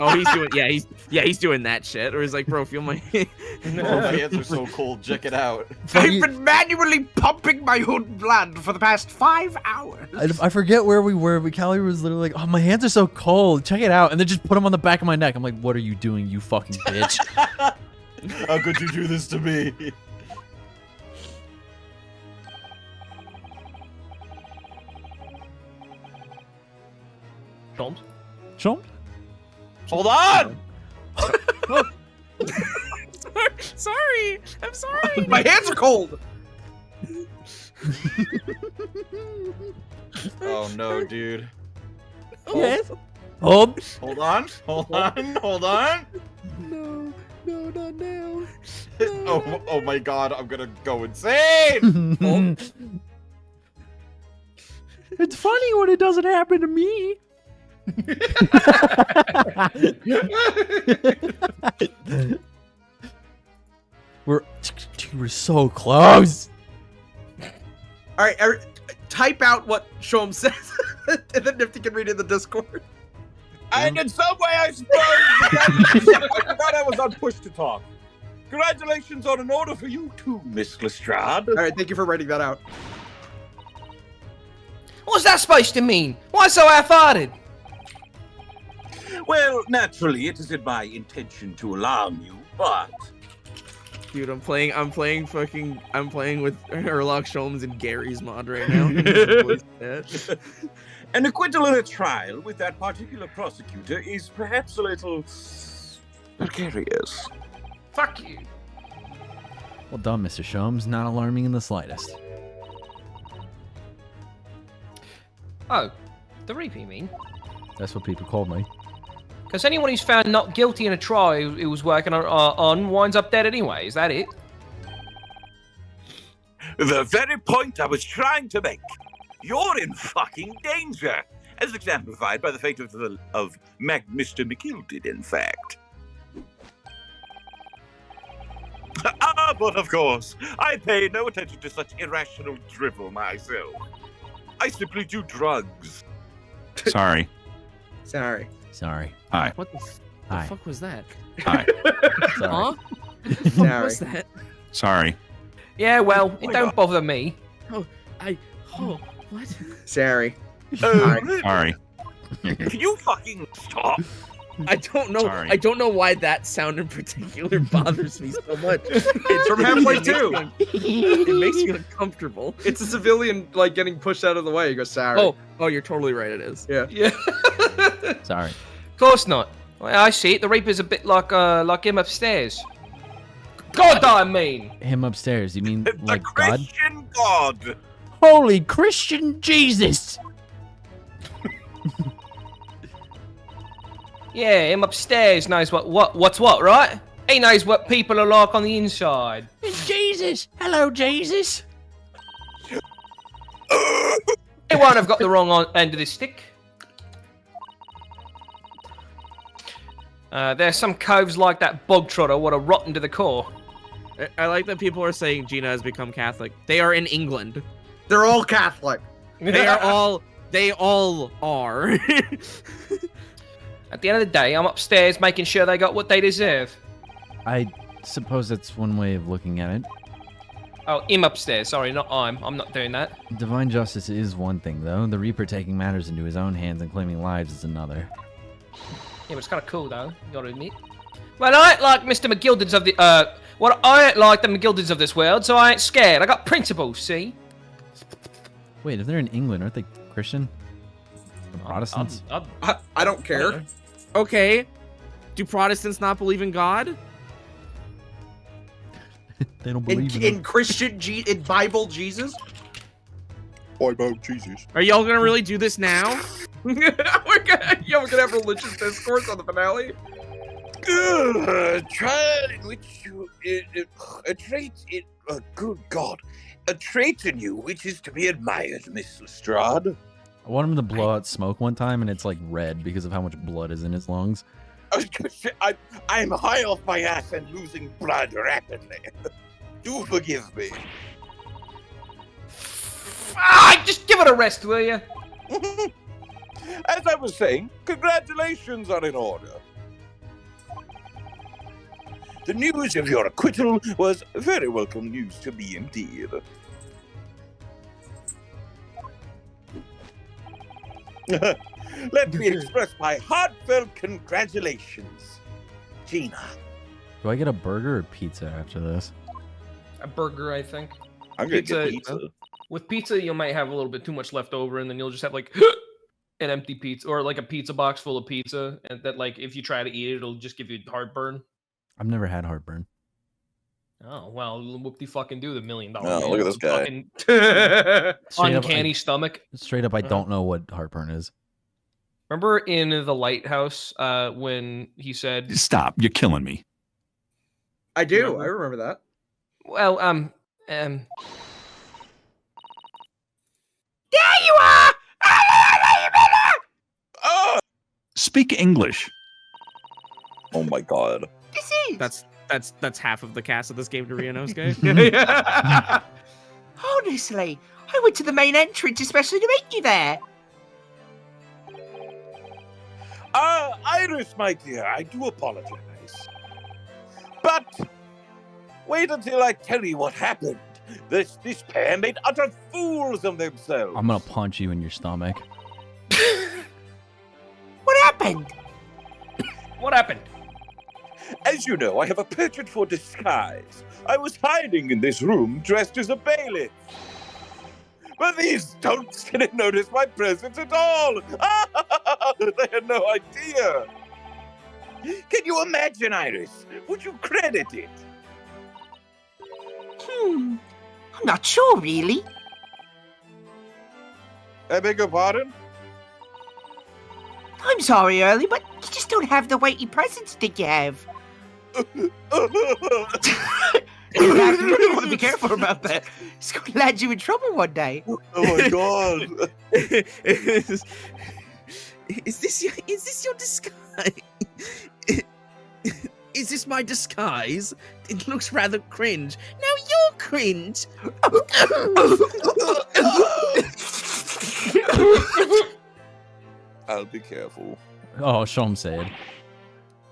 Oh, he's doing that shit. Or he's like, bro, feel my My hands are so cold, check it out. I've been manually pumping my own blood for the past 5 hours. I forget where we were, but Callie was literally like, oh, my hands are so cold. Check it out. And then just put them on the back of my neck. I'm like, what are you doing, you fucking bitch? How could you do this to me? Sholmes? Chomp? Hold on! Sorry. I'm sorry. My hands are cold. Oh no, dude. Yes. Hold. Hold on. Hold on. Hold on. No, not now. Oh my god, I'm gonna go insane! It's funny when it doesn't happen to me. We're so close. All right, type out what Shom says, and then Nifty can read it in the Discord. And in some way, I suppose, I forgot I was on push to talk. Congratulations on an order for you too, Miss Lestrade. All right, thank you for writing that out. What's that supposed to mean? Why so half-hearted? Well, naturally, it isn't my intention to alarm you, but... Dude, I'm playing with Erlock Sholmes and Gary's mod right now. An acquittal in a trial with that particular prosecutor is perhaps a little... precarious. Fuck you. Well done, Mr. Sholmes. Not alarming in the slightest. Oh, the Reaper, you mean? That's what people called me. Because anyone who's found not guilty in a trial he was working on winds up dead anyway. Is that it? The very point I was trying to make. You're in fucking danger, as exemplified by the fate of Mr. McGilded, in fact. But of course, I pay no attention to such irrational drivel myself. I simply do drugs. Sorry. Sorry. Hi. What the Hi. fuck was that? Hi. Sorry. Huh? What the fuck was that? Sorry. Yeah, well, it don't bother me. Oh, what? Sorry. Sorry. Can you fucking stop? I don't know. Sorry. I don't know why that sound in particular bothers me so much. It's from halfway too. It makes me uncomfortable. It's a civilian like getting pushed out of the way. You go, sorry. Oh, you're totally right. It is. Yeah. Sorry. Of course not. Well, I see it. The Reaper's a bit like him upstairs. God, I mean. Him upstairs. You mean like God? Christian God. Holy Christian Jesus! Yeah, him upstairs knows what's what, right? He knows what people are like on the inside. Jesus! Hello, Jesus! He won't have got the wrong end of this stick. There's some coves like that bog trotter what are rotten to the core. I like that people are saying Gina has become Catholic. They are in England. They're all Catholic. They all are. At the end of the day, I'm upstairs making sure they got what they deserve. I suppose that's one way of looking at it. Oh, him upstairs. Sorry, not I'm. I'm not doing that. Divine justice is one thing, though. The Reaper taking matters into his own hands and claiming lives is another. Yeah, but it's kind of cool, though. You gotta admit. Well, I ain't like Mr. McGildeds of the I ain't like the McGildeds of this world, so I ain't scared. I got principles. See? Wait, if they're in England, aren't they Christian? Or Protestants? I don't care. Okay. Do Protestants not believe in God? They don't believe in him. In Christian in Bible Jesus. Bible Jesus. Are y'all gonna really do this now? we're gonna have religious discourse on the finale. Trial in which you a trait in good God, a trait in you which is to be admired, Miss Lestrade. I want him to blow out smoke one time, and it's like red because of how much blood is in his lungs. I'm high off my ass and losing blood rapidly. Do forgive me. Just give it a rest, will you? As I was saying, congratulations are in order. The news of your acquittal was very welcome news to me indeed. Let me express my heartfelt congratulations, Gina. Do I get a burger or pizza after this? A burger, I think. I'm gonna get pizza. With pizza, you might have a little bit too much left over, and then you'll just have like an empty pizza or like a pizza box full of pizza, and that like if you try to eat it, it'll just give you heartburn? I've never had heartburn. Oh well, whoop de fucking do the $1 million. Oh, look at this guy. Straight up, Uncanny stomach. Straight up, I don't know what heartburn is. Remember in the lighthouse when he said, Stop. You're killing me. I do. I remember that. Well, There you are! Speak English. Oh my god. This is. That's half of the cast of this game to Rionosuke. Honestly, I went to the main entrance especially to meet you there. Iris, my dear, I do apologize. But wait until I tell you what happened. This pair made utter fools of themselves. I'm gonna punch you in your stomach. What happened? What happened? As you know, I have a penchant for disguise. I was hiding in this room dressed as a bailiff. But these don'ts didn't notice my presence at all. They had no idea. Can you imagine, Iris? Would you credit it? I'm not sure, really. I beg your pardon? I'm sorry, Early, but you just don't have the weighty presence that you have. You really want to be careful about that. It's going to land you in trouble one day. Oh my god. Is this your disguise? Is this my disguise? It looks rather cringe. Now you're cringe. I'll be careful. Oh, Shom said.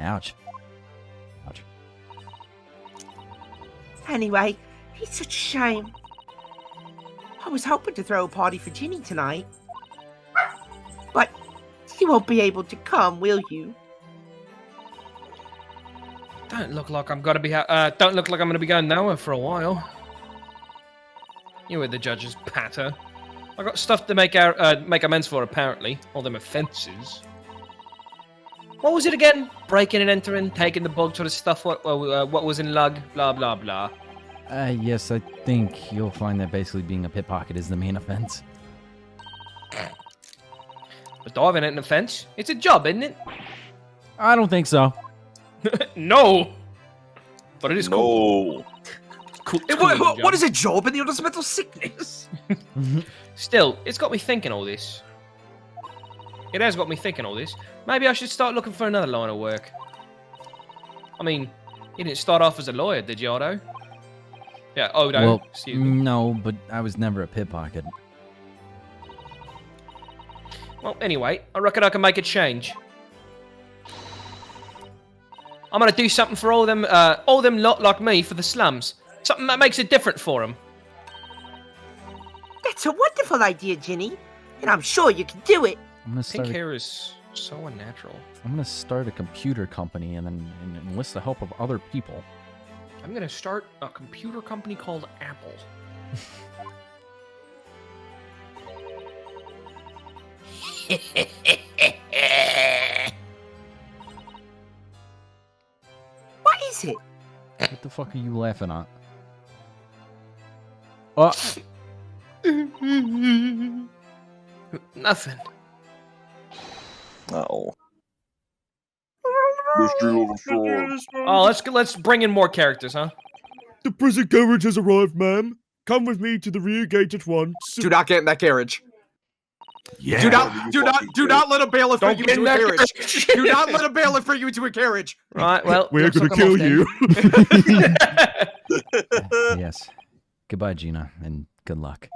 Ouch. Ouch. Anyway, it's such a shame. I was hoping to throw a party for Ginny tonight. But you won't be able to come, will you? Don't look like I'm gonna be. Don't look like I'm gonna be going nowhere for a while. You were the judge's patter. I got stuff to make amends for. Apparently, all them offences. What was it again? Breaking and entering, taking the bulk sort of stuff. What was in lug? Blah blah blah. Yes, I think you'll find that basically being a pickpocket is the main offense. But diving ain't an offense. It's a job, isn't it? I don't think so. No. But it is cool. Cool. What is a job in the other's mental sickness? Still, it's got me thinking all this. It has got me thinking all this. Maybe I should start looking for another line of work. I mean, you didn't start off as a lawyer, did you, Odo? Yeah, Odo. Well, Excuse me. no, but I was never a pickpocket. Well, anyway, I reckon I can make a change. I'm gonna do something for all them lot like me for the slums. Something that makes it different for them. That's a wonderful idea, Ginny. And I'm sure you can do it. I'm gonna Pink start. hair is so unnatural. I'm gonna start a computer company and then enlist the help of other people. I'm gonna start a computer company called Apple. What is it? What the fuck are you laughing at? Oh. Nothing. Uh-oh. Oh, let's bring in more characters, huh? The prison carriage has arrived, ma'am. Come with me to the rear gate at once. Do not get in that carriage. Yeah. Do not let a bailiff bring you get into in a that carriage. Do not let a bailiff bring you into a carriage. Right, well, We're looks gonna like I'm off kill then. you. Yes. Goodbye, Gina, and good luck.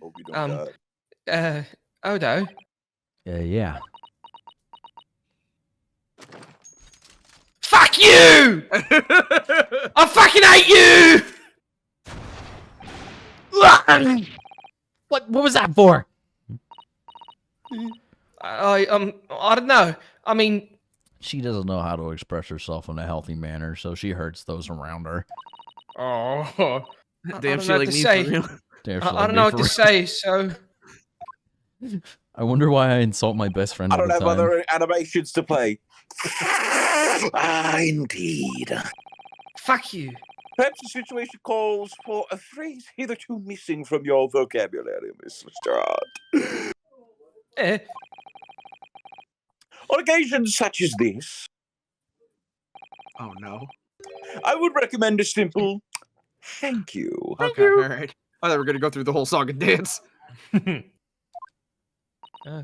Hope you don't die. Odo. Yeah. Fuck you! I fucking hate you! What was that for? I don't know. I mean, She doesn't know how to express herself in a healthy manner, so she hurts those around her. oh, I Damn, don't she know like what to me say. for real. I don't know what to say, so... I wonder why I insult my best friend I all don't the have time. other animations to play. Indeed. Fuck you. Perhaps the situation calls for a phrase hitherto missing from your vocabulary, Miss Lestrade. On occasions such as this, Oh no. I would recommend a simple thank you. Okay, all right. I thought we were gonna go through the whole song and dance. Oh,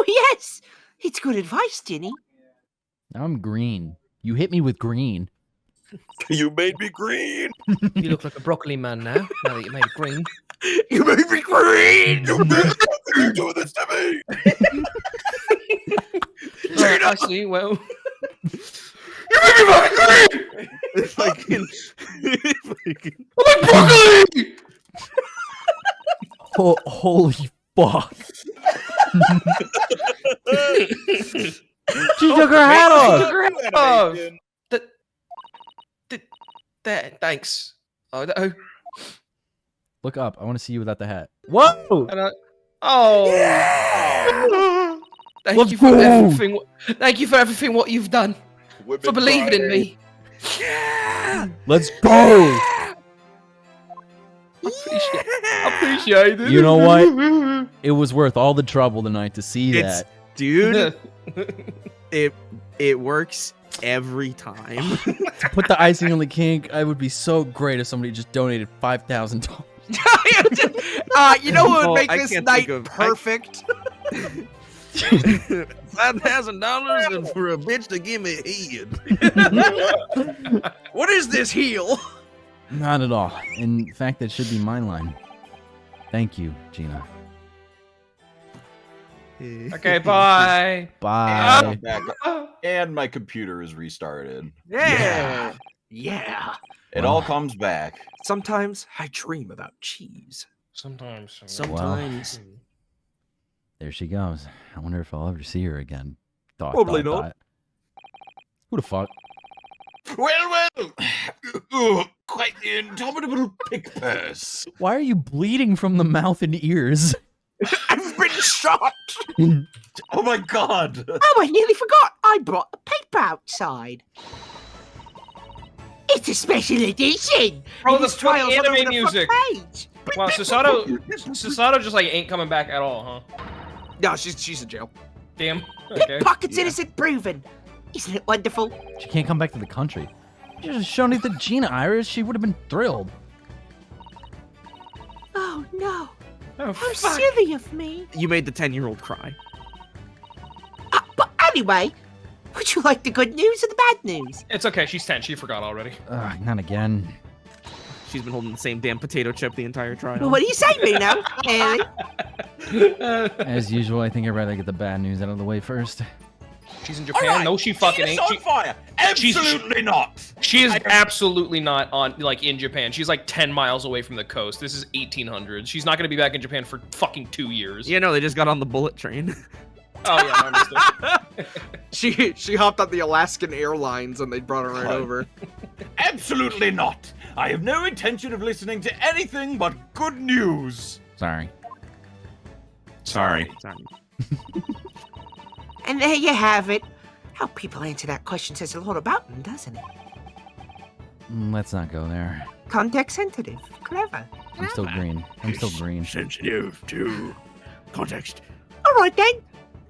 yes! It's good advice, Ginny. Now I'm green. You hit me with green. You made me green. You look like a broccoli man now that you made it green. You made me green! You do this to me! Right, I see, well... You made me fucking green! Fucking. I'm like broccoli! Holy fuck. She took her hat off. She took her hat off. Thanks. Oh. Look up. I want to see you without the hat. Whoa! Thank you for everything. Thank you for everything what you've done. For believing in me. Let's go! Appreciate it. You know what? It was worth all the trouble tonight to see that. Dude, it works every time. To put the icing on the cake, I would be so great if somebody just donated $5,000. You know what would make I this can't night think of- perfect? $5,000 and for a bitch to give me head. What is this heel? Not at all. In fact, that should be my line. Thank you, Gina. Okay, bye. Bye. I'm back. And my computer is restarted. Yeah. It all comes back. Sometimes I dream about cheese. Sometimes. Sometimes. There she goes. I wonder if I'll ever see her again. Probably not. Who the fuck? Well. Quite the indomitable pig purse. Why are you bleeding from the mouth and ears? I've been shot. Oh my god. Oh, I nearly forgot. I brought a paper outside. It's a special edition. Oh, It the is trials fucking all over anime the front music. page. Wow, Susato just like ain't coming back at all, huh? No, she's in jail. Damn. Okay. Pickpockets innocent proven. Isn't it wonderful? She can't come back to the country. You just shown it to Gina, Iris. She would have been thrilled. Oh no. Oh, How fuck. silly of me. You made the 10-year-old cry. But anyway, would you like the good news or the bad news? It's okay. She's 10. She forgot already. Not again. She's been holding the same damn potato chip the entire trial. Well, what do you say, Reno? Ellie? As usual, I think I'd rather get the bad news out of the way first. She's in Japan. No, she fucking ain't. on fire. Absolutely not. She is absolutely not in Japan. She's like 10 miles away from the coast. This is 1800s. She's not going to be back in Japan for fucking 2 years. Yeah, no, they just got on the bullet train. Oh yeah, I understood. She hopped on the Alaskan Airlines and they brought her right over. Absolutely not. I have no intention of listening to anything but good news. Sorry. Sorry. And there you have it. How people answer that question says a lot about them, doesn't it? Let's not go there. Context sensitive. Clever. I'm still green. I'm still green. Sensitive to context. All right then.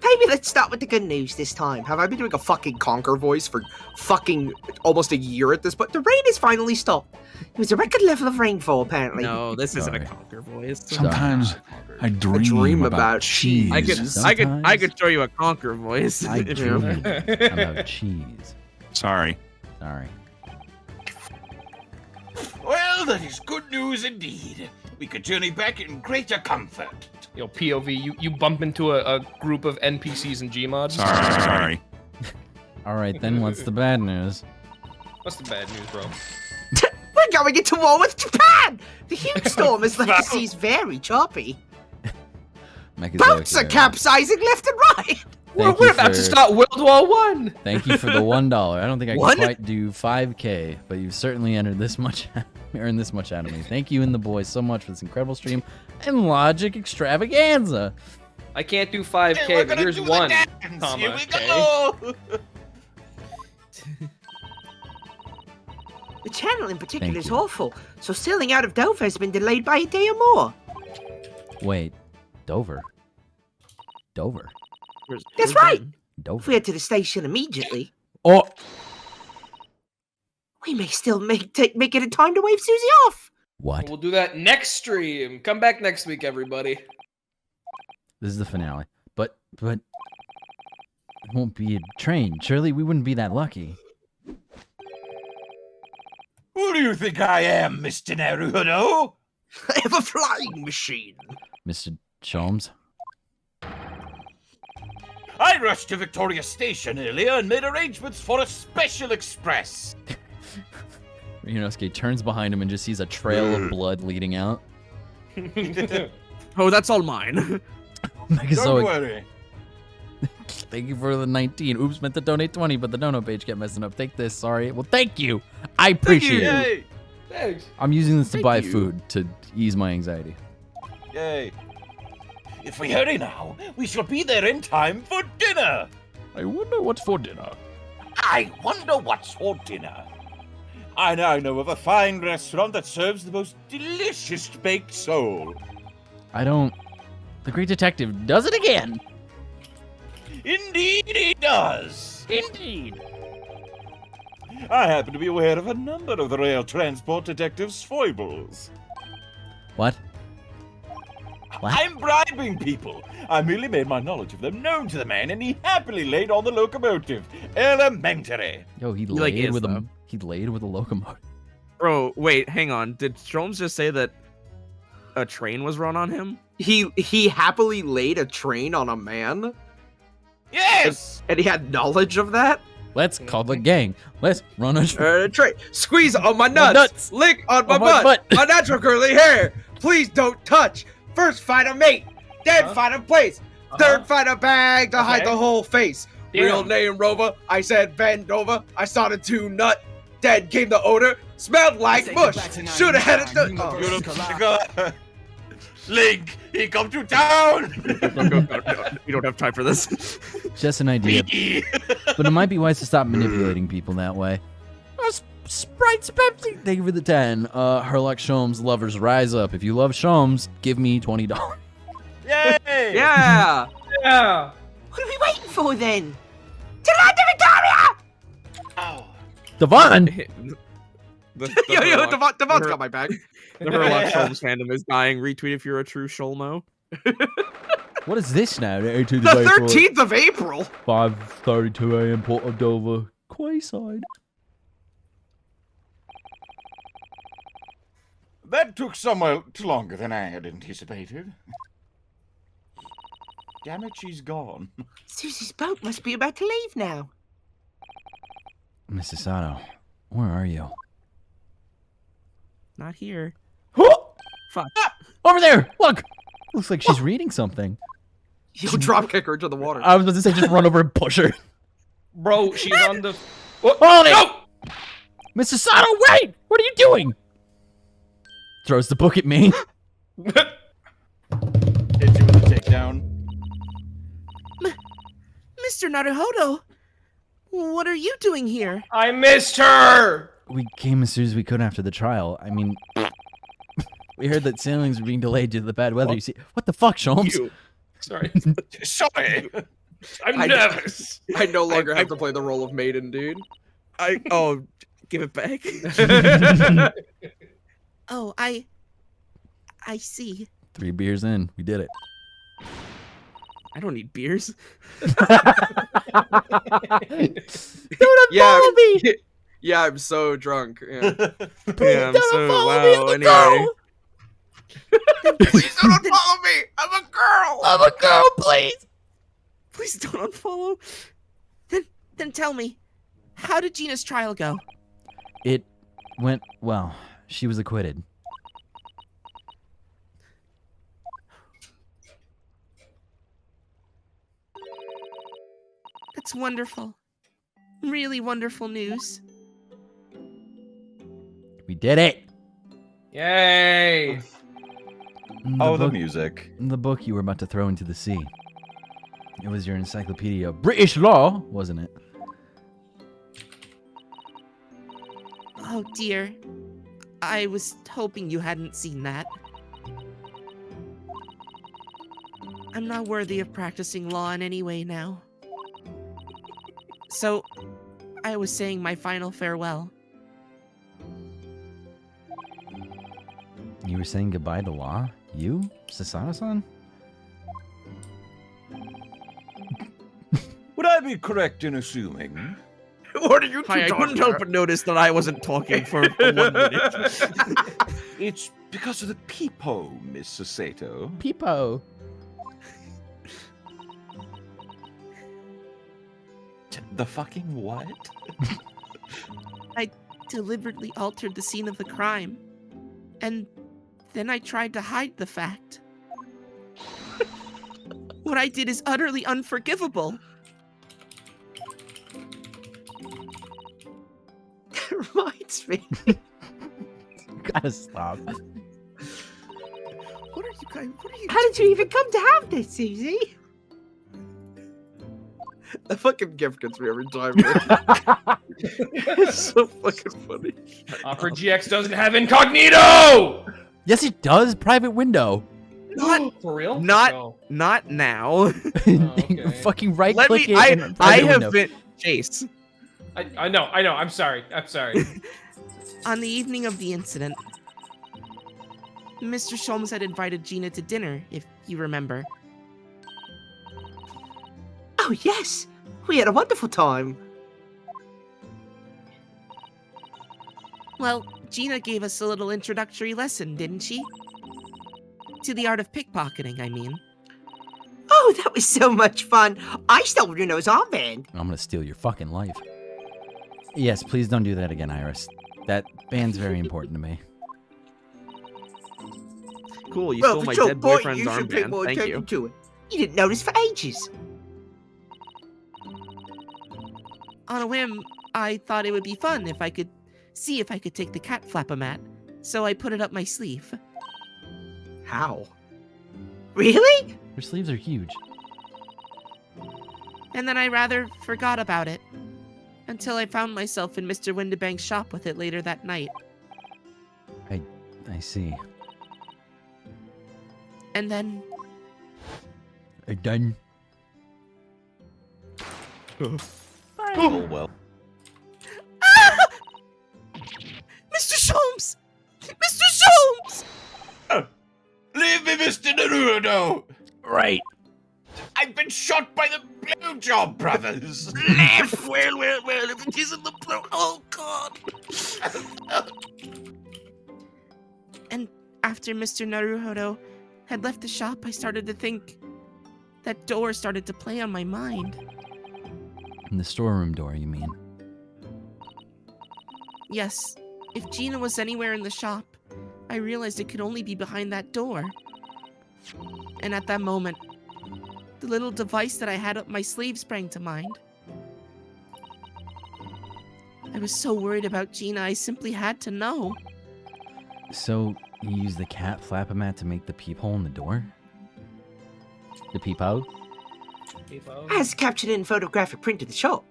Maybe let's start with the good news this time. Have I been doing a fucking conquer voice for fucking almost a year at this point? The rain has finally stopped. It was a record level of rainfall, apparently. No, this isn't a conquer voice. Sometimes I dream about cheese. I could show you a conquer voice. I if you- dream about cheese. Sorry. Sorry. Well, that is good news indeed. We could journey back in greater comfort. Yo, POV, you bump into a group of NPCs and Gmods. Sorry. All right, then what's the bad news? What's the bad news, bro? We're going into war with Japan! The huge storm has left the seas very choppy. Mechazoic Boats are area. capsizing left and right! We're about to start World War One. Thank you for the $1. I don't think I What? can quite do 5K, but you've certainly earned this much out of me. Thank you and the boys so much for this incredible stream and logic extravaganza. I can't do 5K, but here's one. Comma, Here we K. go. The channel in particular Thank is you. awful, so sailing out of Dover has been delayed by a day or more. Wait, Dover? Dover? That's right. Dover. If we head to the station immediately, Oh, we may still make it in time to wave Susie off. what? We'll do that next stream. Come back next week, everybody. This is the finale. But it won't be a train. Surely we wouldn't be that lucky. Who do you think I am, Mr. Naruhodo? I have a flying machine. Mr. Sholmes? I rushed to Victoria Station earlier and made arrangements for a special express. Ryunosuke turns behind him and just sees a trail of blood leading out. Oh, that's all mine. Don't worry. Thank you for the 19. Oops, meant to donate 20, but the dono page kept messing up. Take this, sorry. Well, thank you. I appreciate it. Yay. Thanks. I'm using this to Thank buy you. food to ease my anxiety. Yay. If we hurry now, we shall be there in time for dinner. I wonder what's for dinner. I wonder what's for dinner. I now know of a fine restaurant that serves the most delicious baked sole. I don't... The Great Detective does it again! Indeed he does. Indeed. I happen to be aware of a number of the rail transport detective's foibles. What? I'm bribing people. I merely made my knowledge of them known to the man, and he happily laid on the locomotive. Elementary. Yo, he like laid is, with though. a... He laid with a locomotive. Bro, wait, hang on. Did Sholmes just say that a train was run on him? He happily laid a train on a man? Yes! And he had knowledge of that? Let's call the gang. Let's run a Train. Squeeze on my nuts. Lick on my On my butt. butt. My natural curly hair. Please don't touch. First find a mate. Then find a place. Third find a bag to hide Okay. the whole face. Damn. Real name Rover. I said bend over. I started to nut. Then came the odor. Smelled like mush. Should have had it. Oh. Link, he come to town. We don't have time for this. Just an idea. But it might be wise to stop manipulating people that way. Sprite's Pepsi. Thank you for the 10. Herlock Sholmes lovers rise up. If you love Sholmes, give me $20. Yay! Yeah. Yeah. What are we waiting for then? To land to Victoria! Devon! Yo, Devon's got my back. The Herlock Sholmes fandom is dying. Retweet if you're a true Sholmo. What is this now? The 18th The of April, 13th of April. 5:32 a.m. Port of Dover. Quayside. That took somewhat longer than I had anticipated. Damn it, she's gone. Susie's boat must be about to leave now. Mrs. Sato, where are you? Not here. Fuck. Over there! Look! Looks like she's reading something. You'll drop kick her into the water. I was about to say just run over and push her. Bro, she's on the... Hold it! Mrs. Sato, wait! What are you doing? Throws the book at me. Hit you with a takedown. Mr. Naruhodo, what are you doing here? I missed her! We came as soon as we could after the trial. I mean, we heard that sailings were being delayed due to the bad weather. You see, what the fuck, Sholmes? Sorry. Sorry. I'm nervous. I no longer have to play the role of maiden, dude. Give it back. Oh, I see. 3 beers in, we did it. I don't need beers. Yeah, yeah, I'm so drunk. Yeah, Yeah, I'm so wow. Anyway, please don't unfollow me. I'm a girl. I'm a girl, please. please don't unfollow. Then tell me, how did Gina's trial go? It went well. She was acquitted. It's wonderful. Really wonderful news. We did it. Yay! The music. The book you were about to throw into the sea. It was your encyclopedia of British law, wasn't it? Oh dear. I was hoping you hadn't seen that. I'm not worthy of practicing law in any way now. So, I was saying my final farewell. You were saying goodbye to law? You? Sasana-san? Would I be correct in assuming? What are you two Hi, I talking couldn't help about? but notice that I wasn't talking for 1 minute. It's because of the peepo, Miss Sasato. Peepo. The fucking what? I deliberately altered the scene of the crime. And then I tried to hide the fact. What I did is utterly unforgivable. That reminds me. Gotta stop. What are you guys? How did you even come to have this, Susie? That fucking gift gets me every time. It's so fucking funny. Opera GX doesn't have incognito! Yes, it does. Private window. Not for real? Not now. Fucking right Let click me. it. and I private have window. been Chase. I know. I'm sorry. On the evening of the incident, Mr. Sholmes had invited Gina to dinner, if you remember. Oh, yes. We had a wonderful time. Well, Gina gave us a little introductory lesson, didn't she? To the art of pickpocketing, I mean. Oh, that was so much fun. I stole Bruno's armband. I'm gonna steal your fucking life. Yes, please don't do that again, Iris. That band's very important to me. Cool, you Well, stole for my your dead point, boyfriend's you should pay more armband. Thank attention you. to it. You didn't notice for ages. On a whim, I thought it would be fun if I could see if I could take the cat flap-o-mat, so I put it up my sleeve. How? Really? Your sleeves are huge. And then I rather forgot about it, until I found myself in Mr. Windibank's shop with it later that night. I see. And then... Done. Oh, well. Mr. Sholmes! Mr. Sholmes! Leave me, Mr. Naruto! Right. I've been shot by the Blowjob Brothers! Laugh! Well, if it isn't the blow... Oh, God! And after Mr. Naruhodo had left the shop, I started to think... That door started to play on my mind. In the storeroom door, you mean? Yes, if Gina was anywhere in the shop, I realized it could only be behind that door. And at that moment, the little device that I had up my sleeve sprang to mind. I was so worried about Gina, I simply had to know. So, you use the cat flap-o-mat to make the peephole in the door? The peephole? As captured in photographic print of the shop.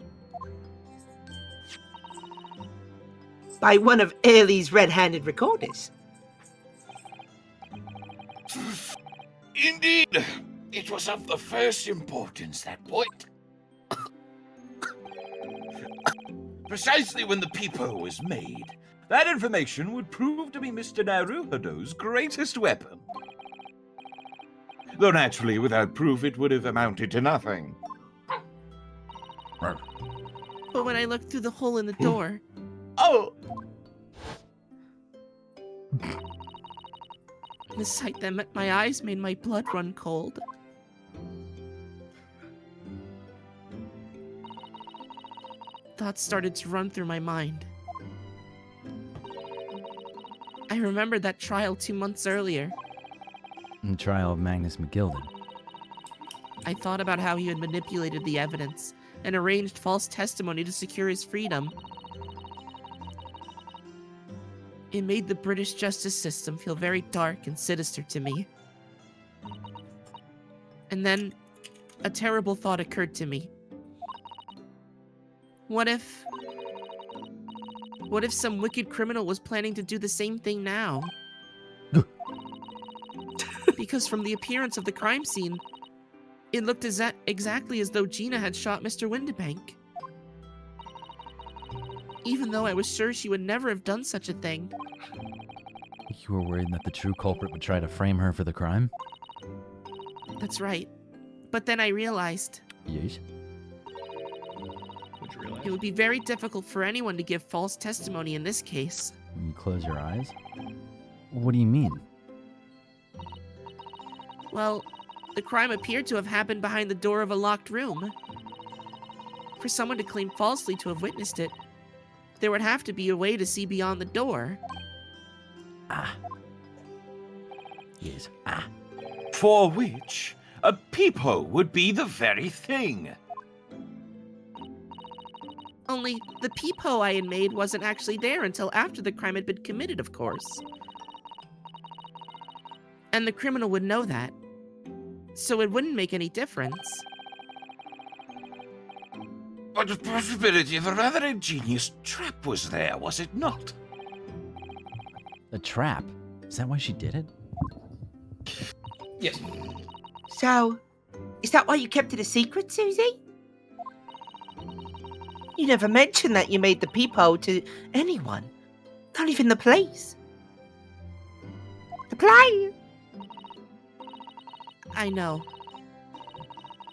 By one of Early's red-handed recorders. Indeed, it was of the first importance, that point. Precisely when the peephole was made, that information would prove to be Mr. Naruhodo's greatest weapon. Though naturally, without proof, it would have amounted to nothing. But when I looked through the hole in the door... Oh! The sight that met my eyes made my blood run cold. Thoughts started to run through my mind. I remembered that trial 2 months earlier. The trial of Magnus McGilden. I thought about how he had manipulated the evidence and arranged false testimony to secure his freedom. It made the British justice system feel very dark and sinister to me. And then, a terrible thought occurred to me. What if some wicked criminal was planning to do the same thing now? Because from the appearance of the crime scene, it looked exactly as though Gina had shot Mr. Windibank. Even though I was sure she would never have done such a thing. You were worried that the true culprit would try to frame her for the crime? That's right. But then I realized Yes. it would be very difficult for anyone to give false testimony in this case. When you close your eyes? What do you mean? Well, the crime appeared to have happened behind the door of a locked room. For someone to claim falsely to have witnessed it, there would have to be a way to see beyond the door. Yes. For which, a peephole would be the very thing. Only, the peephole I had made wasn't actually there until after the crime had been committed, of course. And the criminal would know that. So it wouldn't make any difference. But the possibility of a rather ingenious trap was there, was it not? A trap? Is that why she did it? Yes. So, is that why you kept it a secret, Susie? You never mentioned that you made the peephole to anyone. Not even the police. The play. I know.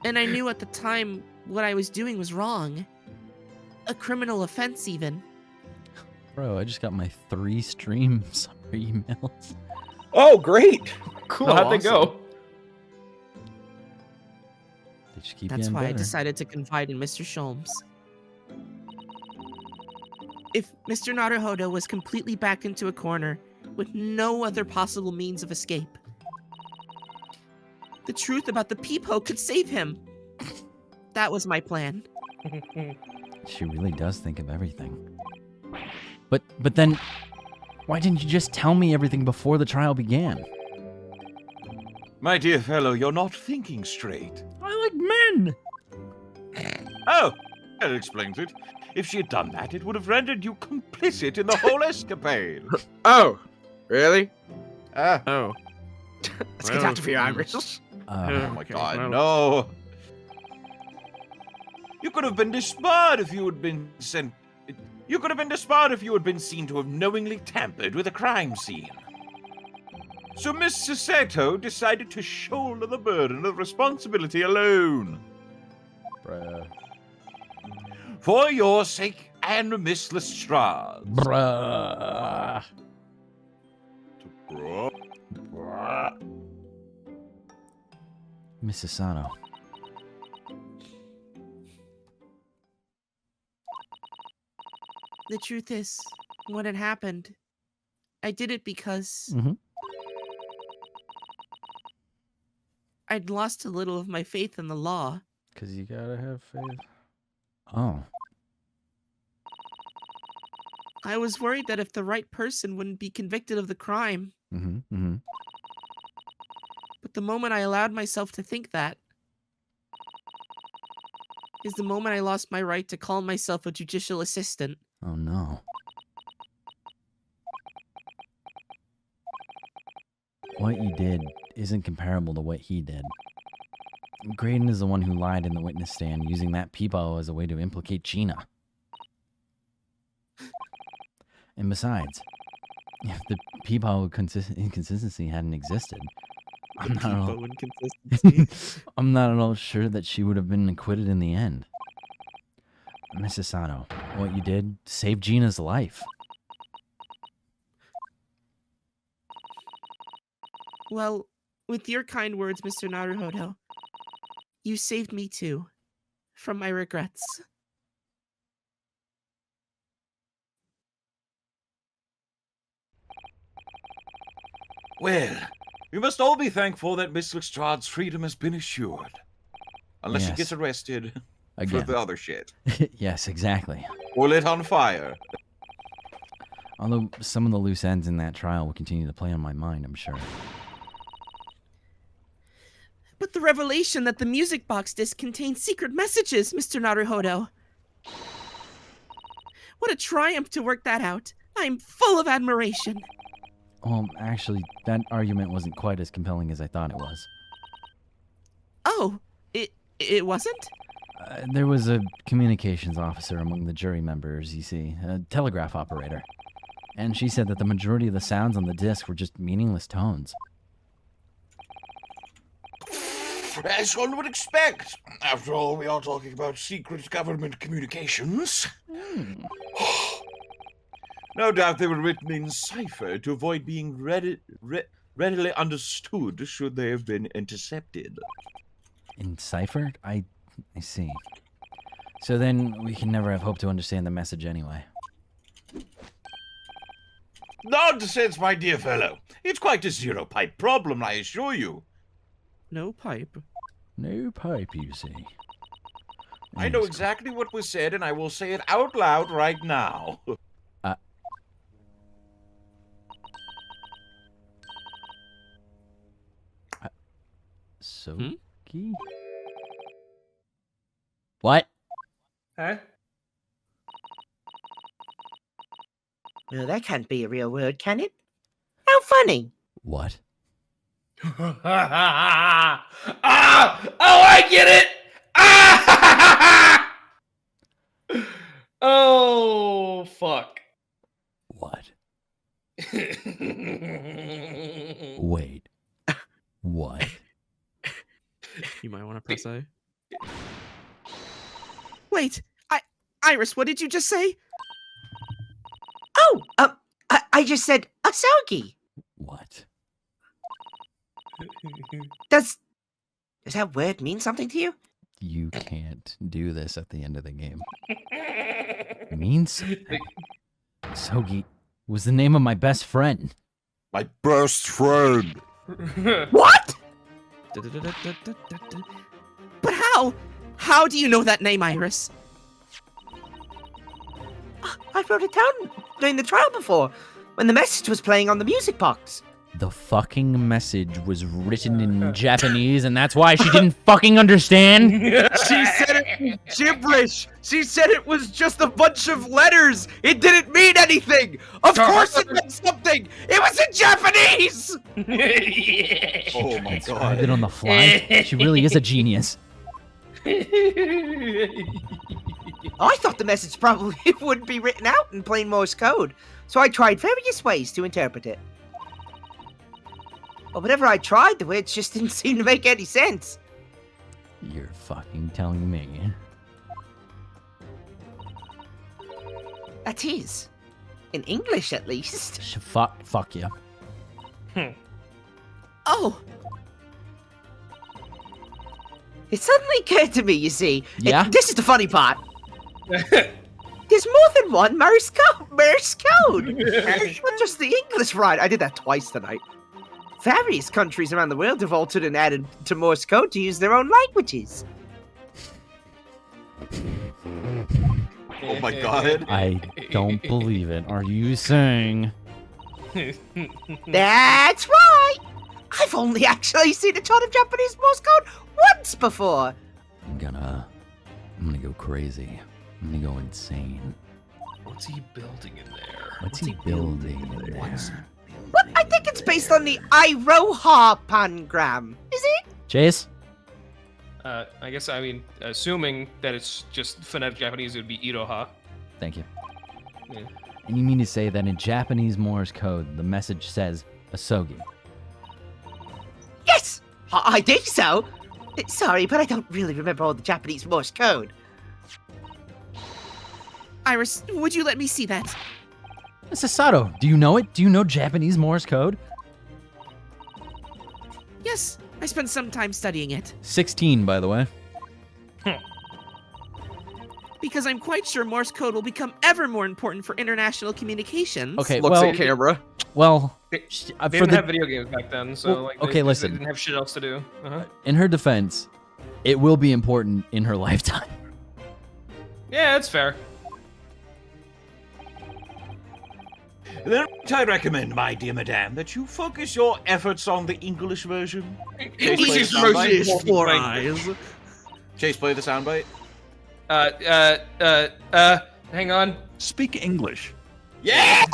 And I knew at the time what I was doing was wrong. A criminal offense, even. Bro, I just got my 3 stream summary emails. Oh, great. Cool. Oh, How'd they go? They just keep That's getting why I better. decided to confide in Mr. Sholmes. If Mr. Naruhodo was completely backed into a corner with no other possible means of escape, the truth about the peephole could save him. That was my plan. She really does think of everything. But then, why didn't you just tell me everything before the trial began? My dear fellow, you're not thinking straight. I like men! Oh, that explains it. If she had done that, it would have rendered you complicit in the whole escapade. Oh, really? Oh. Let's get out of here, Iris. Oh my god, no. You could have been disbarred if you had been sent. You could have been disbarred if you had been seen to have knowingly tampered with a crime scene. So Miss Sato decided to shoulder the burden of responsibility alone. Bruh. For your sake and Miss Lestrade's. Bruh. Mrs. Sano. The truth is, what had happened, I did it because I'd lost a little of my faith in the law. Because you gotta have faith. Oh. I was worried that if the right person wouldn't be convicted of the crime. But the moment I allowed myself to think that is the moment I lost my right to call myself a judicial assistant. Oh no. What you did isn't comparable to what he did. Graydon is the one who lied in the witness stand, using that peephole as a way to implicate Gina. And besides, if the peephole inconsistency hadn't existed, I'm not at all sure that she would have been acquitted in the end. Mrs. Sano, what you did saved Gina's life. Well, with your kind words, Mr. Naruhodo, you saved me too, from my regrets. Well, we must all be thankful that Miss Lestrade's freedom has been assured. Unless she Yes. gets arrested. Again. the other shit. Yes, exactly. Or lit on fire. Although some of the loose ends in that trial will continue to play on my mind, I'm sure. But the revelation that the music box disc contains secret messages, Mr. Naruhodo. What a triumph to work that out. I'm full of admiration. Well, actually, that argument wasn't quite as compelling as I thought it was. Oh, it wasn't? There was a communications officer among the jury members, you see, a telegraph operator. And she said that the majority of the sounds on the disc were just meaningless tones. As one would expect. After all, we are talking about secret government communications. No doubt they were written in cipher to avoid being readily understood should they have been intercepted. Enciphered? I see. So then we can never have hope to understand the message anyway. Nonsense, my dear fellow. It's quite a zero-pipe problem, I assure you. No pipe. No pipe, you see. I know exactly what was said, and I will say it out loud right now. Sogi? What? Huh? No, that can't be a real word, can it? How funny. What? Ah! Oh, I get it! Ah! Oh, fuck. What? Wait. What? You might want to press A. Wait, Iris, what did you just say? Oh, I just said Asogi. What? Does that word mean something to you? You can't do this at the end of the game. It means something. Sogi was the name of my best friend. My best friend. What? But how? How do you know that name, Iris? I wrote it down during the trial before, when the message was playing on the music box. The fucking message was written in Japanese, and that's why she didn't fucking understand? She said it was gibberish. She said it was just a bunch of letters. It didn't mean anything. Of course it meant something. It was in Japanese. Oh my god. Described it on the fly? She really is a genius. I thought the message probably wouldn't be written out in plain Morse code, so I tried various ways to interpret it. But whenever I tried, the words just didn't seem to make any sense. You're fucking telling me. That is. In English, at least. Fuck you. Oh. It suddenly occurred to me, you see. Yeah? This is the funny part. There's more than one Morse code. Not just the English right. I did that twice tonight. Various countries around the world have altered and added to Morse code to use their own languages. Oh my god. I don't believe it. Are you saying? That's right. I've only actually seen a chart of Japanese Morse code once before. I'm gonna go crazy. I'm gonna go insane. What's he building in there? What's he building in there? But I think it's based on the Iroha pangram. Is it? Chase? I guess, I mean, assuming that it's just phonetic Japanese, it would be Iroha. Thank you. Yeah. And you mean to say that in Japanese Morse code, the message says Asogi? Yes, I think so. Sorry, but I don't really remember all the Japanese Morse code. Iris, would you let me see that? Sasato, do you know it? Do you know Japanese Morse code? Yes, I spent some time studying it. 16, by the way. Because I'm quite sure Morse code will become ever more important for international communications. Okay, Looks well, at camera. Well, They for didn't the, have video games back then, so Well, like, okay, they listen. didn't have shit else to do. In her defense, it will be important in her lifetime. Yeah, that's fair. Then I recommend, my dear madame, that you focus your efforts on the English version. English is most four eyes. Chase, play the soundbite. Hang on. Speak English. Yeah!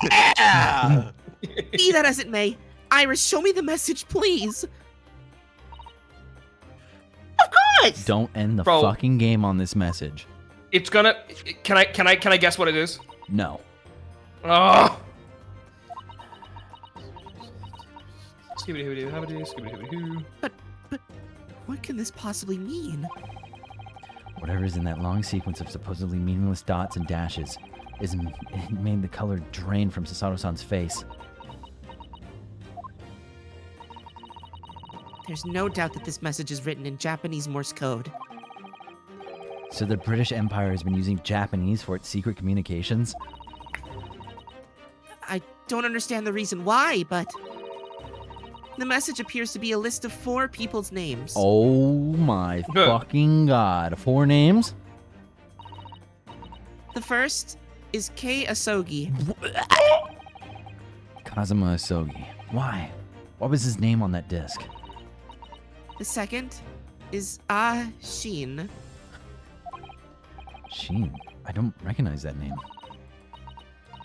Be that as it may, Iris, show me the message, please. Of course. Don't end the Bro. fucking game on this message. It's gonna. Can I guess what it is? No. Oh. But what can this possibly mean? Whatever's in that long sequence of supposedly meaningless dots and dashes it made the color drain from Sasato-san's face. There's no doubt that this message is written in Japanese Morse code. So the British Empire has been using Japanese for its secret communications? I don't understand the reason why, but the message appears to be a list of 4 people's names. Oh my fucking god. 4 names? The first is Kei Asogi. Kazuma Asogi. Why? What was his name on that disc? The second is Ah Shin. Sheen. I don't recognize that name.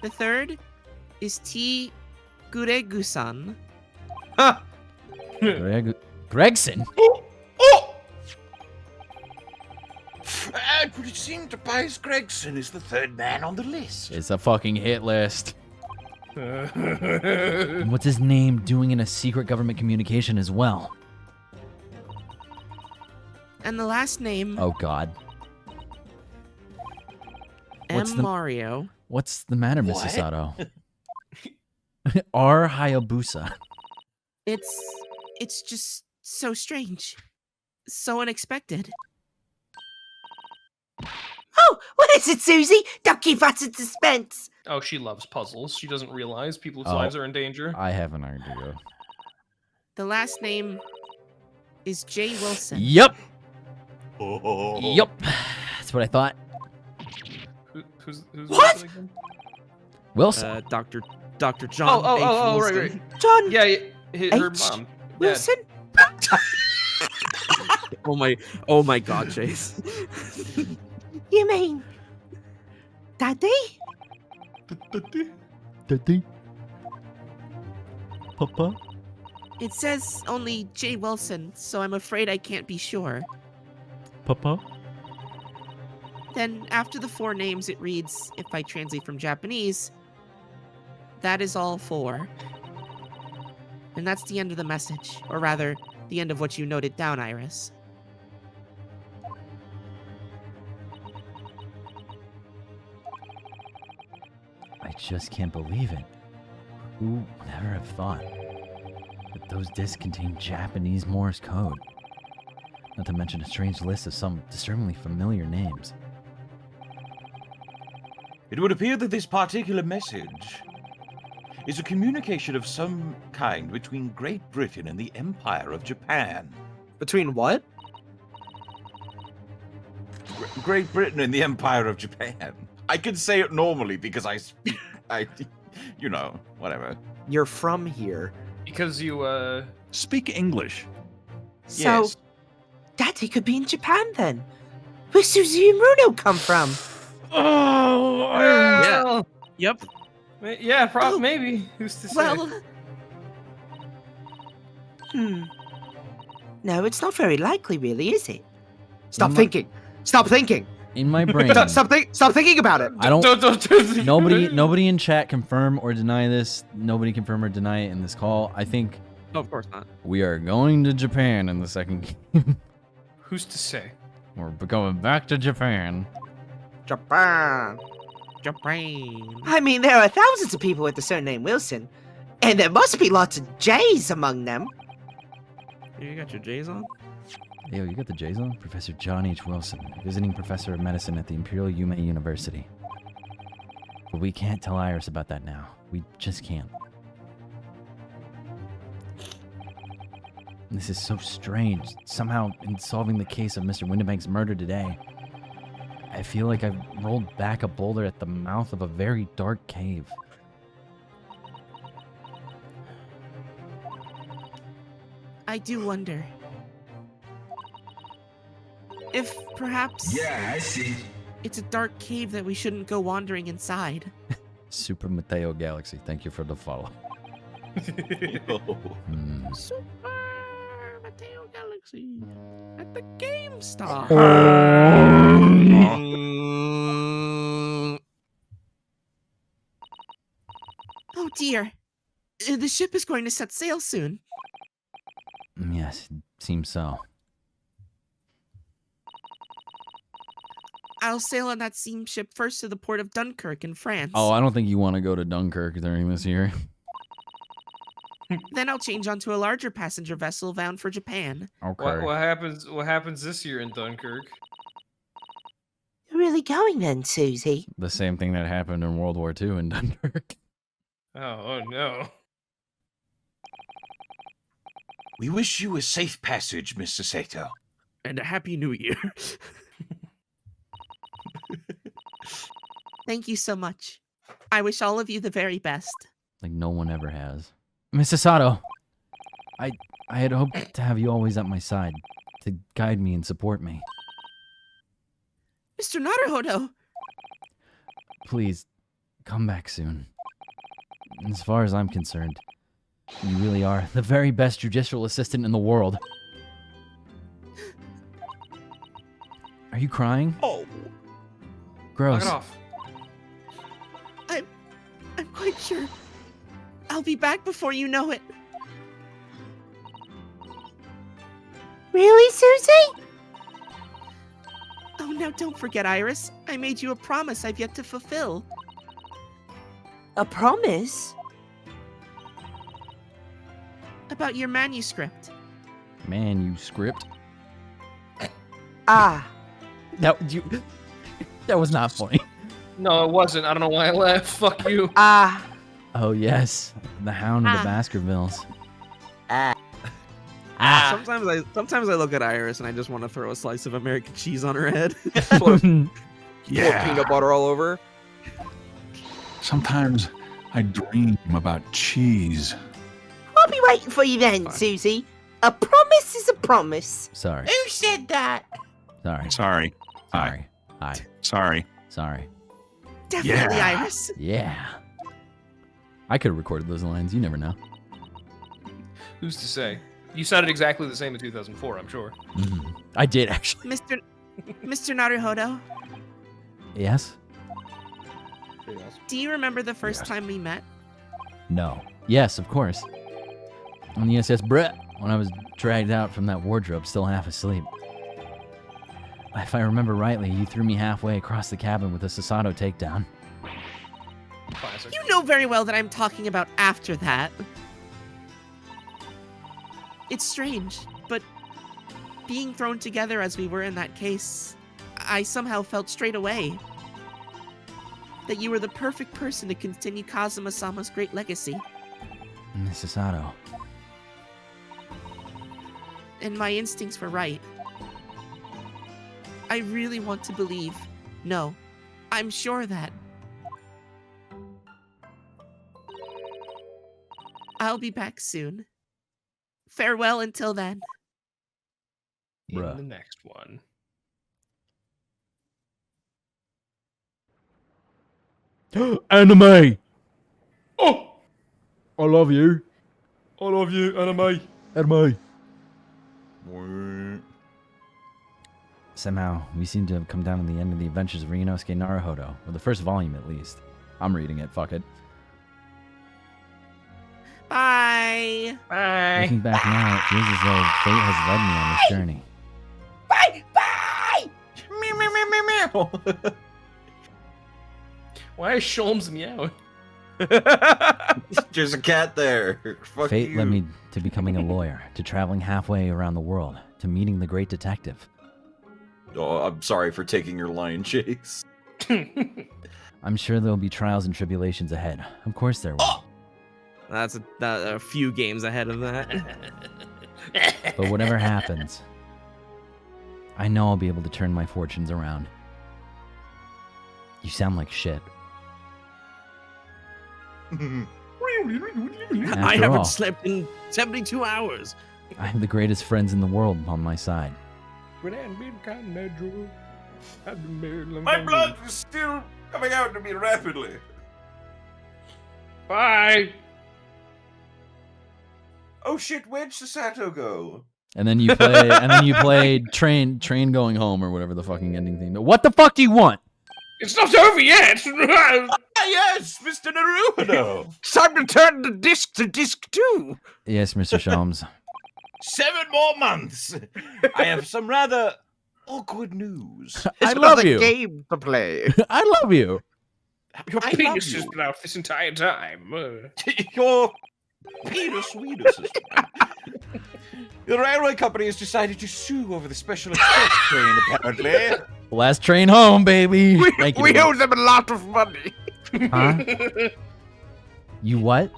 The third is T Guregu-san. Gregson? It would seem Tobias Gregson is the third man on the list. It's a fucking hit list. And what's his name doing in a secret government communication as well? And the last name, Oh god. M. Mario. What's the matter, Miss What? Sasato? R. Hayabusa. It's just so strange. So unexpected. Oh, what is it, Susie? Don't keep us in suspense. Oh, she loves puzzles. She doesn't realize people's Oh. lives are in danger. I have an idea. The last name is Jay Wilson. Yep. Oh. Yep. That's what I thought. Who's What? Wilson again? Wilson. Dr. John Oh, H. right, Wilson. right. John. Yeah, her H. mom. Wilson? Oh my god, Chase. You mean Daddy? Daddy? Papa? It says only Jay Wilson, so I'm afraid I can't be sure. Papa? Then, after the 4 names, it reads, if I translate from Japanese, that is all 4. And that's the end of the message. Or rather, the end of what you noted down, Iris. I just can't believe it. Who would ever have thought that those discs contain Japanese Morse code? Not to mention a strange list of some disturbingly familiar names. It would appear that this particular message is a communication of some kind between Great Britain and the Empire of Japan. Between what? Great Britain and the Empire of Japan. I can say it normally because you know, whatever. You're from here. Because you, Speak English. So, Yes. Daddy could be in Japan then. Where's Susie and Bruno come from? Oh, Yeah. Yep. Yeah, maybe. Who's to say? Well, no, it's not very likely, really, is it? Stop thinking. Stop thinking. In my brain. Stop thinking about it. I don't. Nobody in chat confirm or deny this. Nobody confirm or deny it in this call. I think. No, of course not. We are going to Japan in the second game. Who's to say? We're going back to Japan. Japan. I mean, there are thousands of people with the surname Wilson, and there must be lots of J's among them. You got your J's on? Yo, you got the J's on? Professor John H. Wilson, visiting professor of medicine at the Imperial Yume University. But we can't tell Iris about that now. We just can't. This is so strange. Somehow, in solving the case of Mr. Windibank's murder today, I feel like I've rolled back a boulder at the mouth of a very dark cave. I do wonder if perhaps I see. it's a dark cave that we shouldn't go wandering inside. Super Mateo Galaxy, thank you for the follow. Super Mateo Galaxy at the GameStop. Oh dear. The ship is going to set sail soon. Yes, it seems so. I'll sail on that steamship first to the port of Dunkirk in France. Oh, I don't think you want to go to Dunkirk during this year. Then I'll change onto a larger passenger vessel bound for Japan. Okay. What happens? What happens this year in Dunkirk? You're really going then, Susie? The same thing that happened in World War II in Dunkirk. Oh no. We wish you a safe passage, Mr. Sato. And a happy new year. Thank you so much. I wish all of you the very best. Like no one ever has. Mrs. Sato, I had hoped to have you always at my side, to guide me and support me. Mr. Naruhodo! Please, come back soon. As far as I'm concerned, you really are the very best judicial assistant in the world. Are you crying? Oh. Gross. Knock it off. I'm quite sure I'll be back before you know it. Really, Susie? Oh, now don't forget, Iris. I made you a promise I've yet to fulfill. A promise? About your manuscript. Manuscript? Ah. That was not funny. No, it wasn't. I don't know why I laughed. Fuck you. Ah. Oh yes, the Hound of the Baskervilles. Sometimes I look at Iris and I just want to throw a slice of American cheese on her head. Yeah. Peanut butter all over. Sometimes I dream about cheese. I'll be waiting for you then, Susie. A promise is a promise. Sorry. Who said that? Sorry. Sorry. Hi. Sorry. Sorry. Definitely, Iris. Yeah. I could have recorded those lines. You never know. Who's to say? You sounded exactly the same in 2004, I'm sure. I did actually. Mr. Naruhodo, Yes? do you remember the first time we met? No. Yes, of course. On the SS Brett, when I was dragged out from that wardrobe, still half asleep. If I remember rightly, you threw me halfway across the cabin with a Sasato takedown. Classic. You know very well that I'm talking about after that. It's strange, but being thrown together as we were in that case, I somehow felt straight away that you were the perfect person to continue Kazuma-sama's great legacy. Miss Sasato. And my instincts were right. I really want to believe. No, I'm sure that I'll be back soon. Farewell until then. In the next one. Anime! Oh! I love you. I love you, anime. Anime. Somehow, we seem to have come down to the end of the adventures of Ryunosuke Naruhodo, or the first volume at least. I'm reading it, fuck it. Bye. Bye. Looking back now, it feels as though fate has led me on this journey. Bye! Bye! Meow, meow, meow, meow, meow. Why is Sholmes meowing? There's a cat there. Fuck Fate you. led me to becoming a lawyer, to traveling halfway around the world, to meeting the great detective. Oh, I'm sorry for taking your lion chase. I'm sure there'll be trials and tribulations ahead. Of course there will. That's a few games ahead of that. But whatever happens, I know I'll be able to turn my fortunes around. You sound like shit. I After haven't all, slept in 72 hours. I have the greatest friends in the world on my side. My blood is still coming out to me rapidly. Bye. Oh shit, where'd Sato go? And then you play, train going home or whatever the fucking ending thing. But what the fuck do you want? It's not over yet. Yes, Mr. Naruto. Time to turn the disc to disc 2. Yes, Mr. Sholmes. 7 more months. I have some rather awkward news. I love you. Game to play. I love you. Your I penis love has you. been out this entire time. Your penis weenus is The railway company has decided to sue over the special express train, apparently. Last train home, baby. Thank you. We owe them a lot of money. Huh? You what?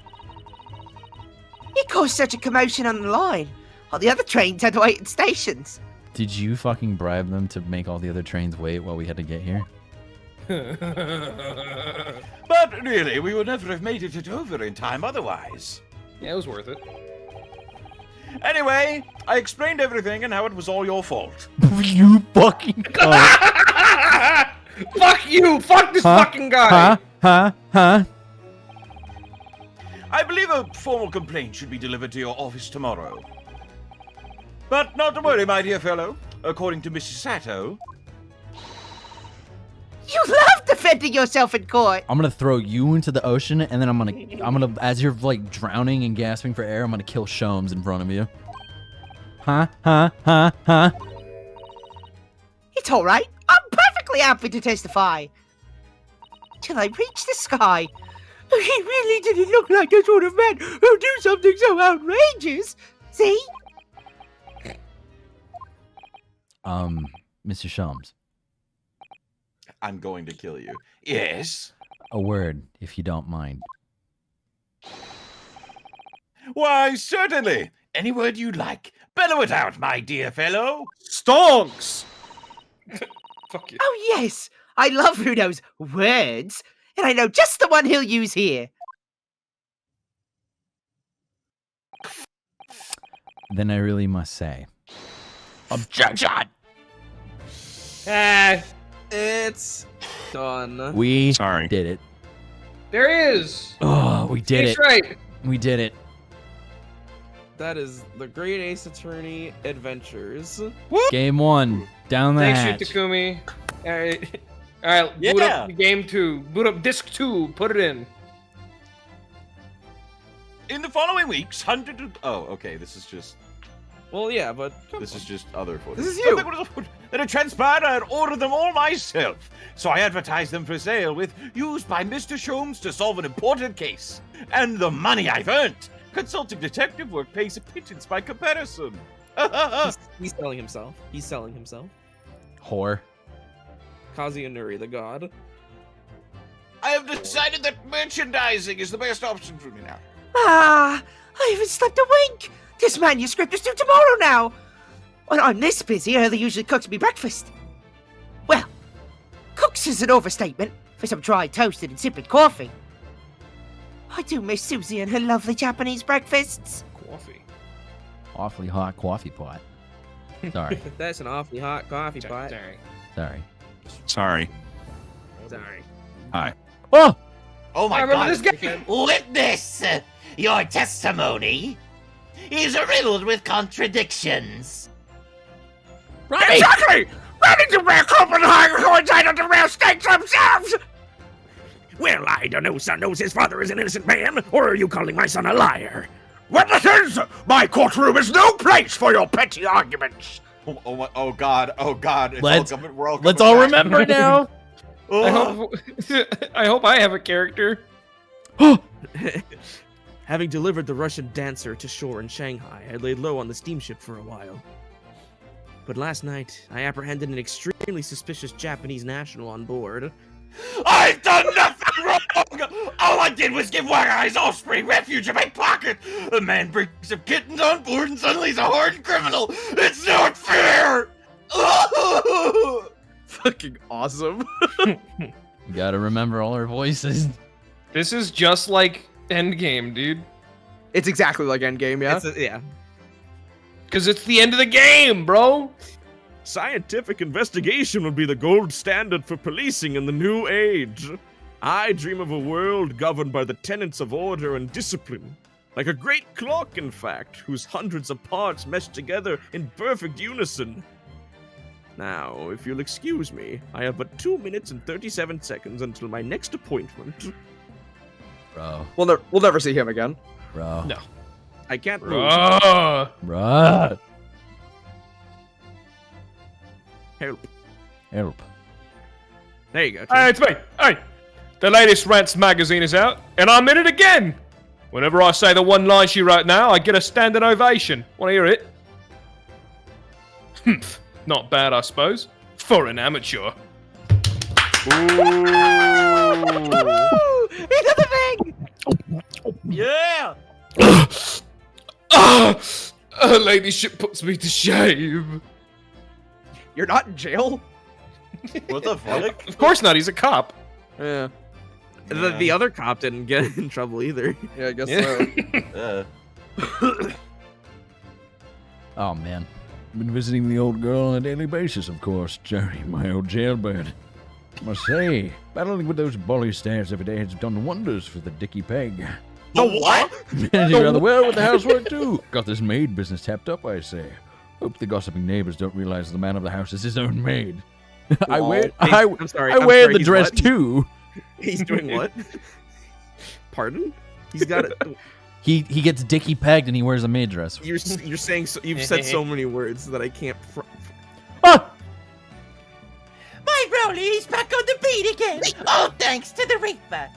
It caused such a commotion on the line. All the other trains had to wait at stations. Did you fucking bribe them to make all the other trains wait while we had to get here? But really, we would never have made it to Dover in time otherwise. Yeah, it was worth it. Anyway, I explained everything and how it was all your fault. You fucking cunt. Fuck you! Fuck this fucking guy! Huh? I believe a formal complaint should be delivered to your office tomorrow. But not to worry, my dear fellow. According to Mrs. Sato, You love defending yourself in court. I'm gonna throw you into the ocean, and then I'm gonna, as you're like drowning and gasping for air, I'm gonna kill Sholmes in front of you. Huh? It's all right. I'm perfectly happy to testify. Till I reach the sky. He really didn't look like the sort of man who'd do something so outrageous. See? Mr. Sholmes, I'm going to kill you. Yes? a word, if you don't mind. Why, certainly. Any word you like. Bellow it out, my dear fellow. Stonks! Fuck you. Oh, yes. I love who knows words. And I know just the one he'll use here. Then I really must say, objection! It's done. We did it. There he is. Oh, we did He's it. right. We did it. That is the Great Ace Attorney Adventures. Game 1, down the Thanks, hatch. you, Takumi. All right. All right, boot Yeah. up game 2. Boot up disc 2. Put it in. In the following weeks, hundreds of... Oh, okay, this is just... Well, yeah, but... This is just other footage. This is you. That had transpired, I had ordered them all myself. So I advertised them for sale with used by Mr. Sholmes to solve an important case. And the money I've earned. Consulting detective work pays a pittance by comparison. He's selling himself. He's selling himself. Whore. Kazunori, the god. I have decided that merchandising is the best option for me now. Ah, I haven't slept a wink. This manuscript is due tomorrow now. When I'm this busy, Early usually cooks me breakfast. Well, cooks is an overstatement for some dry toast and insipid coffee. I do miss Susie and her lovely Japanese breakfasts. Coffee. Awfully hot coffee pot. Sorry. That's an awfully hot coffee pot. Sorry. Sorry. Sorry. Hi. Oh! Oh my I remember god. this guy. Witness, your testimony is riddled with contradictions. Right. Exactly! Ready to wear Copenhagen coincided to real stakes themselves! Well, I don't know, son knows his father is an innocent man, or are you calling my son a liar? Witnesses! My courtroom is no place for your petty arguments! Oh god, It's Let's- all coming, we're all Let's coming all back. remember now. I hope I have a character. Having delivered the Russian dancer to shore in Shanghai, I laid low on the steamship for a while. But last night, I apprehended an extremely suspicious Japanese national on board. I've done nothing wrong! All I did was give Wire-Eye's offspring refuge in my pocket! A man brings some kittens on board and suddenly he's a hardened criminal! It's not fair! Fucking awesome. You gotta remember all her voices. This is just like Endgame, dude. It's exactly like Endgame, yeah? Yeah. Because it's the end of the game, bro. Scientific investigation would be the gold standard for policing in the new age. I dream of a world governed by the tenets of order and discipline. Like a great clock, in fact, whose hundreds of parts mesh together in perfect unison. Now, if you'll excuse me, I have but 2 minutes and 37 seconds until my next appointment. Bro. We'll never see him again. Bro. No. I can't move. Bruh. Help. Help. There you go. Hey, it's me. Hey, the latest Rants magazine is out, and I'm in it again. Whenever I say the one line she wrote now, I get a standing ovation. Want to hear it? Humph. Not bad, I suppose, for an amateur. Another thing! Yeah! Her ladyship puts me to shame. You're not in jail? What the fuck? Of course not. He's a cop. Yeah. The other cop didn't get in trouble either. Yeah, I guess so. Oh, man. Been visiting the old girl on a daily basis, of course, Jerry, my old jailbird. Must say, battling with those bolly stares every day has done wonders for the Dicky Peg. The what? Managing rather well with the housework, too. Got this maid business tapped up, I say. Hope the gossiping neighbors don't realize the man of the house is his own maid. I wear I'm sorry, the he's dress, what? too. He's doing what? Pardon? He's got it. He gets Dicky pegged and he wears a maid dress. You're saying so, you've said so many words that I can't. My Rolly's back on the beat again. All thanks to the Reaper.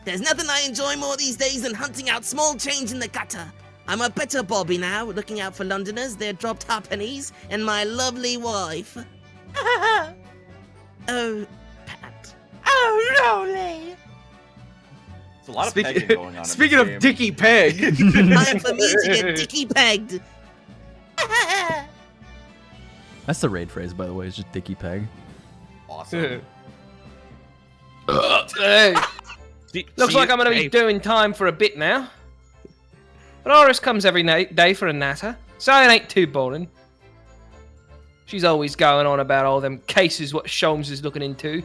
There's nothing I enjoy more these days than hunting out small change in the gutter. I'm a better Bobby now, looking out for Londoners, their dropped halfpennies, and my lovely wife. Oh, Pat. Oh, Rolly. There's a lot of pegging going on. Speaking of Dicky Peg, time for me to get Dicky pegged. That's the raid phrase, by the way. It's just Dicky Peg. Awesome. Hey. Looks like I'm going to be doing time for a bit now. But Iris comes every day for a natter, so it ain't too boring. She's always going on about all them cases what Sholmes is looking into.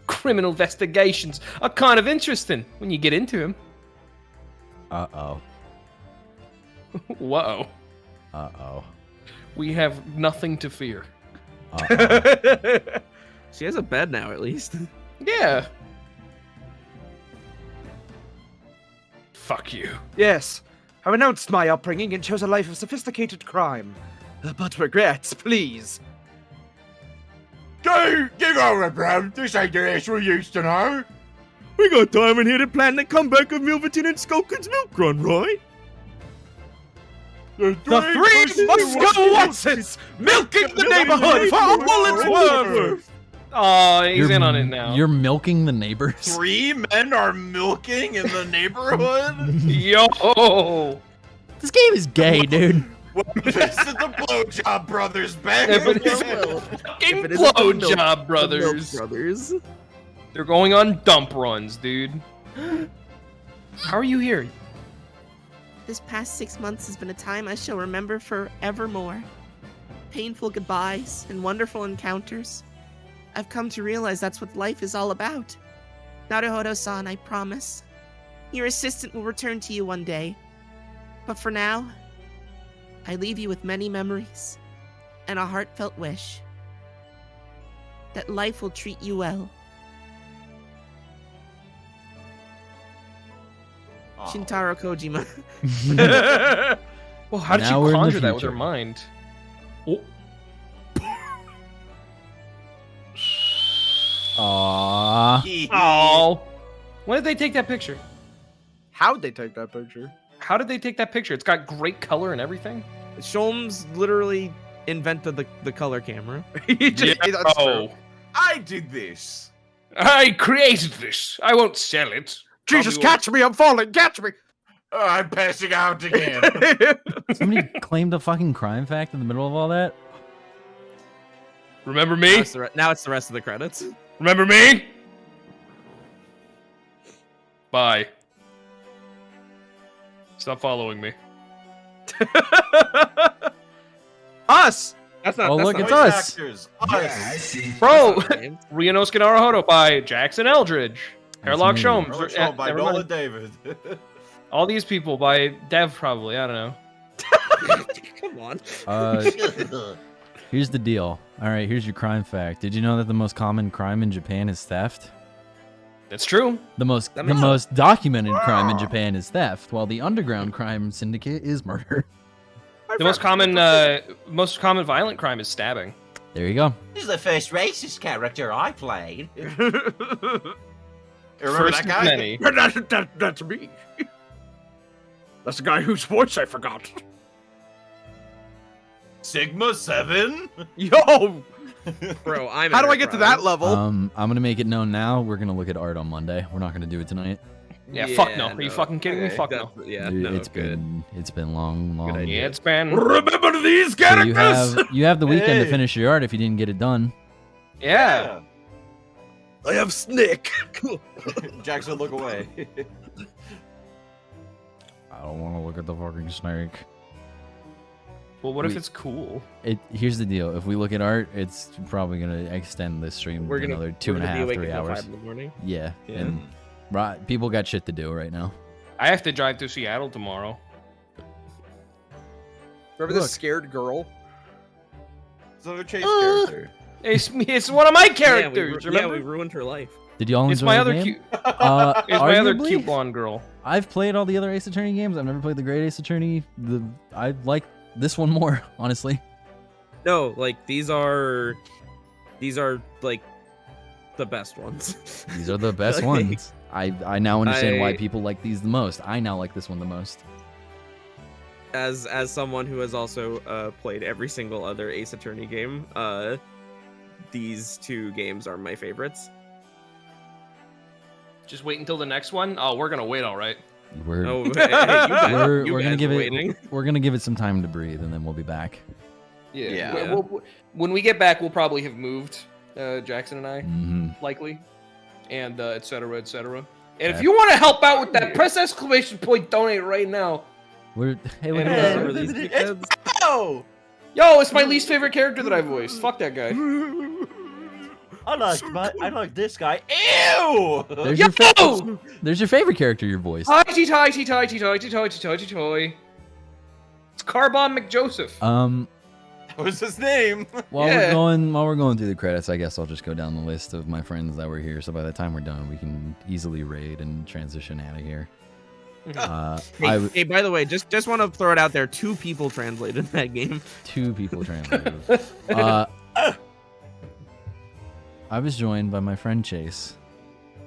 Criminal investigations are kind of interesting when you get into them. Uh-oh. Whoa. Uh-oh. We have nothing to fear. Uh-oh. She has a bed now, at least. Yeah. Fuck you. Yes, I renounced my upbringing and chose a life of sophisticated crime. But regrets, please. Dude, you go, bro. This ain't the ass we used to know. We got time in here to plan the comeback of Milverton and Skulkin's milk run, right? The three Moscow Watsons milking the neighborhood for all it's worth. Oh, he's in on it now. You're milking the neighbors? 3 men are milking in the neighborhood? Yo! This game is gay, dude. This is the Blowjob Brothers, baby. Fucking Blowjob Brothers. Brothers. They're going on dump runs, dude. How are you here? This past 6 months has been a time I shall remember forevermore. Painful goodbyes and wonderful encounters. I've come to realize that's what life is all about. Naruhodo-san, I promise. Your assistant will return to you one day. But for now, I leave you with many memories and a heartfelt wish that life will treat you well. Shintaro Kojima. Well, how did Now we're she in the conjure that with her future. mind? Oh. Aww. Oh. When did they take that picture? How'd they take that picture? How did they take that picture? It's got great color and everything. Sholmes literally invented the color camera. That's true. I did this. I created this. I won't sell it. Jesus, catch me! I'm falling! Catch me! Oh, I'm passing out again. Somebody claimed a fucking crime fact in the middle of all that? Remember me? Now it's the rest of the credits. Remember me? Bye. Stop following me. Us. That's not. Oh, that's look, not it's voice us. actors. I see. Bro, Rionos Naruhodo by Jackson Eldridge. Hairlock Sholmes. Shown by never Nolan mind. David. All these people by Dev, probably. I don't know. Come on. Here's the deal. All right, here's your crime fact. Did you know that the most common crime in Japan is theft? That's true. The most documented crime in Japan is theft, while the underground crime syndicate is murder. The most common violent crime is stabbing. There you go. This is the first racist character I played. Remember First that guy? of many. That's me. That's the guy whose voice I forgot. Sigma 7? Yo! Bro, How do I get to that level? I'm gonna make it known now. We're gonna look at art on Monday. We're not gonna do it tonight. Yeah, fuck no. Are you fucking kidding me? Fuck no. Yeah, Dude, no, it's been long. Yeah, it's been. Remember these So characters? you have the weekend to Hey. finish your art if you didn't get it done. Yeah. I have Snick. Jackson, look away. I don't want to look at the fucking snake. Well, what if it's cool? Here's the deal. If we look at art, it's probably gonna extend this stream We're gonna another we're gonna be 2.5, awake 3 until hours. 5 in the morning. Yeah, Yeah. and right, people got shit to do right now. I have to drive to Seattle tomorrow. Remember Look. this scared girl? It's another Chase character. It's me. It's one of my Yeah, characters. we remember? ruined her life. Did y'all It's enjoy my the other game? cute. It's my other Arguably, cute blonde girl. I've played all the other Ace Attorney games. I've never played the Great Ace Attorney. I like this one more, honestly. No, like these are like the best ones. These are the best Like, ones. I now understand why I- people like these the most. I now like this one the most. As someone who has also played every single other Ace Attorney game, these two games are my favorites. Just wait until the next one. Oh, we're gonna wait, all right. We're Oh, hey, you guys- we're you gonna guys give are it waiting. we're gonna give it some time to breathe, and then we'll be back. Yeah. Yeah. When we get back, we'll probably have moved, Jackson and I, Mhm. likely, and et cetera, et cetera. And if you want to help out with that, press exclamation point donate right now. Hey, look And, at uh, that. Oh! Yo, it's my least favorite character that I voiced. Fuck that guy. I like this guy. Ew! There's your favorite character you voiced. Tighty, tighty, tighty, tighty, tighty, tighty, toy. It's Carbon McJoseph. What was his name? While Yeah. we're going through the credits, I guess I'll just go down the list of my friends that were here. So by the time we're done, we can easily raid and transition out of here. Hey, by the way, just want to throw it out there. 2 people translated that game. 2 people translated. I was joined by my friend Chase.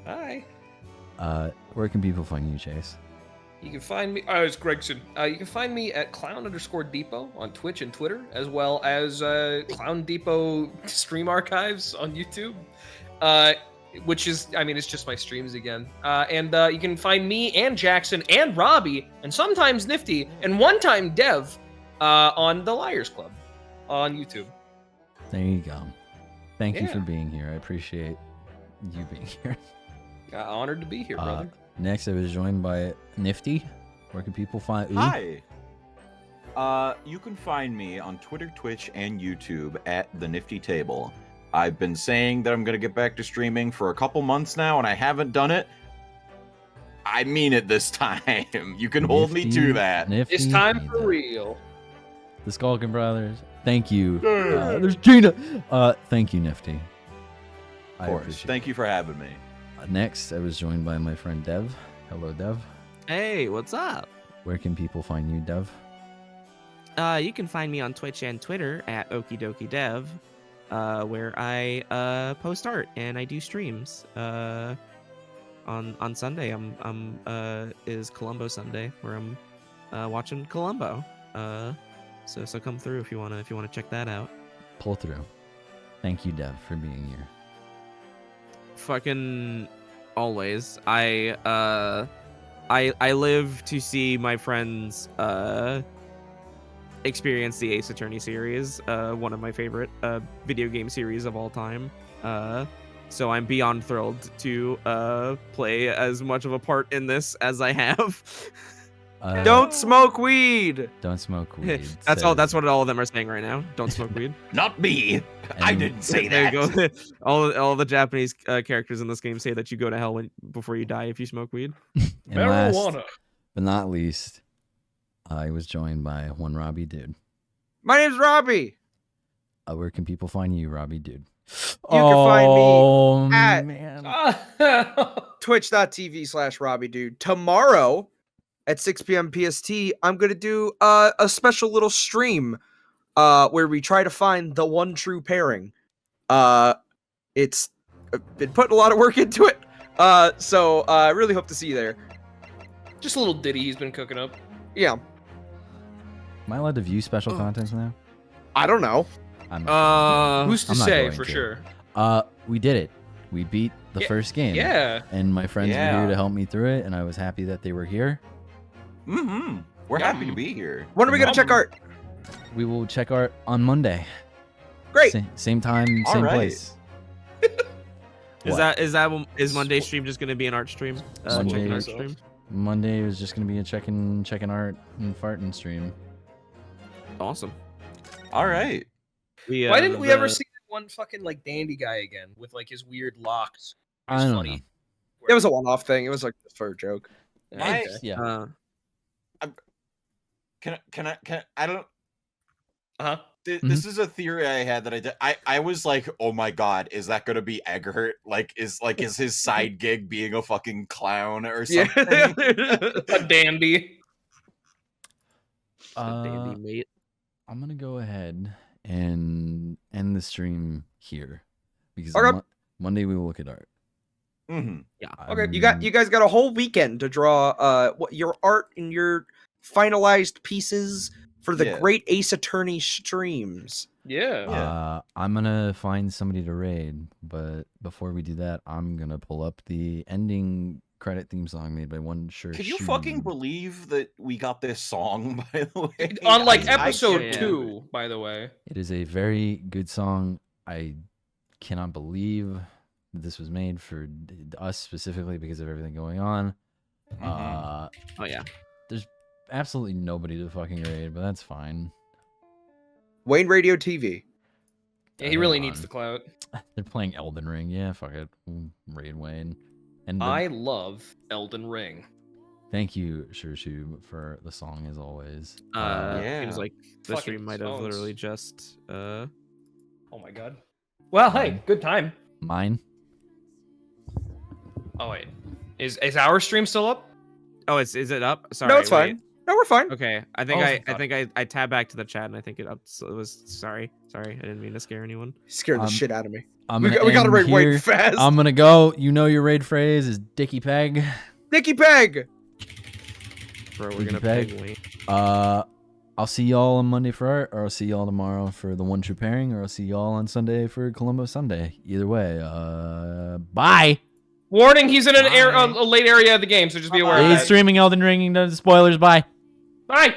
Hi. Where can people find you, Chase? You can find me. Oh, it's Gregson. You can find me at clown_depot on Twitch and Twitter, as well as Clown Depot stream archives on YouTube. Which is, I mean, it's just my streams again. And you can find me and Jackson and Robbie and sometimes Nifty and one time Dev on the Liars Club on YouTube. There you go. Thank you Yeah. for being here. I appreciate you being here. Honored to be here, brother. Next, I was joined by Nifty. Where can people find? Ooh. Hi. You can find me on Twitter, Twitch, and YouTube at The Nifty Table. I've been saying that I'm going to get back to streaming for a couple months now, and I haven't done it. I mean it this time. You can hold me to that. Nifty, It's time for real. The Skulkin Brothers. Thank you. There's Gina. Thank you, Nifty. Of course. Thank you for having me. Next, I was joined by my friend Dev. Hello, Dev. Hey, what's up? Where can people find you, Dev? You can find me on Twitch and Twitter at okidokidev, where I post art and I do streams. On Sunday, is Columbo Sunday, where I'm watching Columbo. So come through if you wanna check that out. Pull through. Thank you, Dev, for being here. Fucking always. I live to see my friends experienced the Ace Attorney series, one of my favorite video game series of all time. So I'm beyond thrilled to play as much of a part in this as I have. Don't smoke weed. Don't smoke weed. That's all. That's what all of them are saying right now. Don't smoke weed. Not me. I didn't say There that. you go. all the Japanese characters in this game say that you go to hell before you die if you smoke weed. And last but not least, I was joined by one Robbie Dude. My name's Robbie. Where can people find you, Robbie Dude? You can find me at man. twitch.tv/Robbie Dude. Tomorrow at 6 p.m. PST, I'm going to do a special little stream where we try to find the one true pairing. It's been putting a lot of work into it, so I really hope to see you there. Just a little ditty he's been cooking up. Yeah. Am I allowed to view special contents now? I don't know. Who's to I'm not say going for to. sure? We did it. We beat the first game. yeah. And my friends were Yeah. here to help me through it, and I was happy that they were here. Mm-hmm. We're happy to be here. When are we going to check art? We will check art on Monday. Great. Same time, All same right. place. Is Monday's stream just gonna be an art stream? Checking art stream. Monday is just gonna be a checking art and farting stream. Awesome. All right. Why didn't we ever see that one fucking like dandy guy again with like his weird locks? It was I don't funny. know. It was a one-off thing. It was like for a joke. Yeah. Can I don't. Uh-huh. This is a theory I had that I did. I was like, oh my god, is that gonna be Eggert? Is his side gig being a fucking clown or something? A dandy. Dandy mate. I'm gonna go ahead and end the stream here because Okay. Monday we will look at art. Mm-hmm. Yeah. Okay, you guys got a whole weekend to draw your art and your finalized pieces for the Yeah. Great Ace Attorney streams. Yeah. I'm gonna find somebody to raid, but before we do that, I'm gonna pull up the ending credit theme song made by One Sure Can you Shoe. fucking believe that we got this song, by the way? On like I episode can't- 2, by the way. It is a very good song. I cannot believe that this was made for us specifically because of everything going on. Oh yeah. There's absolutely nobody to fucking raid, but that's fine. Wayne Radio TV. Yeah, he really needs the clout. They're playing Elden Ring. Yeah, fuck it. Raid Wayne. And I love Elden Ring. thank you, Shirshu, for the song as always. Seems like the Fucking stream might have songs. literally just Oh my god. Well, hey, good time. Mine. Oh wait, is our stream still up? Oh, is it up? Sorry. No, it's wait. fine. No, we're fine. Okay, I think Oh, I thank God. think I tabbed back to the chat and I think it up. So it was sorry. I didn't mean to scare anyone. Scared the shit out of me. I'm We gonna gotta end raid Wayne here. fast. I'm gonna go. You know your raid phrase is Dicky Peg. Dicky Peg. Bro, we're Dicky gonna Peg. peg Wayne. I'll see y'all on Monday for art, or I'll see y'all tomorrow for the One True Pairing, or I'll see y'all on Sunday for Columbo Sunday. Either way, bye. Warning: he's in a late area of the game, so just be aware of He's that. streaming Elden Ring. Spoilers. Bye. Bye.